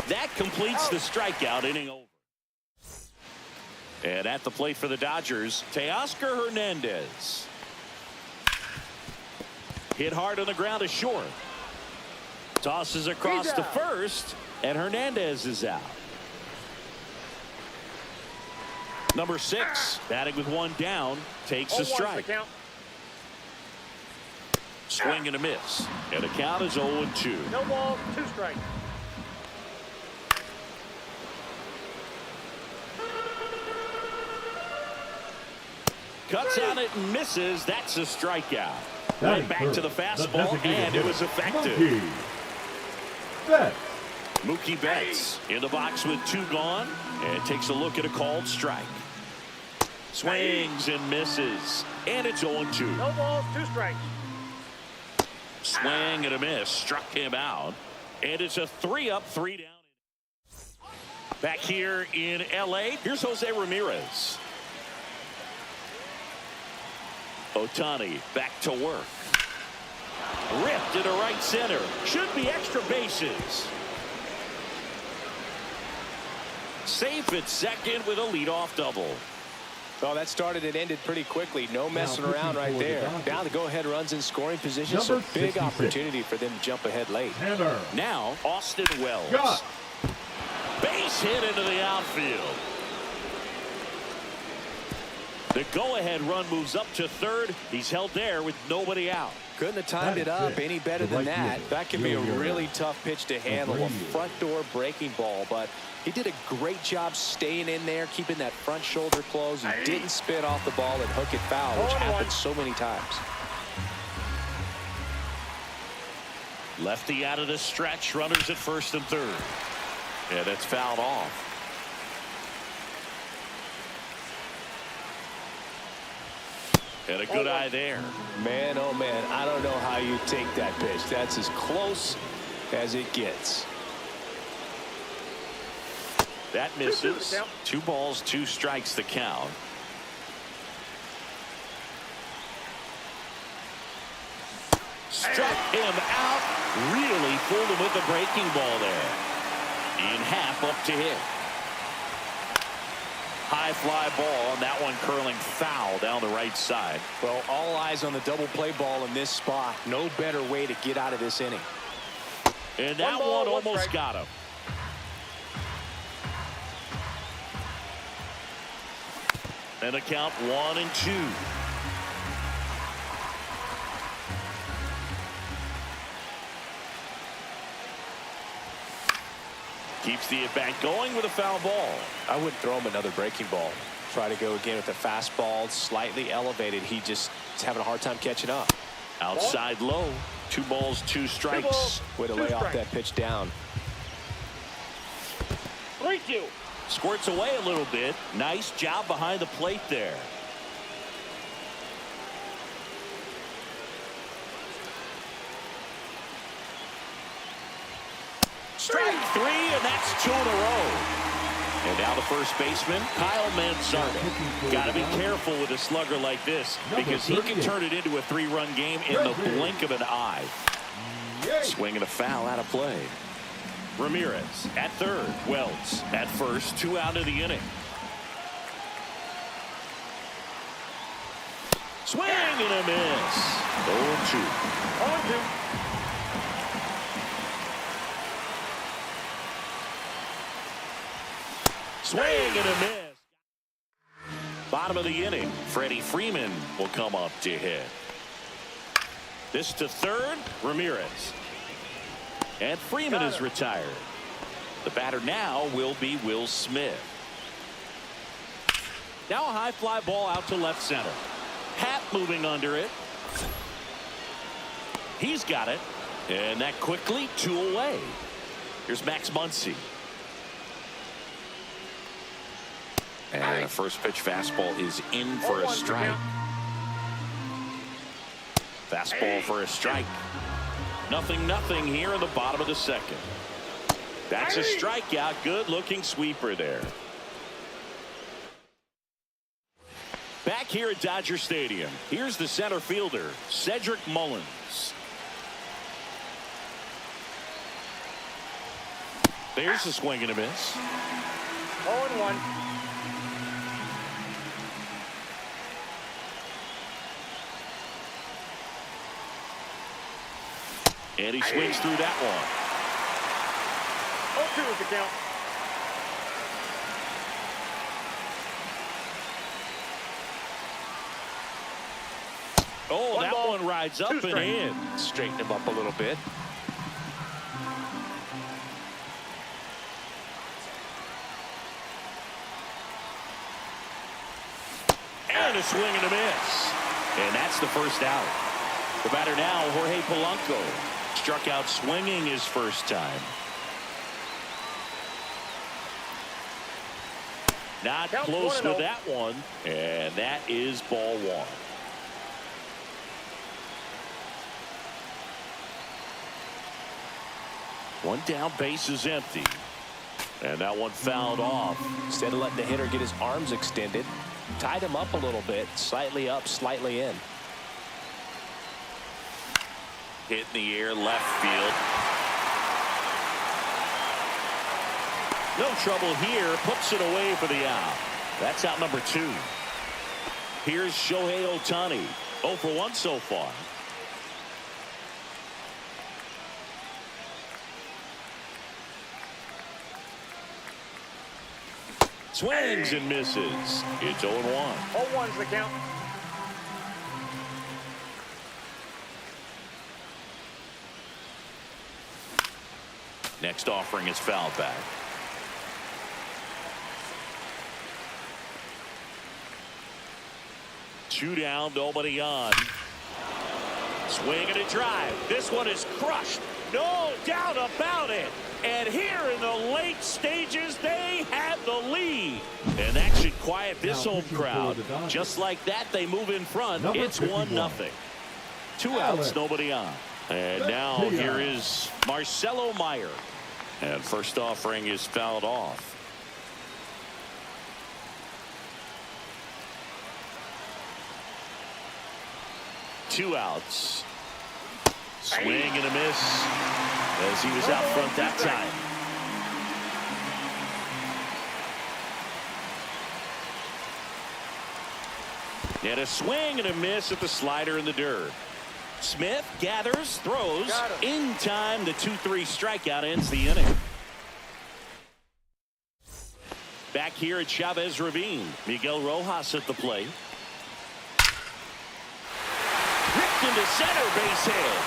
Speaker 1: That completes the strikeout, inning over. And at the plate for the Dodgers, Teoscar Hernandez. Hit hard on the ground to short. Tosses across to first, and Hernandez is out. Number 6, batting with 1 down, takes a strike. Swing and a miss. And the count is 0-2.
Speaker 4: No balls, 2 strikes.
Speaker 1: Cuts on it and misses. That's a strikeout. Right back to the fastball, and it was effective. Mookie Betts in the box with 2 gone, and takes a look at a called strike. Swings and misses, and it's 0-2.
Speaker 4: No balls, 2 strikes.
Speaker 1: Swing and a miss, struck him out, and it's a 3-up, 3 down. Back here in LA, here's Jose Ramirez. Ohtani back to work. Ripped into right center. Should be extra bases. Safe at second with a leadoff double.
Speaker 3: Well, that started and ended pretty quickly. No messing around right there. Now the go-ahead runs in scoring position, so big opportunity for them to jump ahead late.
Speaker 1: Now, Austin Wells. Base hit into the outfield. The go-ahead run moves up to third. He's held there with nobody out.
Speaker 3: Couldn't have timed it up any better than that. That can be a really tough pitch to handle, a front door breaking ball, but he did a great job staying in there, keeping that front shoulder closed. He didn't spin off the ball and hook it foul, which happens so many times.
Speaker 1: Lefty out of the stretch, runners at first and third. And it's fouled off. And a good eye there.
Speaker 3: Man, oh man, I don't know how you take that pitch. That's as close as it gets.
Speaker 1: That misses. 2 balls, 2 strikes the count. Struck him out. Really fooled him with the breaking ball there. In half up to hit. High fly ball, and that one curling foul down the right side.
Speaker 3: Well, all eyes on the double play ball in this spot. No better way to get out of this inning.
Speaker 1: And that one almost got him. And a count 1-2. Keeps the at-bat going with a foul ball.
Speaker 3: I wouldn't throw him another breaking ball. Try to go again with the fastball, slightly elevated. He just is having a hard time catching up.
Speaker 1: Outside low. 2 balls, 2 strikes.
Speaker 3: Way to lay off that pitch down.
Speaker 4: 3-2.
Speaker 1: Squirts away a little bit. Nice job behind the plate there. Strike 3, and that's 2 in a row. And now the first baseman, Kyle Manzardo. Got to be careful with a slugger like this because he can turn it into a 3-run game in the blink of an eye. Swing and a foul out of play. Ramirez at third. Wells at first. 2 out of the inning. Swing and a miss. 0-2.
Speaker 4: 0-2.
Speaker 1: Swing and a miss. Bottom bottom of the inning. Freddie Freeman will come up to hit. This to third, Ramirez. And Freeman is retired. The batter now will be Will Smith. Now a high fly ball out to left center. Happ moving under it. He's got it. And that quickly 2 away. Here's Max Muncy. And the first pitch fastball is in for a strike. Fastball for a strike. 0-0 here in the bottom of the second. That's a strikeout. Good looking sweeper there. Back here at Dodger Stadium, here's the center fielder, Cedric Mullins. There's a swing and a miss.
Speaker 4: 0-1.
Speaker 1: And he swings through that one.
Speaker 4: 0-2 is the count.
Speaker 1: Oh, that one rides up and in.
Speaker 3: Straighten him up a little bit.
Speaker 1: And a swing and a miss. And that's the first out. The batter now, Jorge Polanco. Struck out swinging his first time. Not close with that one. And that is ball one. One down, base is empty. And that one fouled off.
Speaker 3: Instead of letting the hitter get his arms extended, tied him up a little bit, slightly up, slightly in.
Speaker 1: Hit in the air, left field. No trouble here, puts it away for the out. That's out number 2. Here's Shohei Ohtani. 0 for 1 so far. Swings and misses. It's 0-1.
Speaker 4: 0-1 is the count.
Speaker 1: Next offering is fouled back. Two down, nobody on. Swing and a drive. This one is crushed. No doubt about it. And here in the late stages, they have the lead. And that should quiet this home crowd. Just like that, they move in front. It's 1-0. 2 outs, nobody on. And now here is Marcelo Meyer. And first offering is fouled off. Two outs. Swing and a miss as he was out front that time. And a swing and a miss at the slider in the dirt. Smith gathers, throws in time. The 2-3 strikeout ends the inning. Back here at Chavez Ravine, Miguel Rojas at the plate. Ripped into center, base hit.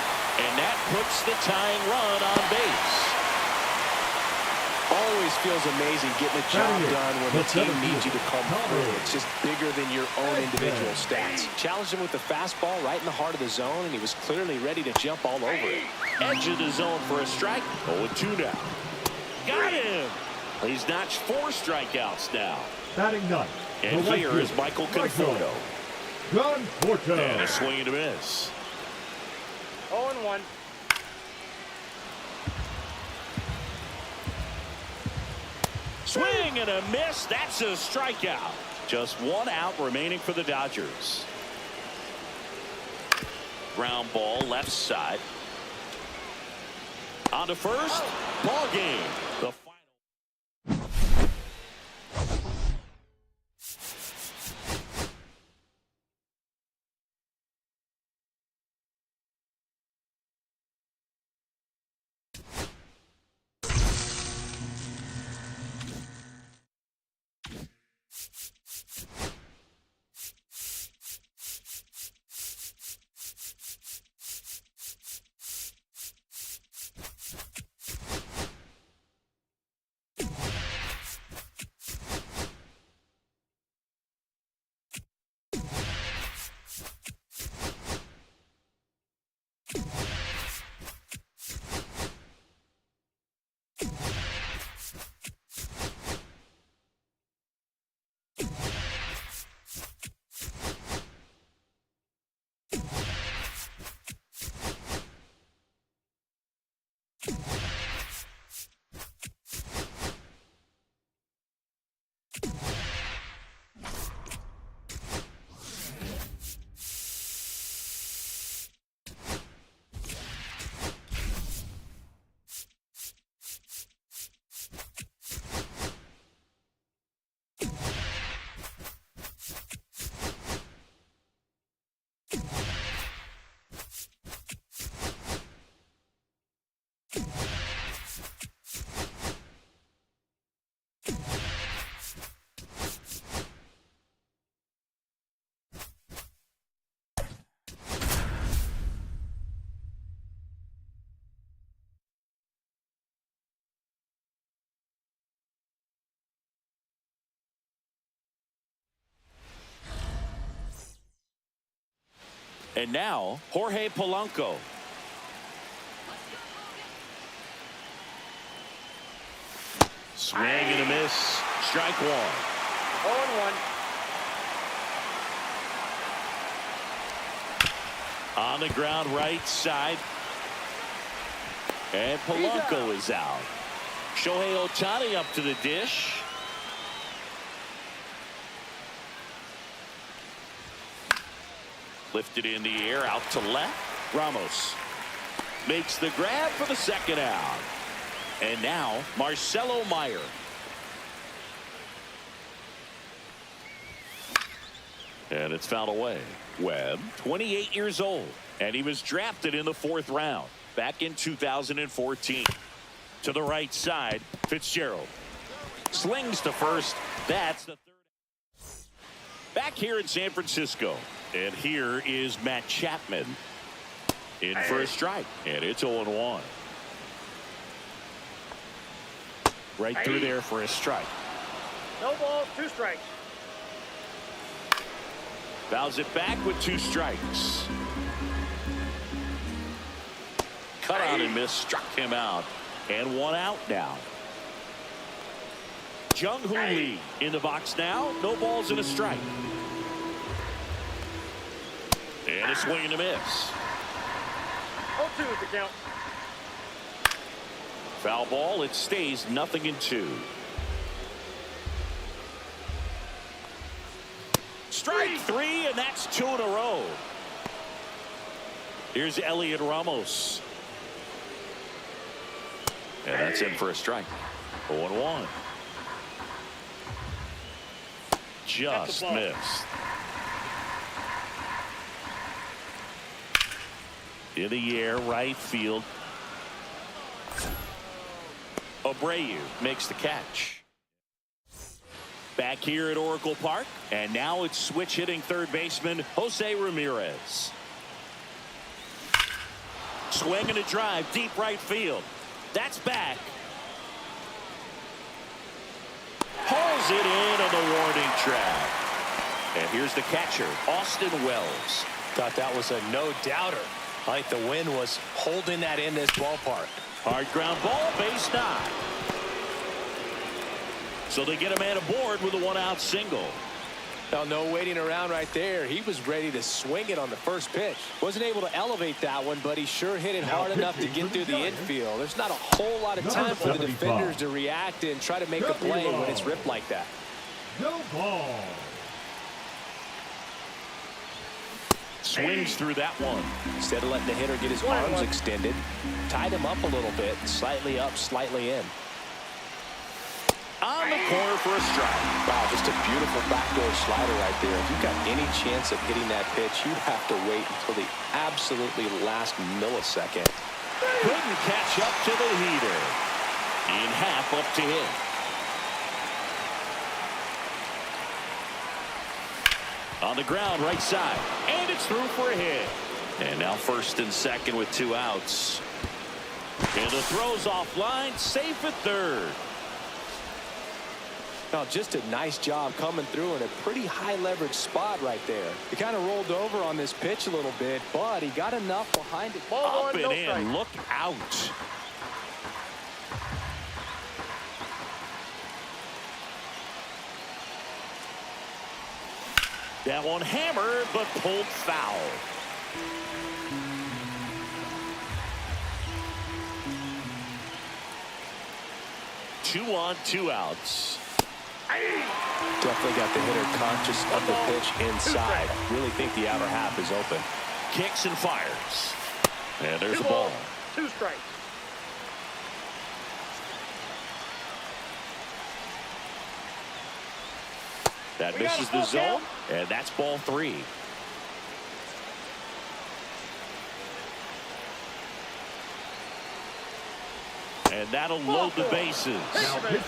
Speaker 1: And that puts the tying run on base.
Speaker 3: Always feels amazing getting the job done when the team needs you to come through. It's just bigger than your own individual stats. Challenged him with the fastball right in the heart of the zone, and he was clearly ready to jump all over it.
Speaker 1: Edge of the zone for a strike. 0-2 now. Got him. He's notched 4 strikeouts now.
Speaker 2: Batting ninth.
Speaker 1: And here is Michael Conforto.
Speaker 2: Conforto.
Speaker 1: And a swing and a miss.
Speaker 4: 0-1.
Speaker 1: Swing and a miss. That's a strikeout. Just 1 out remaining for the Dodgers. Ground ball left side. On to first. Ball game. The And now, Jorge Polanco. Swing and a miss. Strike one.
Speaker 4: 0-1.
Speaker 1: On the ground right side. And Polanco is out. Shohei Ohtani up to the dish. Lifted in the air out to left. Ramos makes the grab for the second out. And now Marcelo Meyer. And it's fouled away. Webb, 28 years old, and he was drafted in the 4th round back in 2014. To the right side, Fitzgerald slings to first. That's the third. Back here in San Francisco, and here is Matt Chapman in for a strike, and it's 0-1. Right through there for a strike.
Speaker 4: No balls, 2 strikes.
Speaker 1: Fouls it back with 2 strikes. Cut on and miss, struck him out, and 1 out now. Jung-Hoo Lee in the box now. No balls and a strike. And a swing and a miss.
Speaker 4: 0-2 is the count.
Speaker 1: Foul ball. It stays 0-2. Strike 3, and that's 2 in a row. Here's Elliot Ramos. And that's in for a strike. 0-1. Just missed. In the air, right field. Abreu makes the catch. Back here at Oracle Park, and now it's switch hitting third baseman Jose Ramirez. Swing and a drive, deep right field. That's back. Hauls it in on the warning track. And here's the catcher, Austin Wells.
Speaker 5: Thought that was a no-doubter. I think the wind was holding that in this ballpark.
Speaker 1: Hard ground ball, base knock. So they get a man aboard with a 1-out single.
Speaker 3: Now, no waiting around right there. He was ready to swing it on the first pitch. Wasn't able to elevate that one, but he sure hit it hard enough to get through the infield. There's not a whole lot of time for the defenders to react and try to make a play when it's ripped like that.
Speaker 2: No ball.
Speaker 1: Swings through that one.
Speaker 3: Instead of letting the hitter get his arms extended, tied him up a little bit, slightly up, slightly in.
Speaker 1: On the corner for a strike.
Speaker 3: Wow, just a beautiful backdoor slider right there. If you've got any chance of hitting that pitch, you have to wait until the absolutely last millisecond.
Speaker 1: Couldn't catch up to the heater. In half up to him. On the ground, right side. And it's through for a hit. And now first and second with 2 outs. And the throw's offline, safe at third.
Speaker 3: Now, just a nice job coming through in a pretty high leverage spot right there. He kind of rolled over on this pitch a little bit, but he got enough behind it.
Speaker 4: Ball
Speaker 1: Up
Speaker 4: one,
Speaker 1: and
Speaker 4: no
Speaker 1: in,
Speaker 4: strike.
Speaker 1: look out. That one hammered, but pulled foul. Two on, 2 outs.
Speaker 3: Definitely got the hitter conscious of the pitch inside. Really think the outer half is open.
Speaker 1: Kicks and fires. And there's a
Speaker 4: 2
Speaker 1: ball.
Speaker 4: balls, 2 strikes.
Speaker 1: That
Speaker 4: We got
Speaker 1: misses
Speaker 4: a
Speaker 1: the
Speaker 4: full
Speaker 1: zone,
Speaker 4: count.
Speaker 1: and that's ball 3. And that'll load the bases.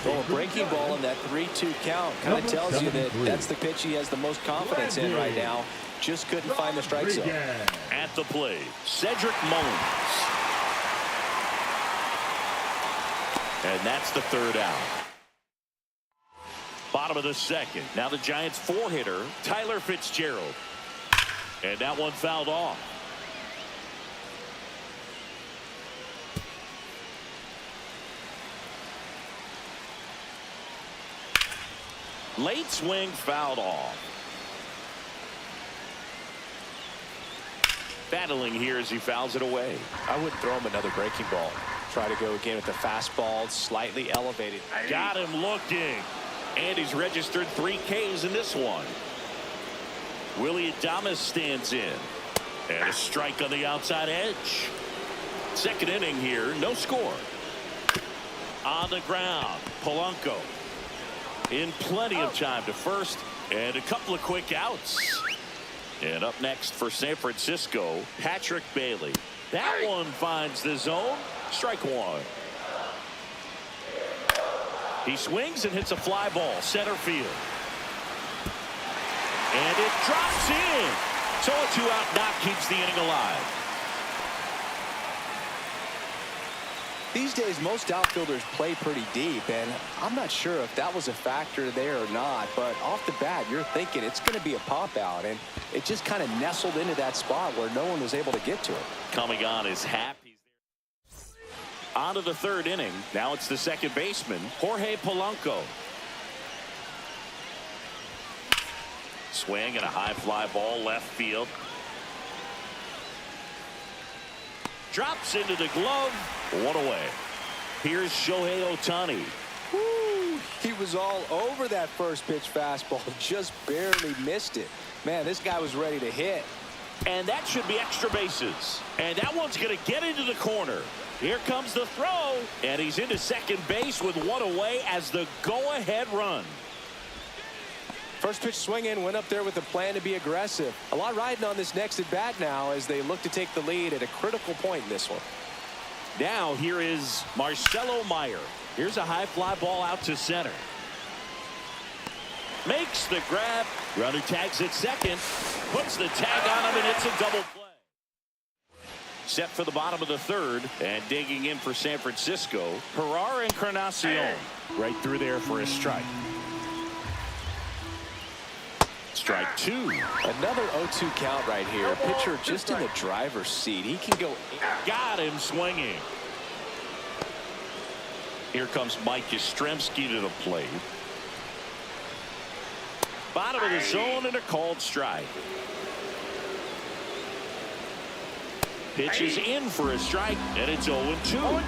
Speaker 3: Well, a breaking ball in that 3-2 count kind of tells you that that's the pitch he has the most confidence in right now. Just couldn't find the strike zone.
Speaker 1: At the plate, Cedric Mullins. And that's the 3rd out. Bottom of the 2nd. Now the Giants' 4-hitter, Tyler Fitzgerald. And that one fouled off. Late swing fouled off. Battling here as he fouls it away.
Speaker 3: I wouldn't throw him another breaking ball. Try to go again with the fastball, slightly elevated.
Speaker 1: Got him looking. And he's registered 3 Ks in this one. Willie Adames stands in. And a strike on the outside edge. Second inning here, no score. On the ground, Polanco. In plenty of time to first. And a couple of quick outs. And up next for San Francisco, Patrick Bailey. That one finds the zone. Strike one. He swings and hits a fly ball center field. And it drops in. So a 2-out knock keeps the inning alive.
Speaker 3: These days, most outfielders play pretty deep, and I'm not sure if that was a factor there or not, but off the bat, you're thinking it's going to be a pop-out, and it just kind of nestled into that spot where no one was able to get to it.
Speaker 1: Coming on is Happy. On to the third inning. Now it's the second baseman, Jorge Polanco. Swing and a high fly ball left field. Drops into the glove. 1 away. Here's Shohei Ohtani.
Speaker 3: Woo, he was all over that first pitch fastball. Just barely missed it. Man, this guy was ready to hit.
Speaker 1: And that should be extra bases. And that one's going to get into the corner. Here comes the throw. And he's into second base with 1 away as the go-ahead run.
Speaker 3: First pitch swing in, went up there with a plan to be aggressive. A lot riding on this next at bat now as they look to take the lead at a critical point in this one.
Speaker 1: Now here is Marcelo Meyer. Here's a high fly ball out to center. Makes the grab. Runner tags at second. Puts the tag on him, and it's a double play. Set for the bottom of the third. And digging in for San Francisco, Herrera Encarnacion. Right through there for a strike. Strike 2.
Speaker 3: Another 0-2 count right here. Pitcher just in the driver's seat. He can go.
Speaker 1: Got him swinging. Here comes Mike Yastrzemski to the plate. Bottom of the zone and a called strike. Pitch is in for a strike, and it's 0-2.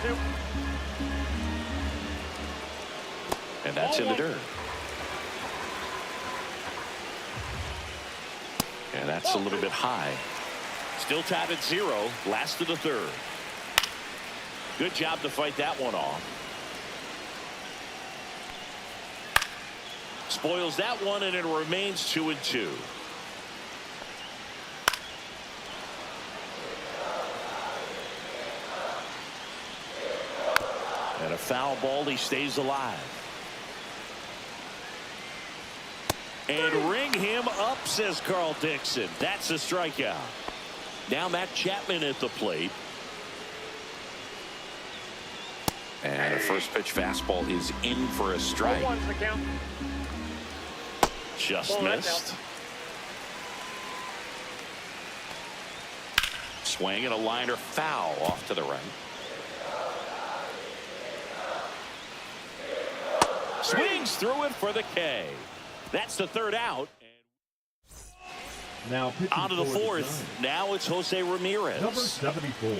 Speaker 1: And that's in the dirt. And that's a little bit high. Still tied at 0. Last of the third. Good job to fight that one off. Spoils that one, and it remains 2-2. And a foul ball. He stays alive. And ring him up, says Carl Dixon. That's a strikeout. Now Matt Chapman at the plate. And a first pitch fastball is in for a strike. Just missed. Swing and a liner foul off to the right. Swings through it for the K. That's the third out.
Speaker 2: Now
Speaker 1: on to the fourth. Now it's Jose Ramirez.
Speaker 2: Number 74,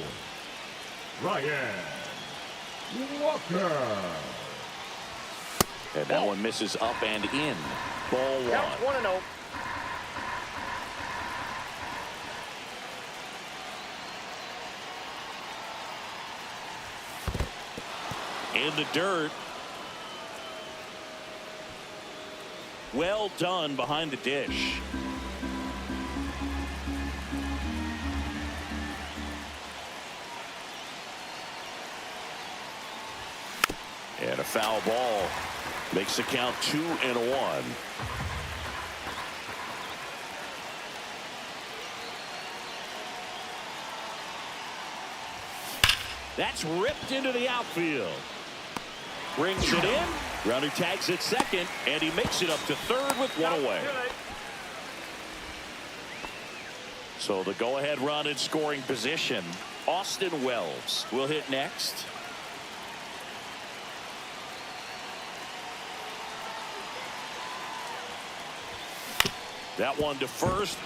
Speaker 2: Ryan Walker.
Speaker 1: And that one misses up and in. Ball 1.
Speaker 4: Counts 1-0.
Speaker 1: In the dirt. Well done behind the dish. And a foul ball makes the count 2-1. That's ripped into the outfield. Brings it in. Runner tags at second, and he makes it up to third with 1 away. So the go-ahead run in scoring position. Austin Wells will hit next. That one to first,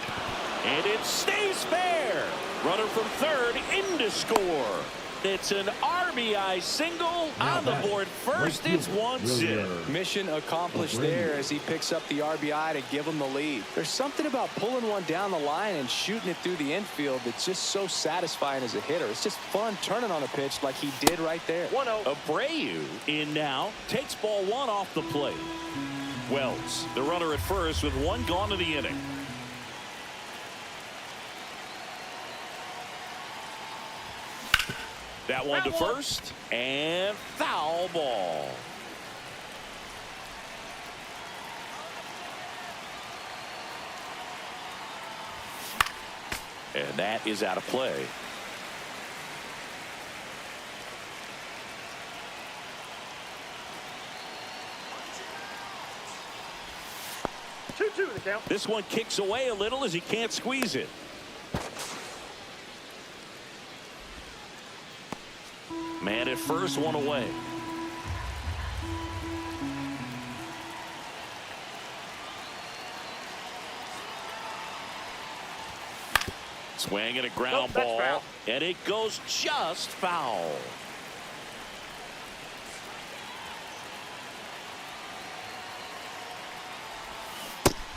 Speaker 1: and it stays fair. Runner from third in to score. It's an RBI single on the board first. It's 1-0.
Speaker 3: Mission accomplished there as he picks up the RBI to give him the lead. There's something about pulling one down the line and shooting it through the infield that's just so satisfying as a hitter. It's just fun turning on a pitch like he did right there.
Speaker 4: 1-0.
Speaker 1: Abreu in now, takes ball one off the plate. Wells, the runner at first with one gone in the inning. That one to first, and foul ball. And that is out of play.
Speaker 4: Two the count.
Speaker 1: This one kicks away a little as he can't squeeze it. Man at first, one away. Swing and a ground ball,
Speaker 4: foul.
Speaker 1: and it goes just foul.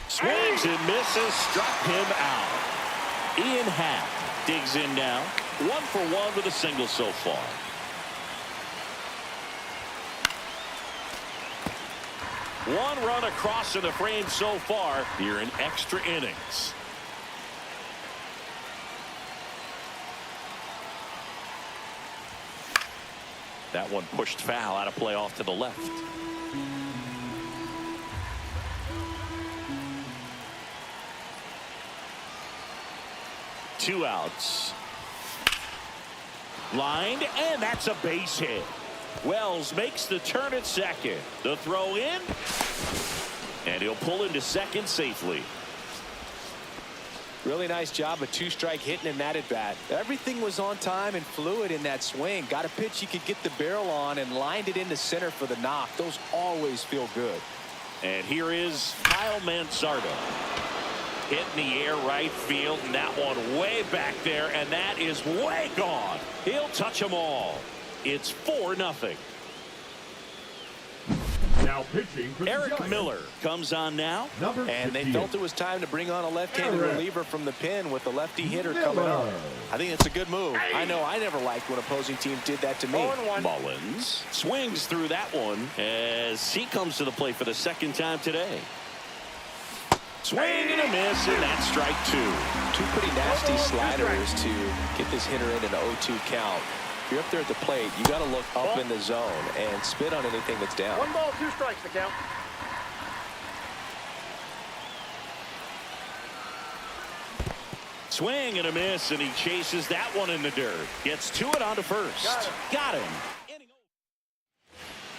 Speaker 1: Swings and misses, struck him out. Ian Happ digs in now. 1 for 1 with a single so far. One run across in the frame so far here in extra innings. That one pushed foul, out of play off to the left. Two outs. Lined, and that's a base hit. Wells makes the turn at second. The throw in, and he'll pull into second safely.
Speaker 3: Really nice job of two-strike hitting in that at bat. Everything was on time and fluid in that swing. Got a pitch he could get the barrel on and lined it into center for the knock. Those always feel good.
Speaker 1: And here is Kyle Mansardo. Hit in the air right field, and that one way back there, and that is way gone. He'll touch them all. It's 4-0.
Speaker 2: Now pitching for the
Speaker 1: Eric
Speaker 2: Giants.
Speaker 1: Miller comes on now.
Speaker 2: Number
Speaker 3: And they
Speaker 2: 58.
Speaker 3: felt it was time to bring on a left-handed
Speaker 2: Eric
Speaker 3: reliever from the pen with the lefty hitter
Speaker 2: Miller.
Speaker 3: coming up. I think it's a good move. I know I never liked when opposing teams did that to me.
Speaker 4: 0-1.
Speaker 1: Mullins swings through that one as he comes to the plate for the second time today. Swing and a miss, and that's strike two.
Speaker 3: Two pretty nasty sliders to get this hitter in an 0-2 count. If you're up there at the plate, you got to look up in the zone and spit on anything that's down.
Speaker 4: 1 ball, 2 strikes the count.
Speaker 1: Swing and a miss, and he chases that one in the dirt. Gets to it onto first. Got him.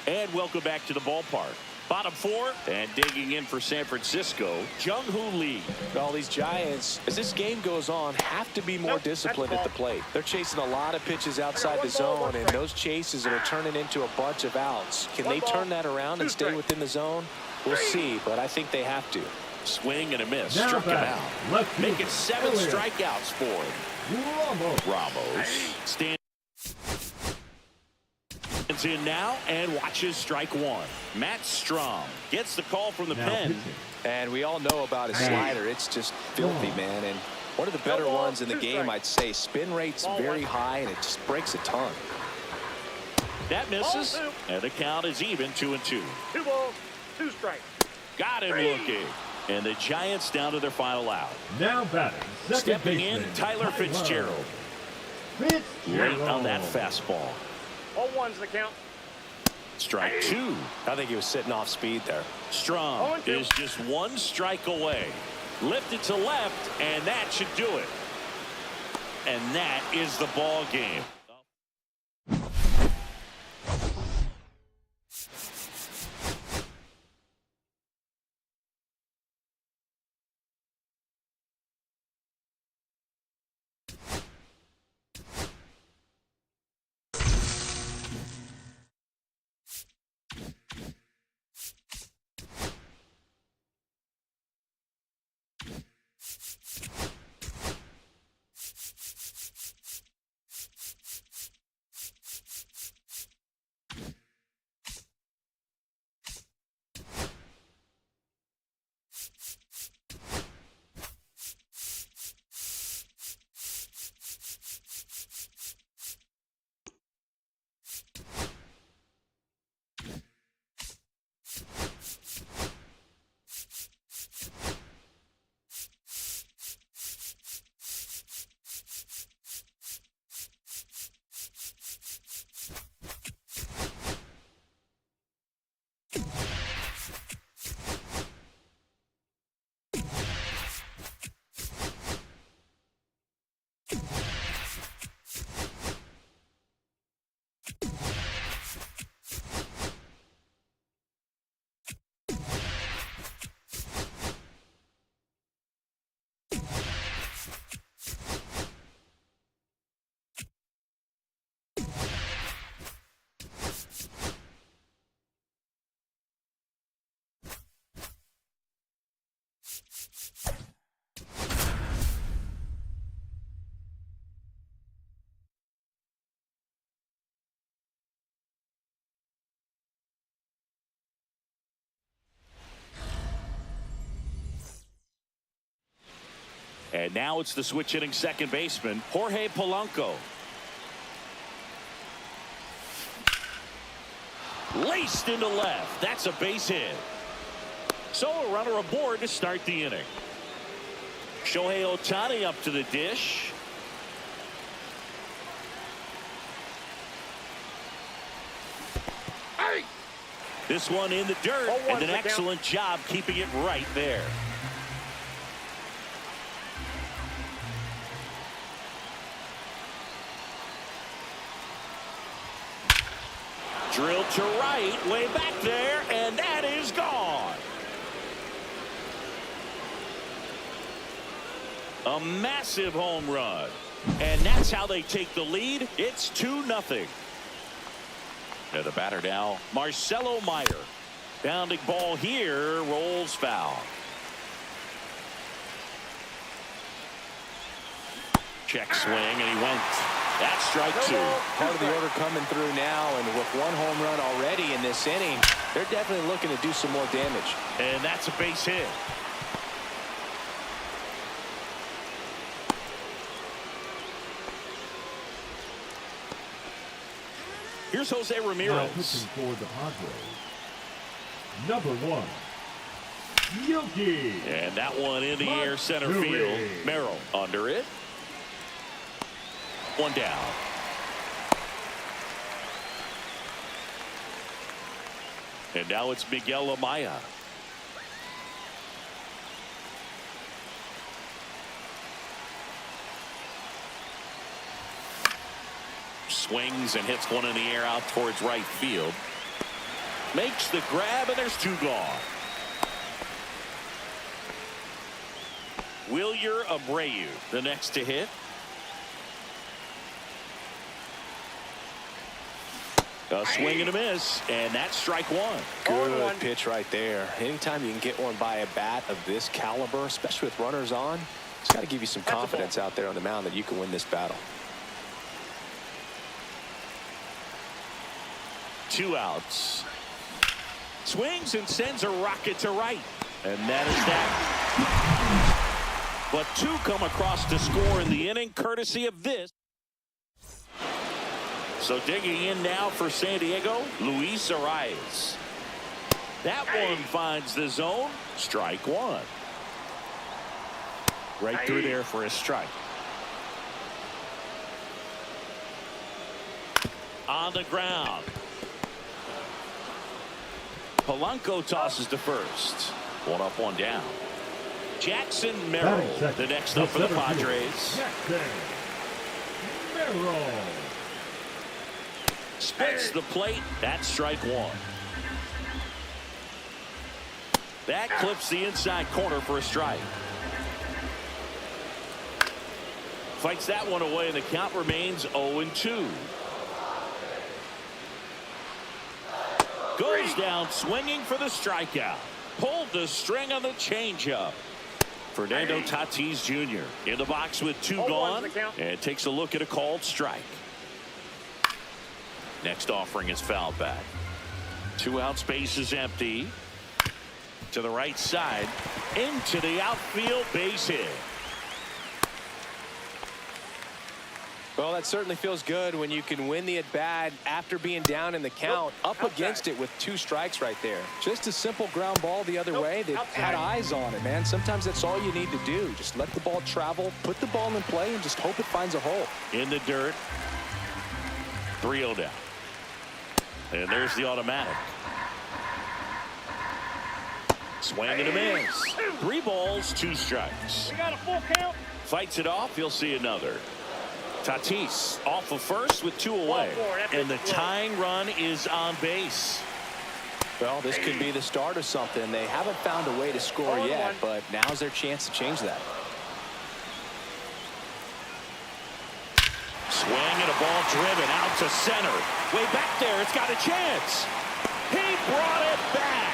Speaker 1: And welcome back to the ballpark. Bottom four, and digging in for San Francisco, Jung-Hoo Lee.
Speaker 3: All these Giants, as this game goes on, have to be more disciplined at the plate. They're chasing a lot of pitches outside the zone, and those chases are turning into a bunch of outs. Can they turn that around and stay within the zone? We'll see, but I think they have to.
Speaker 1: Swing and a miss.
Speaker 2: Now
Speaker 1: Struck him
Speaker 2: back.
Speaker 1: out.
Speaker 2: Left
Speaker 1: Making
Speaker 2: fielder.
Speaker 1: 7
Speaker 2: Elliott.
Speaker 1: strikeouts for him. Ramos stands in now and watches strike one. Matt Strom gets the call from the
Speaker 2: Now
Speaker 1: pen.
Speaker 2: pitching.
Speaker 3: And we all know about his slider. It's just filthy, man. And one of the better ones in the game, I'd say. Spin rate's very high, and it just breaks a ton.
Speaker 1: That misses, and the count is even 2-2.
Speaker 4: 2 balls, 2 strikes.
Speaker 1: Got him looking. And the Giants down to their final out.
Speaker 2: Now batting. Second
Speaker 1: Stepping in,
Speaker 2: baseman,
Speaker 1: Tyler Fitzgerald. Late on that fastball.
Speaker 4: All ones the count.
Speaker 1: Strike two.
Speaker 3: I think he was sitting off speed there.
Speaker 1: Strom is just 1 strike away. Lifted to left, and that should do it. And that is the ball game. And now it's the switch hitting second baseman, Jorge Polanco. Laced into left. That's a base hit. So a runner aboard to start the inning. Shohei Ohtani up to the dish. This one in the dirt, and an excellent job keeping it right there. Drilled to right, way back there, and that is gone. A massive home run. And that's how they take the lead. It's 2-0. And the batter now, Marcelo Meyer. Bounding ball here, rolls foul. Check swing, and he went. That's strike two.
Speaker 3: Part of the order coming through now, and with one home run already in this inning, they're definitely looking to do some more damage.
Speaker 1: And that's a base hit. Here's Jose
Speaker 2: Now
Speaker 1: Ramirez.
Speaker 2: pitching for the Padres, number 1, Yogi.
Speaker 1: And that one in the air center field. Merrill under it. One down. And now it's Miguel Amaya. Swings and hits one in the air out towards right field. Makes the grab, and there's 2 gone. Wilyer Abreu, the next to hit. A swing and a miss, and that's strike one.
Speaker 3: Good pitch right there. Anytime you can get one by a bat of this caliber, especially with runners on, it's got to give you some confidence out there on the mound that you can win this battle.
Speaker 1: 2 outs. Swings and sends a rocket to right. And that is that. But 2 come across to score in the inning, courtesy of this. So digging in now for San Diego, Luis Arias. That one finds the zone. Strike one. Right through there for a strike. On the ground. Polanco tosses to first. 1 up, 1 down. Jackson Merrill, the next up for the Padres.
Speaker 2: Jackson Merrill.
Speaker 1: Spits the plate. That's strike one. That clips the inside corner for a strike. Fights that one away, and the count remains 0-2. Goes down swinging for the strikeout. Pulled the string on the changeup. Fernando Tatis Jr. in the box with 2 gone, and takes a look at a called strike. Next offering is fouled back. 2 out, space is empty. To the right side, into the outfield, base hit.
Speaker 3: Well, that certainly feels good when you can win the at-bat after being down in the count, up against it with 2 strikes right there. Just a simple ground ball the other way. They've had eyes on it, man. Sometimes that's all you need to do. Just let the ball travel, put the ball in play, and just hope it finds a hole.
Speaker 1: In the dirt. 3-0 down. And there's the automatic. Swing and a miss. 3 balls, 2 strikes.
Speaker 4: We got a full count.
Speaker 1: Fights it off. You'll see another. Tatis off of first with 2 away. And the tying run is on base.
Speaker 3: Well, this could be the start of something. They haven't found a way to score yet, but now's their chance to change that.
Speaker 1: Swing and a ball driven out to center. Way back there. It's got a chance. He brought it back.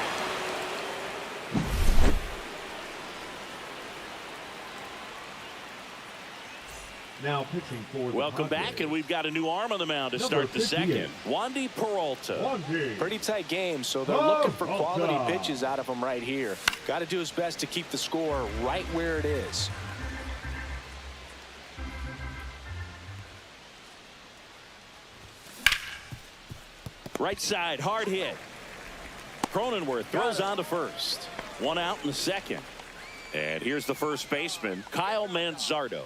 Speaker 2: Now pitching for the
Speaker 1: Welcome
Speaker 2: Padres,
Speaker 1: back, and we've got a new arm on the mound to
Speaker 2: number
Speaker 1: start the
Speaker 2: 58.
Speaker 1: second. Wandy Peralta.
Speaker 2: Wandy.
Speaker 3: Pretty tight game, so they're
Speaker 2: Oh,
Speaker 3: looking for quality
Speaker 2: Peralta.
Speaker 3: pitches out of him right here. Got to do his best to keep the score right where it is.
Speaker 1: Right side, hard hit. Cronenworth throws on to first. One out in the second. And here's the first baseman, Kyle Manzardo.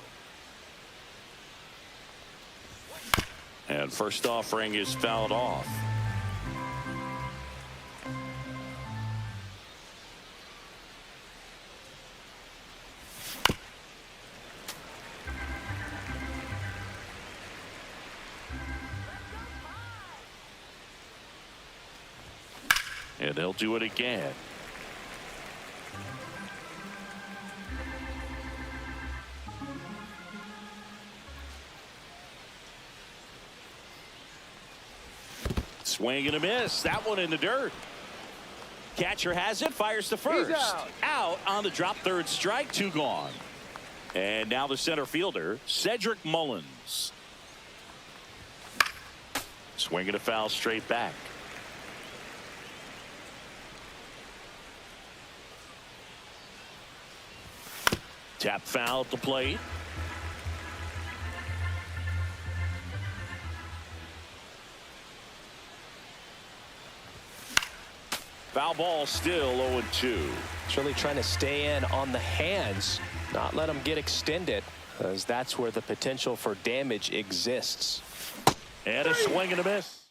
Speaker 1: And first offering is fouled off. And they'll do it again. Swing and a miss. That one in the dirt. Catcher has it, fires to first. Out on the drop, third strike, 2 gone. And now the center fielder, Cedric Mullins. Swing and a foul straight back. Tap foul at the plate. Foul ball, still 0-2.
Speaker 3: It's really trying to stay in on the hands, not let them get extended, as that's where the potential for damage exists.
Speaker 1: And a swing and a miss.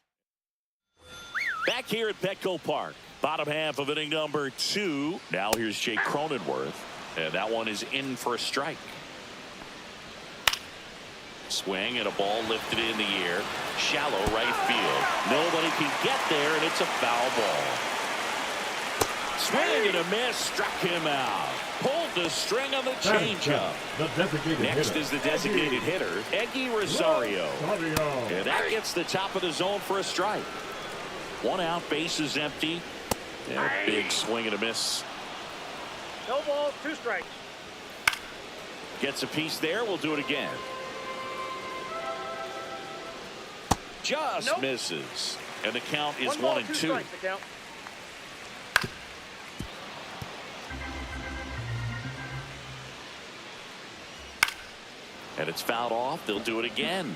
Speaker 1: Back here at Petco Park, bottom half of inning number 2. Now here's Jake Cronenworth. And that one is in for a strike. Swing and a ball lifted in the air. Shallow right field. Nobody can get there, and it's a foul ball. Swing and a miss. Struck him out. Pulled the string on the changeup. Next is the designated hitter, Eggy Rosario. And that gets the top of the zone for a strike. 1 out, base is empty. And a big swing and a miss.
Speaker 4: No balls, 2 strikes.
Speaker 1: Gets a piece there. We'll do it again. Just misses. And the count is 1-2.
Speaker 4: Strikes, the count.
Speaker 1: And it's fouled off. They'll do it again.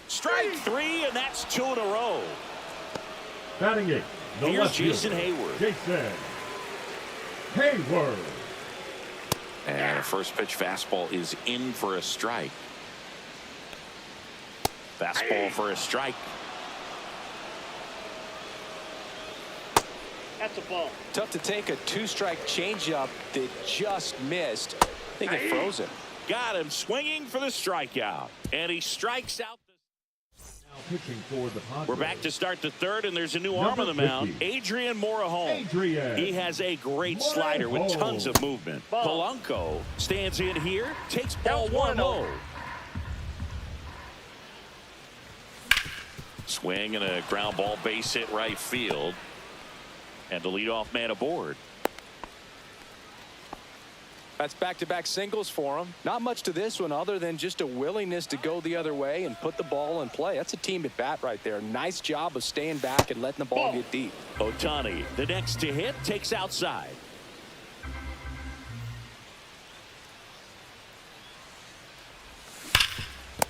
Speaker 1: Strike 3, and that's 2 in a row.
Speaker 2: Batting 8.
Speaker 1: Here's Jason Hayward.
Speaker 2: Jason Hayward.
Speaker 1: And a first pitch fastball is in for a strike. Fastball for a strike.
Speaker 4: That's a ball.
Speaker 3: Tough to take a 2-strike changeup that just missed. I think it froze him.
Speaker 1: Got him swinging for the strikeout. And he strikes out.
Speaker 2: Pitching for the Padres.
Speaker 1: We're back to start the third, and there's a new arm on the mound. Adrian Morejon. He has a great slider with tons of movement. Polanco stands in here, takes ball 1-0. Swing and a ground ball, base hit right field. And the leadoff man aboard.
Speaker 3: That's back-to-back singles for him. Not much to this one other than just a willingness to go the other way and put the ball in play. That's a team at bat right there. Nice job of staying back and letting the ball get deep.
Speaker 1: Ohtani, the next to hit, takes outside.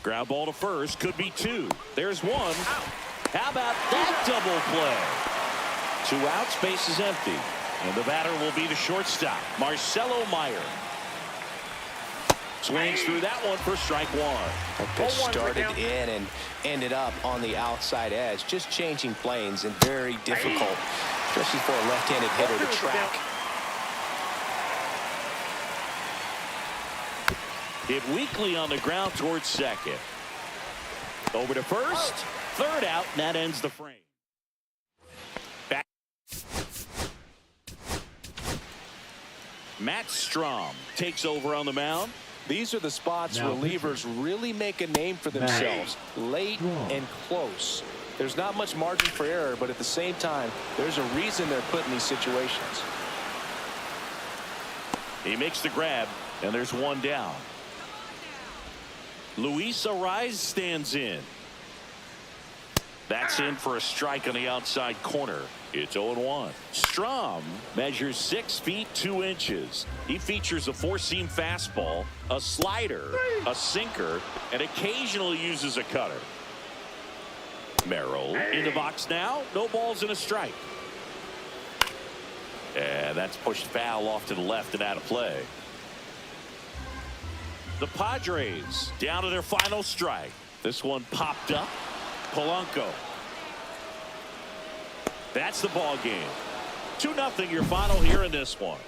Speaker 1: Ground ball to first, could be 2. There's 1. How about that double play? 2 outs, base is empty. And the batter will be the shortstop, Marcelo Meyer. Swings through that one for strike 1.
Speaker 3: That pitch started in and ended up on the outside edge. Just changing planes and very difficult, especially for a left-handed hitter to track.
Speaker 1: Hit weakly on the ground towards second. Over to first. Third out, and that ends the frame. Back. Matt Strom takes over on the mound.
Speaker 3: These are the spots relievers really make a name for themselves. Late and close. There's not much margin for error, but at the same time, there's a reason they're put in these situations.
Speaker 1: He makes the grab, and there's 1 down. Luis Arraez stands in. That's in for a strike on the outside corner. It's 0-1. Strom measures 6 feet 2 inches. He features a 4-seam fastball, a slider, a sinker, and occasionally uses a cutter. Merrill in the box now. No balls and a strike. And that's pushed foul off to the left and out of play. The Padres down to their final strike. This one popped up. Polanco. That's the ball game. 2-0 your final here in this one.